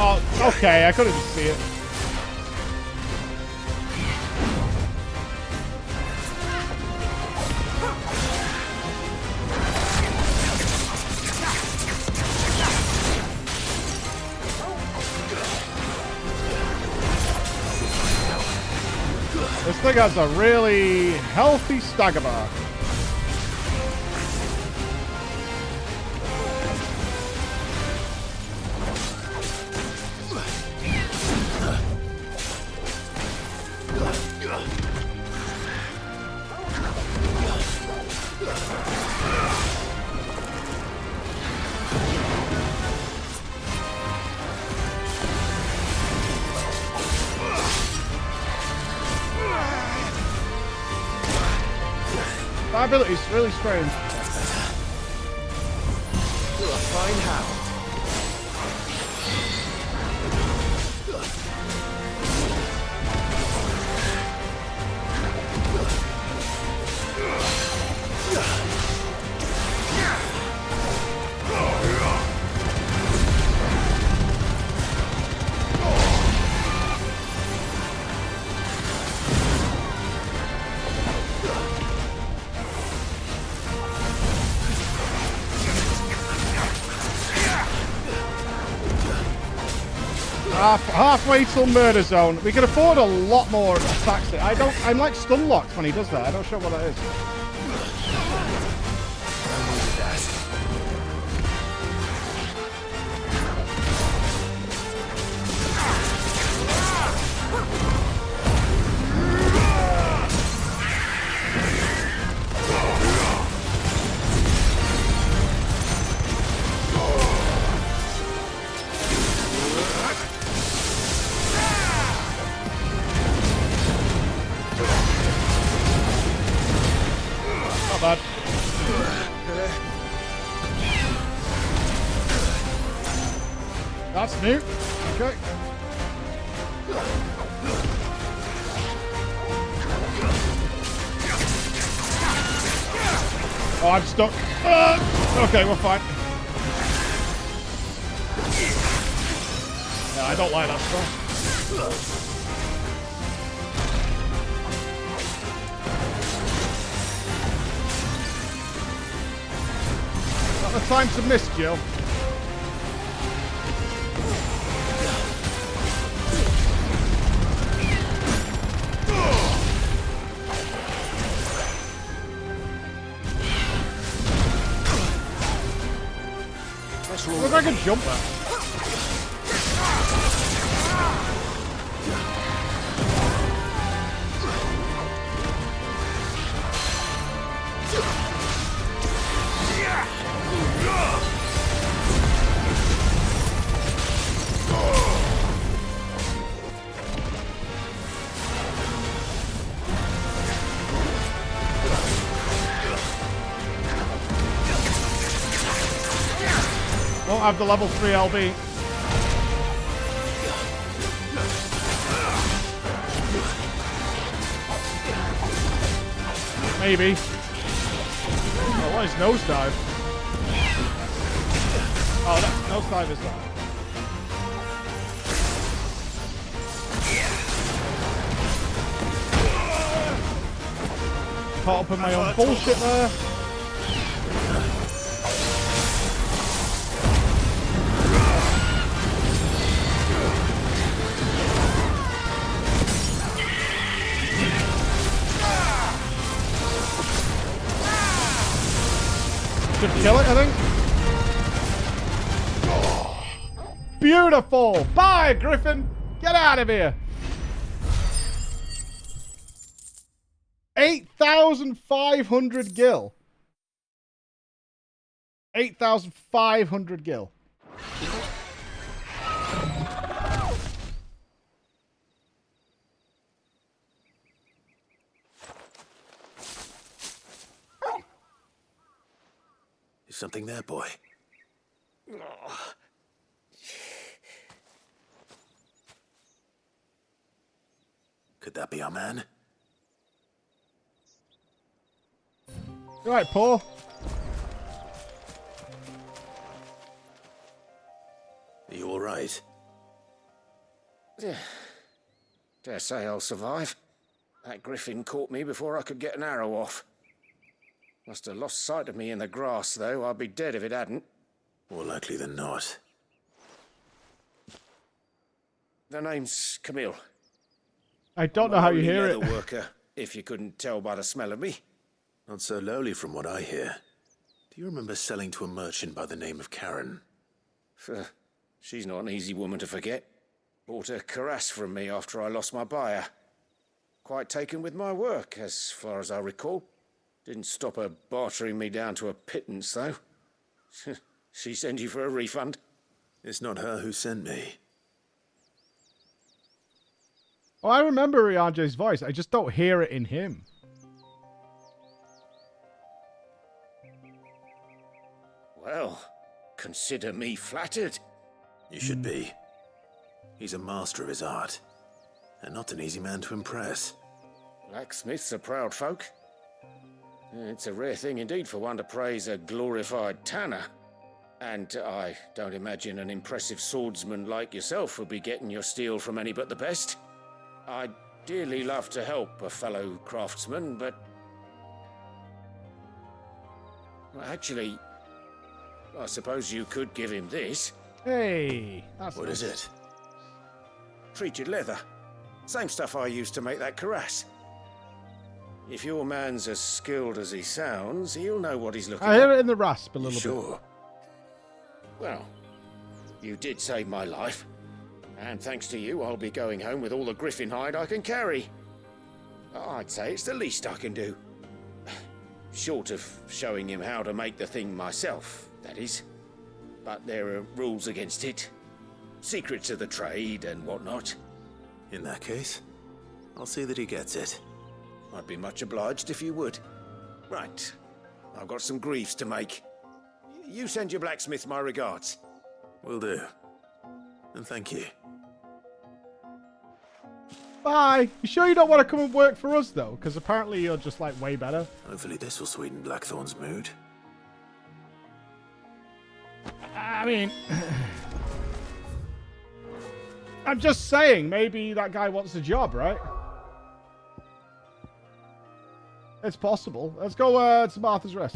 Oh, okay, I couldn't see it. This thing has a really healthy stagger bar. My ability is really strange. You're a fine hound. Halfway till murder zone. We can afford a lot more attacks. I'm like stun locked when he does that. I don't sure what that is. Not bad. That's new. Okay. Oh, I'm stuck. Okay, we're fine. Yeah, I don't like that stuff. Not the time to miss, Jill. I can jump that. Won't have the level 3 LB. Maybe. Oh, what is nosedive? Oh, that nosedive is that. Caught up in my own bullshit there. Should kill it, I think. Beautiful! Bye, Griffin! Get out of here! 8,500 gil. 8,500 gil. Is something there, boy? Could that be our man? You alright, Paul? Are you alright? Yeah. Dare say I'll survive. That Griffin caught me before I could get an arrow off. Must have lost sight of me in the grass, though. I'd be dead if it hadn't. More likely than not. The name's Camille. I don't know how you hear it. Worker, if you couldn't tell by the smell of me. Not so lowly from what I hear. Do you remember selling to a merchant by the name of Karen? She's not an easy woman to forget. Bought a cuirass from me after I lost my buyer. Quite taken with my work, as far as I recall. Didn't stop her bartering me down to a pittance, though. She sent you for a refund? It's not her who sent me. Oh, I remember Rianje's voice. I just don't hear it in him. Well, consider me flattered. You should be. He's a master of his art. And not an easy man to impress. Blacksmiths are proud folk. It's a rare thing indeed for one to praise a glorified tanner. And I don't imagine an impressive swordsman like yourself would be getting your steel from any but the best. I'd dearly love to help a fellow craftsman, but... Well, actually, I suppose you could give him this. Hey, that's what is it? Treated leather. Same stuff I used to make that cuirass. If your man's as skilled as he sounds, he'll know what he's looking at. I hear it in the rasp a little bit. Sure. Well, you did save my life. And thanks to you, I'll be going home with all the Griffin hide I can carry. I'd say it's the least I can do. Short of showing him how to make the thing myself, that is. But there are rules against it. Secrets of the trade and whatnot. In that case, I'll see that he gets it. I'd be much obliged if you would. Right. I've got some greaves to make. You send your blacksmith my regards. Will do. And thank you. Bye. You sure you don't want to come and work for us, though? Because apparently you're just, like, way better. Hopefully this will sweeten Blackthorn's mood. I mean... I'm just saying, maybe that guy wants a job, right? It's possible. Let's go to Martha's Rest.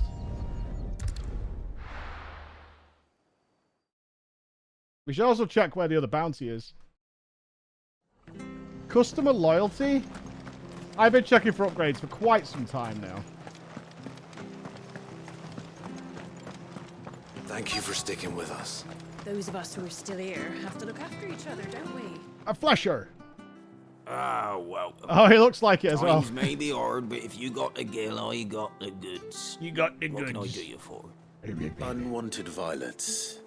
We should also check where the other bounty is. Customer loyalty? I've been checking for upgrades for quite some time now. Thank you for sticking with us. Those of us who are still here have to look after each other, don't we? A flesher. Ah, well. Oh, he looks like it as well. Times may be hard, but if you got the gill, I got the goods. You got the What goods. can I do you for? Unwanted violets,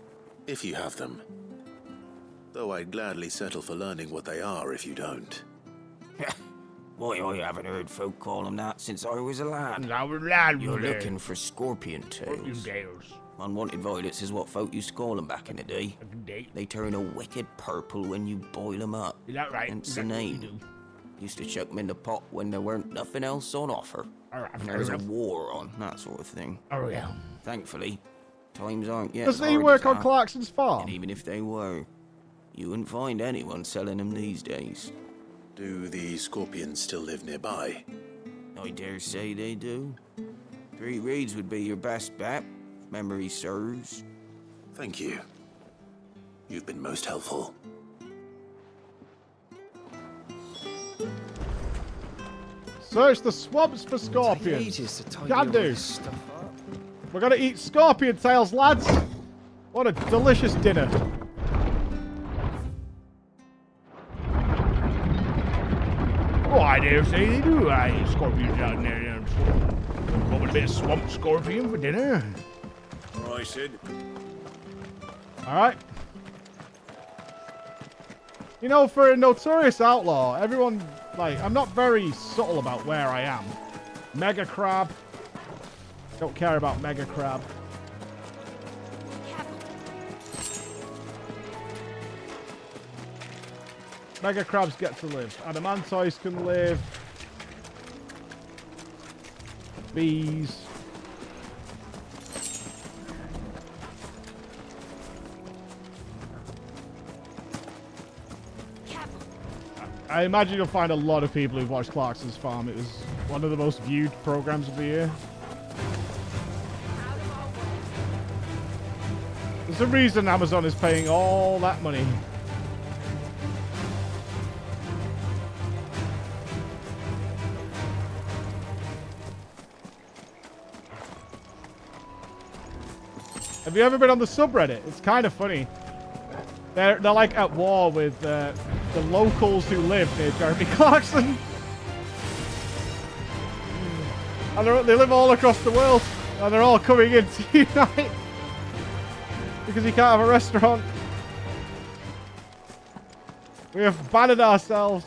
if you have them. Though I'd gladly settle for learning what they are if you don't. Why, I haven't heard folk call them that since I was a lad. You're there. looking for scorpion tails. Unwanted violets is what folk used to call them back in the day. They turn a wicked purple when you boil them up. Is that right? Hence the name. Used to chuck them in the pot when there weren't nothing else on offer. There was a war on, that sort of thing. Oh, yeah. Thankfully, times aren't yet. Doesn't as he hard work as on that. Clarkson's farm? And even if they were, you wouldn't find anyone selling them these days. Do the scorpions still live nearby? I dare say they do. 3 Reeds would be your best bet, if memory serves. Thank you. You've been most helpful. Search the swamps for scorpions. Can do. We're gonna eat scorpion tails, lads. What a delicious dinner. Oh, I dare say they do. I eat scorpions down there. What would be a swamp scorpion for dinner? All right, Sid. All right. You know, for a notorious outlaw, everyone, like, I'm not very subtle about where I am. Mega crab. Don't care about mega crab. Mega crabs get to live. Adamantoise can live. Bees. I imagine you'll find a lot of people who've watched Clarkson's Farm. It was one of the most viewed programs of the year. There's a reason Amazon is paying all that money. Have you ever been on the subreddit? It's kind of funny. They're like at war with the locals who live near Jeremy Clarkson. And they live all across the world. And they're all coming in to unite. Because he can't have a restaurant. We have banned ourselves.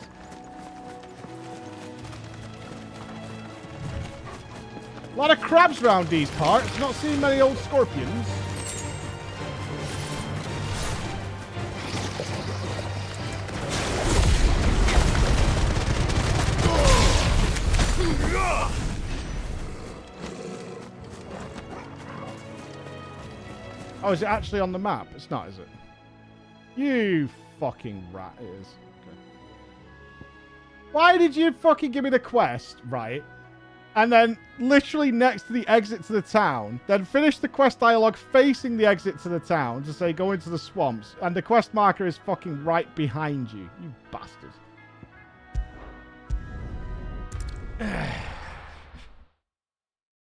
A lot of crabs around these parts. Not seeing many old scorpions. Oh, is it actually on the map? It's not, is it? You fucking rat, it is. Okay. Why did you fucking give me the quest, right? And then literally next to the exit to the town, then finish the quest dialogue facing the exit to the town to say go into the swamps, and the quest marker is fucking right behind you. You bastard.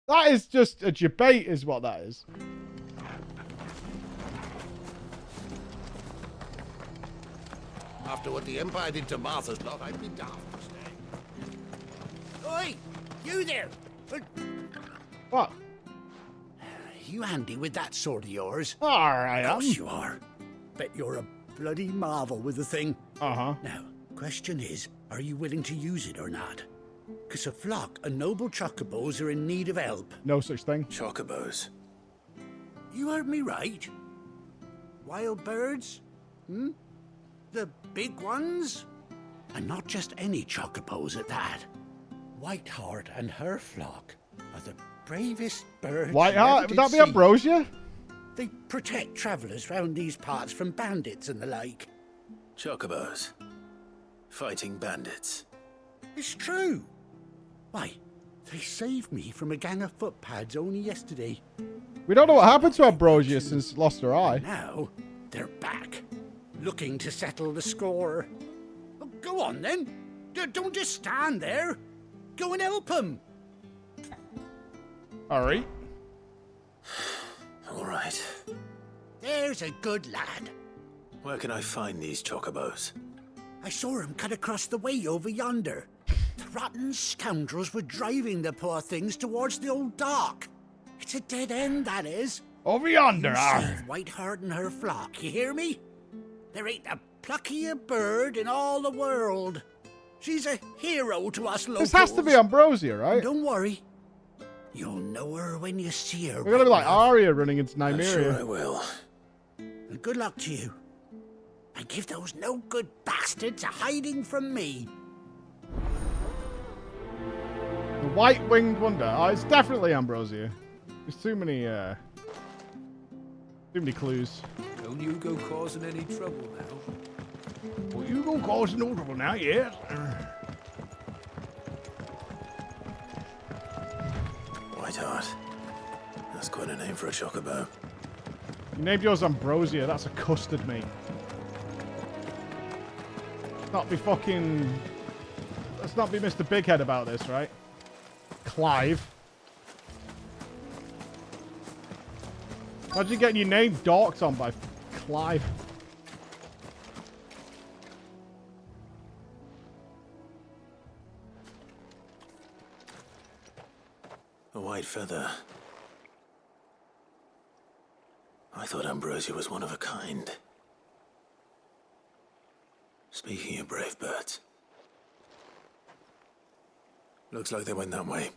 That is just a debate, is what that is. After what the Empire did to Martha's lot, I'd be daft to stay. Oi! You there! What? You handy with that sword of yours? Alright, Of course you are. Bet you're a bloody marvel with the thing. Uh-huh. Now, question is, are you willing to use it or not? Because a flock of noble chocobos are in need of help. No such thing. Chocobos. You heard me right. Wild birds? Hmm? The big ones? And not just any chocobos at that. Whiteheart and her flock are the bravest birds. Whiteheart? Would that be Ambrosia? They protect travellers round these parts from bandits and the like. Chocobos. Fighting bandits. It's true. Why, they saved me from a gang of footpads only yesterday. We don't know what happened to Ambrosia since lost her eye. Now, they're back, looking to settle the score. Well, go on then. Don't just stand there. Go and help them. All right. All right. There's a good lad. Where can I find these chocobos? I saw him cut across the way over yonder. The rotten scoundrels were driving the poor things towards the old dock. It's a dead end, that is. Over yonder, You are. save Whiteheart and her flock, you hear me? There ain't a pluckier bird in all the world. She's a hero to us locals. This has to be Ambrosia, right? Don't worry. You'll know her when you see her. We're gonna be like Arya running into Nymeria. Sure I will. And good luck to you. And give those no-good bastards a hiding from me. The white-winged wonder. Oh, it's definitely Ambrosia. There's too many clues. Don't you go causing any trouble now. Well, you go causing no trouble now, yes. Whiteheart. That's quite a name for a chocobo. You named yours Ambrosia. That's a custard, mate. Let's not be Mr. Bighead about this, right? Clive. Imagine getting your name dorked on by Clive. A white feather. I thought Ambrosia was one of a kind. Speaking of brave birds. Looks like they went that way.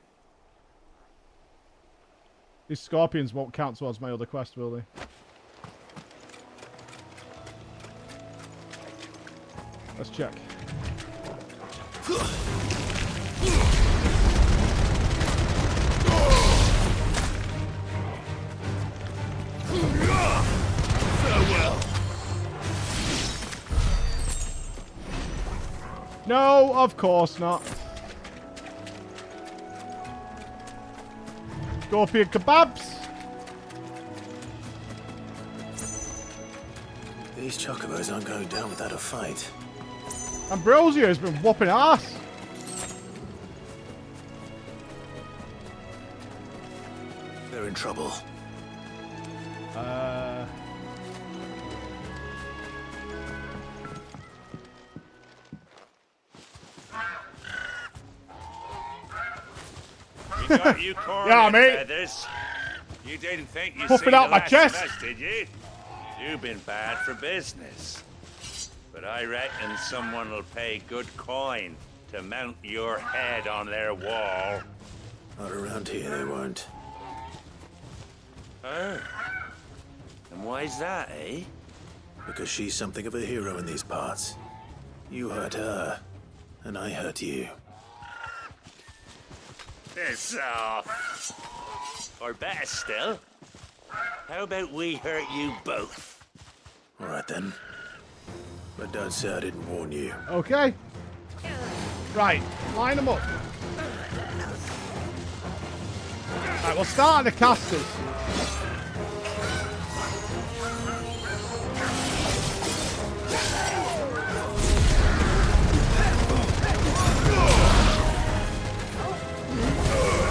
These scorpions won't count towards my other quest, will they? Let's check. Farewell. No, of course not. Scorpion kebabs. These chocobos aren't going down without a fight. Ambrosia has been whooping ass. They're in trouble. You got you corn Yeah, and mate. feathers. You didn't think you Puff it seen out the my last chest. of us, did you? You've been bad for business. But I reckon someone will pay good coin to mount your head on their wall. Not around here, they won't. Oh. And why's that, eh? Because she's something of a hero in these parts. You hurt her, and I hurt you. Piss off. Or better still, how about we hurt you both? All right then. But don't say I didn't warn you. Okay. Right, line them up. Right, we'll start at the casters.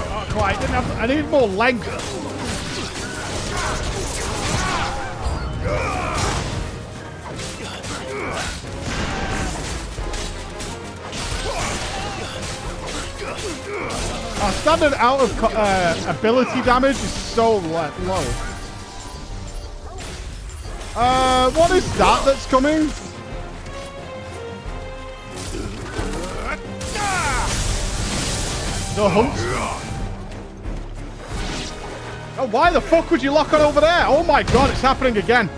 Not quite. Didn't have. I need more length. Our standard out of ability damage is so low. What is that that's coming? The hunt. Oh, why the fuck would you lock on over there? Oh my god, it's happening again.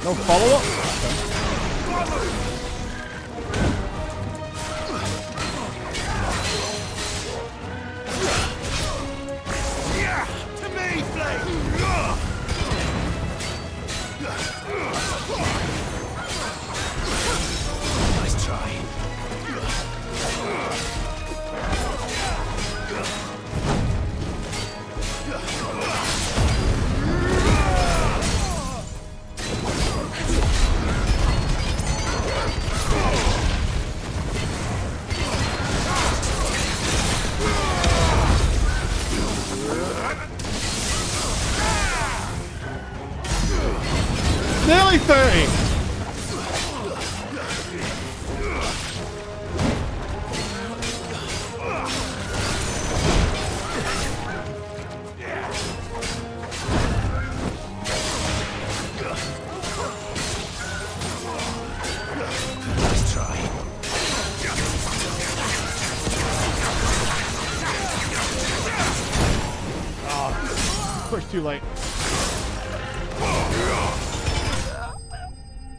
No follow-up? To me, Flame! Nice try. Nearly 30. Let's try. Oh, push too late.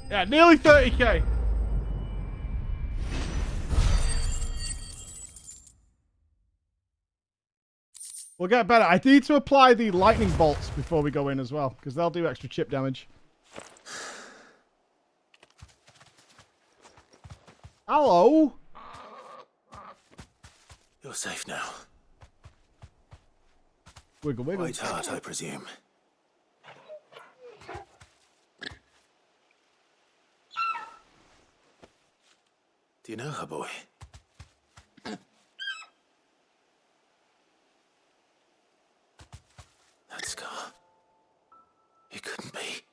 Yeah, nearly 30k. We'll get better. I need to apply the lightning bolts before we go in as well, because they'll do extra chip damage. Hello? You're safe now. Wiggle, wiggle. White heart, I presume. Do you know her, boy? That scar. It couldn't be.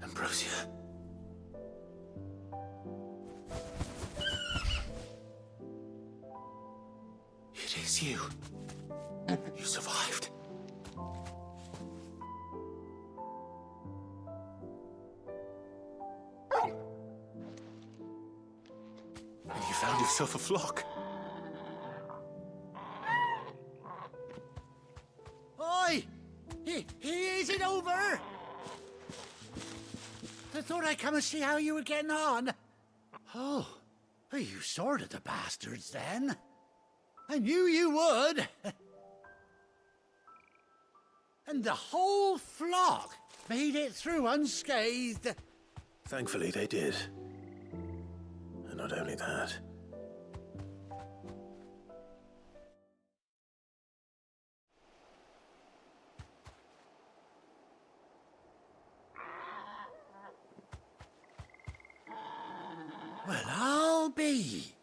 Ambrosia. It is you. You survived. And you found yourself a flock. Oi! Is it over? I thought I'd come and see how you were getting on. Oh, you sorted the bastards then. I knew you would. And the whole flock made it through unscathed. Thankfully, they did. And not only that. Well, I'll be.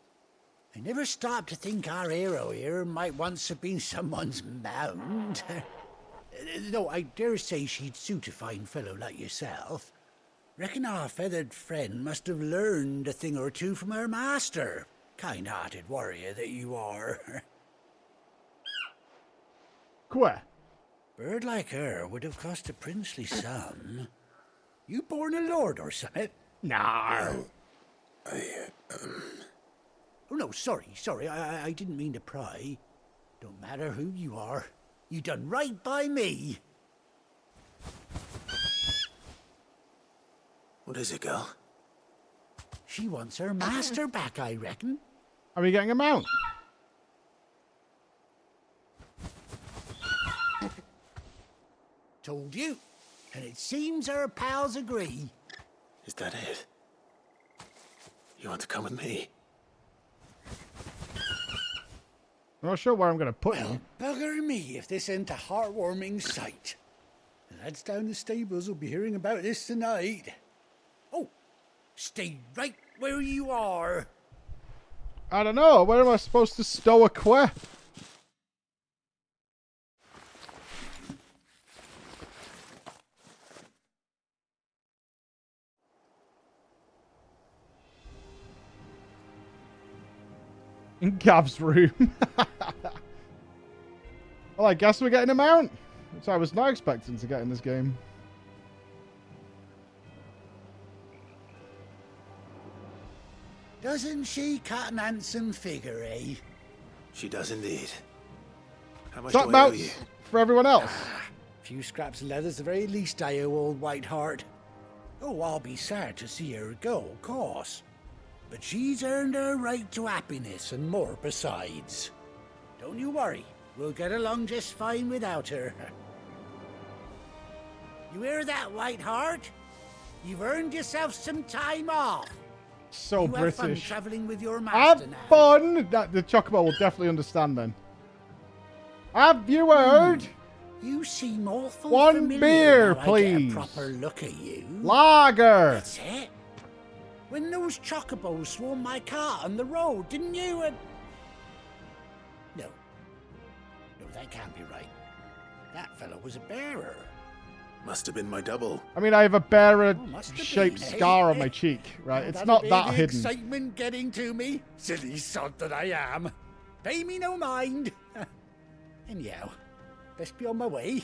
I never stopped to think our hero here might once have been someone's mount. Though I dare say she'd suit a fine fellow like yourself. Reckon our feathered friend must have learned a thing or two from her master. Kind-hearted warrior that you are. Queer. Bird like her would have cost a princely sum. You born a lord or something? Nah. Oh, no, sorry. I didn't mean to pry. Don't matter who you are. You done right by me. What is it, girl? She wants her master back, I reckon. Are we getting a mount? Told you. And it seems her pals agree. Is that it? You want to come with me? I'm not sure where I'm going to put him. Bugger me if this ain't a heartwarming sight. The lads down the stables will be hearing about this tonight. Oh, stay right where you are. I don't know. Where am I supposed to stow a quest? In Gav's room. Well, I guess we're getting a mount, which I was not expecting to get in this game. Doesn't she cut an handsome figure, eh? She does indeed. How much Stop do I owe mounts you? for everyone else. A few scraps of leather's the very least I owe old Whiteheart. Oh, I'll be sad to see her go, of course. But she's earned her right to happiness and more besides. Don't you worry. We'll get along just fine without her. You hear that, Whiteheart? You've earned yourself some time off. So you British. Have fun traveling with your master Have now. fun. The Chocobo will definitely understand then. Have you heard? You seem awful One familiar beer, now please. I get a proper look at you. Lager. That's it. When those chocobos swarmed my cart on the road, didn't you? No. No, that can't be right. That fellow was a bearer. Must have been my double. I mean, I have a bearer-shaped been, eh? scar on my cheek, right? It's not that hidden. Excitement getting to me, silly sod that I am. Pay me no mind. Anyhow, best be on my way.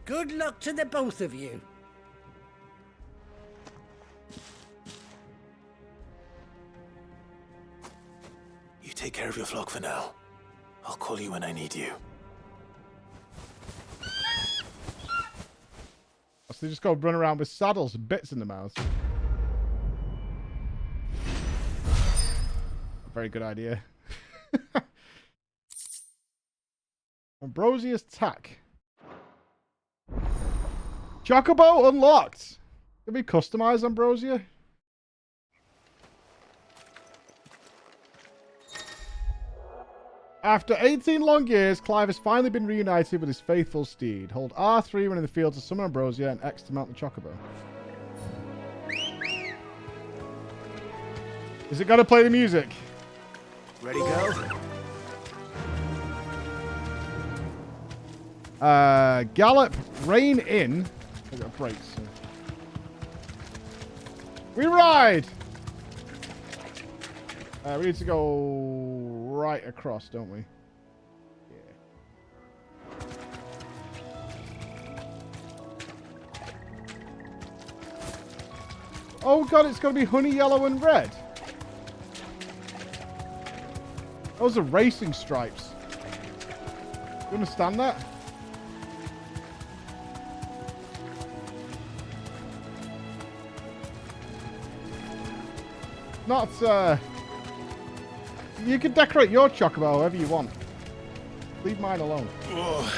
Good luck to the both of you. You take care of your flock for now. I'll call you when I need you. So they just go run around with saddles and bits in the mouth. Very good idea. Ambrosia's tack. Chocobo unlocked. Can we customize Ambrosia? After 18 long years, Clive has finally been reunited with his faithful steed. Hold R3 when in the field to summon Ambrosia and X to mount the Chocobo. Is it going to play the music? Ready, go? Gallop, rein in. I got brakes. So. We ride! We need to go right across, don't we? Yeah. Oh god, it's going to be honey yellow and red. Those are racing stripes. You understand that? Not, you can decorate your Chocobo however you want. Leave mine alone. Ugh.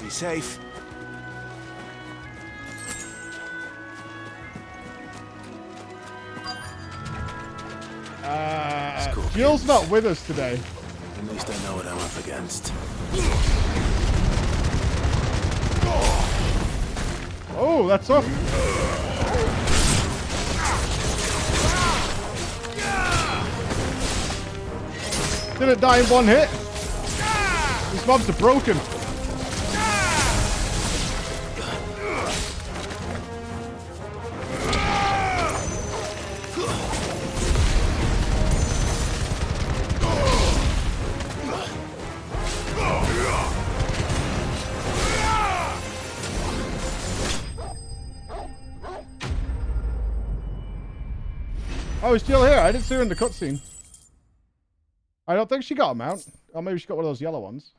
Be safe. Jill's not with us today. At least I know what I'm up against. Oh, that's up. Didn't die in one hit. These mobs are broken. Oh, he's still here. I didn't see her in the cutscene. I don't think she got a mount. Or maybe she got one of those yellow ones.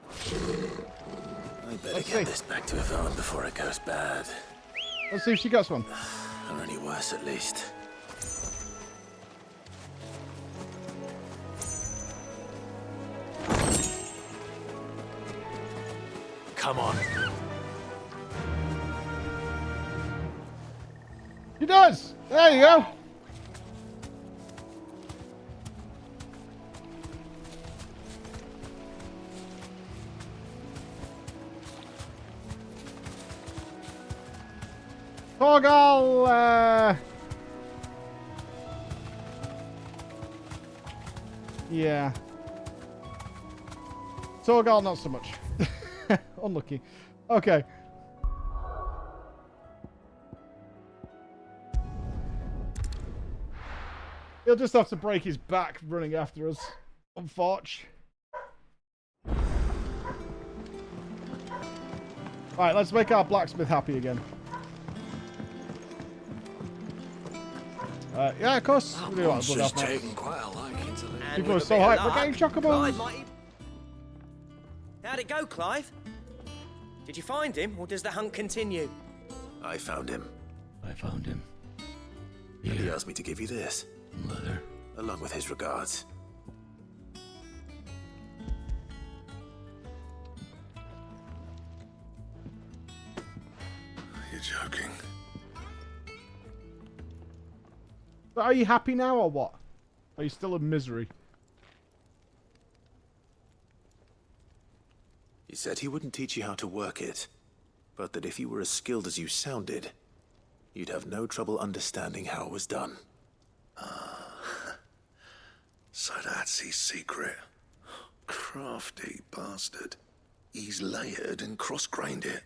I better get this back to Yvonne before it goes bad. Let's see if she gets one. Or any worse, at least. Come on. He does! There you go! Torgal, yeah. Torgal, not so much. Unlucky. Okay. He'll just have to break his back running after us. Unfortunately. Alright, let's make our blacksmith happy again. Yeah, of course. Monster's taken quite a liking to them. People are so hyped. We're getting Chocobos. How'd it go, Clive? Did you find him, or does the hunt continue? I found him. I found him. And he asked me to give you this. Leather. Along with his regards. You're joking. But are you happy now or what? Are you still in misery? He said he wouldn't teach you how to work it, but that if you were as skilled as you sounded, you'd have no trouble understanding how it was done. So that's his secret. Crafty bastard. He's layered and cross-grained it.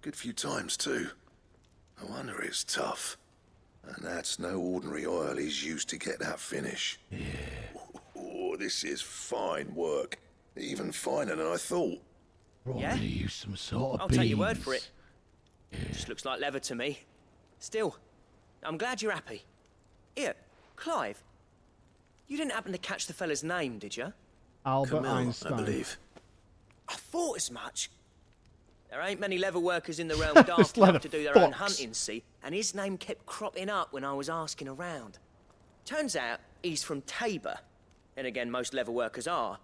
Good few times, too. No wonder it's tough. And that's no ordinary oil he's used to get that finish. Yeah. Oh, this is fine work. Even finer than I thought. Yeah? Use some sort of I'll take your word for it. Just looks like leather to me. Still, I'm glad you're happy. Here, Clive. You didn't happen to catch the fella's name, did you? Albert Einstein. I believe. I thought as much. There ain't many leather workers in the realm daft enough to do their own hunting, see? And his name kept cropping up when I was asking around. Turns out he's from Tabor. And again, most leather workers are.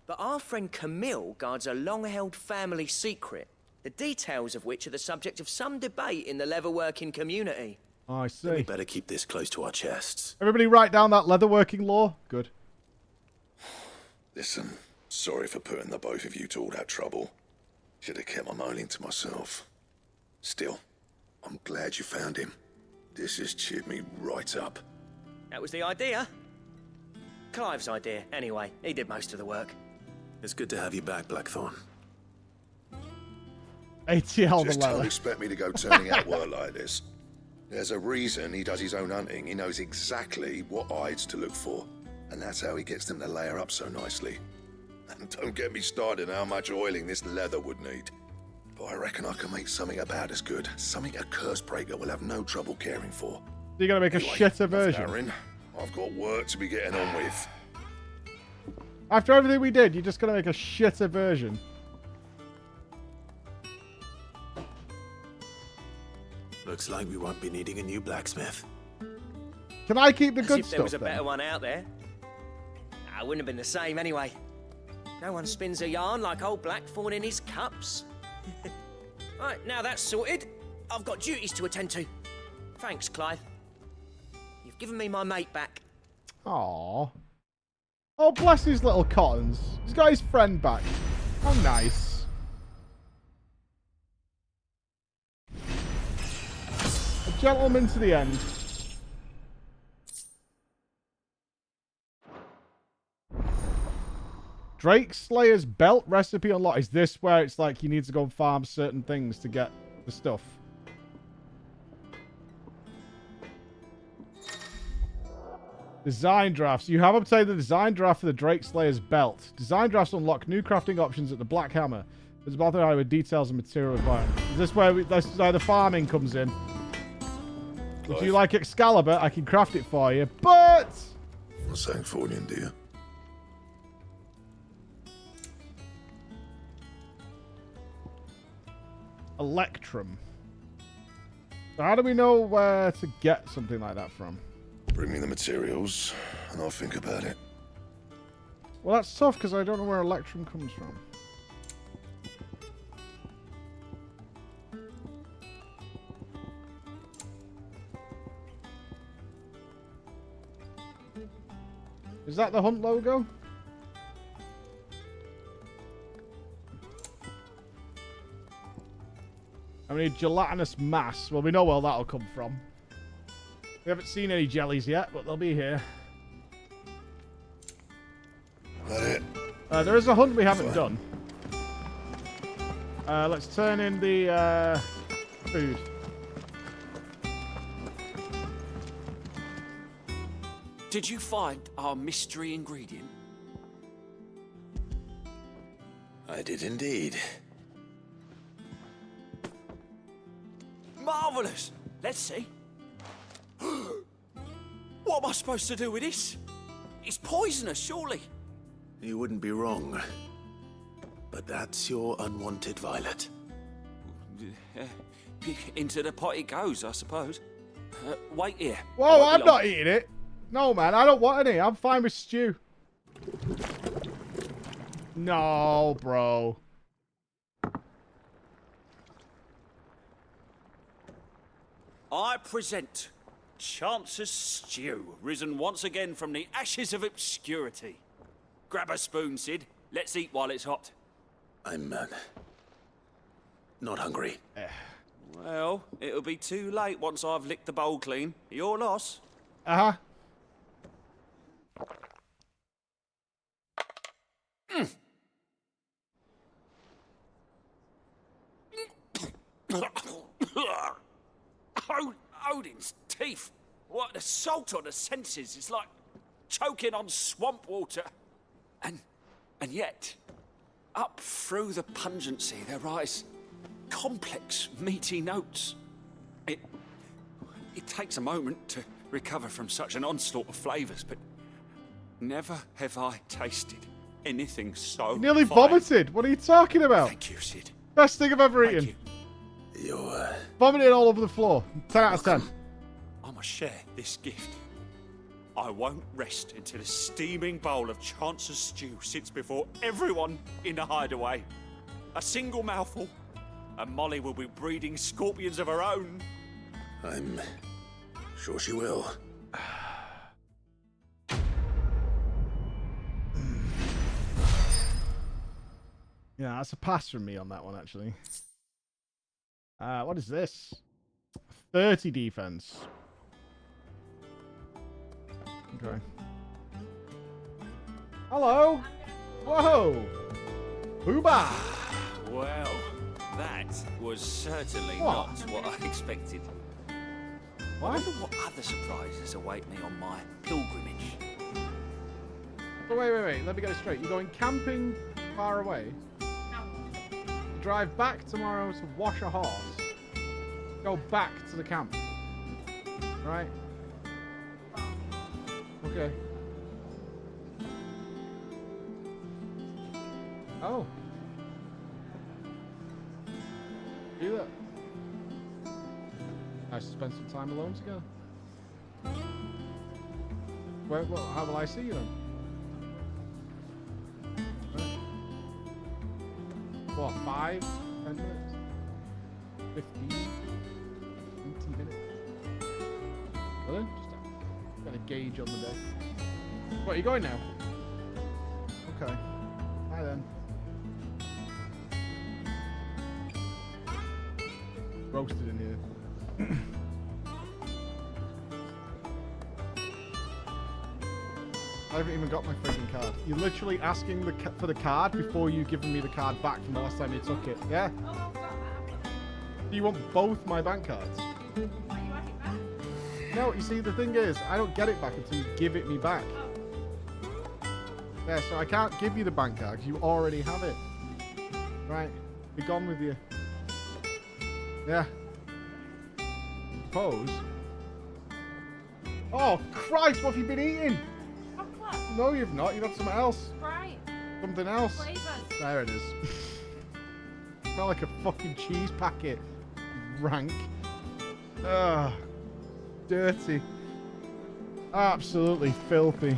But our friend Camille guards a long-held family secret, the details of which are the subject of some debate in the leatherworking community. Oh, I see. We better keep this close to our chests. Everybody write down that leatherworking law. Good. Listen, sorry for putting the both of you to all that trouble. Should have kept my moaning to myself. Still, I'm glad you found him. This has cheered me right up. That was the idea. Clive's idea, anyway. He did most of the work. It's good to have you back, Blackthorn. ATL Just the don't leather. expect me to go turning out work like this. There's a reason he does his own hunting. He knows exactly what hides to look for. And that's how he gets them to layer up so nicely. And don't get me started on how much oiling this leather would need. But I reckon I can make something about as good. Something a curse breaker will have no trouble caring for. So you're going to make a shitter version? Aaron, I've got work to be getting on with. After everything we did, you're just going to make a shitter version? Looks like we won't be needing a new blacksmith. Can I keep the good As if there stuff was a then? better one out there. Nah, it wouldn't have been the same anyway. No one spins a yarn like old Blackthorn in his cups. Right, now that's sorted, I've got duties to attend to. Thanks, Clive. You've given me my mate back. Aww. Oh, bless his little cottons. He's got his friend back. How nice. A gentleman to the end. Drake Slayer's belt recipe unlocked. Is this where it's like you need to go and farm certain things to get the stuff? Design drafts. You have obtained the design draft for the Drake Slayer's belt. Design drafts unlock new crafting options at the Black Hammer. There's a battle area with details and material environment. Is this where this is where the farming comes in? If you like Excalibur, I can craft it for you, but... What's that for you, dear? Electrum. So how do we know where to get something like that from? Bring me the materials, and I'll think about it. Well, that's tough, because I don't know where Electrum comes from. Is that the hunt logo? I need gelatinous mass. Well, we know where that'll come from. We haven't seen any jellies yet, but they'll be here. That it? There is a hunt we haven't done. Let's turn in the food. Did you find our mystery ingredient? I did indeed. Marvellous! Let's see. What am I supposed to do with this? It's poisonous, surely. You wouldn't be wrong. But that's your unwanted violet. Into the pot it goes, I suppose. Wait here. Whoa, I'm not eating it. No, man, I don't want any. I'm fine with stew. No, bro. I present Chance's Stew, risen once again from the ashes of obscurity. Grab a spoon, Sid. Let's eat while it's hot. I'm not hungry. Well, it'll be too late once I've licked the bowl clean. Your loss. Uh-huh. Odin's teeth. What an assault on the senses. It's like choking on swamp water. And yet, up through the pungency, there rise complex, meaty notes. It takes a moment to recover from such an onslaught of flavours, but never have I tasted anything so You nearly fine. vomited. What are you talking about? Thank you, Sid. Best thing I've ever eaten. You're... Vomited all over the floor. 10 out of 10. I must share this gift. I won't rest until a steaming bowl of Chance's stew sits before everyone in the Hideaway. A single mouthful, and Molly will be breeding scorpions of her own. I'm sure she will. Yeah, that's a pass from me on that one, actually. What is this? 30 defense. Okay. Hello. Whoa. Booba. Well, that was certainly What? not what I expected. What? I wonder what other surprises await me on my pilgrimage. But wait. Let me get it straight. You're going camping far away. Drive back tomorrow to wash a horse. Go back to the camp. Right? Okay. Oh. Do that. I should spend some time alone together. Well, how will I see you then? Right. What, 5, 10 minutes? 15? 20 minutes? Well then, just got a gauge on the day. What, are you going now? Okay. Hi then. Roasted in here. I haven't even got my freaking card. You're literally asking for the card before you giving me the card back from the last time you took it. Yeah? Do you want both my bank cards? No, you see, the thing is, I don't get it back until you give it me back. Yeah, so I can't give you the bank card because you already have it. Right. Be gone with you. Yeah. Suppose. Oh, Christ, what have you been eating? Chocolate. No, you've not. You've had something else. Sprite. Something else. Flavors. There it is. Smell like a fucking cheese packet. Rank. Ugh. Dirty. Absolutely filthy.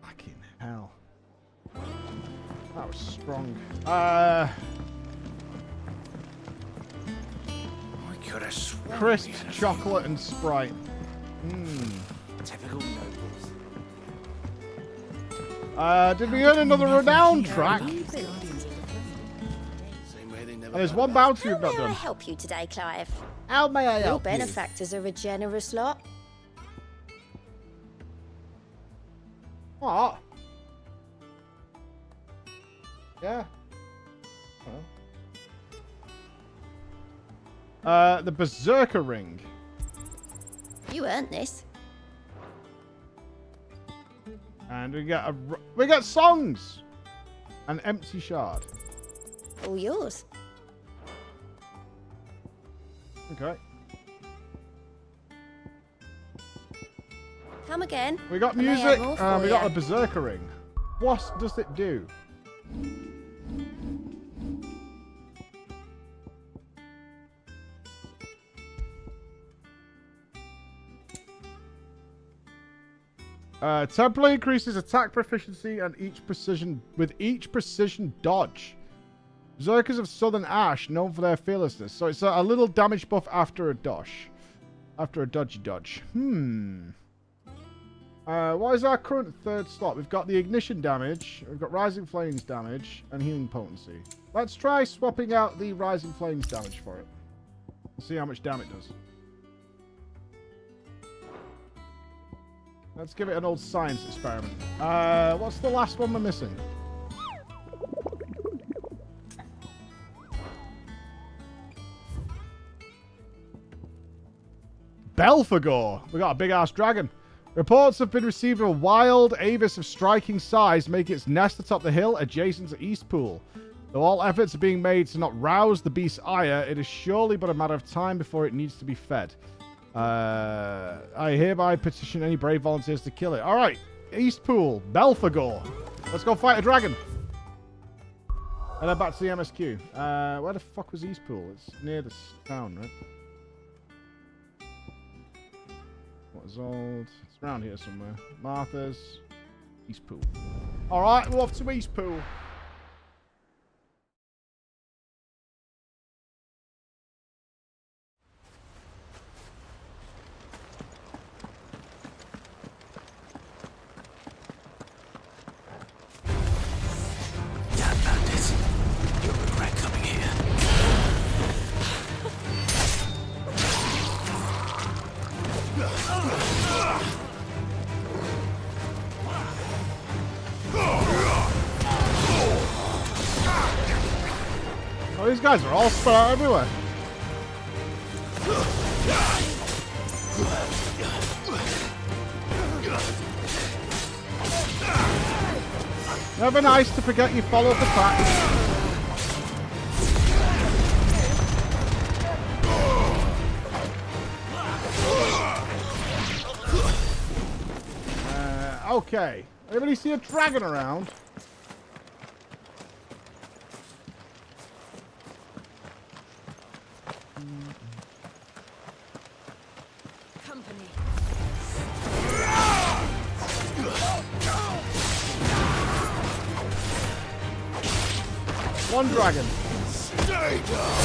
Fucking hell. That was strong. I could have sworn Crisp, we had a chocolate, and Sprite. Mmm. typical nobles. Did we earn another renown track? There's one bounty we've not How may I done. help you today, Clive? How may I Your help you? benefactors are a generous lot. What? Yeah. The Berserker Ring. You earned this. And we got songs. An empty shard. All yours. Okay. Come again. We got I may have music. more for We got ya. a Berserker Ring. What does it do? Temporarily increases attack proficiency and each precision dodge. Berserkers of Southern Ash, known for their fearlessness. So it's a little damage buff after a dodge. After a dodgy dodge. What is our current third slot? We've got the ignition damage, we've got rising flames damage, and healing potency. Let's try swapping out the rising flames damage for it. See how much damn it does. Let's give it an old science experiment. What's the last one we're missing? Belphegor. We got a big-ass dragon. Reports have been received of a wild avis of striking size making its nest atop the hill adjacent to Eastpool. Though all efforts are being made to not rouse the beast's ire, it is surely but a matter of time before it needs to be fed. I hereby petition any brave volunteers to kill it. All right, Eastpool, Belphegor. Let's go fight a dragon. And then back to the MSQ. Where the fuck was Eastpool? It's near this town, right? What is old? It's around here somewhere. Martha's. Eastpool. All right, we're off to Eastpool. Oh, these guys are all spread out everywhere. Never nice to forget you followed the pack. Okay. Anybody see a dragon around? Company. One dragon. Stay down.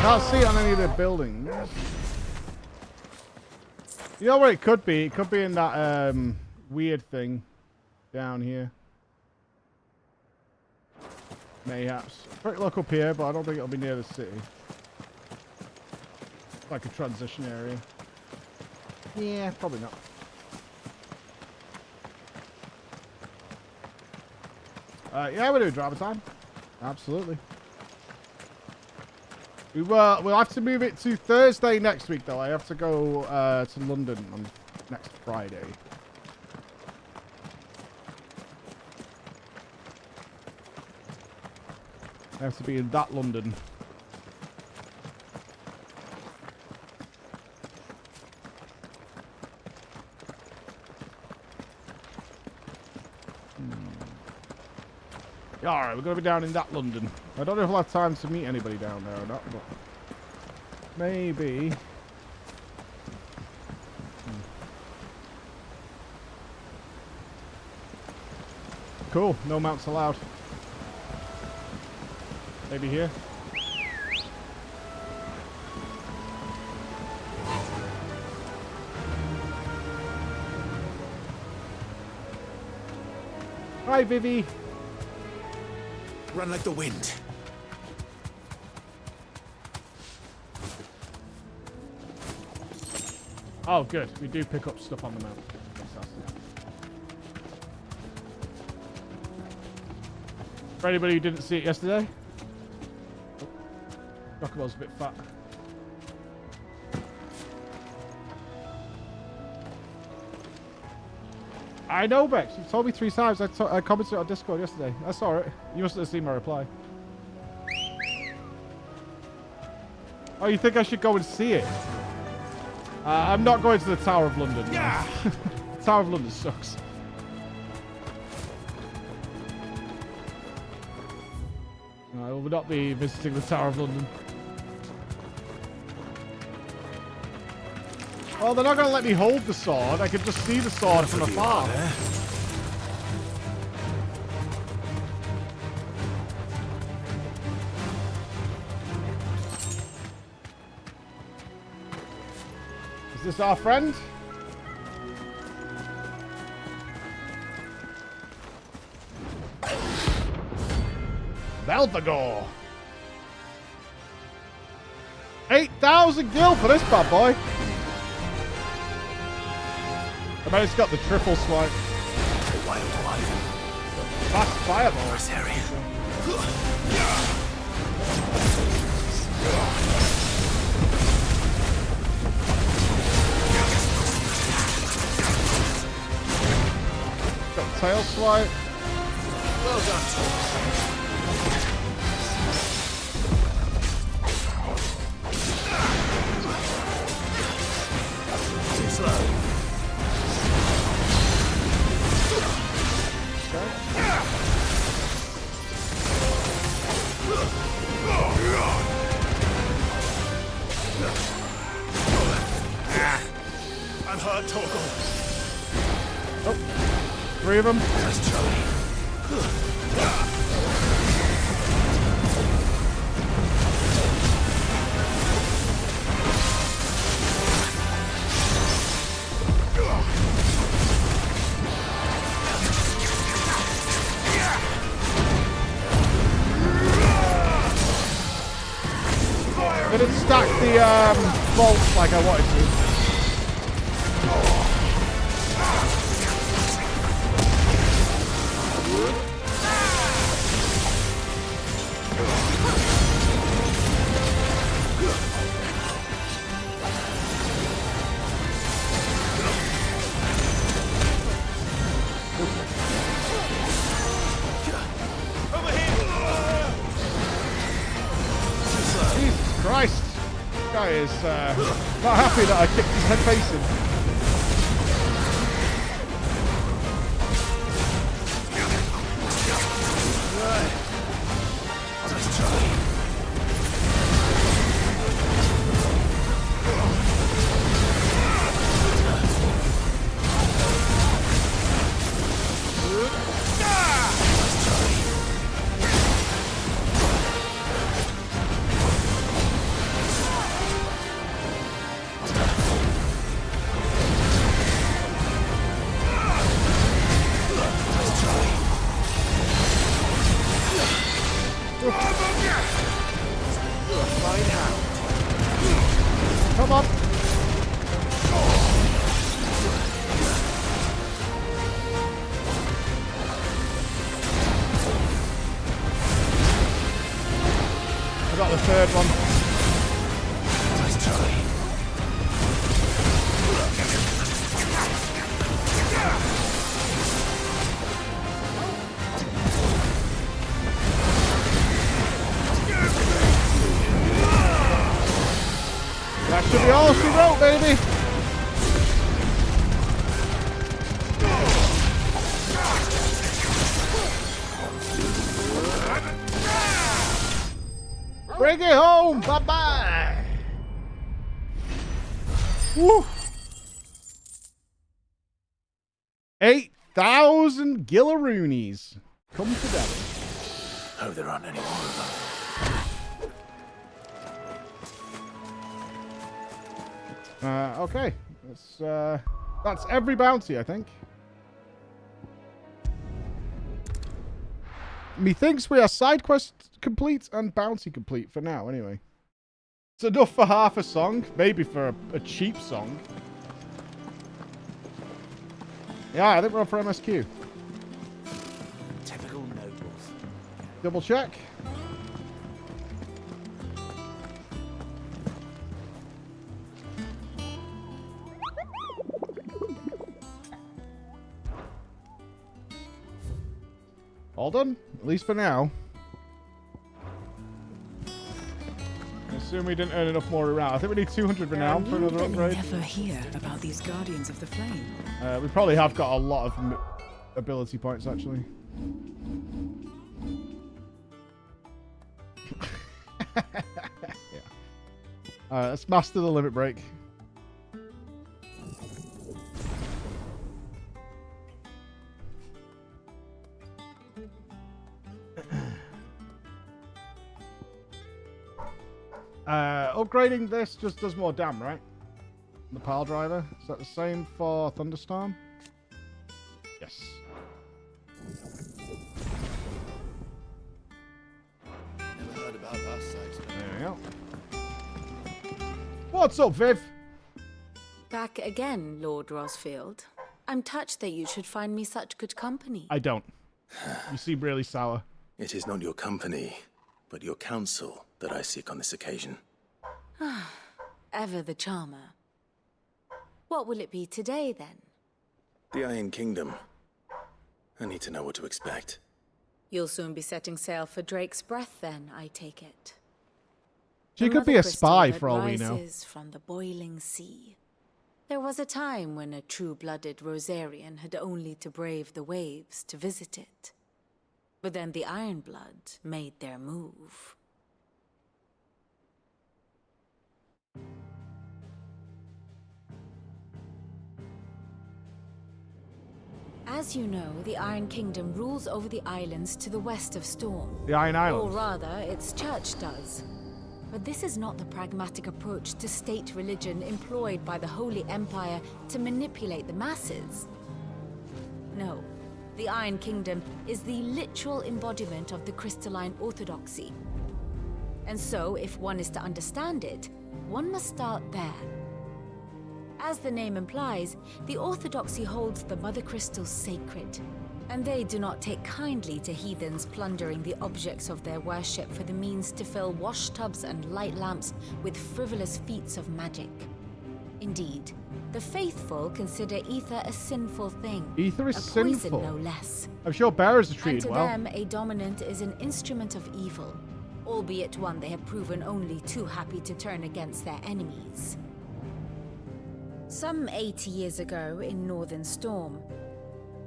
Can't see it on any of the buildings. You know where it could be? It could be in that weird thing down here. Mayhaps. Quick look up here, but I don't think it'll be near the city. Like a transition area. Yeah, probably not. Yeah, we're doing drama time. Absolutely. We'll have to move it to Thursday next week, though. I have to go to London on next Friday. I have to be in that London. Alright, we're going to be down in that London. I don't know if we'll have time to meet anybody down there or not, but maybe. Cool, no mounts allowed. Maybe here. Hi, Vivi. Run like the wind. Oh, good. We do pick up stuff on the mount. For anybody who didn't see it yesterday, Rockabo's a bit fat. I know, Bex. You've told me 3 times. I commented on Discord yesterday. That's alright. You must have seen my reply. Oh, you think I should go and see it? I'm not going to the Tower of London. Yeah. The Tower of London sucks. I will not be visiting the Tower of London. Well, they're not going to let me hold the sword. I can just see the sword from afar. this our friend? Belphegor. 8,000 gil for this bad boy. I bet it's got the triple swipe. Wild Wyvern. Fast fireball. This area. Got tail swipe. Well done, Tom. Too slow. I'm hurt, Torgal. Oh, 3 of them. Let's try. I didn't stack the bolts like I wanted to. Jesus Christ! This guy is not happy that I kicked his head facing. Let's try. Come on. I got the third one. Let's try. That should be all she wrote, baby. Bring it home. Bye-bye. Woo. 8,000 gillaroonies. Come together. Oh, there aren't any more of them. Okay. That's every bounty, I think. Methinks we are side quest complete and bounty complete for now, anyway. It's enough for half a song. Maybe for a cheap song. Yeah, I think we're up for MSQ. Typical nobles. Double check. All done, at least for now. I assume we didn't earn enough more around. I think we need 200 for now for another upgrade. Never hear about these Guardians of the Flame. We probably have got a lot of ability points, actually. Yeah. Alright, let's master the limit break. Upgrading this just does more damn, right? The pile driver. Is that the same for Thunderstorm? Yes. Never heard about that side. There we go. What's up, Viv? Back again, Lord Rosfield. I'm touched that you should find me such good company. I don't. You seem really sour. It is not your company, but your counsel that I seek on this occasion. Ever the charmer. What will it be today, then? The Iron Kingdom. I need to know what to expect. You'll soon be setting sail for Drake's Breath, then, I take it. She could be a spy for all we know. Rises from the boiling sea. There was a time when a true-blooded Rosarian had only to brave the waves to visit it. But then the Ironblood made their move. As you know, the Iron Kingdom rules over the islands to the west of Storm. The Iron Islands. Or rather, its church does. But this is not the pragmatic approach to state religion employed by the Holy Empire to manipulate the masses. No, the Iron Kingdom is the literal embodiment of the crystalline orthodoxy. And so, if one is to understand it, one must start there. As the name implies, the orthodoxy holds the Mother Crystals sacred, and they do not take kindly to heathens plundering the objects of their worship for the means to fill washtubs and light lamps with frivolous feats of magic. Indeed, the faithful consider ether a sinful thing. Ether is a poison, sinful. no less. I'm sure bearers are And treated to well. them, a dominant is an instrument of evil, albeit one they have proven only too happy to turn against their enemies. Some 80 years ago in Northern Storm,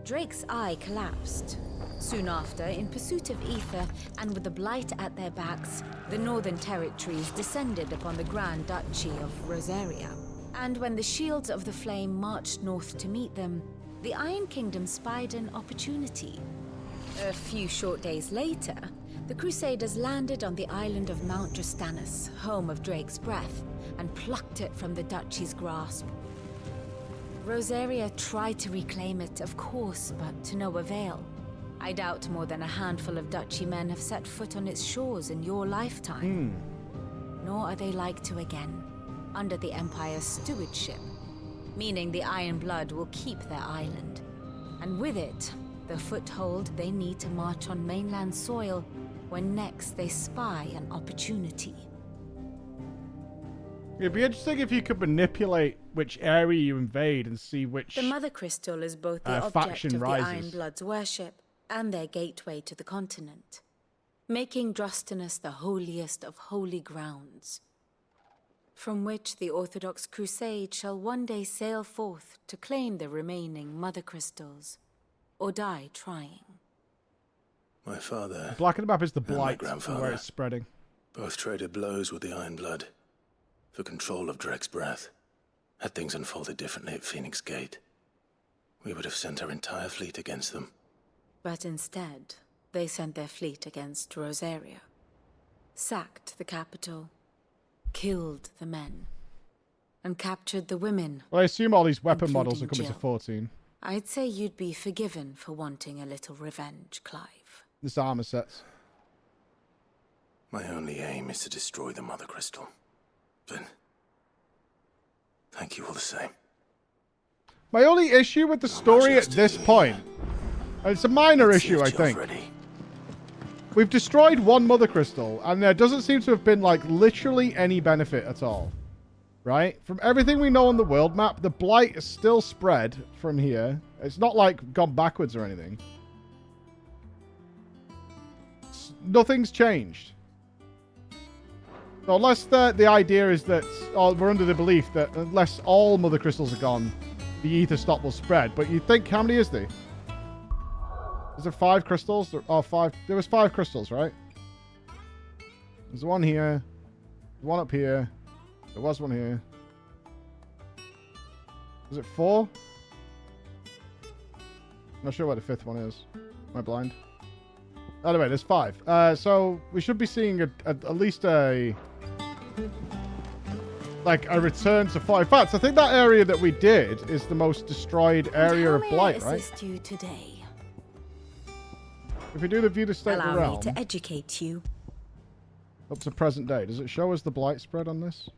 Drake's eye collapsed. Soon after, in pursuit of ether and with the blight at their backs, the Northern Territories descended upon the Grand Duchy of Rosaria. And when the Shields of the Flame marched north to meet them, the Iron Kingdom spied an opportunity. A few short days later, the Crusaders landed on the island of Mount Drastanus, home of Drake's Breath, and plucked it from the Duchy's grasp. Rosaria tried to reclaim it, of course, but to no avail. I doubt more than a handful of Duchy men have set foot on its shores in your lifetime. Nor are they like to again, under the Empire's stewardship, meaning the Iron Blood will keep their island. And with it, the foothold they need to march on mainland soil when next they spy an opportunity. It'd be interesting if you could manipulate which area you invade and see which The Mother Crystal is both the object faction of rises. the Iron Blood's worship and their gateway to the continent, making Drastanus the holiest of holy grounds, from which the Orthodox Crusade shall one day sail forth to claim the remaining Mother Crystals, or die trying. My father Black on the map is the and my blight grandfather where it's spreading. both traded blows with the Iron Blood for control of Drake's Breath. Had things unfolded differently at Phoenix Gate, we would have sent our entire fleet against them. But instead, they sent their fleet against Rosaria, sacked the capital, killed the men, and captured the women. Well, I assume all these weapon including models are coming to Jill. 14. I'd say you'd be forgiven for wanting a little revenge, Clive. This armor sets. My only aim is to destroy the Mother Crystal. But thank you all the same. My only issue with the story at this point, and it's a minor issue, I think. We've destroyed one Mother Crystal, and there doesn't seem to have been, like, literally any benefit at all. Right? From everything we know on the world map, the blight is still spread from here. It's not, like, gone backwards or anything. Nothing's changed. So unless the idea is that, or we're under the belief that unless all Mother Crystals are gone, the ether stock will spread. But you think, how many is there? Is there 5 crystals? Oh, 5. There was 5 crystals, right? There's one here. One up here. There was one here. Was it 4? Not sure what the 5th one is. Am I blind? Anyway, there's 5. So we should be seeing at least a like a return to fire. In fact, I think that area that we did is the most destroyed area of Blight, right? Assist you today. If we do the view the state of the Allow realm me to educate you. up to present day, does it show us the Blight spread on this?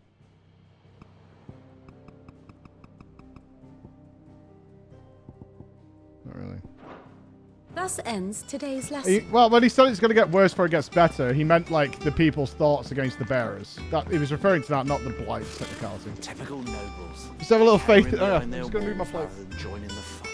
Not really. Thus ends today's lesson. Well, when he said it's going to get worse before it gets better, he meant like the people's thoughts against the bearers. That he was referring to that, not the Blight technicality. Typical nobles. Just have a little faith. Cowering I'm behind just their going to move my walls plate. rather than joining the fight.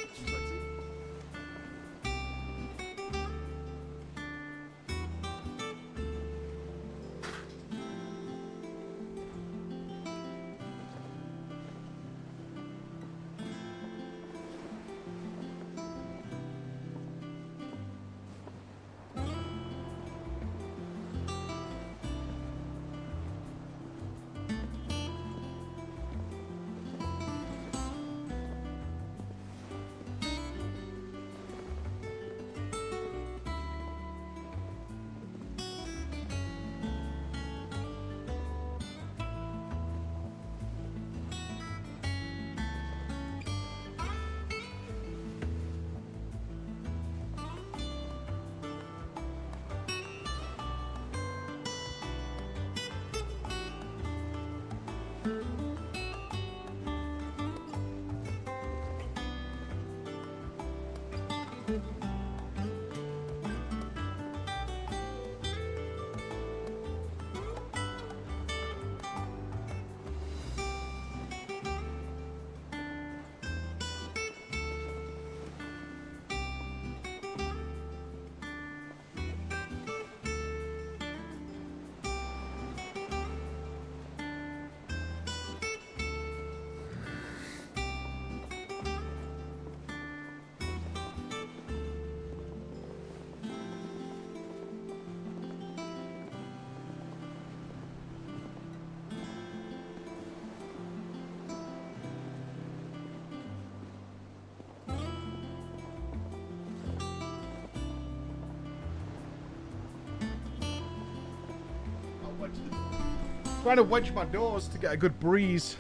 Trying to wedge my doors to get a good breeze.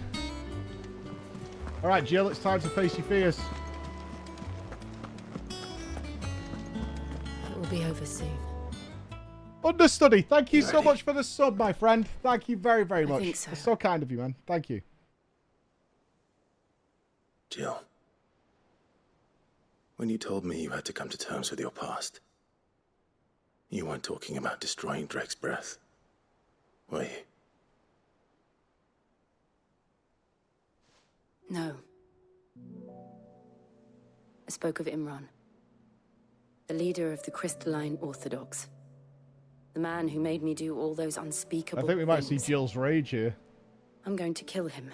All right, Jill, it's time to face your fears. It will be over soon. Understudy, thank you so much for the sub, my friend. Thank you very, very much. think so. It's so kind of you, man. Thank you. Jill, when you told me you had to come to terms with your past, you weren't talking about destroying Drake's breath, were you? No. I spoke of Imran, the leader of the Crystalline Orthodox. The man who made me do all those unspeakable I think we might see things. Jill's rage here. I'm going to kill him.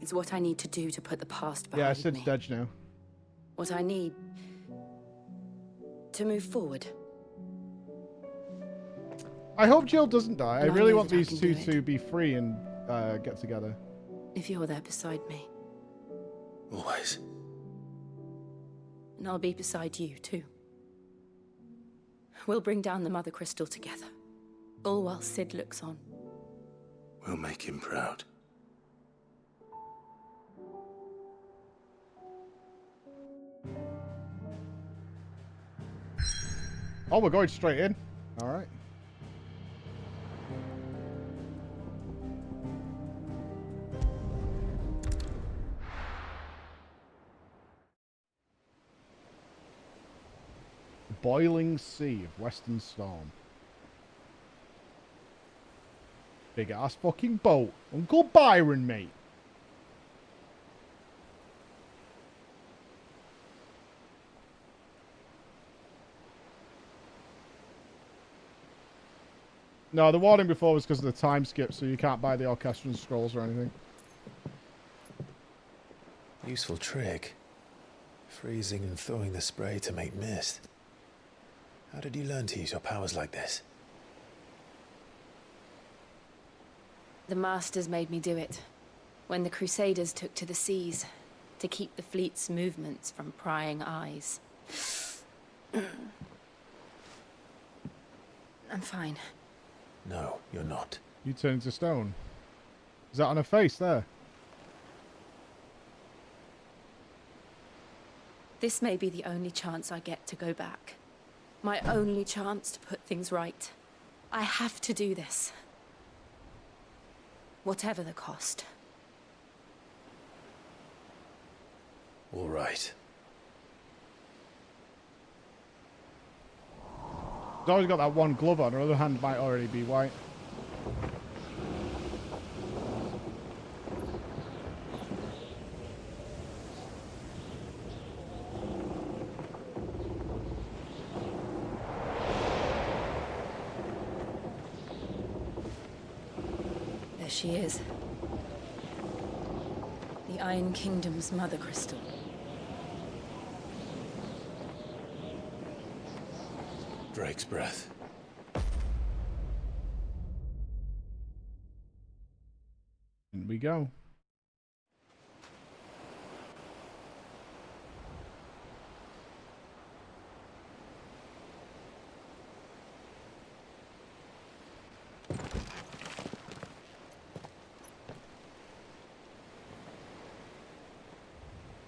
It's what I need to do to put the past behind Yeah, me. Sid's dead now. What I need to move forward. I hope Jill doesn't die. I And I really know want that I these can two do it. to be free and get together. If you're there beside me. Always. And I'll be beside you, too. We'll bring down the Mother Crystal together. All while Sid looks on. We'll make him proud. Oh, we're going straight in. All right. Boiling Sea of Western Storm. Big ass fucking boat. Uncle Byron, mate. No, the warning before was because of the time skip, so you can't buy the orchestral scrolls or anything. Useful trick. Freezing and throwing the spray to make mist. How did you learn to use your powers like this? The Masters made me do it. When the Crusaders took to the seas, to keep the fleet's movements from prying eyes. I'm fine. No, you're not. You turn into stone. Is that on her face there? This may be the only chance I get to go back. My only chance to put things right. I have to do this. Whatever the cost. All right. He's always got that one glove on. Her other hand might already be white. There she is. The Iron Kingdom's mother crystal. Drake's breath. In we go.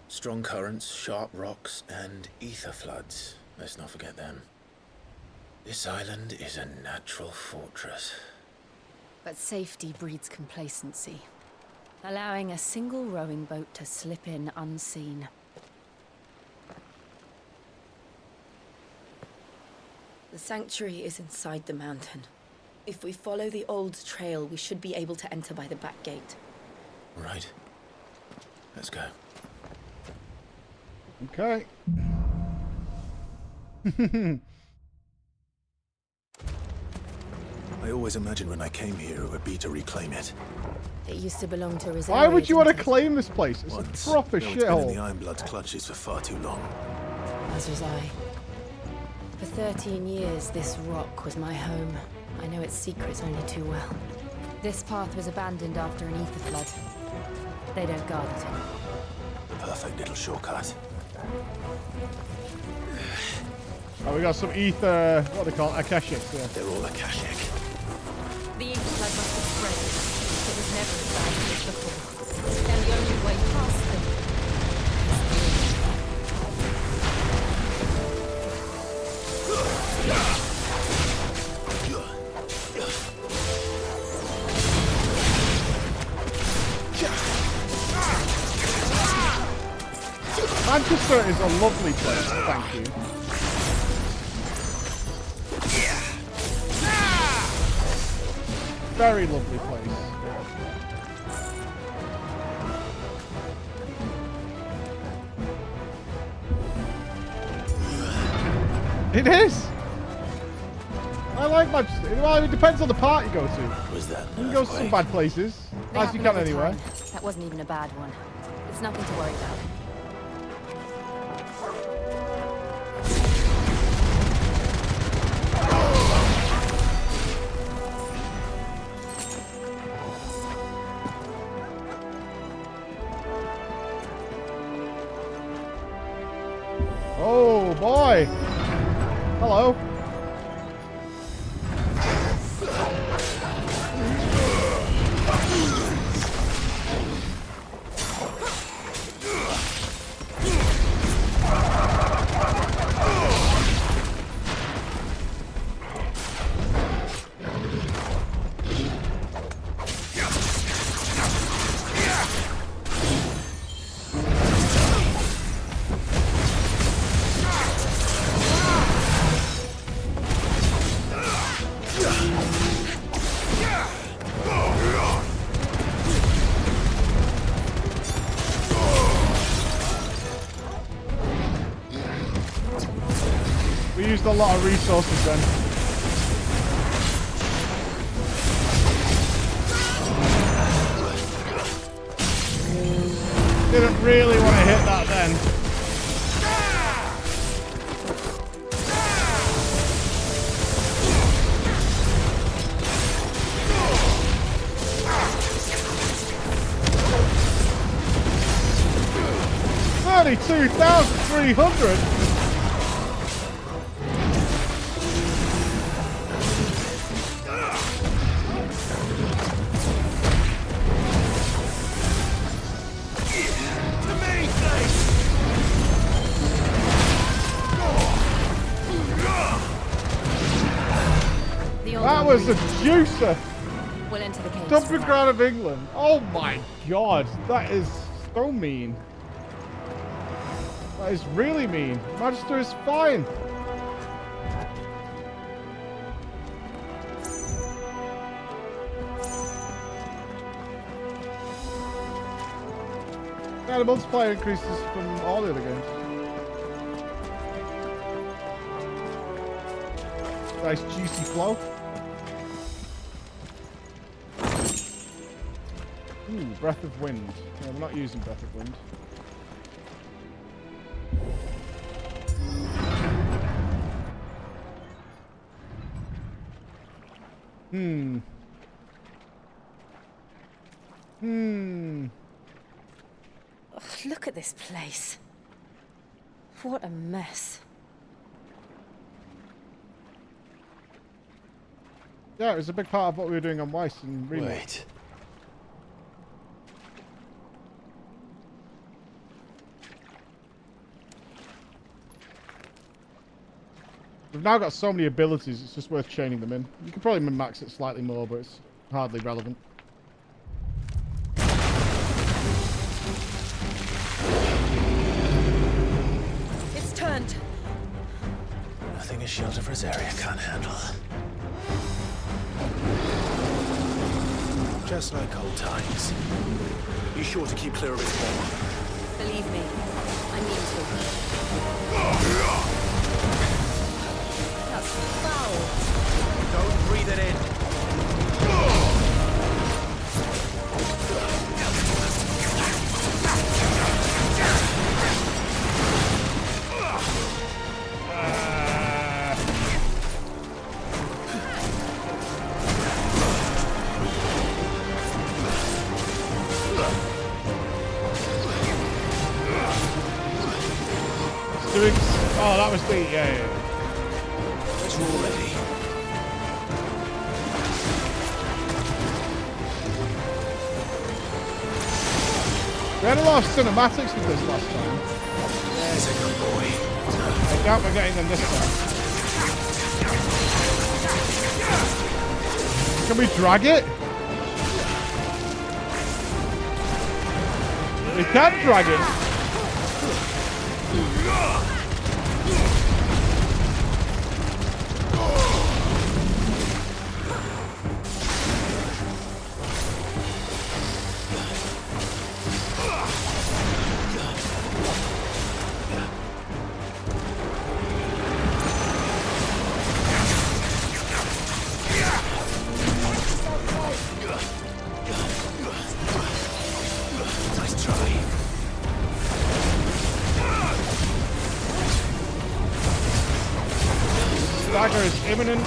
Strong currents, sharp rocks, and ether floods. Let's not forget them. This island is a natural fortress. But safety breeds complacency, allowing a single rowing boat to slip in unseen. The sanctuary is inside the mountain. If we follow the old trail, we should be able to enter by the back gate. Right. Let's go. Okay. I always imagined when I came here it would be to reclaim it. It used to belong to Rosario. Why would you want to didn't it? claim this place? It's Once, a proper though it's been in the shithole. Ironblood's clutches for far too long. As was I. For 13 years, this rock was my home. I know its secrets only too well. This path was abandoned after an ether flood. They don't guard it anymore. The perfect little shortcut. Oh, we got some ether. What do they call it? Akashic. Yeah. They're all Akashic. The ether flood must have spread. It was never as bad as this before. And the only way past them Manchester is a lovely place, thank you. Very lovely place. It is! I like Manchester. Well, it depends on the part you go to. Was that You can go to some bad places, as you can anywhere. That wasn't even a bad one. It's nothing to worry about. Oh boy! Hello. We used a lot of resources then. Didn't really want to hit that then. $32,300. was a juicer. We'll enter the cave. Dumping ground of England. Oh my god, that is so mean. That is really mean. Magister is fine. Yeah, the multiplier increases from all the other games. Nice juicy flow. Ooh, Breath of Wind. Yeah, we're not using Breath of Wind. Ugh, look at this place. What a mess. Yeah, it was a big part of what we were doing on Weiss and Remake. Wait. We've now got so many abilities, it's just worth chaining them in. You could probably min-max it slightly more, but it's hardly relevant. It's turned. Nothing a shield of Rosaria can't handle. Just like old times. Be sure to keep clear of its bomb. Believe me, I mean to. That's foul. Don't breathe it in. Oh, that was the yeah. It's all ready. We had a lot of cinematics with this last time. There's a good boy. I doubt we're getting them this time. Can we drag it? We can drag it. Dagger is imminent.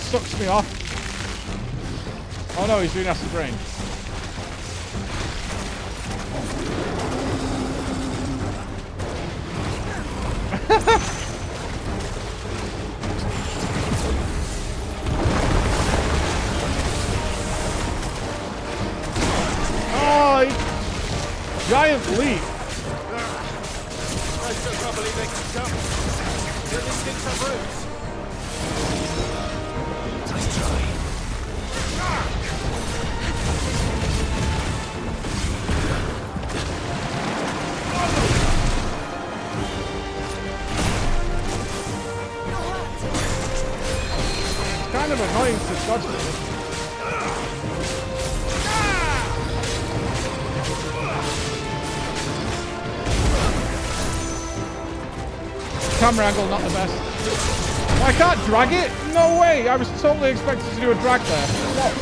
Sucks me off. Oh no, he's doing acid rain. Oh, giant leap. I still can't believe they can jump. Their instincts are roots. Nice try. It's kind of annoying to dodge this. Camera angle not the best. I can't drag it? No way! I was totally expecting to do a drag there. What?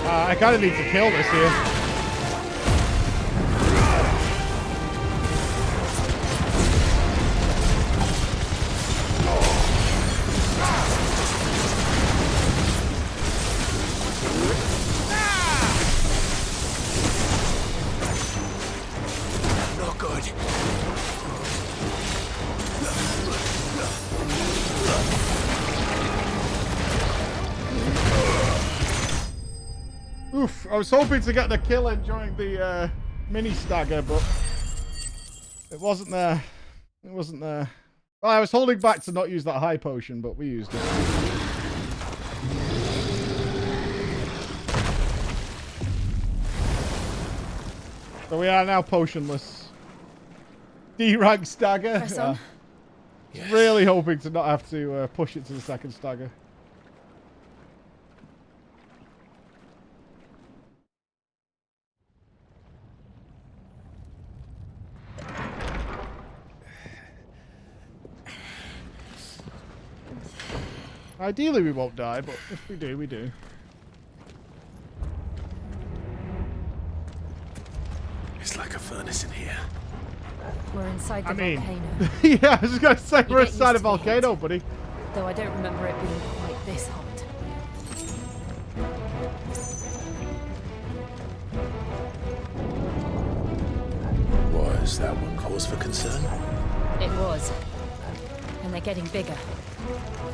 I kind of need to kill this here. Oof, I was hoping to get the kill enjoying the mini stagger, but it wasn't there. It wasn't there. Well, I was holding back to not use that high potion, but we used it. So we are now potionless. D-rank stagger. Press on. Yes. Really hoping to not have to push it to the second stagger. Ideally we won't die, but if we do, we do. It's like a furnace in here. We're inside the volcano. Yeah, I was just going to say we're inside a volcano, buddy. Though I don't remember it being quite this hot. Was that one cause for concern? It was. And they're getting bigger.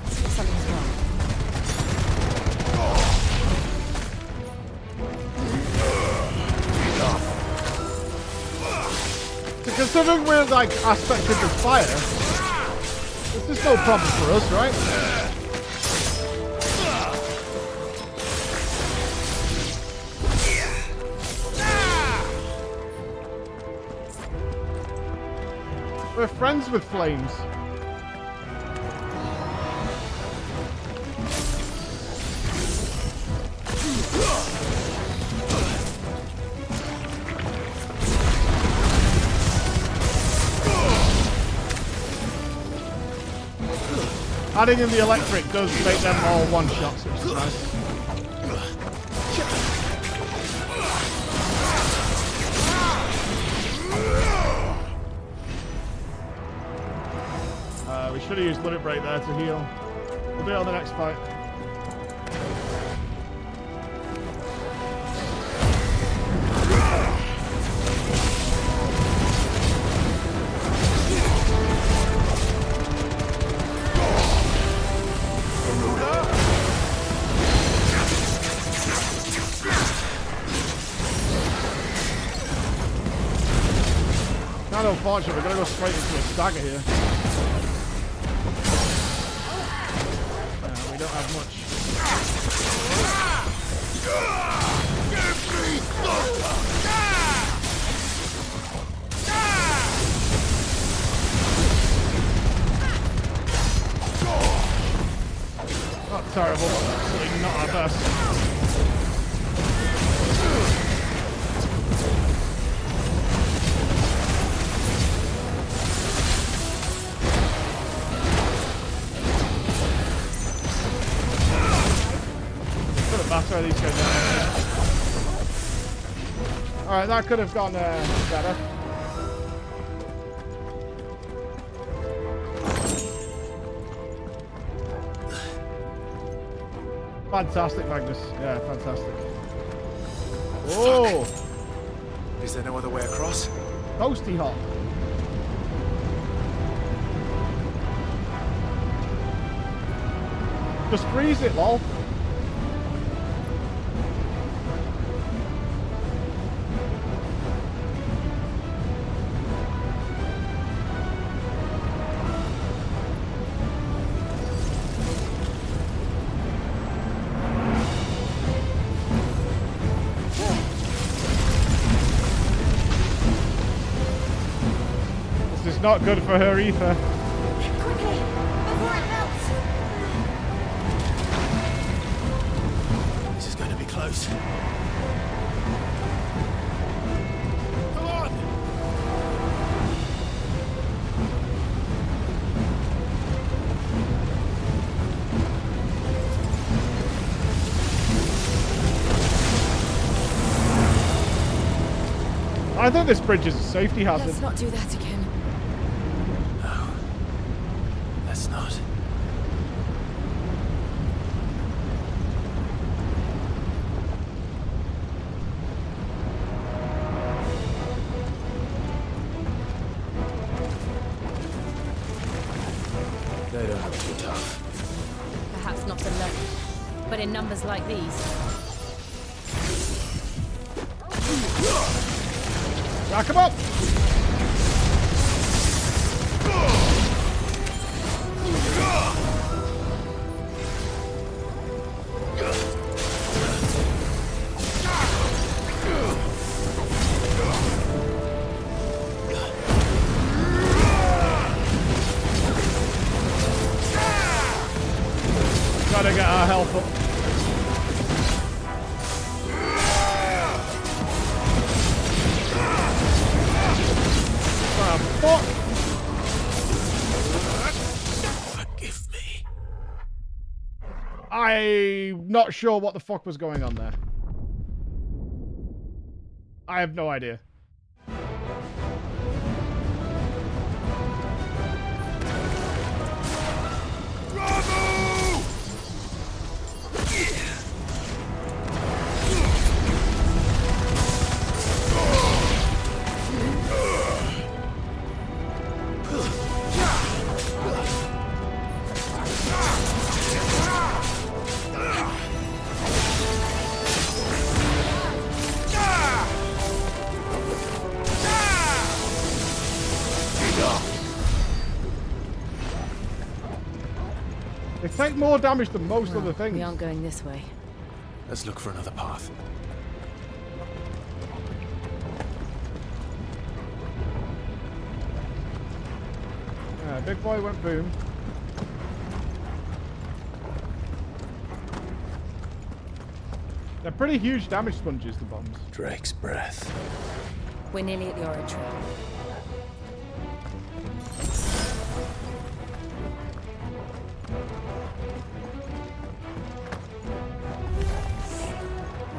Something's wrong. Considering we're like aspected with fire, this is no problem for us, right? We're friends with flames. Adding in the electric does make them all one-shots, which is nice. We should have used Limit Break there to heal. We'll do it on the next fight. Kind of unfortunate, we're going to go straight into a stagger here. We don't have much. Not terrible, but absolutely not our best. Matter these guys are. Alright, that could have gone better. Fantastic, Magnus. Yeah, fantastic. Oh! Is there no other way across? Toasty hot. Just freeze it, lol. Not good for her either. Quickly, before it melts. This is going to be close. Come on! I think this bridge is a safety hazard. Let's not do that again. Not. They don't look too tough. Perhaps not alone, but in numbers like these. Rack him up! Gotta get our health up. Fuck! Forgive me. I'm not sure what the fuck was going on there. I have no idea. They take more damage than most other things. We aren't going this way. Let's look for another path. Yeah, big boy went boom. They're pretty huge damage sponges, the bombs. Drake's breath. We're nearly at the oratory.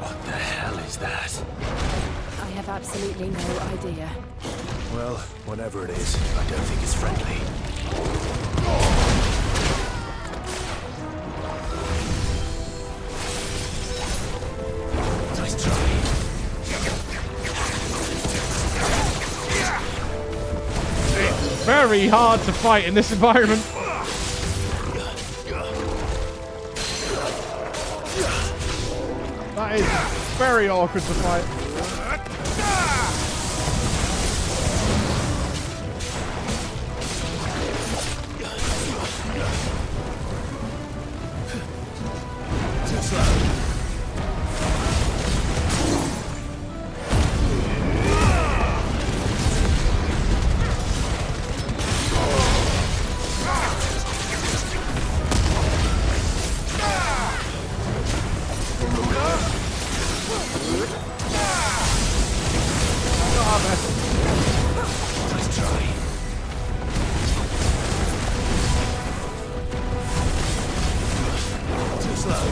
What the hell is that? I have absolutely no idea. Well, whatever it is, I don't think it's friendly. Nice try. It's very hard to fight in this environment. That is very awkward to fight. Too slow. Nice try. Too slow.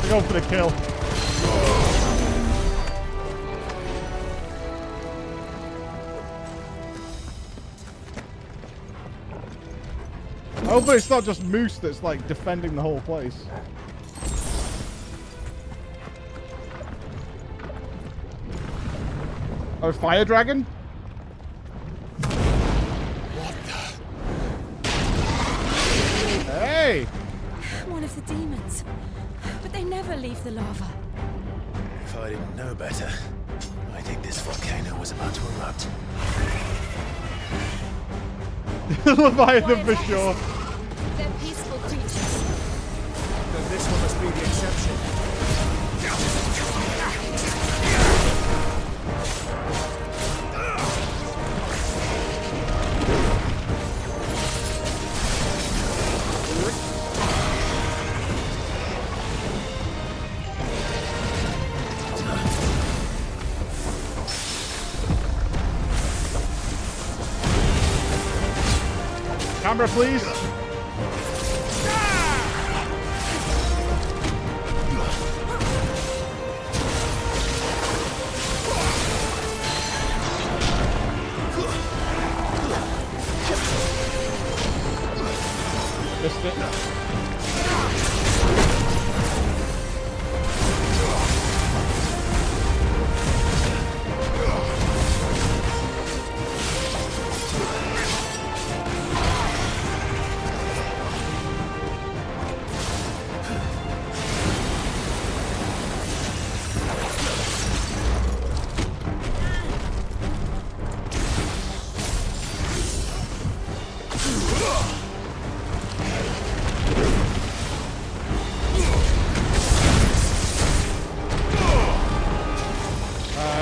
They go for the kill. Hopefully it's not just Moose that's like defending the whole place. Oh, fire dragon? What the? Hey! One of the demons. But they never leave the lava. If I didn't know better, I think this volcano was about to erupt. Leviathan for sure. They're peaceful creatures. Then this one must be the exception. Camera, please. Missed it.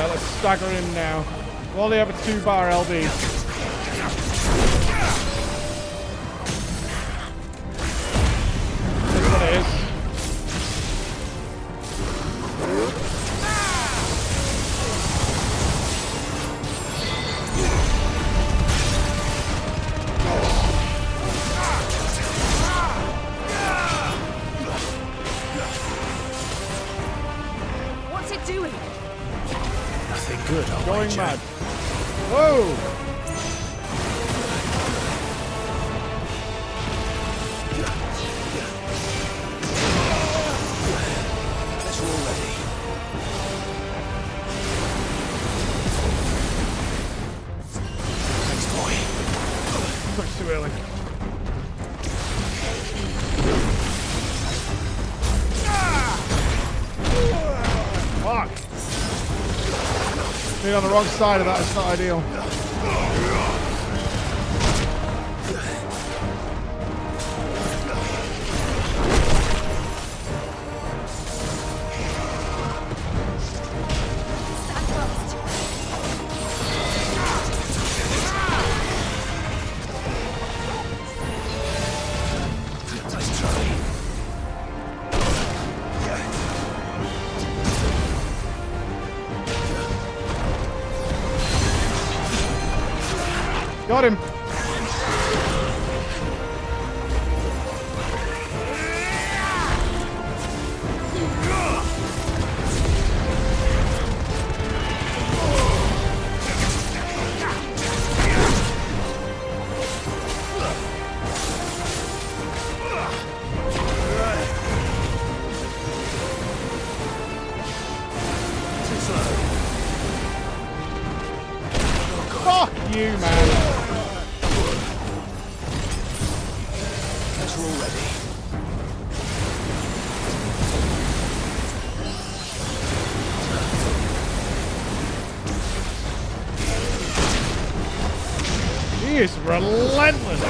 Let's stagger him now. We only have a 2-bar LB. That's what it is. What's it doing? Nothing good, I'll Going wager. mad. Whoa! Guess we're all ready. Thanks, boy. Much too early. Fuck! Being on the wrong side of that is not ideal. Nice try. Got him. Fuck you, man. Guess we're all ready. He is relentless.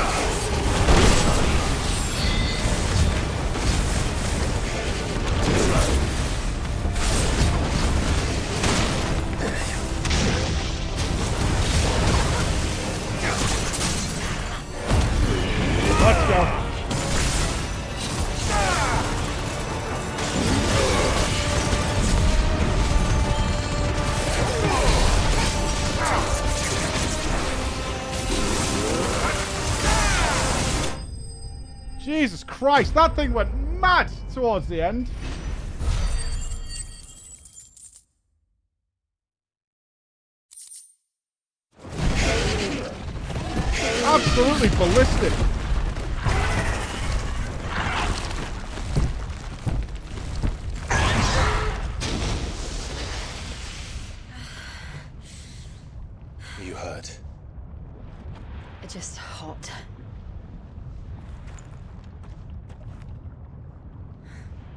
Let's go. Jesus Christ, that thing went mad towards the end. Absolutely ballistic. Are you hurt? It's just hot.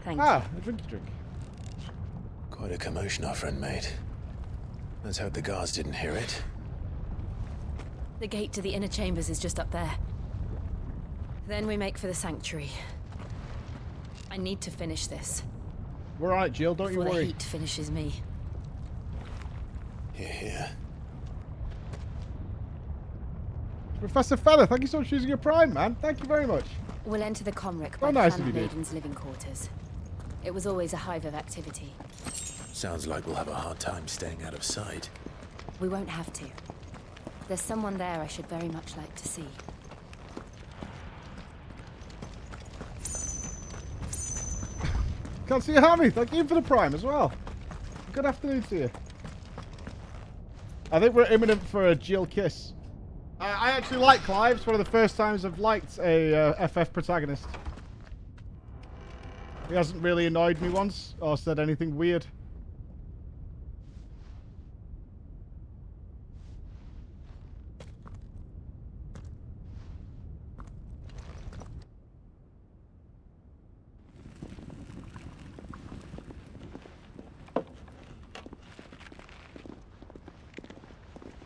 Thank you. A drink. Quite a commotion our friend made. Let's hope the guards didn't hear it. The gate to the inner chambers is just up there. Then we make for the sanctuary. I need to finish this. We're on it, Jill, don't you Before the worry. heat finishes me. Here. Professor Feather, thank you so much for using your prime, man. Thank you very much. We'll enter the Comric Oh, by nice the of you, dude. Handmaiden's living quarters. It was always a hive of activity. Sounds like we'll have a hard time staying out of sight. We won't have to. There's someone there I should very much like to see. Can't see you, Hammy. Thank you for the prime as well. Good afternoon to you. I think we're imminent for a Jill kiss. I actually like Clive. It's one of the first times I've liked a FF protagonist. He hasn't really annoyed me once or said anything weird.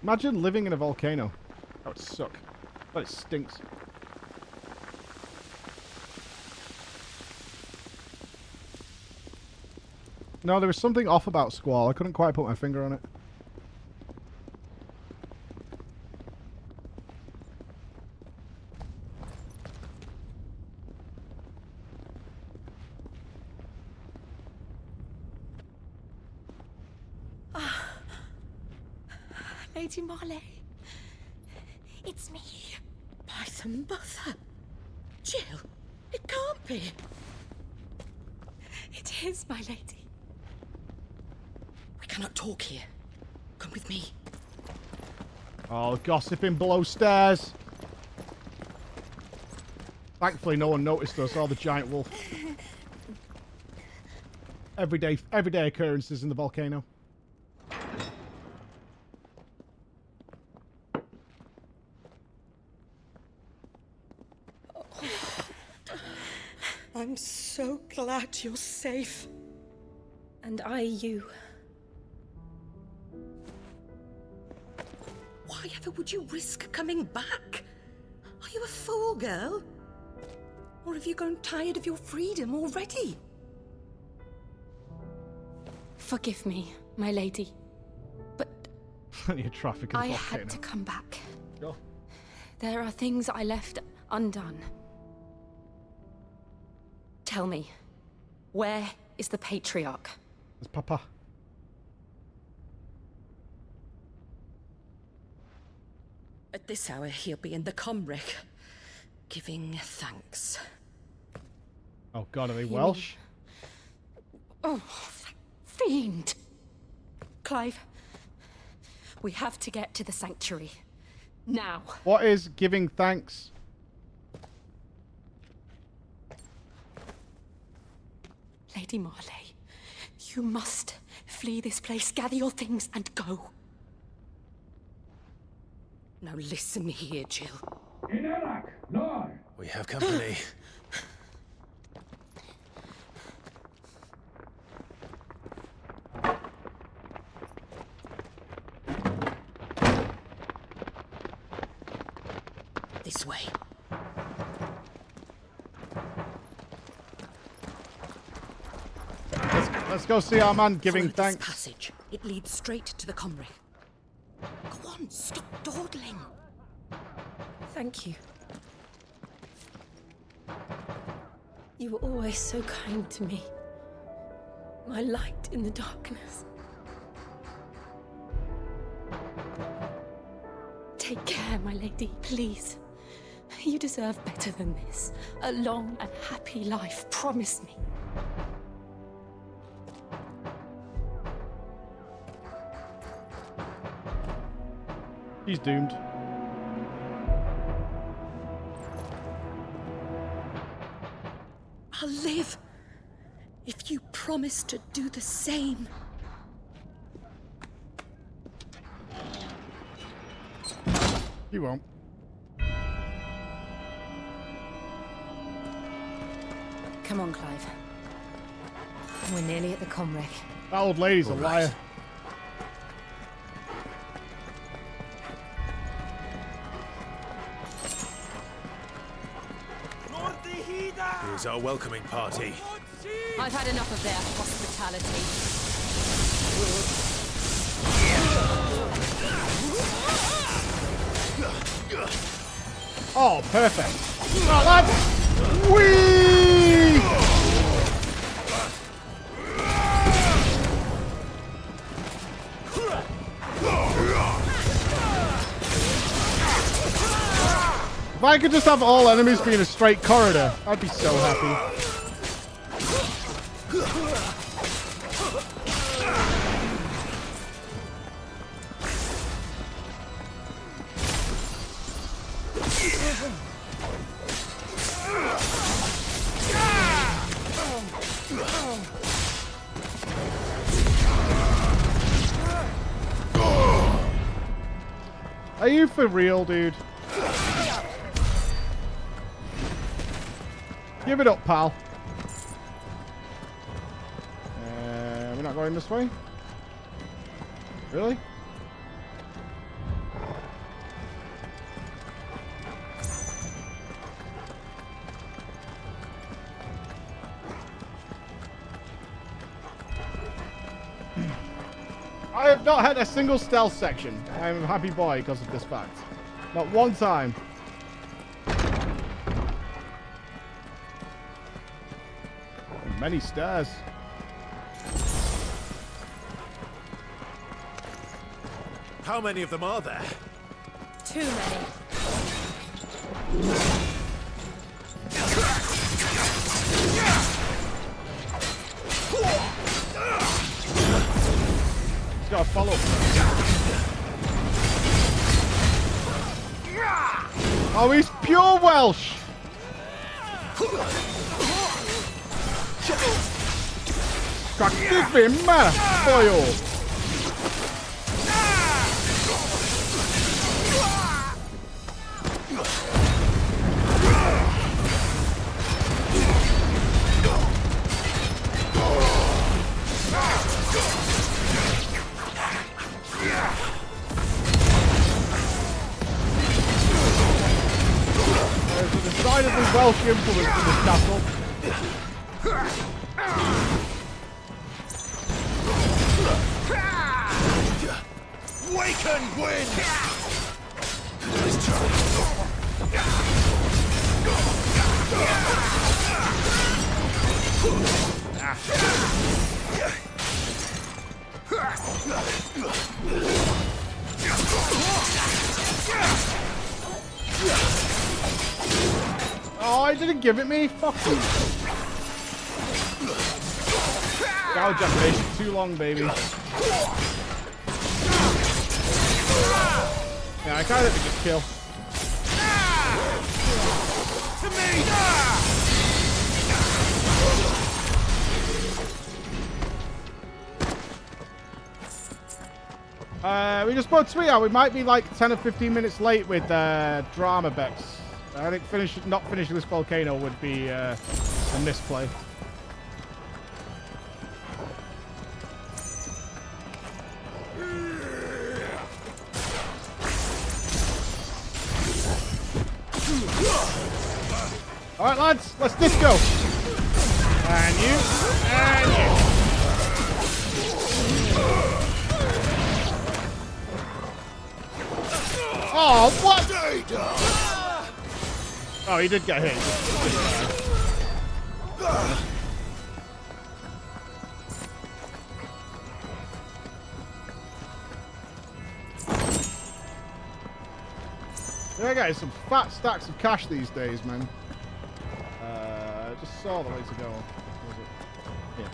Imagine living in a volcano. That would suck. But it stinks. No, there was something off about Squall. I couldn't quite put my finger on it. Lady Marley. It's me. By the mother. Jill, it can't be. It is, my lady. We cannot talk here. Come with me. Oh, gossiping below stairs. Thankfully, no one noticed us or the giant wolf. Everyday occurrences in the volcano. I'm so glad you're safe. And I you. Why ever would you risk coming back? Are you a fool, girl? Or have you grown tired of your freedom already? Forgive me, my lady. But plenty of traffic in the I volcano. had to come back. Go. There are things I left undone. Tell me, where is the patriarch? It's Papa. At this hour, he'll be in the comwreck, giving thanks. Oh God, are they Welsh? Oh, fiend! Clive, we have to get to the sanctuary. Now. What is giving thanks? Lady Marley, you must flee this place, gather your things, and go. Now listen here, Jill. We have company. This way. Let's go see our man giving Follow thanks. This passage. It leads straight to the comwreck. Go on, stop dawdling. Thank you. You were always so kind to me. My light in the darkness. Take care, my lady, please. You deserve better than this. A long and happy life, promise me. He's doomed. I'll live if you promise to do the same. You won't. Come on, Clive. We're nearly at the comwreck. That old lady's a liar. Here's our welcoming party. I've had enough of their hospitality. Oh, perfect. Right, lads. Whee! If I could just have all enemies be in a straight corridor, I'd be so happy. Are you for real, dude? Give it up, pal. We're not going this way? Really? not had a single stealth section. I'm a happy boy because of this fact. Not one time. Many stairs. How many of them are there? Too many. He's got to follow. Oh, he's pure Welsh. Give him, boy. There's a decidedly Welsh influence in this castle. Wake and win! Oh, I didn't give it me. Fuck you. Gouge activation too long, baby. Yeah, I can't let me just kill. To me! We just spoke to Sweetheart. We might be like 10 or 15 minutes late with drama Bex. I think not finishing this volcano would be a misplay. All right, lads, let's disco. And you, and you. Oh, what? Oh, he did get hit. Yeah, guys, some fat stacks of cash these days, man. I just saw the way to go. Was it? Yeah.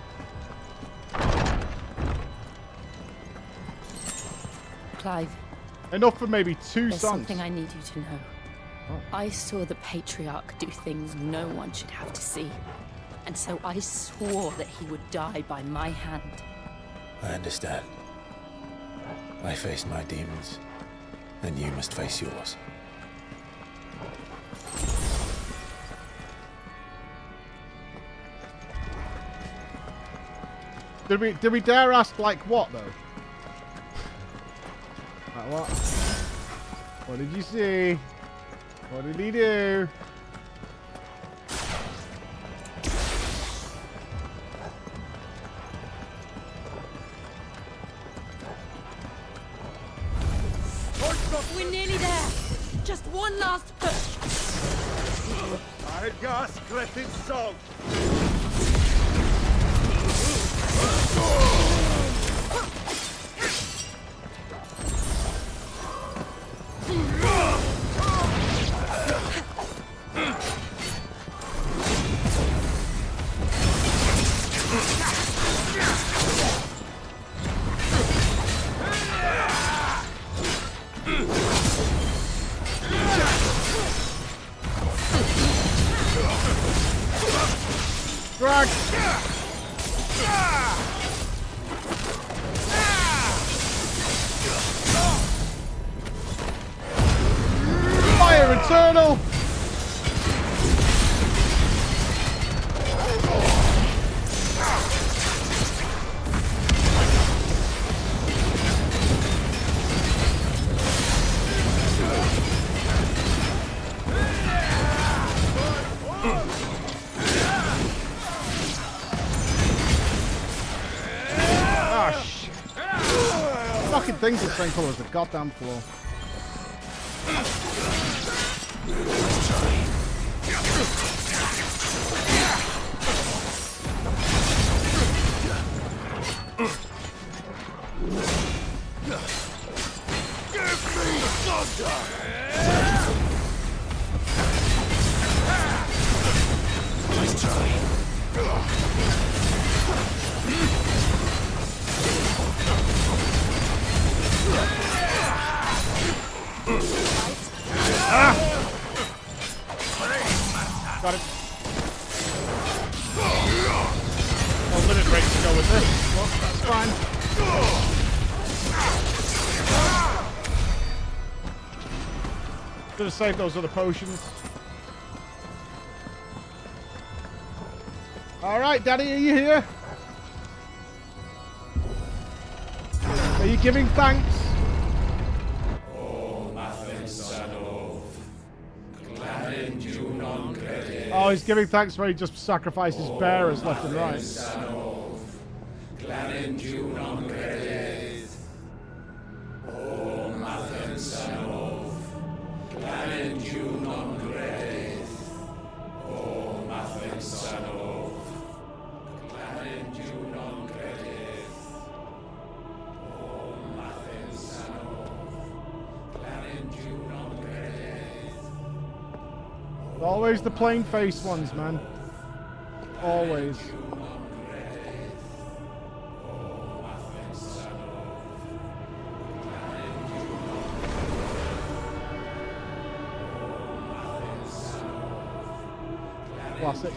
Clive. Enough for maybe two There's songs. something I need you to know. Oh. I saw the patriarch do things no one should have to see. And so I swore that he would die by my hand. I understand. I face my demons, and you must face yours. Did we dare ask like what though? Like what? What did you see? What did he do? We're nearly there. Just one last push. I gas Griffin's song. Drag! Fire Eternal! thing's the same color as the goddamn floor. Give me thunder! Nice try. Got it. No limit break to go with this. Well, that's fine. Should have saved those other potions. Alright, Daddy, are you here? Are you giving thanks? Oh, he's giving thanks where he just sacrifices bearers left and right. Always the plain face ones, man. Always. Classic.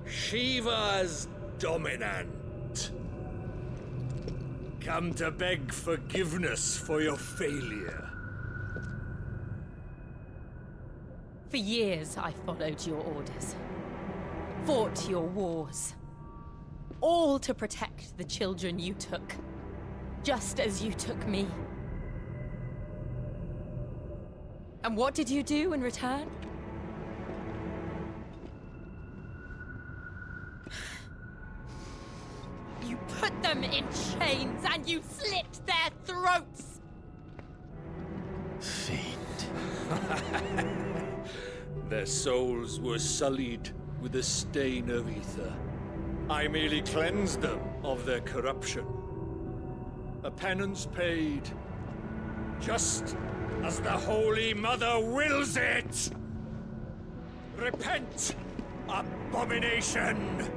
Shiva's dominant. Come to beg forgiveness for your failure. For years, I followed your orders. Fought your wars. All to protect the children you took. Just as you took me. And what did you do in return? You put them in chains and you slit their throats! Fiend. Their souls were sullied with a stain of ether. I merely cleansed them of their corruption. A penance paid, just as the Holy Mother wills it! Repent, abomination!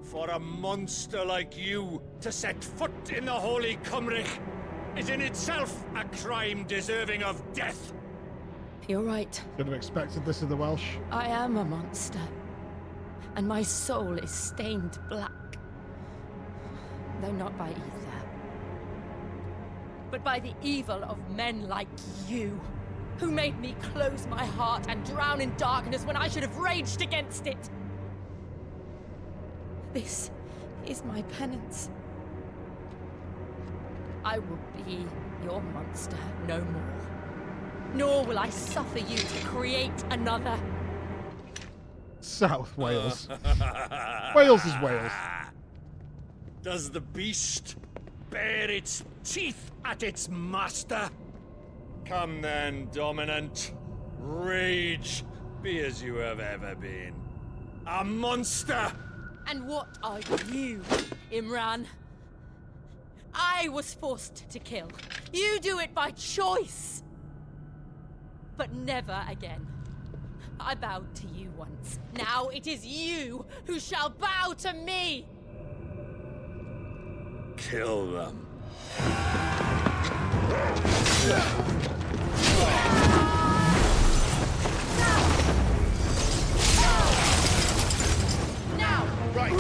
For a monster like you to set foot in the Holy Cymric is in itself a crime deserving of death. You're right. Could have expected this of the Welsh. I am a monster. And my soul is stained black. Though not by ether. But by the evil of men like you, who made me close my heart and drown in darkness when I should have raged against it. This is my penance. I will be your monster no more. Nor will I suffer you to create another. South Wales. Wales is Wales. Does the beast bare its teeth at its master? Come then, dominant. Rage, be as you have ever been. A monster! And what are you, Imran? I was forced to kill. You do it by choice. But never again. I bowed to you once. Now it is you who shall bow to me! Kill them. Now! Right.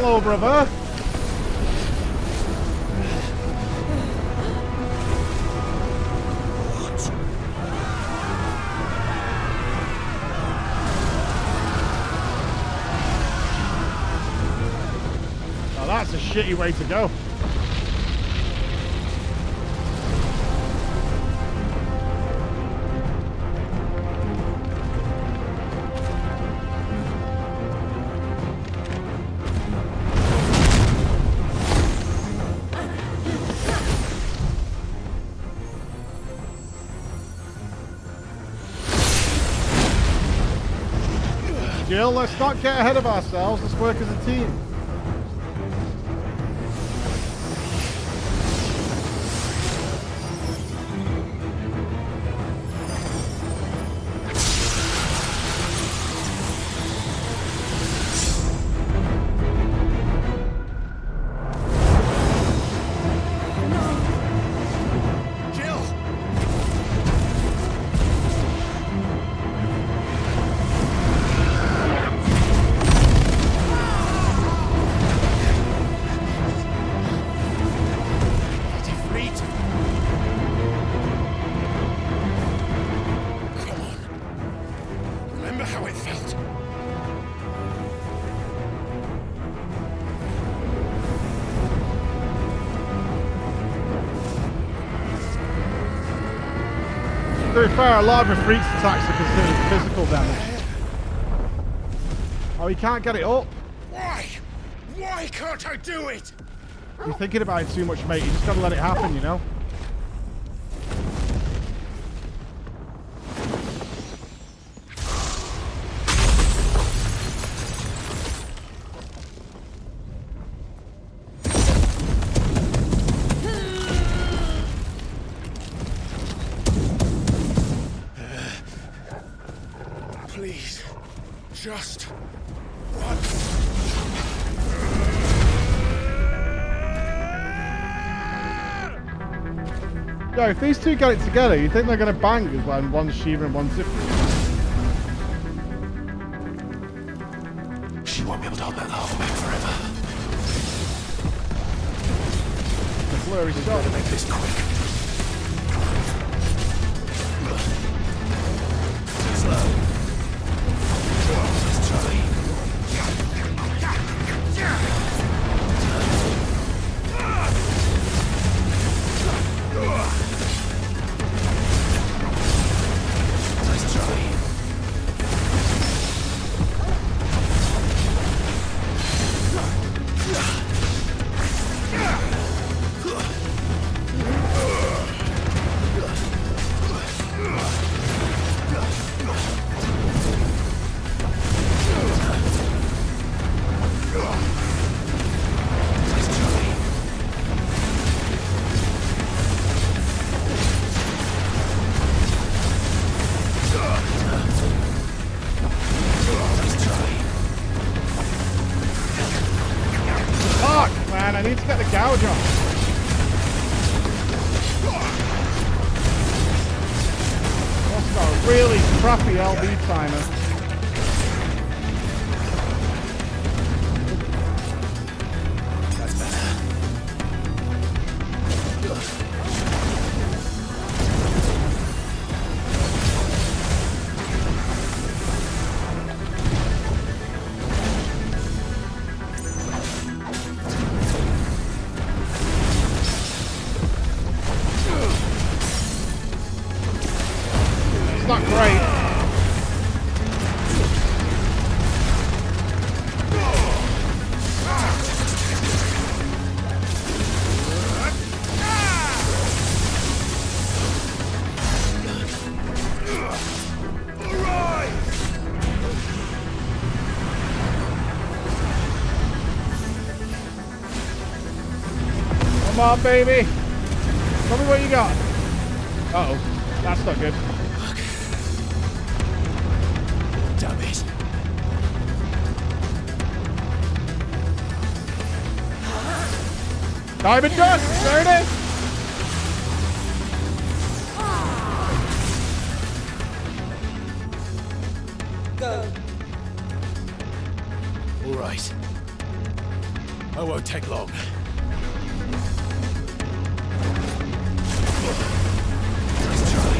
Hello, brother. Now that's a shitty way to go. Jill, let's not get ahead of ourselves. Let's work as a team. To be fair, a lot of Ifrit's attacks are considered physical damage. Oh, he can't get it up. Why? Why can't I do it? You're thinking about it too much, mate. You just gotta let it happen, you know? Please, just once. Yo, if these two get it together, you think they're gonna bang as when one's Shiva and one's Ifrit? She won't be able to hold that lava back forever. The blurry shot. Better make this quick. Slow. Let's try. Let's try. I need to get the gouge off. Also got a really crappy LB timer. That's better. Not great. Come on, baby. Tell me what you got. Uh-oh. That's not good. Damn it. Diamond dust! There it is! Go. All right. I won't take long. Nice try.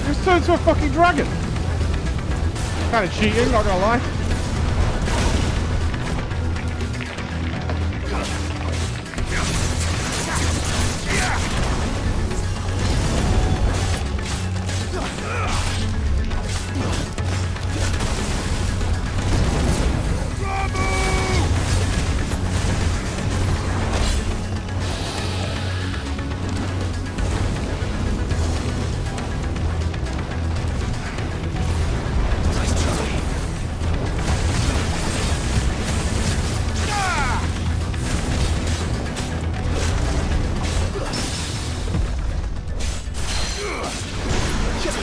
Just turned into a fucking dragon. Kind of cheating, not gonna lie.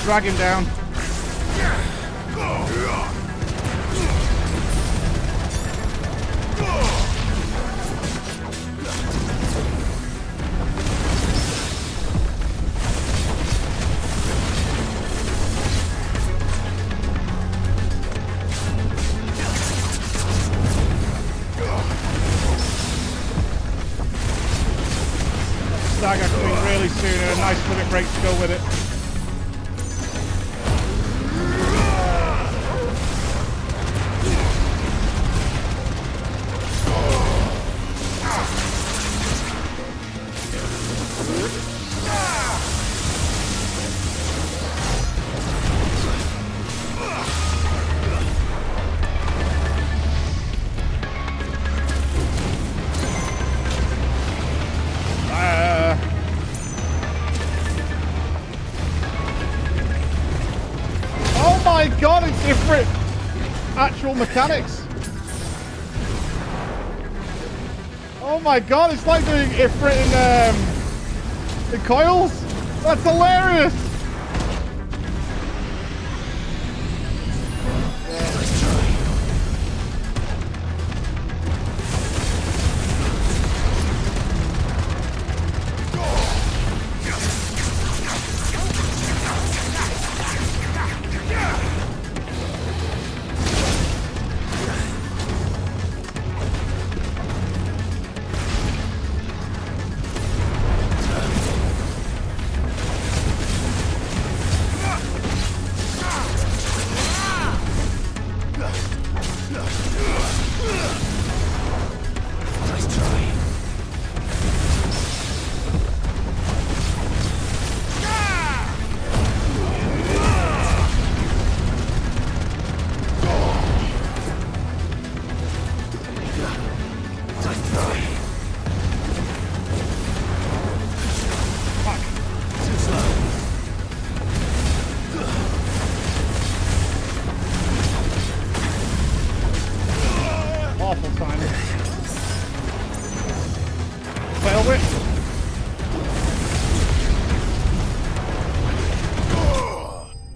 Drag him down. Stagger coming really soon and a nice limit break to go with it. God, it's different actual mechanics. Oh my god, it's like doing Ifrit in coils. That's hilarious.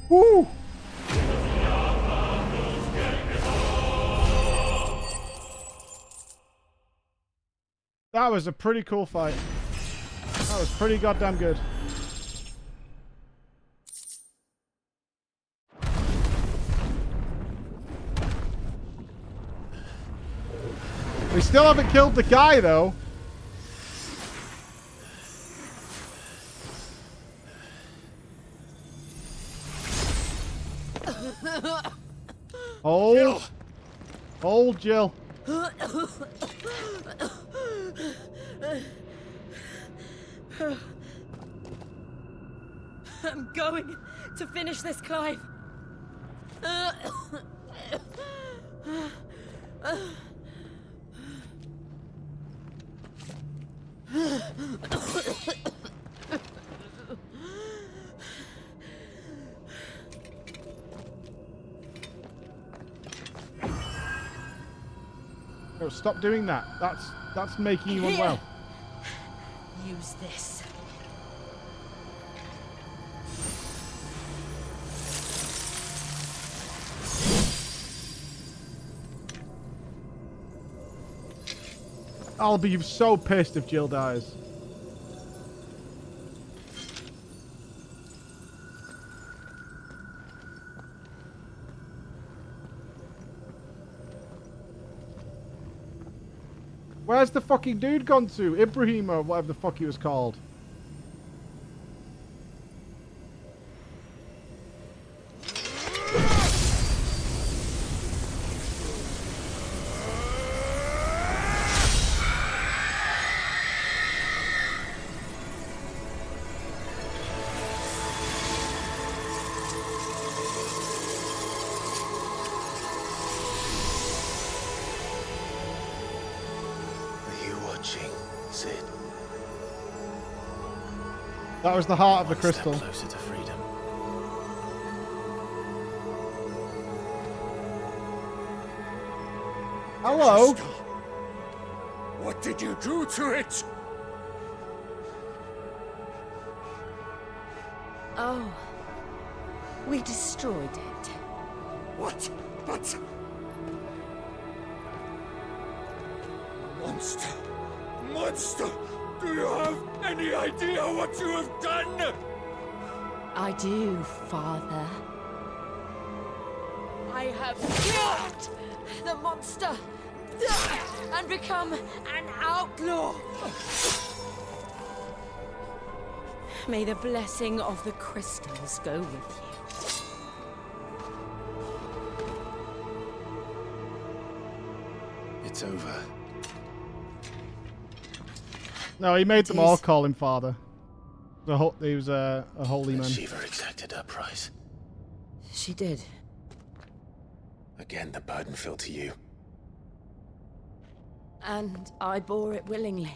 Woo! That was a pretty cool fight. That was pretty goddamn good. We still haven't killed the guy, though. Hold. Hold, Jill. I'm going to finish this, Clive. No, stop doing that. That's making you unwell. Use this. I'll be so pissed if Jill dies. Where's the fucking dude gone to? Ibrahim or whatever the fuck he was called. Sid. That was the heart of the crystal. Closer to freedom. Hello. What did you do to it? Oh, we destroyed it. What? But... Monster! Monster! Do you have any idea what you have done? I do, Father. I have killed the monster and become an outlaw. May the blessing of the crystals go with you. It's over. No, he made them all call him father. He was a holy man. Shiva exacted her price. She did. Again, the burden fell to you. And I bore it willingly.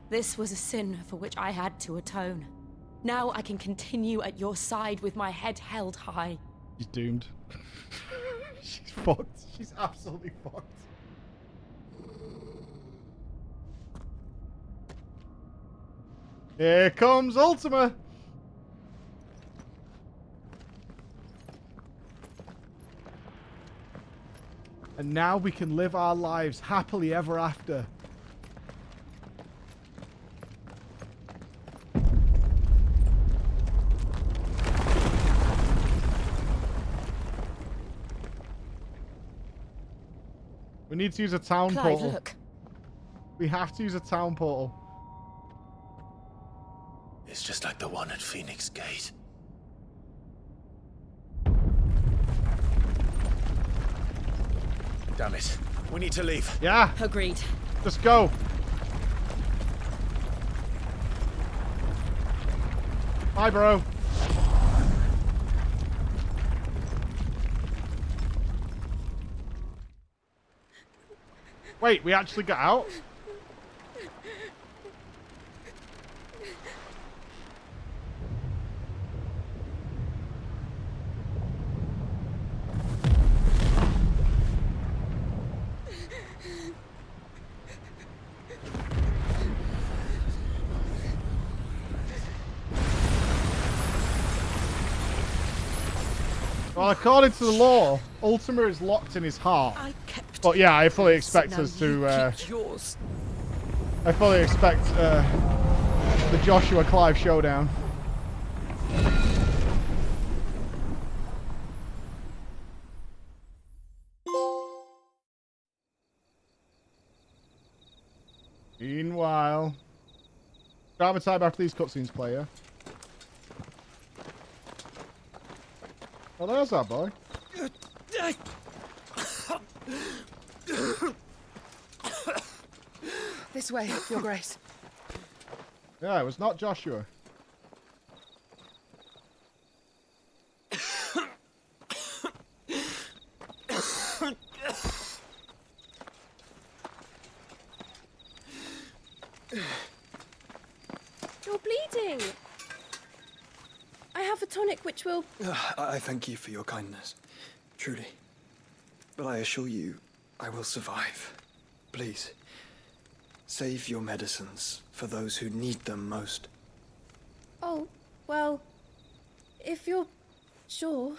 This was a sin for which I had to atone. Now I can continue at your side with my head held high. She's doomed. She's fucked. She's absolutely fucked. Here comes Ultima. And now we can live our lives happily ever after. We need to use a town Clive, portal. Look. We have to use a town portal. It's just like the one at Phoenix Gate. Damn it. We need to leave. Yeah. Agreed. Just go. Bye, bro. Wait, we actually got out? Well, according to the law, Ultima is locked in his heart. But yeah, I fully expect us to. I fully expect the Joshua Clive showdown. Meanwhile, drama time after these cutscenes play, yeah? Oh, there's our boy. This way, Your Grace. Yeah, it was not Joshua. You're bleeding. I have a tonic which will... I thank you for your kindness, truly. But I assure you, I will survive. Please, save your medicines for those who need them most. Oh, well, if you're sure.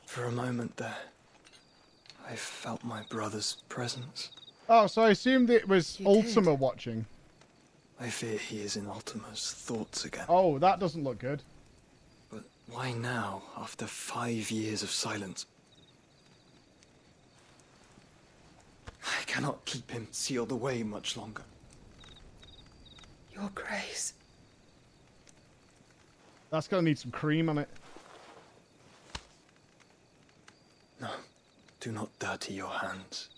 For a moment there, I felt my brother's presence. Oh, so I assumed it was Ultima watching. I fear he is in Ultima's thoughts again. Oh, that doesn't look good. But why now, after 5 years of silence? I cannot keep him sealed away much longer. Your Grace. That's gonna need some cream on it. No, do not dirty your hands.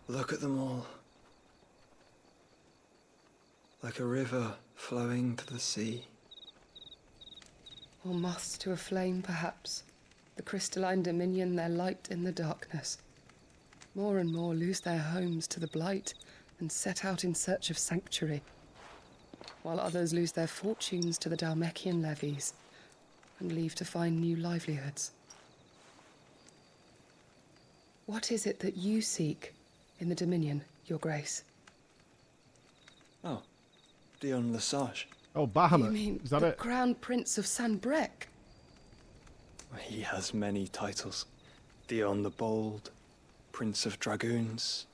Look at them all. Like a river flowing to the sea. Or moths to a flame, perhaps. The crystalline dominion their light in the darkness. More and more lose their homes to the blight and set out in search of sanctuary, while others lose their fortunes to the Dhalmekian levies and leave to find new livelihoods. What is it that you seek in the Dominion, Your Grace? Oh, Dion Lesage. Oh, Bahamut. You mean is that the it? Crown Prince of Sanbrek? He has many titles. Dion the Bold, Prince of Dragoons,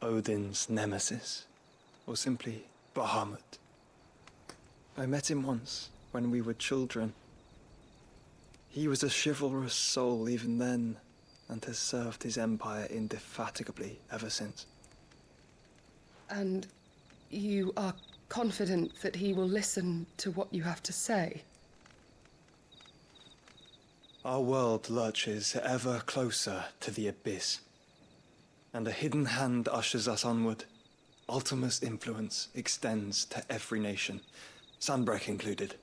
Odin's Nemesis, or simply Bahamut. I met him once, when we were children. He was a chivalrous soul even then, and has served his empire indefatigably ever since. And you are confident that he will listen to what you have to say? Our world lurches ever closer to the abyss, and a hidden hand ushers us onward. Ultima's influence extends to every nation, Sanbrek included.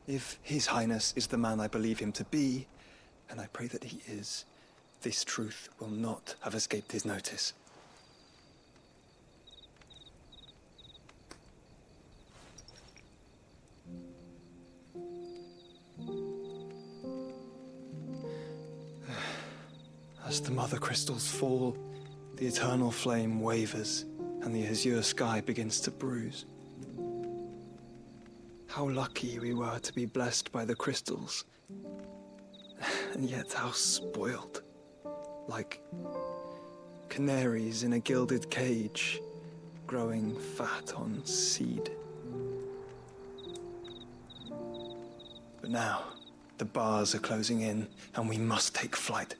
If His Highness is the man I believe him to be, and I pray that he is, this truth will not have escaped his notice. As the mother crystals fall, the eternal flame wavers, and the azure sky begins to bruise. How lucky we were to be blessed by the crystals, and yet how spoiled. Like canaries in a gilded cage, growing fat on seed. But now, the bars are closing in, and we must take flight.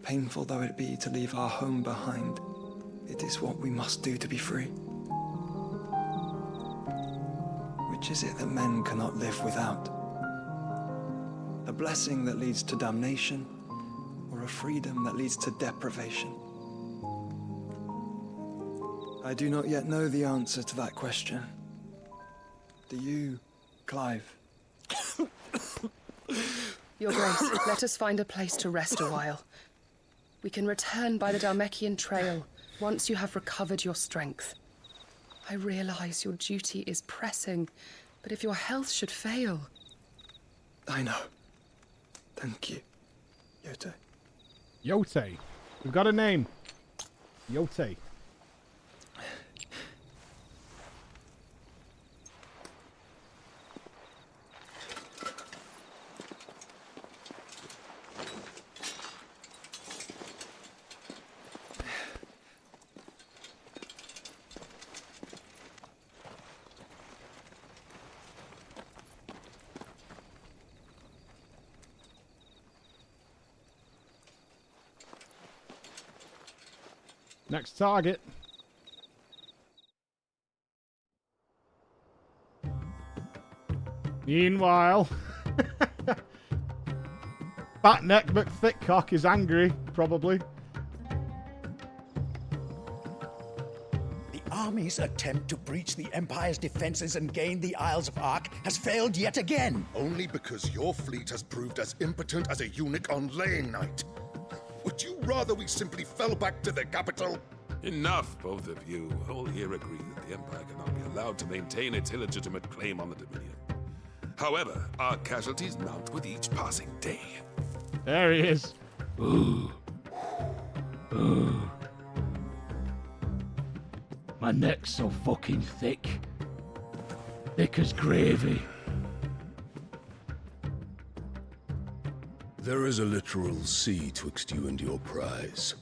Painful though it be to leave our home behind, it is what we must do to be free. Which is it that men cannot live without? A blessing that leads to damnation, or a freedom that leads to deprivation? I do not yet know the answer to that question. Do you, Clive? Your Grace, let us find a place to rest a while. We can return by the Dhalmekian trail once you have recovered your strength. I realize your duty is pressing, but if your health should fail... I know. Thank you, Yote. Yote. We've got a name. Yote. Next target. Meanwhile, Fat Neck McThickcock is angry, probably. The army's attempt to breach the Empire's defenses and gain the Isles of Ark has failed yet again. Only because your fleet has proved as impotent as a eunuch on laying night. Would you rather we simply fell back to the capital? Enough, both of you. All here agree that the Empire cannot be allowed to maintain its illegitimate claim on the Dominion. However, our casualties mount with each passing day. There he is. Ooh. Ooh. My neck's so fucking thick. Thick as gravy. There is a literal sea twixt you and your prize.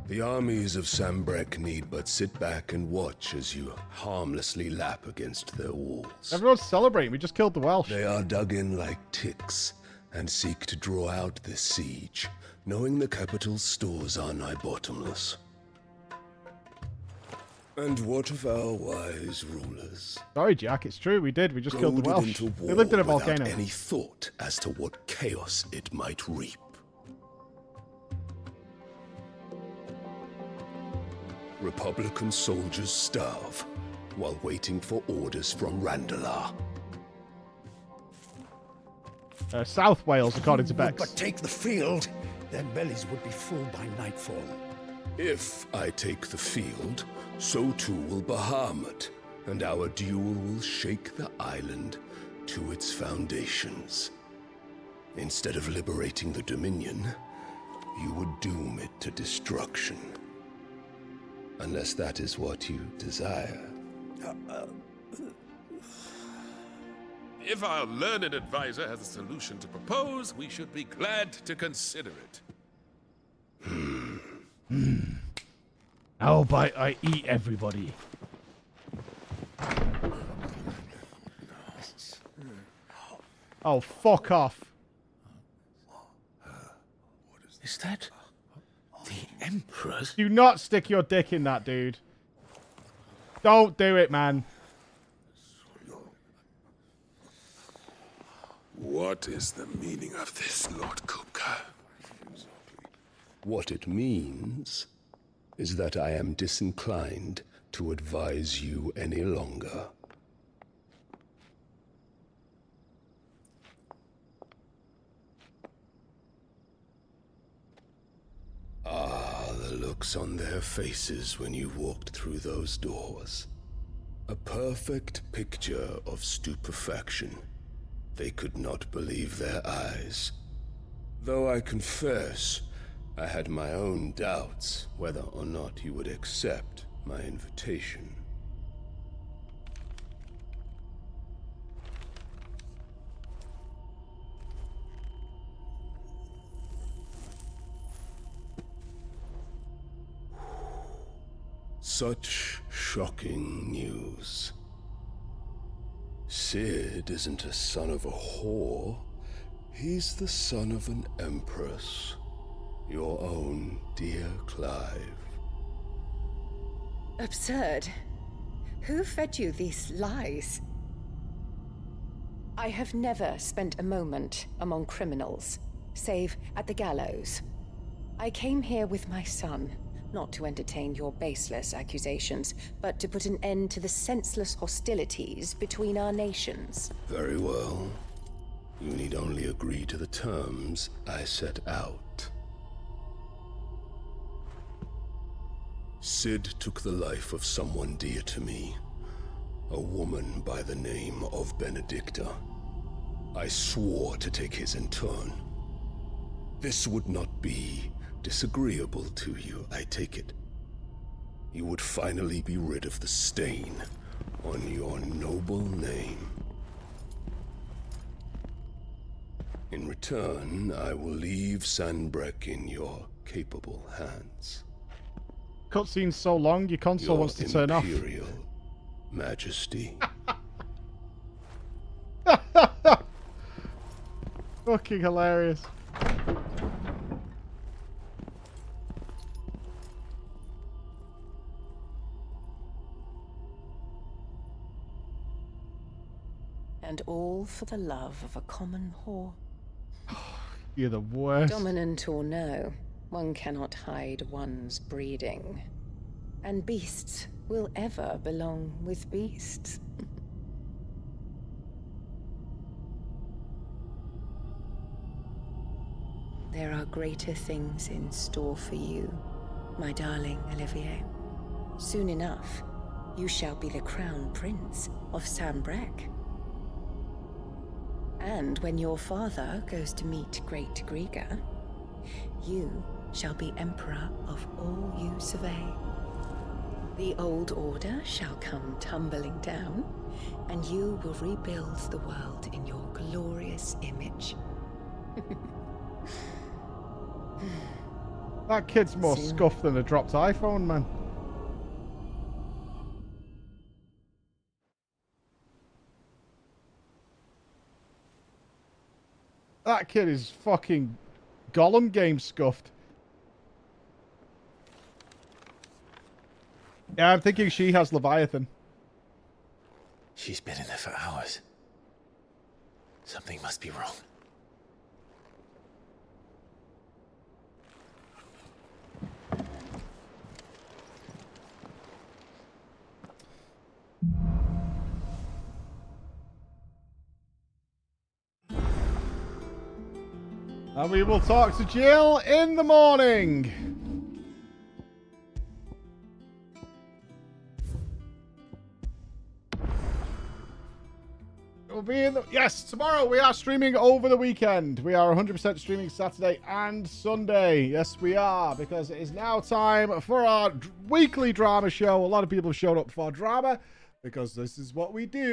The armies of Sanbreque need but sit back and watch as you harmlessly lap against their walls. Everyone's celebrating. We just killed the Welsh. They are dug in like ticks and seek to draw out this siege, knowing the capital's stores are nigh bottomless. And what of our wise rulers? Sorry, Jack, it's true. We did. We just killed the Welsh. They lived in a volcano. Without any thought as to what chaos it might reap. Republican soldiers starve while waiting for orders from Randalar. South Wales, according to Bex. But take the field, their bellies would be full by nightfall. If I take the field, so too will Bahamut, and our duel will shake the island to its foundations. Instead of liberating the Dominion, you would doom it to destruction. Unless that is what you desire. If our learned advisor has a solution to propose, we should be glad to consider it. How about I eat everybody? Oh, fuck off. Is that the Emperor's? Do not stick your dick in that, dude. Don't do it, man. What is the meaning of this, Lord Kupka? What it means is that I am disinclined to advise you any longer. Ah, the looks on their faces when you walked through those doors. A perfect picture of stupefaction. They could not believe their eyes. Though I confess, I had my own doubts whether or not you would accept my invitation. Such shocking news. Sid isn't a son of a whore. He's the son of an empress. Your own dear Clive. Absurd. Who fed you these lies? I have never spent a moment among criminals, save at the gallows. I came here with my son, not to entertain your baseless accusations, but to put an end to the senseless hostilities between our nations. Very well. You need only agree to the terms I set out. Sid took the life of someone dear to me, a woman by the name of Benedicta. I swore to take his in turn. This would not be disagreeable to you, I take it. You would finally be rid of the stain on your noble name. In return, I will leave Sanbreque in your capable hands. Cutscene's so long, your console wants to turn off. Imperial Majesty. Fucking hilarious. And all for the love of a common whore. You're the worst. Dominant or no, one cannot hide one's breeding. And beasts will ever belong with beasts. There are greater things in store for you, my darling Olivier. Soon enough, you shall be the crown prince of Sanbreque. And when your father goes to meet Great Griga, you shall be emperor of all you survey. The old order shall come tumbling down, and you will rebuild the world in your glorious image. That kid's more scuffed than a dropped iPhone, man. That kid is fucking Gollum game scuffed. Yeah, I'm thinking she has Leviathan. She's been in there for hours. Something must be wrong. And we will talk to Jill in the morning. We'll be in the... Yes, tomorrow we are streaming over the weekend. We are 100% streaming Saturday and Sunday. Yes, we are, because it is now time for our weekly drama show. A lot of people have showed up for drama because this is what we do.